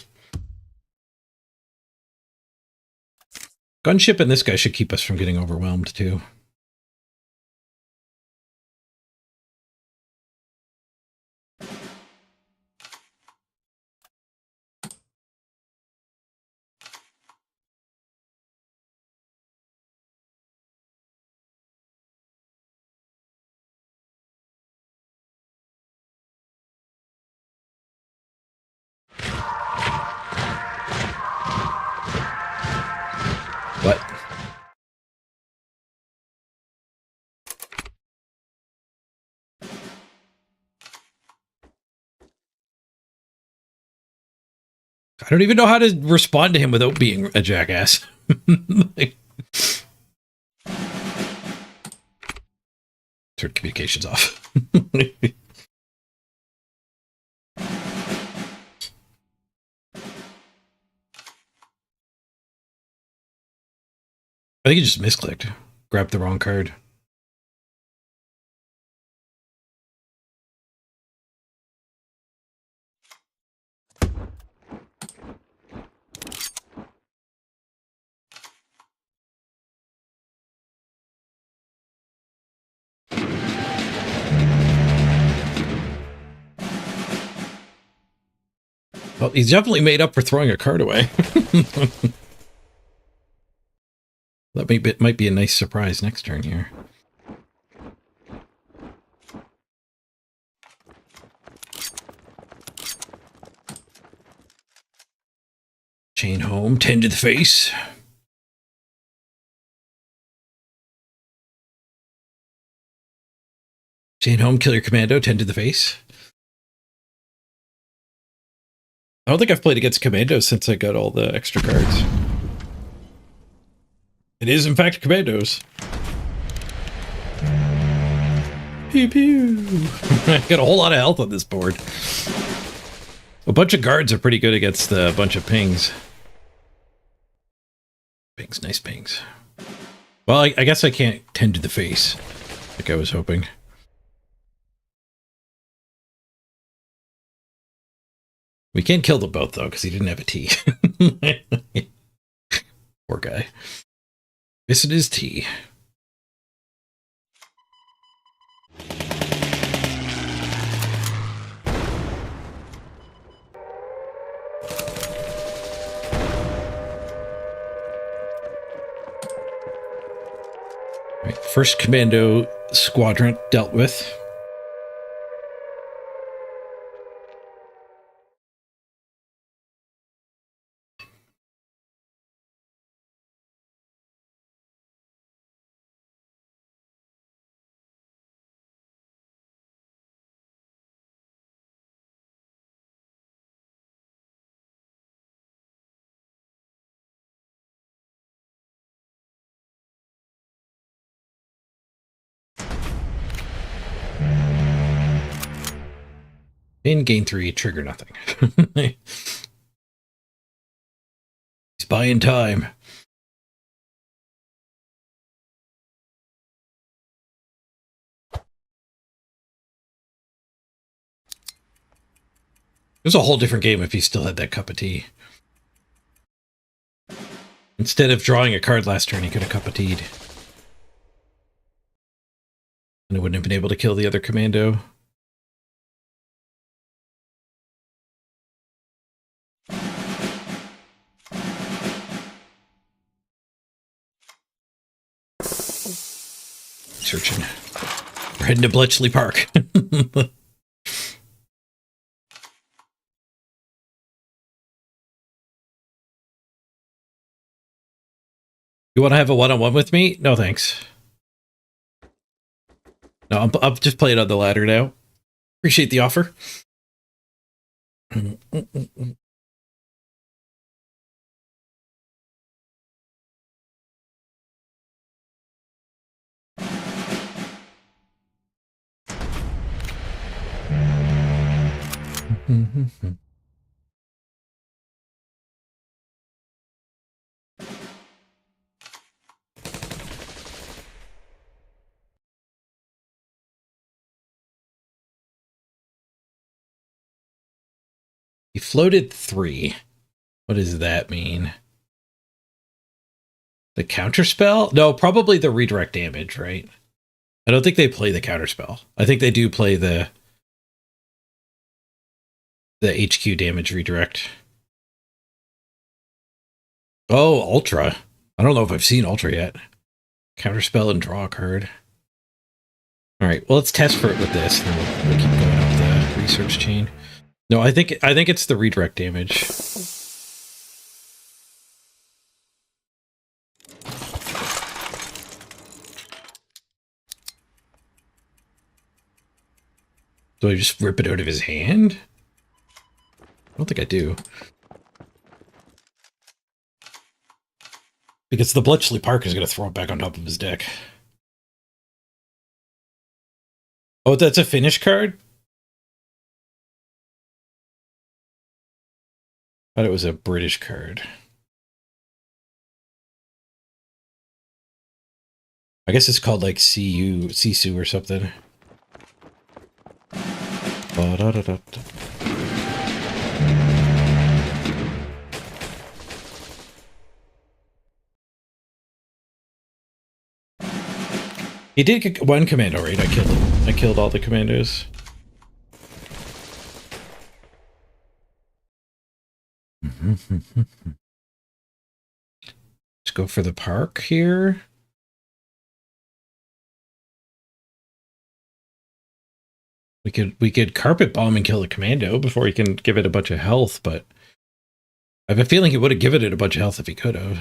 Gunship and this guy should keep us from getting overwhelmed too. What? I don't even know how to respond to him without being a jackass. Like, Turn communications off. I think you just misclicked. Grabbed the wrong card. Well, he's definitely made up for throwing a card away. That might be a nice surprise next turn here. Chain home, 10 to the face. Chain home, kill your commando, 10 to the face. I don't think I've played against commandos since I got all the extra cards. It is, in fact, commandos. Pew pew. I got a whole lot of health on this board. A bunch of guards are pretty good against a bunch of pings. Pings, nice pings. Well, I guess I can't 10 to the face like I was hoping. We can't kill them both, though, because he didn't have a T. Poor guy. Yes, it is T. Right, first commando squadron dealt with. And gain 3, trigger nothing. He's buying time. It was a whole different game if he still had that cup of tea. Instead of drawing a card last turn, he could have cup of tea'd. And it wouldn't have been able to kill the other commando. Searching. We're heading to Bletchley Park. You want to have a one-on-one with me? No, thanks. No, I'm just playing on the ladder now. Appreciate the offer. He floated 3. What does that mean? The counterspell? No, probably the redirect damage, right? I don't think they play the counterspell. I think they do play the HQ damage redirect. Oh, Ultra. I don't know if I've seen Ultra yet. Counterspell and draw a card. All right, well, let's test for it with this, and then we'll keep going up the research chain. No, I think it's the redirect damage. Do I just rip it out of his hand? I don't think I do. Because the Bletchley Park is going to throw it back on top of his deck. Oh, that's a Finnish card? I thought it was a British card. I guess it's called like Sisu or something. Ba-da-da-da-da. He did get one commando raid. I killed him. I killed all the commandos. Let's go for the park here. We could carpet bomb and kill the commando before he can give it a bunch of health, but I have a feeling he would have given it a bunch of health if he could have.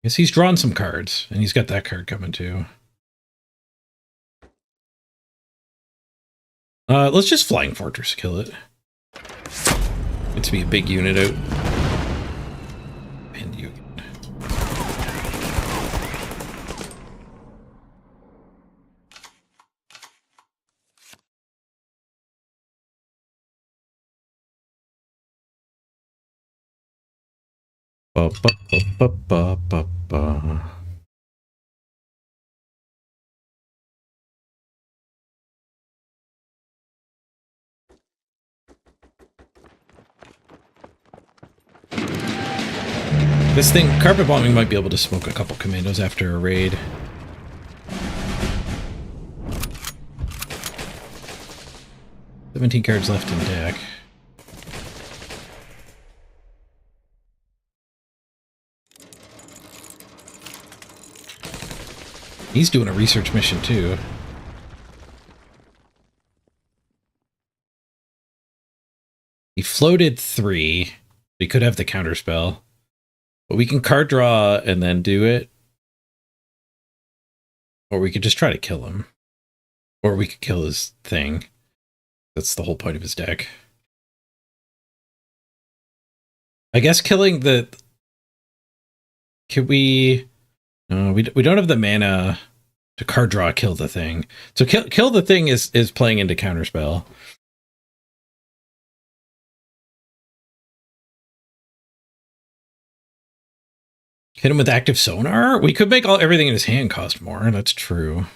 Guess he's drawn some cards, and he's got that card coming too. Let's just Flying Fortress kill it. It's be a big unit out. And you. Ba, ba, ba, ba, ba, ba. This thing, carpet bombing might be able to smoke a couple commandos after a raid. $17 cards left in deck. He's doing a research mission too. He floated 3. He could have the counterspell. But we can card draw and then do it. Or we could just try to kill him. Or we could kill his thing. That's the whole point of his deck. I guess killing the... Could we... No, we don't have the mana to card draw kill the thing. So kill the thing is playing into counterspell. Hit him with active sonar? We could make everything in his hand cost more. That's true.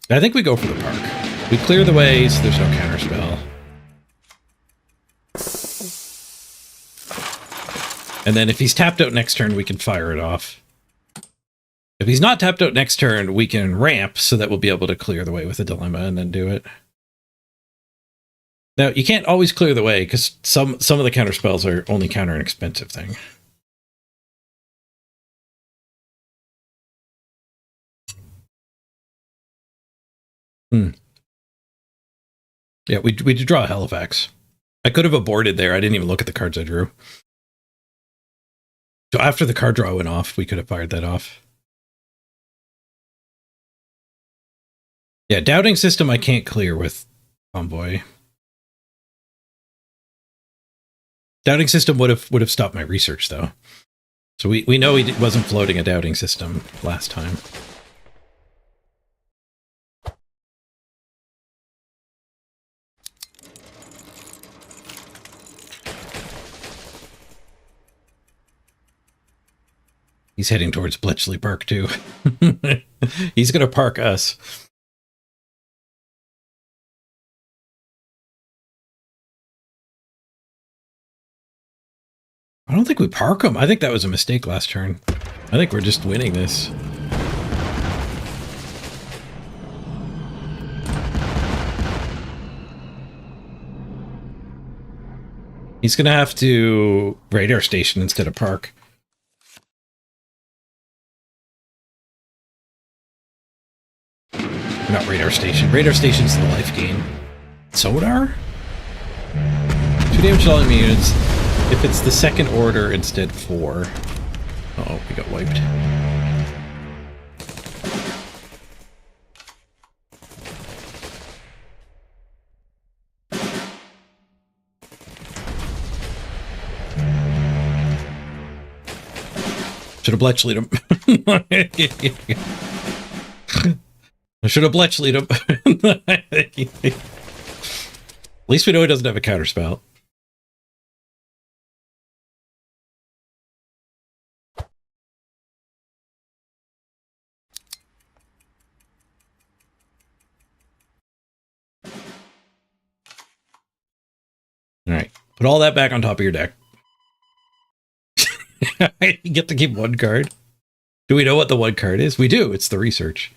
I think we go for the park. We clear the way so there's no counterspell. And then if he's tapped out next turn, we can fire it off. If he's not tapped out next turn, we can ramp so that we'll be able to clear the way with a dilemma and then do it. Now, you can't always clear the way because some of the counter spells are only counter an expensive thing. Yeah, we did draw a Halifax. I could have aborted there. I didn't even look at the cards I drew. So after the card draw went off, we could have fired that off. Yeah, doubting system I can't clear with Envoy. Doubting system would have stopped my research though. So we know he wasn't floating a doubting system last time. He's heading towards Bletchley Park too. He's gonna park us. I don't think we park him. I think that was a mistake last turn. I think we're just winning this. He's gonna have to radar station instead of park. Not radar station. Radar station's the life gain. Sonar? 2 damage to all enemy units. If it's the second order, instead 4. Uh-oh, we got wiped. Should have Bletchleyed him. I should have Bletchleyed him. At least we know he doesn't have a counterspell. All right, put all that back on top of your deck. You get to keep one card. Do we know what the one card is? We do. It's the research.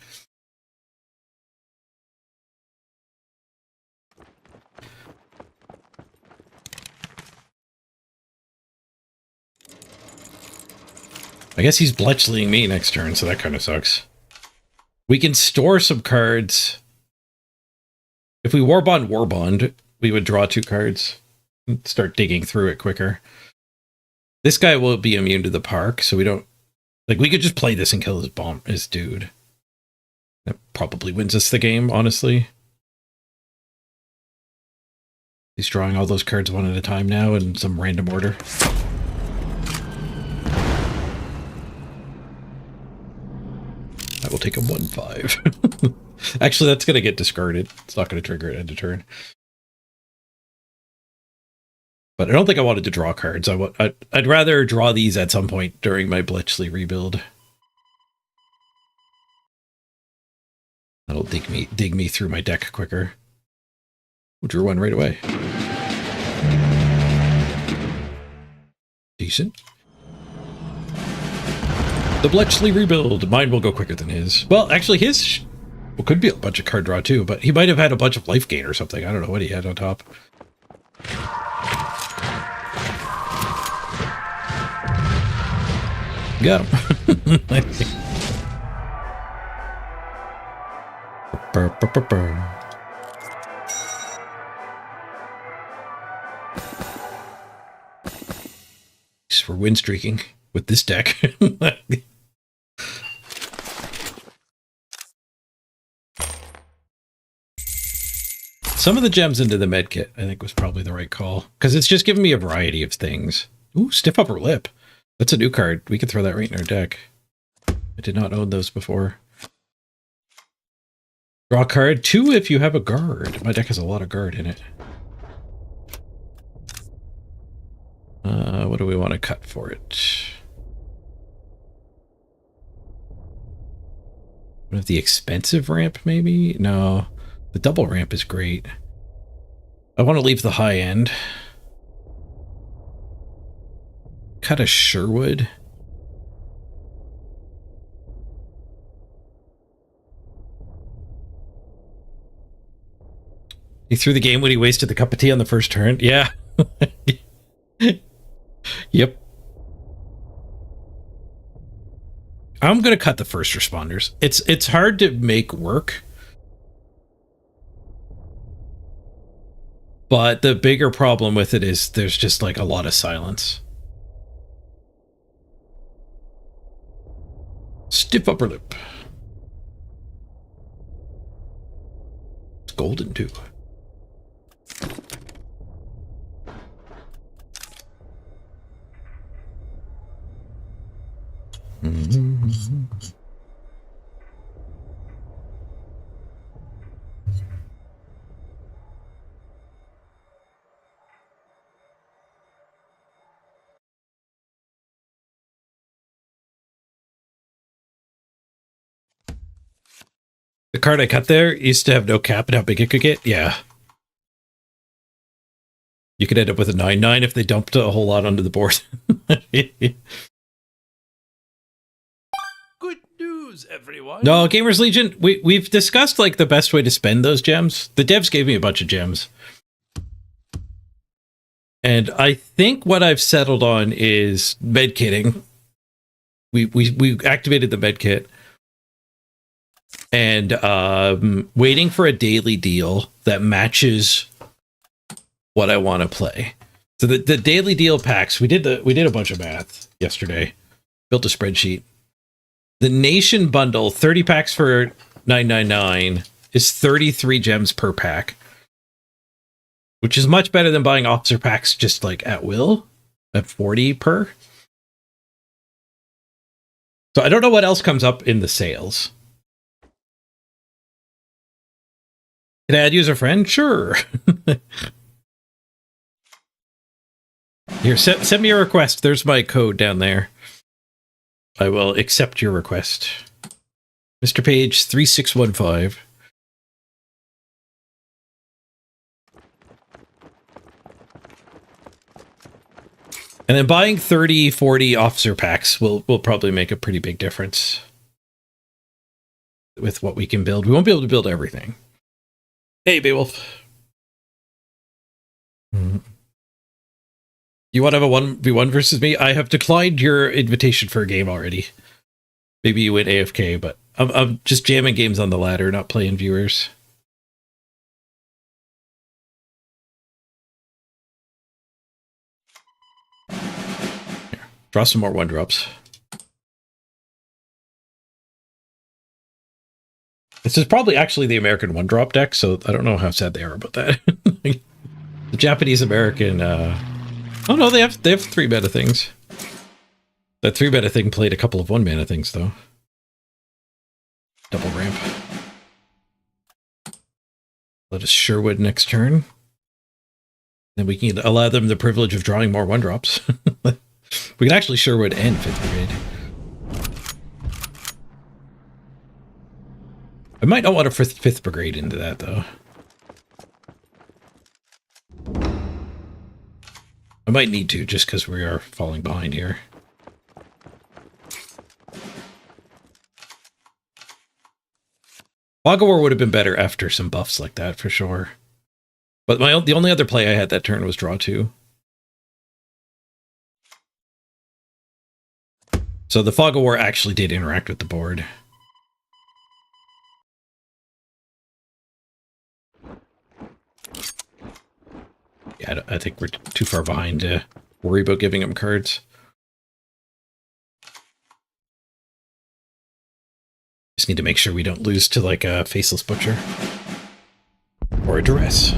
I guess he's Bletchleying me next turn, so that kind of sucks. We can store some cards. If we Warbond, we would draw 2 cards and start digging through it quicker. This guy will be immune to the park, so we don't... Like, we could just play this and kill his dude. That probably wins us the game, honestly. He's drawing all those cards one at a time now in some random order. I will take a 1/5. Actually, that's going to get discarded. It's not going to trigger it end of turn. But I don't think I wanted to draw cards. I'd rather draw these at some point during my Bletchley rebuild. That'll dig me through my deck quicker. We'll drew one right away. Decent. The Bletchley rebuild. Mine will go quicker than his. Well, actually, his could be a bunch of card draw too, but he might have had a bunch of life gain or something. I don't know what he had on top. Got him. We're win streaking with this deck. Some of the gems into the med kit, I think, was probably the right call, because it's just giving me a variety of things. Ooh, stiff upper lip. That's a new card. We could throw that right in our deck. I did not own those before. Draw card 2 if you have a guard. My deck has a lot of guard in it. What do we want to cut for it? One of the expensive ramp, maybe? No, the double ramp is great. I want to leave the high end. Cut a Sherwood. He threw the game when he wasted the cup of tea on the first turn. Yeah. Yep. I'm going to cut the first responders. It's hard to make work. But the bigger problem with it is there's just like a lot of silence. Stiff upper lip. It's golden too. Mm-hmm. The card I cut there used to have no cap and how big it could get. Yeah. You could end up with a 9/9 if they dumped a whole lot onto the board. Good news, everyone. No, Gamers Legion, we've discussed like the best way to spend those gems. The devs gave me a bunch of gems. And I think what I've settled on is medkitting. We activated the medkit. And waiting for a daily deal that matches what I want to play. So the daily deal packs, we did a bunch of math yesterday. Built a spreadsheet. The Nation bundle, 30 packs for $9.99, is 33 gems per pack, which is much better than buying officer packs just like at will at 40 per. So I don't know what else comes up in the sales. Can I add you as a friend? Sure. Here, send me a request. There's my code down there. I will accept your request. Mr. Page 3615. And then buying 30, 40 officer packs will probably make a pretty big difference with what we can build. We won't be able to build everything. Hey, Beowulf. You want to have a 1v1 versus me? I have declined your invitation for a game already. Maybe you went AFK, but I'm just jamming games on the ladder, not playing viewers. Here, draw some more 1-drops. This is probably actually the American 1-drop deck, so I don't know how sad they are about that. The Japanese-American... Oh no, they have 3-mana things. That 3-mana thing played a couple of 1-mana things, though. Double ramp. Let us Sherwood next turn. Then we can allow them the privilege of drawing more 1-drops. We can actually Sherwood and 5th Brigade. I might not want a 5th Brigade into that, though. I might need to, just because we are falling behind here. Fog of War would have been better after some buffs like that, for sure. But the only other play I had that turn was draw 2. So the Fog of War actually did interact with the board. Yeah, I think we're too far behind to worry about giving him cards. Just need to make sure we don't lose to, like, a Faceless Butcher. Or a Duress.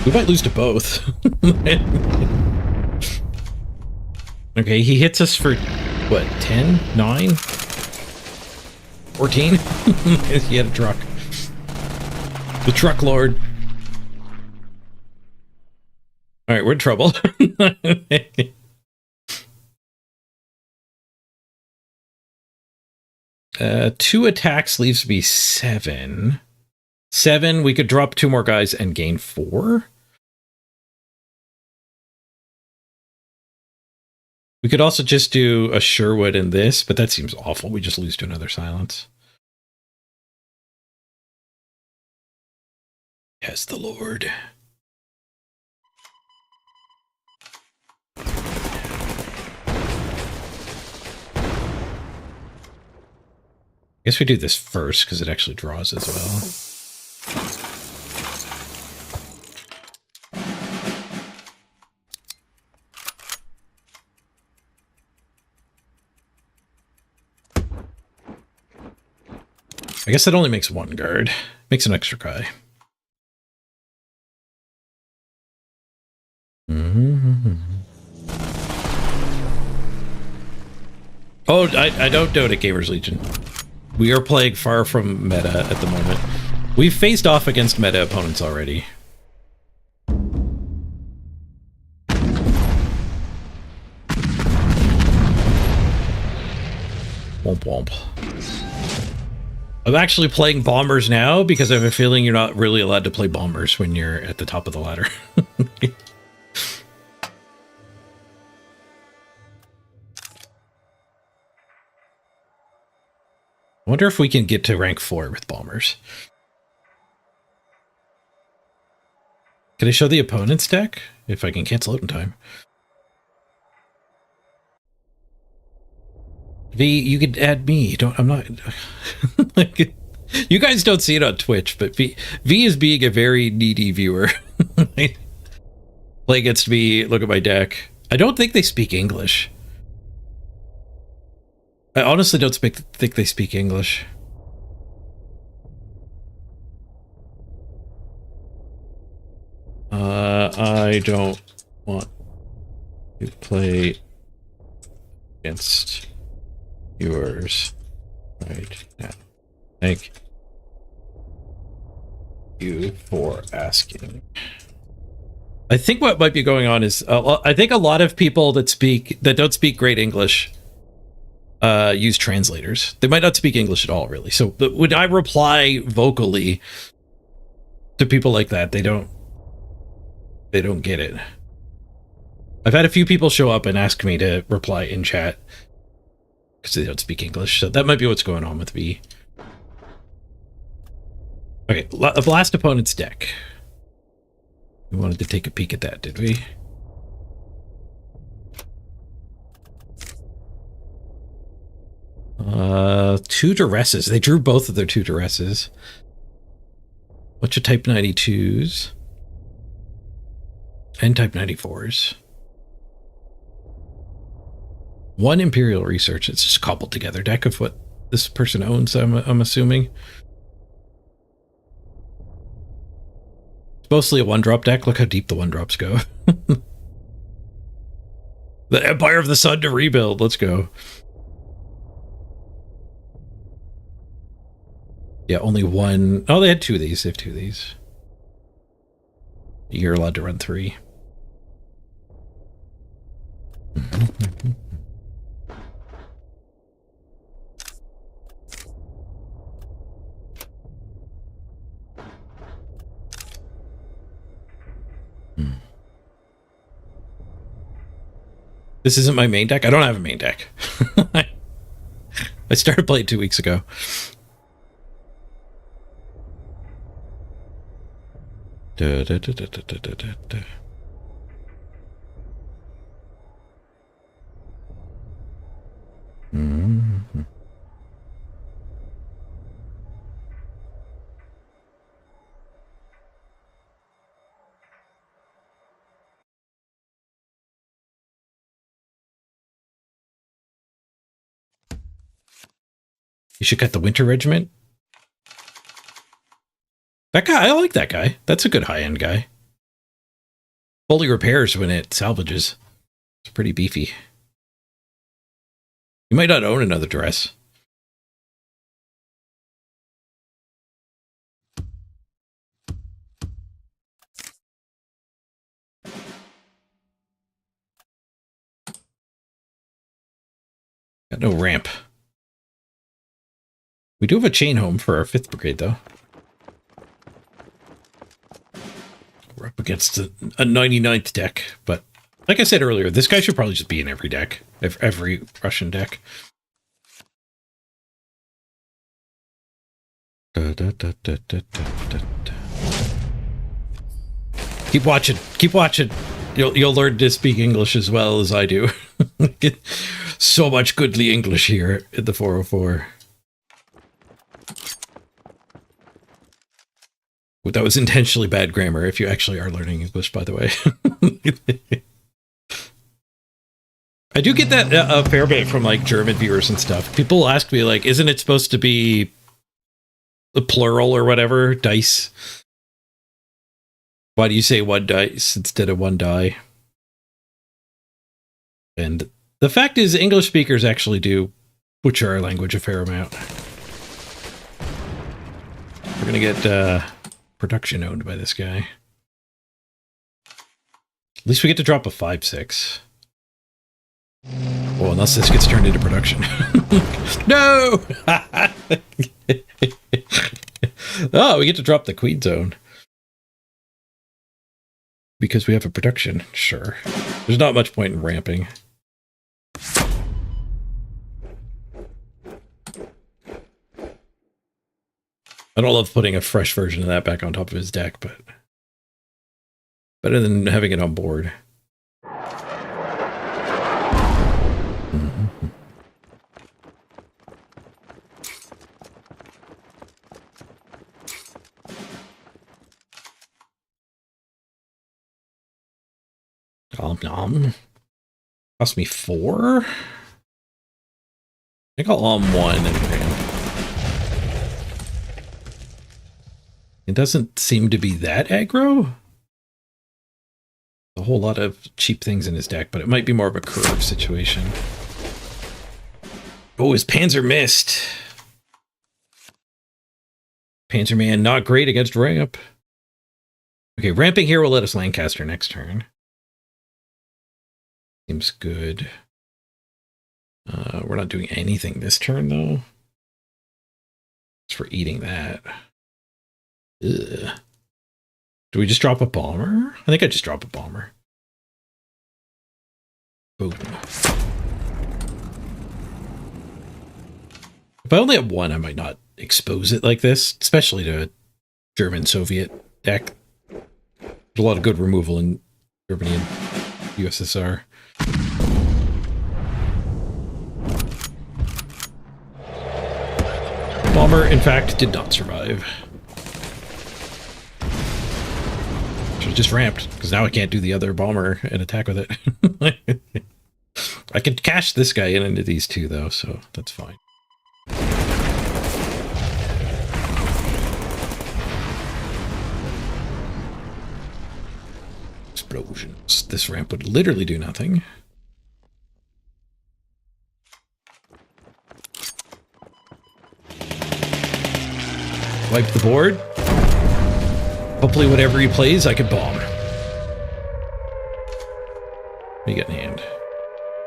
We might lose to both. Okay, he hits us for, what, 10? 9? 14? He had a truck. The Truck Lord. Alright, we're in trouble. 2 attacks leaves me 7. 7, we could drop 2 more guys and gain 4. We could also just do a Sherwood in this, but that seems awful. We just lose to another silence. Yes, the Lord. I guess we do this first, because it actually draws as well. I guess that only makes 1 guard. Makes an extra guy. Oh, I don't do it at Gamers Legion. We are playing far from meta at the moment. We've faced off against meta opponents already. Womp womp. I'm actually playing bombers now because I have a feeling you're not really allowed to play bombers when you're at the top of the ladder. I wonder if we can get to rank 4 with bombers. Can I show the opponent's deck? If I can cancel out in time. V, you could add me. I'm not... like, you guys don't see it on Twitch, but V is being a very needy viewer. Play against me, look at my deck. I don't think they speak English. I honestly don't think they speak English. I don't want to play against yours right now. Thank you for asking. I think what might be going on is I think a lot of people that don't speak great English use translators. They might not speak English at all, really. So when I reply vocally to people like that, they don't get it. I've had a few people show up and ask me to reply in chat because they don't speak English. So that might be what's going on with me. Okay, a blast opponent's deck. We wanted to take a peek at that, did we? Two duresses. They drew both of their two duresses. Bunch of type 92s. And type 94s. One Imperial Research. It's just cobbled together deck of what this person owns, I'm assuming. It's mostly a one-drop deck. Look how deep the one-drops go. The Empire of the Sun to rebuild. Let's go. Yeah, only one. Oh, they had two of these. They have two of these. You're allowed to run 3. This isn't my main deck. I don't have a main deck. I started playing 2 weeks ago. Da, da, da, da, da, da, da, da. Mm-hmm. You should cut the Winter Regiment. That guy, I like that guy. That's a good high-end guy. Fully repairs when it salvages. It's pretty beefy. You might not own another dress. Got no ramp. We do have a chain home for our 5th Brigade, though. We're up against a 99th deck, but like I said earlier, this guy should probably just be in every deck, every Russian deck. Da, da, da, da, da, da, da. Keep watching. Keep watching. You'll learn to speak English as well as I do. Get so much goodly English here at the 404. That was intentionally bad grammar if you actually are learning English, by the way. I do get that a fair bit from like German viewers and stuff. People ask me like, isn't it supposed to be the plural or whatever? Dice. Why do you say one dice instead of one die? And the fact is English speakers actually do butcher our language a fair amount. We're going to get production owned by this guy. At least we get to drop a 5/6. Well, unless this gets turned into production. No! Oh, we get to drop the Queen Zone. Because we have a production. Sure. There's not much point in ramping. I don't love putting a fresh version of that back on top of his deck, but better than having it on board. Nom. Cost me 4? I think I'll 1 and ramp. It doesn't seem to be that aggro. A whole lot of cheap things in his deck, but it might be more of a curve situation. Oh, his Panzer missed. Panzerman not great against ramp. Okay, ramping here will let us Lancaster next turn. Seems good. We're not doing anything this turn, though. It's for eating that. Ugh. Do we just drop a bomber? I think I just drop a bomber. Boom. If I only have one, I might not expose it like this, especially to a German-Soviet deck. There's a lot of good removal in Germany and USSR. Bomber, in fact, did not survive. Should have just ramped, because now I can't do the other bomber and attack with it. I could cash this guy in into these two, though, so that's fine. Explosions. This ramp would literally do nothing. Wipe the board. Hopefully whatever he plays, I can bomb. What do you got in hand?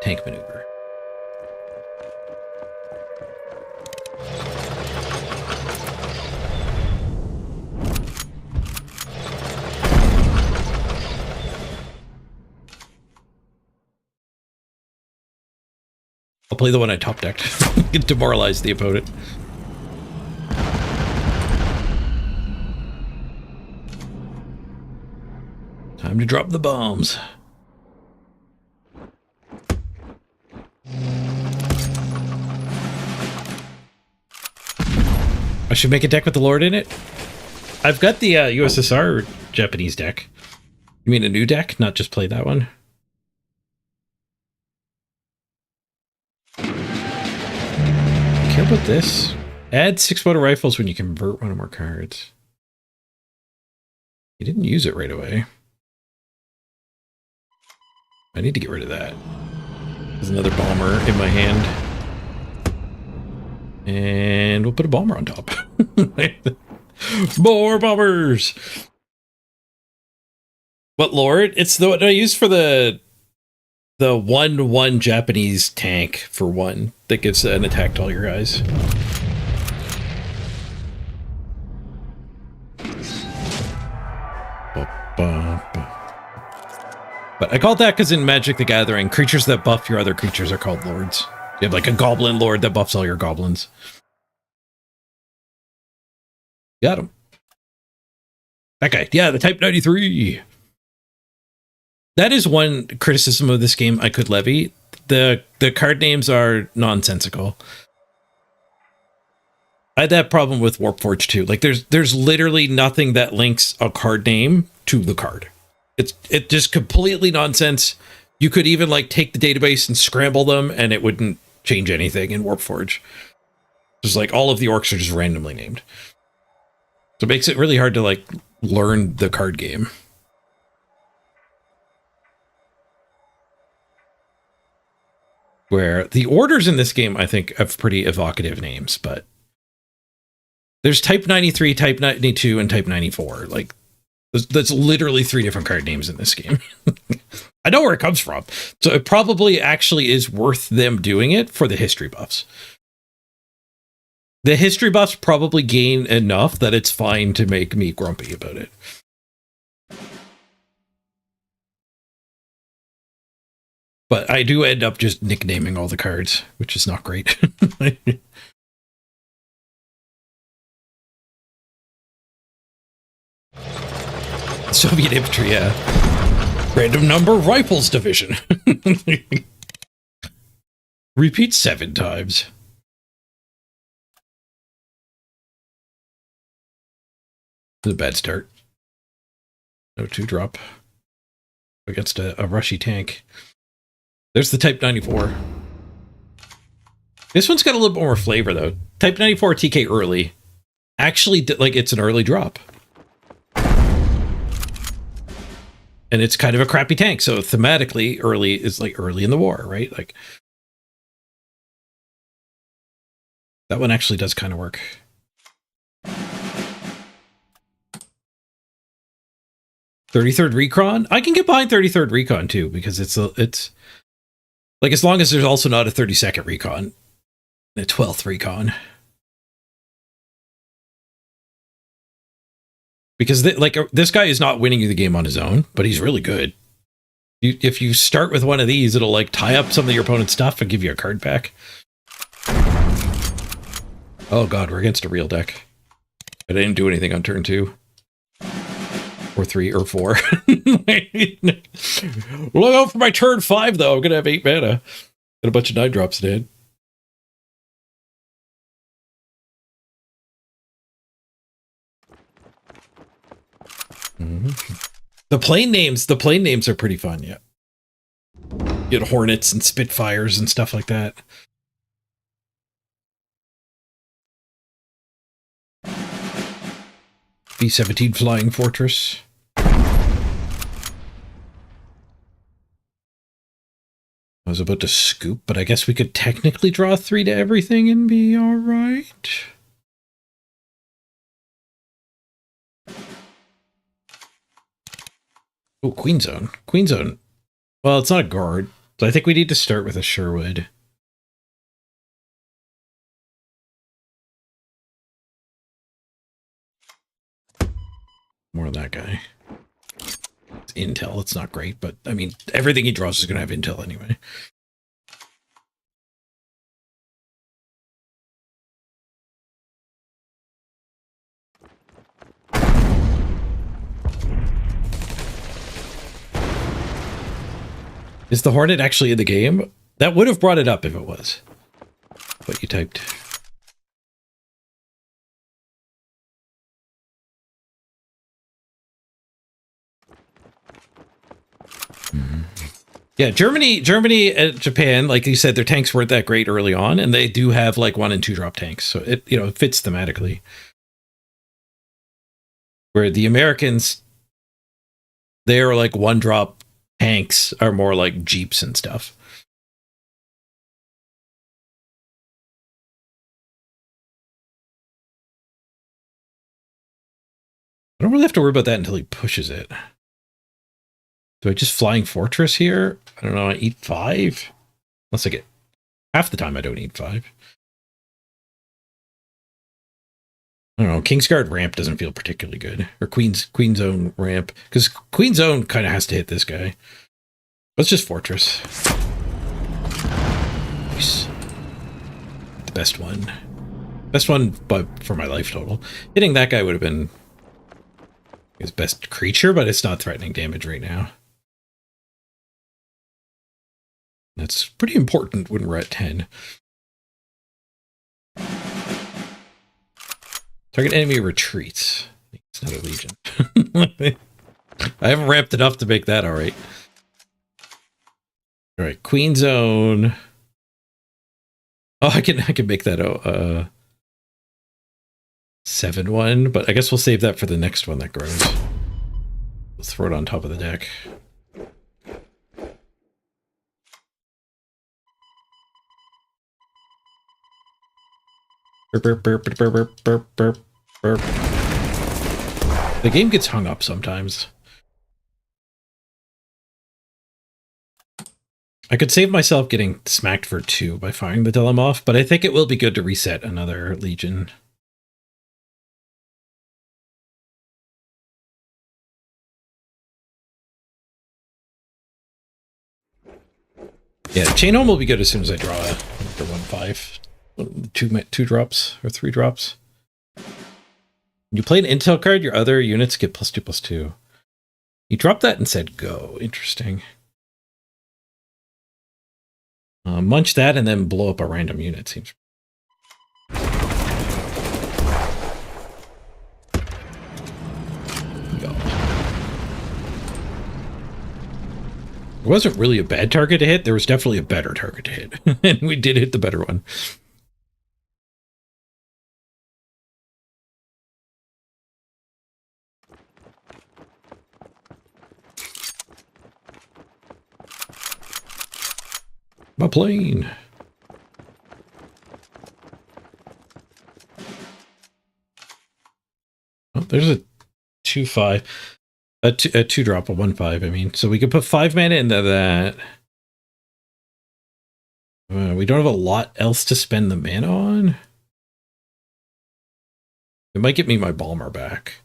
Tank maneuver. I'll play the one I top decked. Demoralize the opponent. Time to drop the bombs. I should make a deck with the Lord in it. I've got the USSR Japanese deck. You mean a new deck, not just play that one? Care about this? Add 6 motor rifles when you convert one or more cards. You didn't use it right away. I need to get rid of that. There's another bomber in my hand. And we'll put a bomber on top. More bombers! What Lord? It's the what I use for the 1/1 Japanese tank for 1 that gives an attack to all your guys. But I call that because in Magic the Gathering, creatures that buff your other creatures are called lords. You have like a goblin lord that buffs all your goblins. Got him. That guy. Yeah, the Type 93. That is one criticism of this game I could levy. The card names are nonsensical. I had that problem with Warpforged too. Like there's literally nothing that links a card name to the card. It's just completely nonsense. You could even like take the database and scramble them and it wouldn't change anything in Warpforged. Just like all of the orcs are just randomly named. So it makes it really hard to like learn the card game. Where the orders in this game, I think, have pretty evocative names, but there's Type 93, Type 92, and Type 94. Like, that's literally 3 different card names in this game. I know where it comes from. So it probably actually is worth them doing it for the history buffs. The history buffs probably gain enough that it's fine to make me grumpy about it. But I do end up just nicknaming all the cards, which is not great. Soviet infantry, yeah. Random number rifles division. Repeat 7 times. This is a bad start. No 2-drop against a rushy tank. There's the Type 94. This one's got a little bit more flavor, though. Type 94 TK early. Actually, like, it's an early drop. And it's kind of a crappy tank, so thematically, early is like early in the war, right? Like, That one actually does kind of work. "33rd Recon"? I can get behind 33rd Recon too, because it's like, as long as there's also not a 32nd Recon, a 12th Recon. Because this guy is not winning you the game on his own, but he's really good. If you start with one of these, it'll like tie up some of your opponent's stuff and give you a card back. Oh god, we're against a real deck. I didn't do anything on turn 2. Or 3 or 4. Look out for my turn 5 though. I'm gonna have 8 mana. And a bunch of 9-drops dead. The plane names are pretty fun, yeah. You get Hornets and Spitfires and stuff like that. B-17 Flying Fortress. I was about to scoop, but I guess we could technically draw 3 to everything and be alright. Oh, Queen Zone. Queen Zone. Well, it's not a guard, so I think we need to start with a Sherwood. More of that guy. It's intel. It's not great, but I mean, everything he draws is going to have intel anyway. Is the Hornet actually in the game? That would have brought it up if it was. What you typed. Yeah, Germany and Japan, like you said, their tanks weren't that great early on, and they do have like 1 and 2 drop tanks, so it it fits thematically. Where the Americans, they're like 1-drop tanks are more like Jeeps and stuff. I don't really have to worry about that until he pushes it. Do I just Flying Fortress here? I don't know, I eat 5? Unless I get... Half the time I don't eat 5. I don't know, Kingsguard ramp doesn't feel particularly good. Or Queen Zone ramp. Because Queen Zone kind of has to hit this guy. Let's just Fortress. Nice. The best one. Best one, but for my life total. Hitting that guy would have been his best creature, but it's not threatening damage right now. That's pretty important when we're at 10. Target enemy retreats. It's not a legion. I haven't ramped enough to make that alright. Alright, Queen Zone. Oh, I can make that 7-1, but I guess we'll save that for the next one that grows. Let's throw it on top of the deck. Burp, burp, burp, burp, burp, burp, burp, burp. The game gets hung up sometimes. I could save myself getting smacked for 2 by firing the Delum off, but I think it will be good to reset another Legion. Yeah, Chain Home will be good as soon as I draw a 1/5. 2 drops or 3 drops. You play an intel card, your other units get +2/+2. You dropped that and said go. Interesting. Munch that and then blow up a random unit seems. Go. It wasn't really a bad target to hit. There was definitely a better target to hit. And we did hit the better one. My plane. there's a 2/5, a 2-drop, a 1/5. I mean, so we could put 5 mana into that. We don't have a lot else to spend the mana on. It might get me my Balmer back.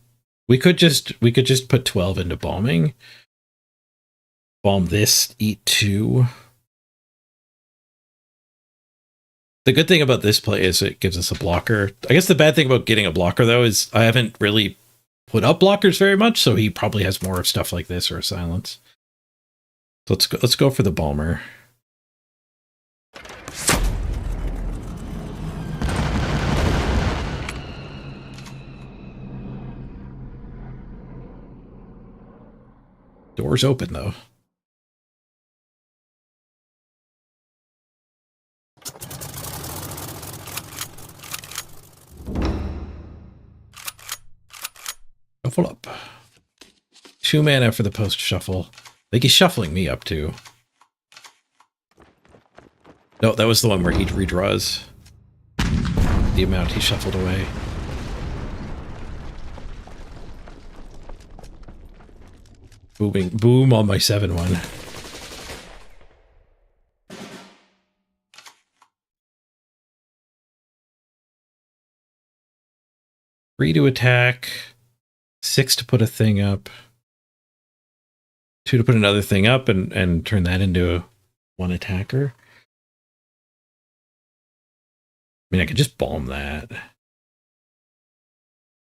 We could just put 12 into bombing. Bomb this, eat 2. The good thing about this play is it gives us a blocker. I guess the bad thing about getting a blocker, though, is I haven't really put up blockers very much, so he probably has more of stuff like this or a silence. So let's go for the Balmer. Door's open, though. Shuffle up. 2 mana for the post shuffle. I think he's shuffling me up too. No, that was the one where he redraws the amount he shuffled away. Boom on my 7/1. Three to attack. 6 to put a thing up. 2 to put another thing up and turn that into one attacker. I mean, I could just bomb that.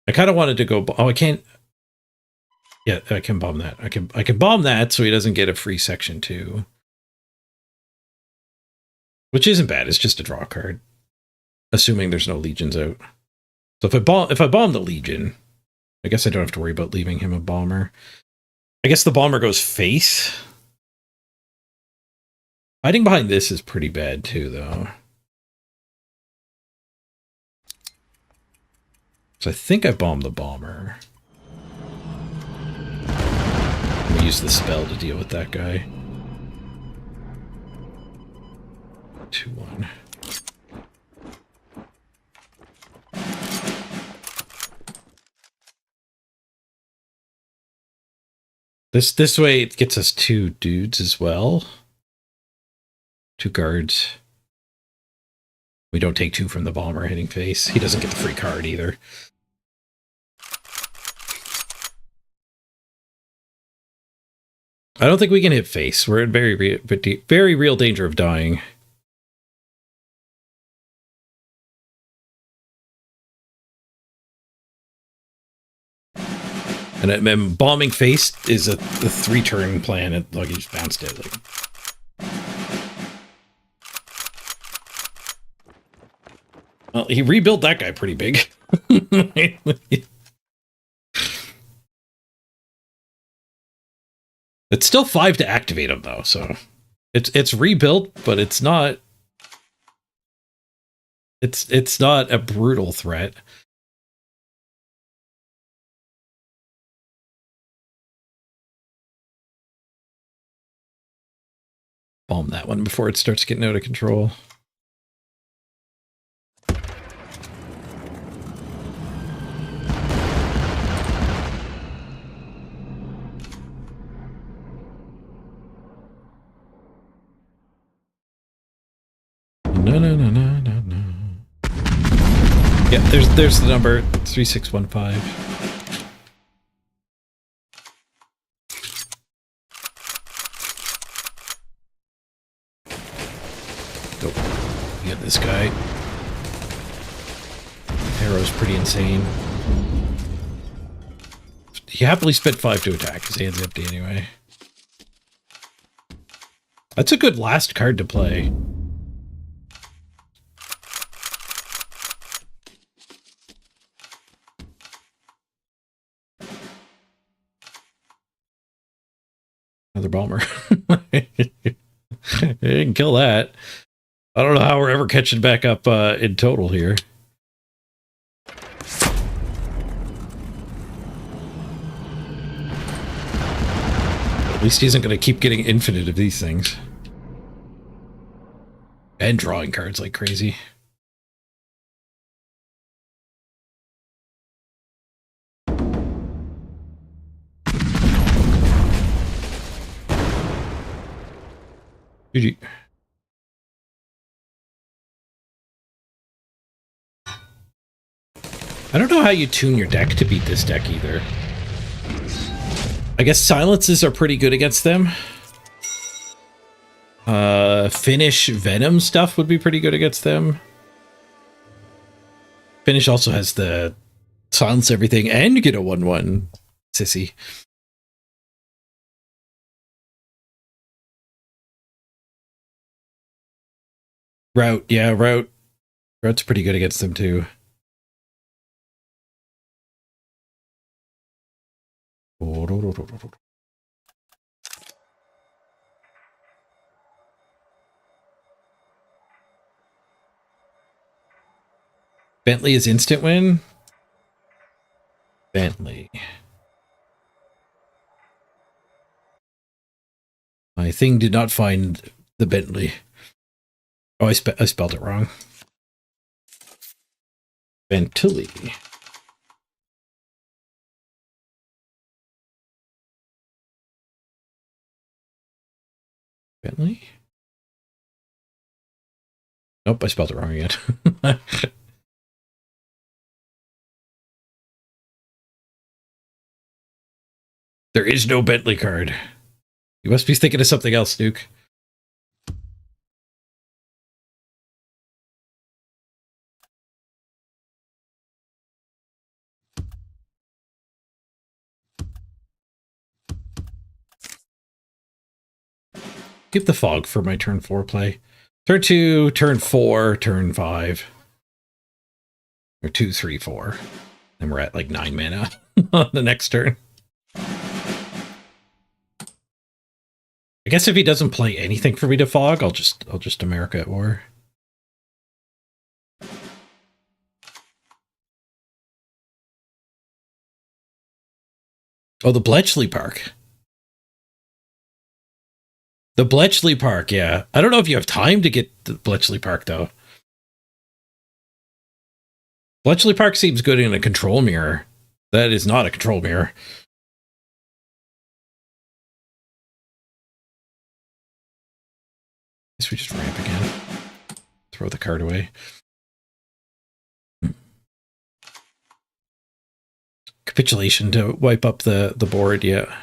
I kind of wanted to go. Oh, I can't. Yeah, I can bomb that. I can bomb that so he doesn't get a free section 2. Which isn't bad. It's just a draw card, assuming there's no legions out. So if I bomb the legion, I guess I don't have to worry about leaving him a bomber. I guess the bomber goes face. Hiding behind this is pretty bad too, though. So I think I bombed the bomber. I'm gonna use the spell to deal with that guy. 2/1. This way it gets us 2 dudes as well. 2 guards. We don't take 2 from the bomber hitting face. He doesn't get the free card either. I don't think we can hit face. We're in very real danger of dying. And bombing face is the 3-turn plan. And like, he just bounced it. Like. Well, he rebuilt that guy pretty big. It's still 5 to activate him, though, so it's rebuilt, but it's not. It's not a brutal threat. Bomb that one before it starts getting out of control. No. Yeah, there's the number 3615. Go get this guy. Arrow's pretty insane. He happily spent 5 to attack. His hand's empty anyway. That's a good last card to play. Another bomber. Didn't kill that. I don't know how we're ever catching back up in total here. At least he isn't going to keep getting infinite of these things. And drawing cards like crazy. GG. I don't know how you tune your deck to beat this deck either. I guess silences are pretty good against them. Finish Venom stuff would be pretty good against them. Finish also has the silence everything and you get a 1/1 sissy. Route, yeah, Route's pretty good against them too. Bentley is instant win. Bentley. My thing did not find the Bentley. Oh, I spelled it wrong. Bentley. Bentley? Nope, I spelled it wrong again. There is no Bentley card. You must be thinking of something else, Duke. Keep the fog for my turn 4 play. Turn 2, turn 4, turn 5. Or 2, 3, 4. And we're at like 9 mana on the next turn. I guess if he doesn't play anything for me to fog, I'll just America at War. Oh, the Bletchley Park. The Bletchley Park, yeah. I don't know if you have time to get the Bletchley Park, though. Bletchley Park seems good in a control mirror. That is not a control mirror. Guess we just ramp again. Throw the card away. Capitulation to wipe up the board, yeah.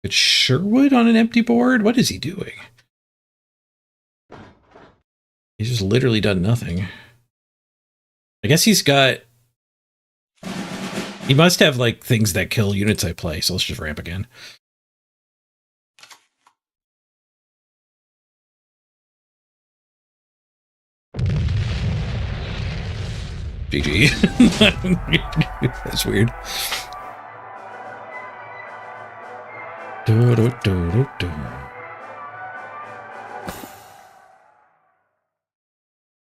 But Sherwood on an empty board? What is he doing? He's just literally done nothing. I guess he's got... He must have, like, things that kill units I play, so let's just ramp again. GG. That's weird.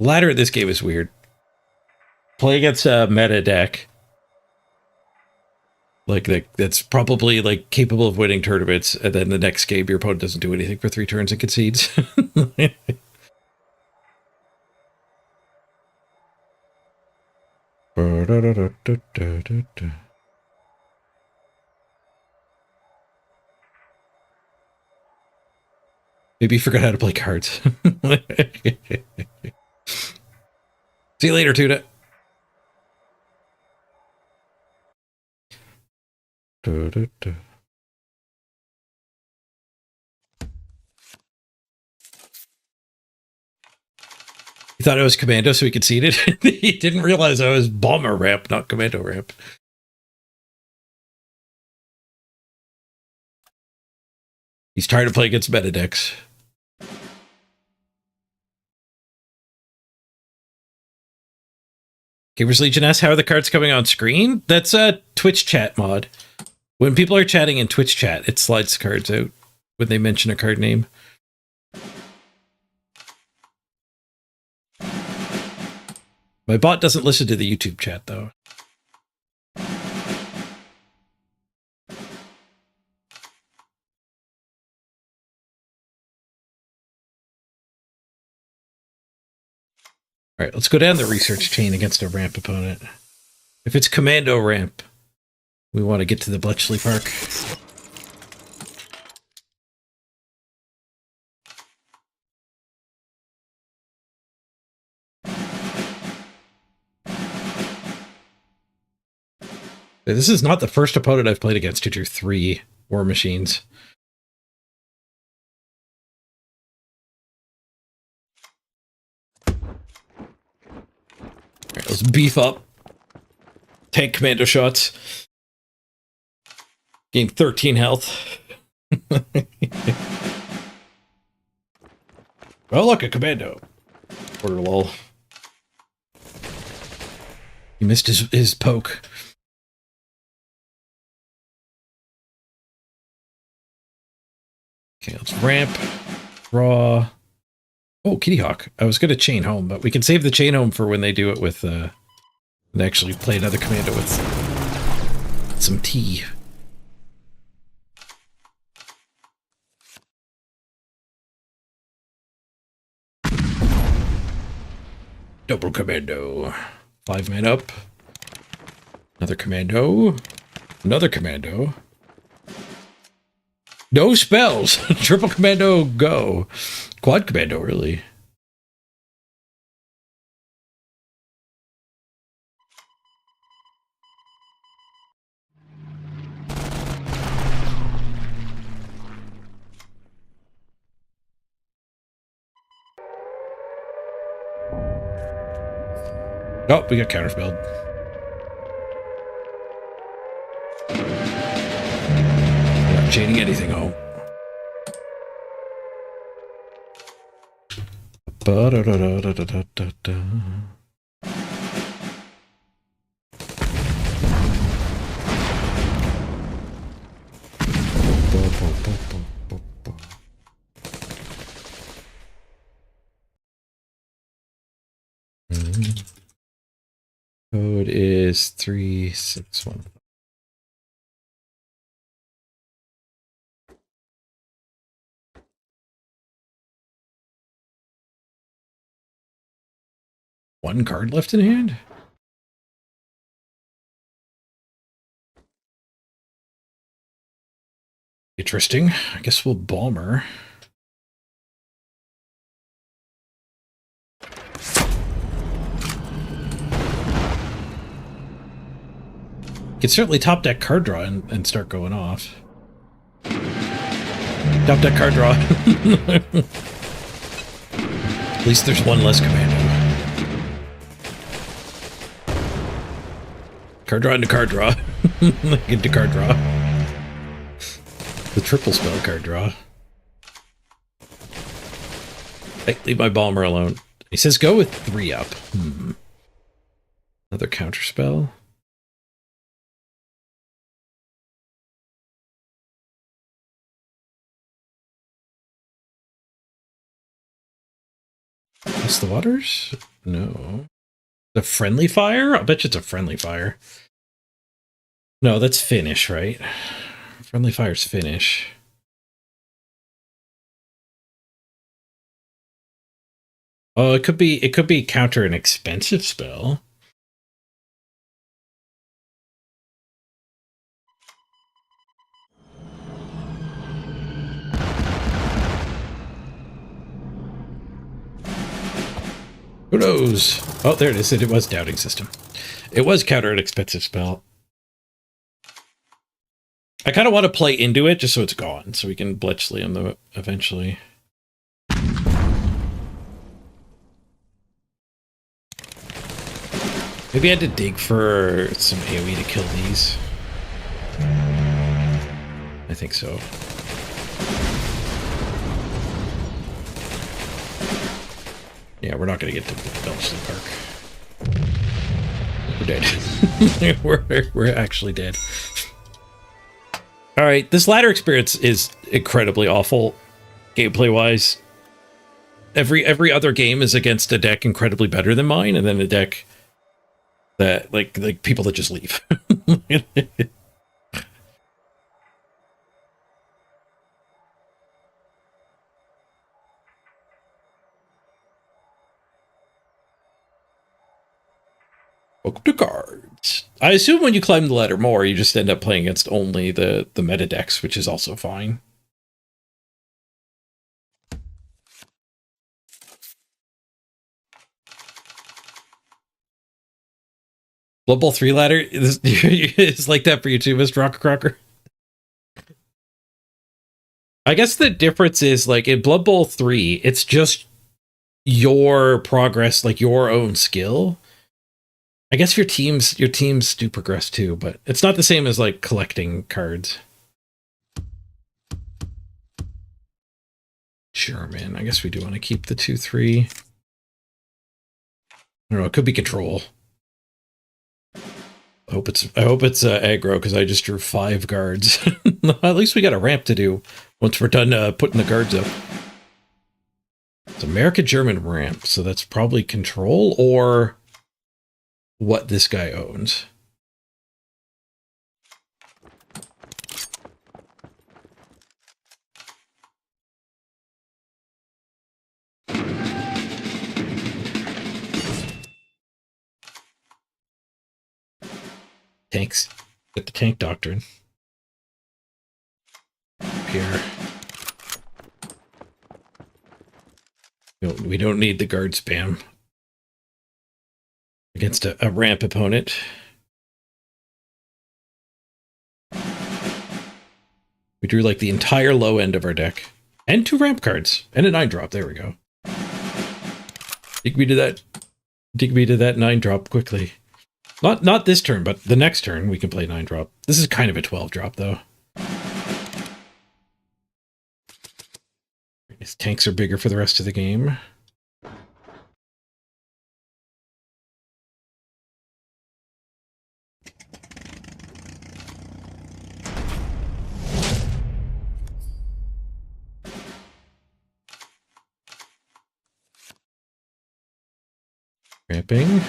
Ladder in this game is weird. Play against a meta deck. Like, that's probably, like, capable of winning tournaments, and then the next game your opponent doesn't do anything for 3 turns and concedes. Maybe you forgot how to play cards. See you later, Tuna. He thought I was commando, so he conceded. He didn't realize I was bomber ramp, not commando ramp. He's trying to play against meta decks. Gamers Legion asks, how are the cards coming on screen? That's a Twitch chat mod. When people are chatting in Twitch chat, it slides cards out when they mention a card name. My bot doesn't listen to the YouTube chat, though. All right, let's go down the research chain against a ramp opponent. If it's commando ramp, We want to get to the Bletchley Park. This is not the first opponent I've played against who drew 3 War Machines. Alright, let's beef up. Tank commando shots. Gain 13 health. Oh, look, a commando. Quarter lol. He missed his poke. Okay, let's ramp. Draw. Oh, Kitty Hawk. I was going to chain home, but we can save the chain home for when they do it with, and actually play another commando with some tea. Double commando. 5 men up. Another commando. Another commando. No spells. Triple commando, go. Quad commando, really. Oh, we got counterspelled. We're not chaining anything home. Ba-da-da-da-da-da-da-da. Code is 361. One card left in hand? Interesting. I guess we'll Balmer. You could certainly top deck card draw and start going off. Top deck card draw. At least there's one less commando. Card draw into card draw. Into card draw. The triple spell card draw. Hey, leave my Balmer alone. He says go with 3 up. Another counter spell. Is the waters? No. The friendly fire? I bet you it's a friendly fire. No, that's finish, right? Friendly fire's finish. Oh, it could be counter an expensive spell. Who knows? Oh, there it is. It was doubting system. It was counter an expensive spell. I kind of want to play into it just so it's gone, so we can Bletchley on the eventually. Maybe I had to dig for some AoE to kill these. I think so. Yeah, we're not going to get to Bletchley Park. We're dead. we're actually dead. All right, this ladder experience is incredibly awful, gameplay-wise. Every other game is against a deck incredibly better than mine, and then a deck that like people that just leave. Welcome to Cards. I assume when you climb the ladder more, you just end up playing against only the meta decks, which is also fine. Blood Bowl 3 ladder is like that for you too, Mr. Rocker Crocker. I guess the difference is, like, in Blood Bowl 3, it's just your progress, like your own skill. I guess your teams do progress too, but it's not the same as like collecting cards. Sure, man. I guess we do want to keep the 2/3. I don't know. It could be control. I hope it's aggro, because I just drew 5 guards. At least we got a ramp to do once we're done putting the guards up. It's American-German ramp, so that's probably control or what this guy owns. Tanks. Get the tank doctrine. Here. We don't need the guard spam against a ramp opponent. We drew like the entire low end of our deck. And 2 ramp cards. And a 9-drop. There we go. Dig me to that 9-drop quickly. Not this turn, but the next turn we can play 9-drop. This is kind of a 12-drop though. His tanks are bigger for the rest of the game. Ramping.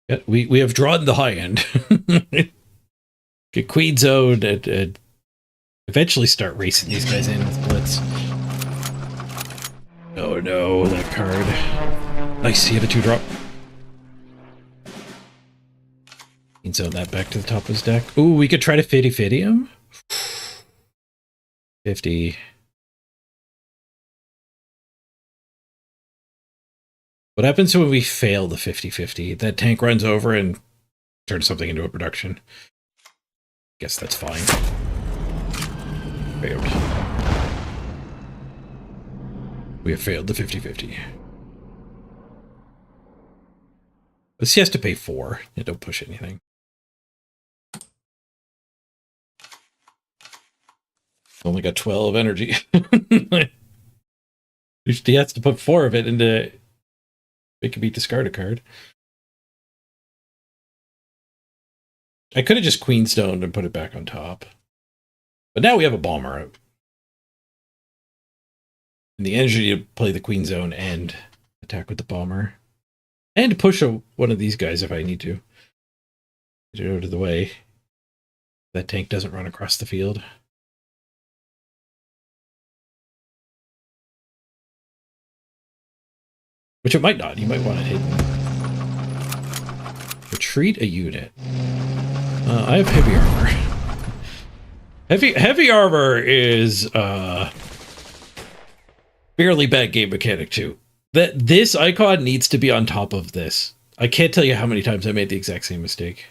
Yeah, we have drawn the high end. Get Queen Zone and eventually start racing these guys in with Blitz. Oh no, that card. Nice, he had a 2-drop. Queen Zone that back to the top of his deck. Ooh, we could try to 50-50 him. 50. What happens when we fail the 50-50? That tank runs over and turns something into a production. Guess that's fine. Failed. We have failed the 50-50. But he has to pay 4. Yeah, don't push anything. Only got 12 energy. He has to put 4 of it into... It could be discard a card. I could have just Queen Stoned and put it back on top. But now we have a bomber out. And the energy to play the Queen Zone and attack with the bomber. And push one of these guys if I need to. Get it out of the way. That tank doesn't run across the field. Which it might not. You might want it hidden. Retreat a unit. I have heavy armor. Heavy armor is fairly bad game mechanic too. This icon needs to be on top of this. I can't tell you how many times I made the exact same mistake.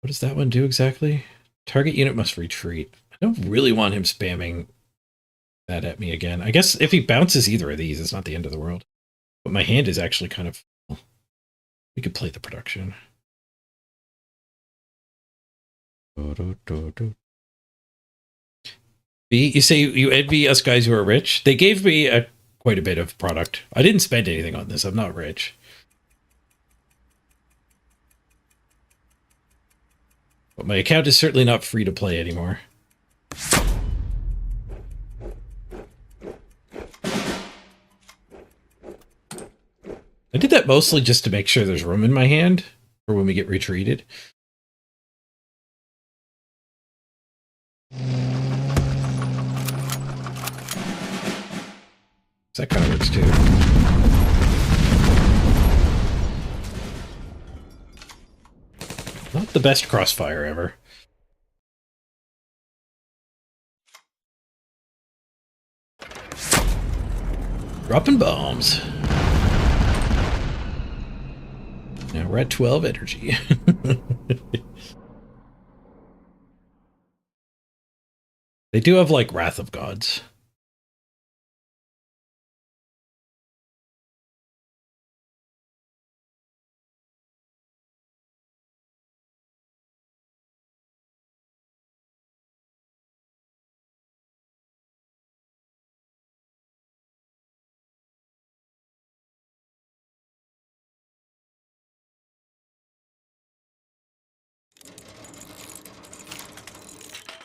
What does that one do exactly? Target unit must retreat. I don't really want him spamming that at me again. I guess if he bounces either of these, it's not the end of the world. But my hand is actually kind of... We could play the production. You say you envy us guys who are rich? They gave me a quite a bit of product. I didn't spend anything on this. I'm not rich. But my account is certainly not free to play anymore. I did that mostly just to make sure there's room in my hand for when we get retreated. That kind of works too. Not the best crossfire ever. Dropping bombs. Now we're at 12 energy. They do have, like, Wrath of Gods.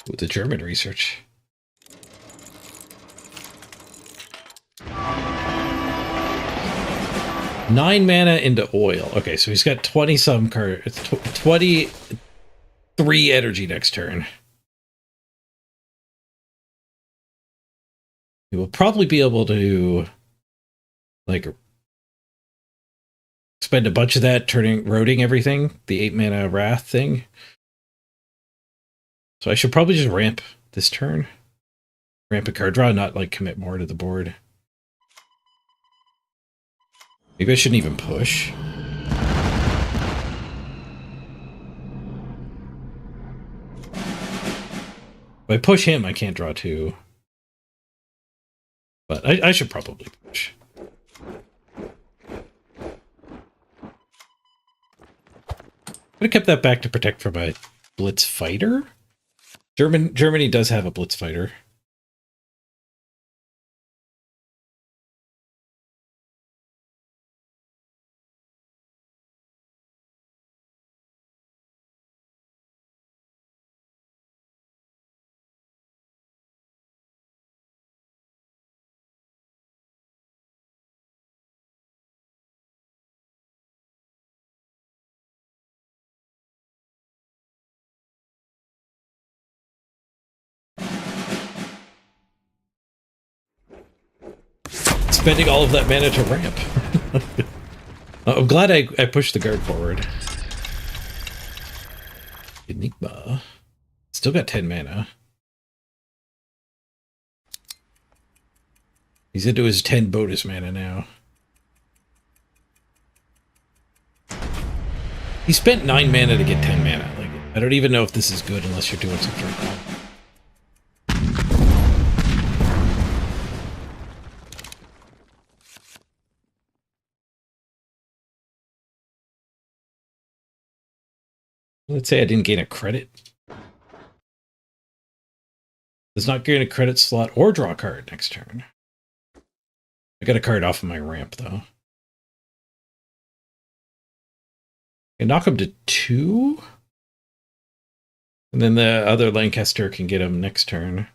With the German research. Nine mana into oil. Okay, so he's got 20-some cards. 23 energy next turn. He will probably be able to, like, spend a bunch of that roading everything. The 8 mana Wrath thing. So I should probably just ramp this turn. Ramp a card draw, not, like, commit more to the board. Maybe I shouldn't even push. If I push him, I can't draw 2. But I should probably push. I would have kept that back to protect from a Blitz Fighter. Germany does have a Blitz Fighter. Spending all of that mana to ramp. I'm glad I pushed the guard forward. Enigma. Still got 10 mana. He's into his 10 bonus mana now. He spent 9 mana to get 10 mana. Like, I don't even know if this is good unless you're doing something wrong. Let's say I didn't gain a credit. Does not gain a credit slot or draw a card next turn. I got a card off of my ramp, though. I can knock him to 2. And then the other Lancaster can get him next turn.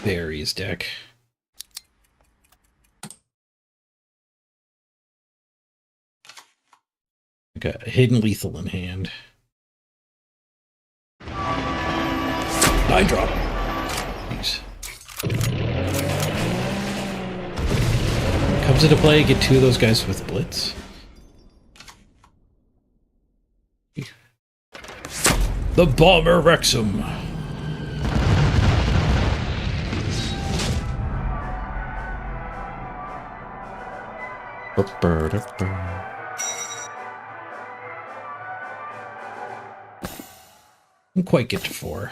Barry's deck. Got hidden lethal in hand. 9 drop. Jeez. Comes into play, get 2 of those guys with blitz. The Bomber Wrexham. Didn't quite get to 4.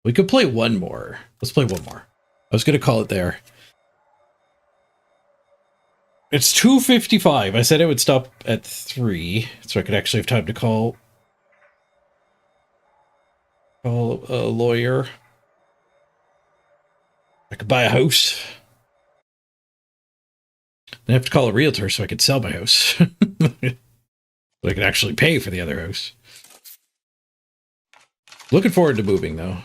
We could play one more. Let's play one more. I was going to call it there. It's 2:55. I said I would stop at 3, so I could actually have time to call a lawyer. I could buy a house. I have to call a realtor so I could sell my house. So I could actually pay for the other house. Looking forward to moving, though.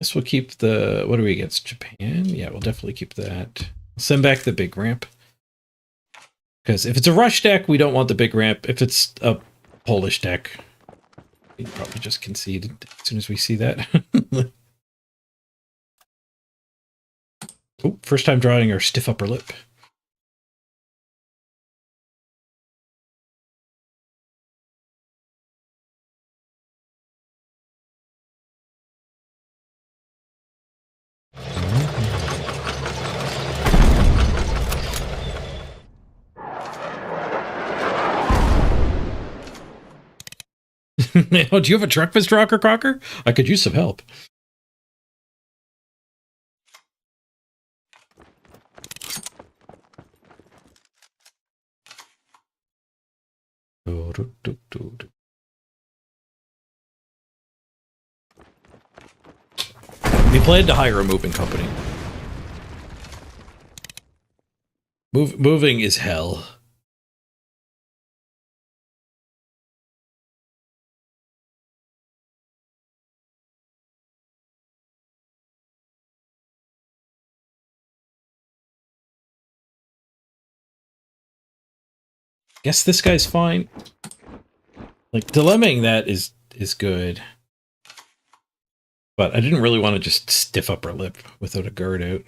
Guess we'll keep the... What are we against? Japan? Yeah, we'll definitely keep that. Send back the big ramp. Because if it's a rush deck, we don't want the big ramp. If it's a Polish deck, we probably just concede as soon as we see that. Oh, first time drawing our stiff upper lip. Oh, do you have a truck, Mr. Rocker Crocker? I could use some help. We planned to hire a moving company. Moving is hell. Guess this guy's fine. Like, dilemmaing that is good. But I didn't really want to just stiff upper lip without a guard out.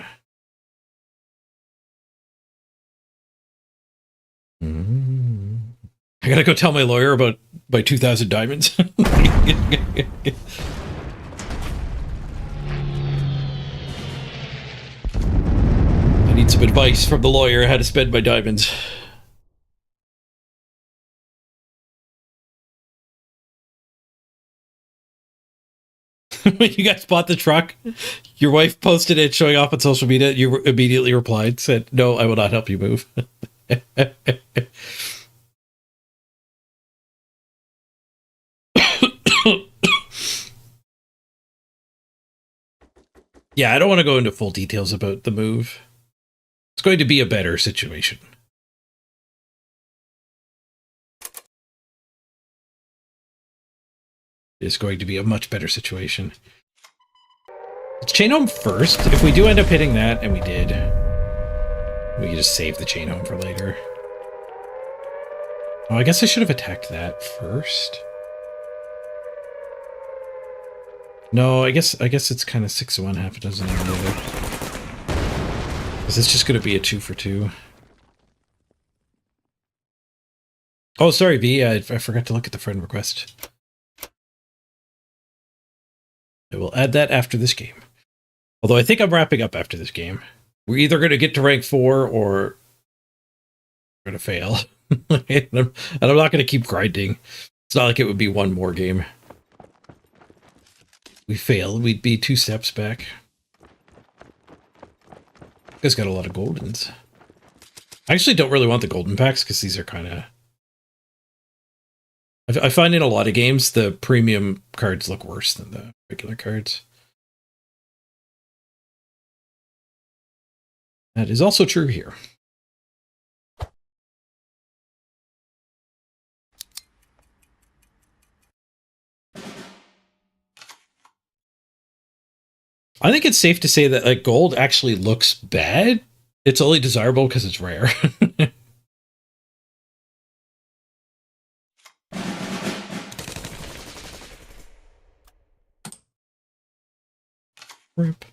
I gotta go tell my lawyer about my 2,000 diamonds. I need some advice from the lawyer how to spend my diamonds. When you guys bought the truck, your wife posted it showing off on social media. You immediately replied, said, "No, I will not help you move." Yeah, I don't want to go into full details about the move. It's going to be a better situation. It's going to be a much better situation. Let's chain home first. If we do end up hitting that, and we did, we can just save the chain home for later. Oh, I guess I should have attacked that first. No, I guess it's kind of 6 of one, half a dozen of the other. Is this just going to be a 2 for 2? Oh, sorry, V. I forgot to look at the friend request. I will add that after this game. Although I think I'm wrapping up after this game. We're either going to get to rank 4 or we're going to fail. And I'm not going to keep grinding. It's not like it would be one more game. We fail, we'd be 2 steps back. You guys got a lot of goldens. I actually don't really want the golden packs because these are kind of... I find in a lot of games the premium cards look worse than the regular cards. That is also true here. I think it's safe to say that like gold actually looks bad. It's only desirable because it's rare. Rip.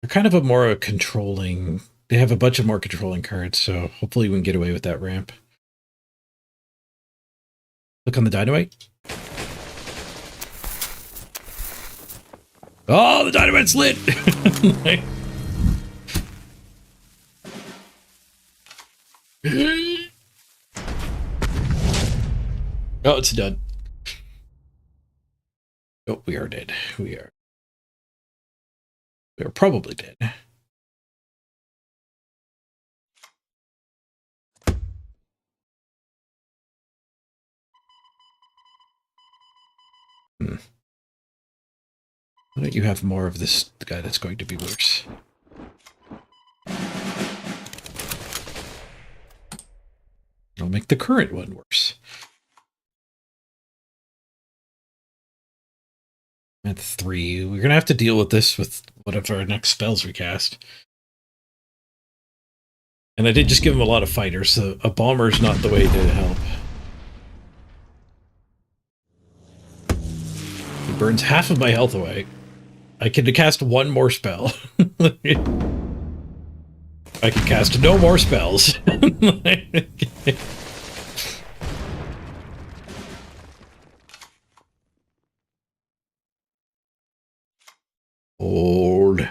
They're kind of a more controlling... They have a bunch of more controlling cards, so hopefully we can get away with that ramp. Look on the dynamite. Oh, the dynamite's lit! Oh, it's done. Oh, we are dead. We are probably dead. Why don't you have more of this guy that's going to be worse? I'll make the current one worse. At 3, we're gonna have to deal with this with whatever our next spells we cast. And I did just give him a lot of fighters, so a bomber is not the way to help. He burns half of my health away. I can cast one more spell. I can cast no more spells. Old.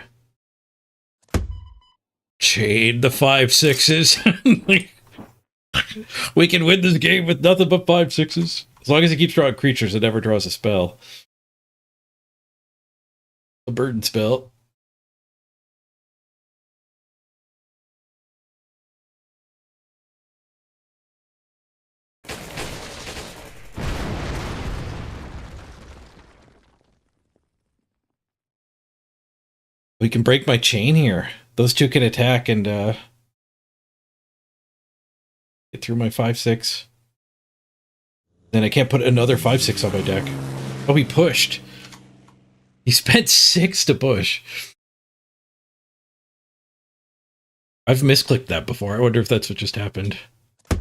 Chain the 5/6s. We can win this game with nothing but 5/6s. As long as he keeps drawing creatures, it never draws a spell. A burden spell. We can break my chain here. Those two can attack and get through my 5/6. Then I can't put another 5/6 on my deck. Oh, he pushed. He spent 6 to push. I've misclicked that before. I wonder if that's what just happened. All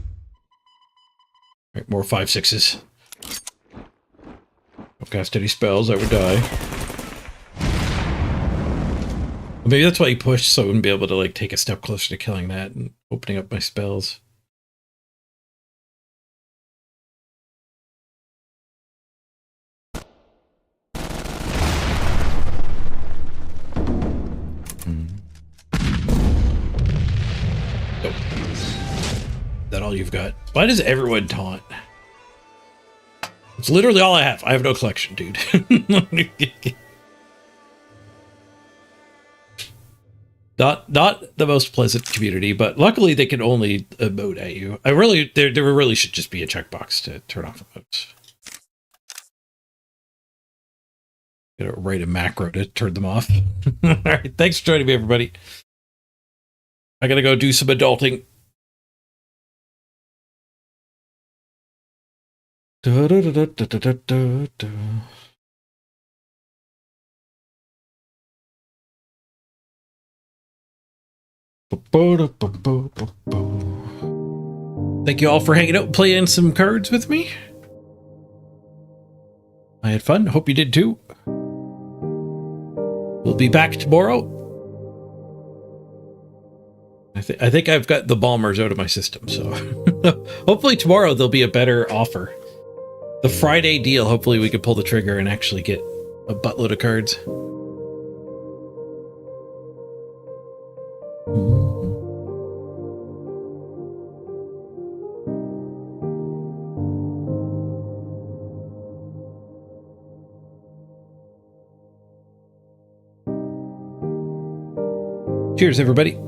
right, more 5/6s. Don't cast any spells, I would die. Maybe that's why he pushed, so I wouldn't be able to like take a step closer to killing that and opening up my spells. Is that all you've got? Why does everyone taunt? It's literally all I have. I have no collection, dude. Not the most pleasant community, but luckily they can only emote at you. There really should just be a checkbox to turn off emotes. Gotta write a macro to turn them off. All right, thanks for joining me, everybody. I gotta go do some adulting. Da, da, da, da, da, da, da, da. Thank you all for hanging out and playing some cards with me. I had fun. Hope you did too. We'll be back tomorrow. I think I've got the bombers out of my system, so hopefully tomorrow there'll be a better offer. The Friday deal, hopefully we can pull the trigger and actually get a buttload of cards. Cheers, everybody.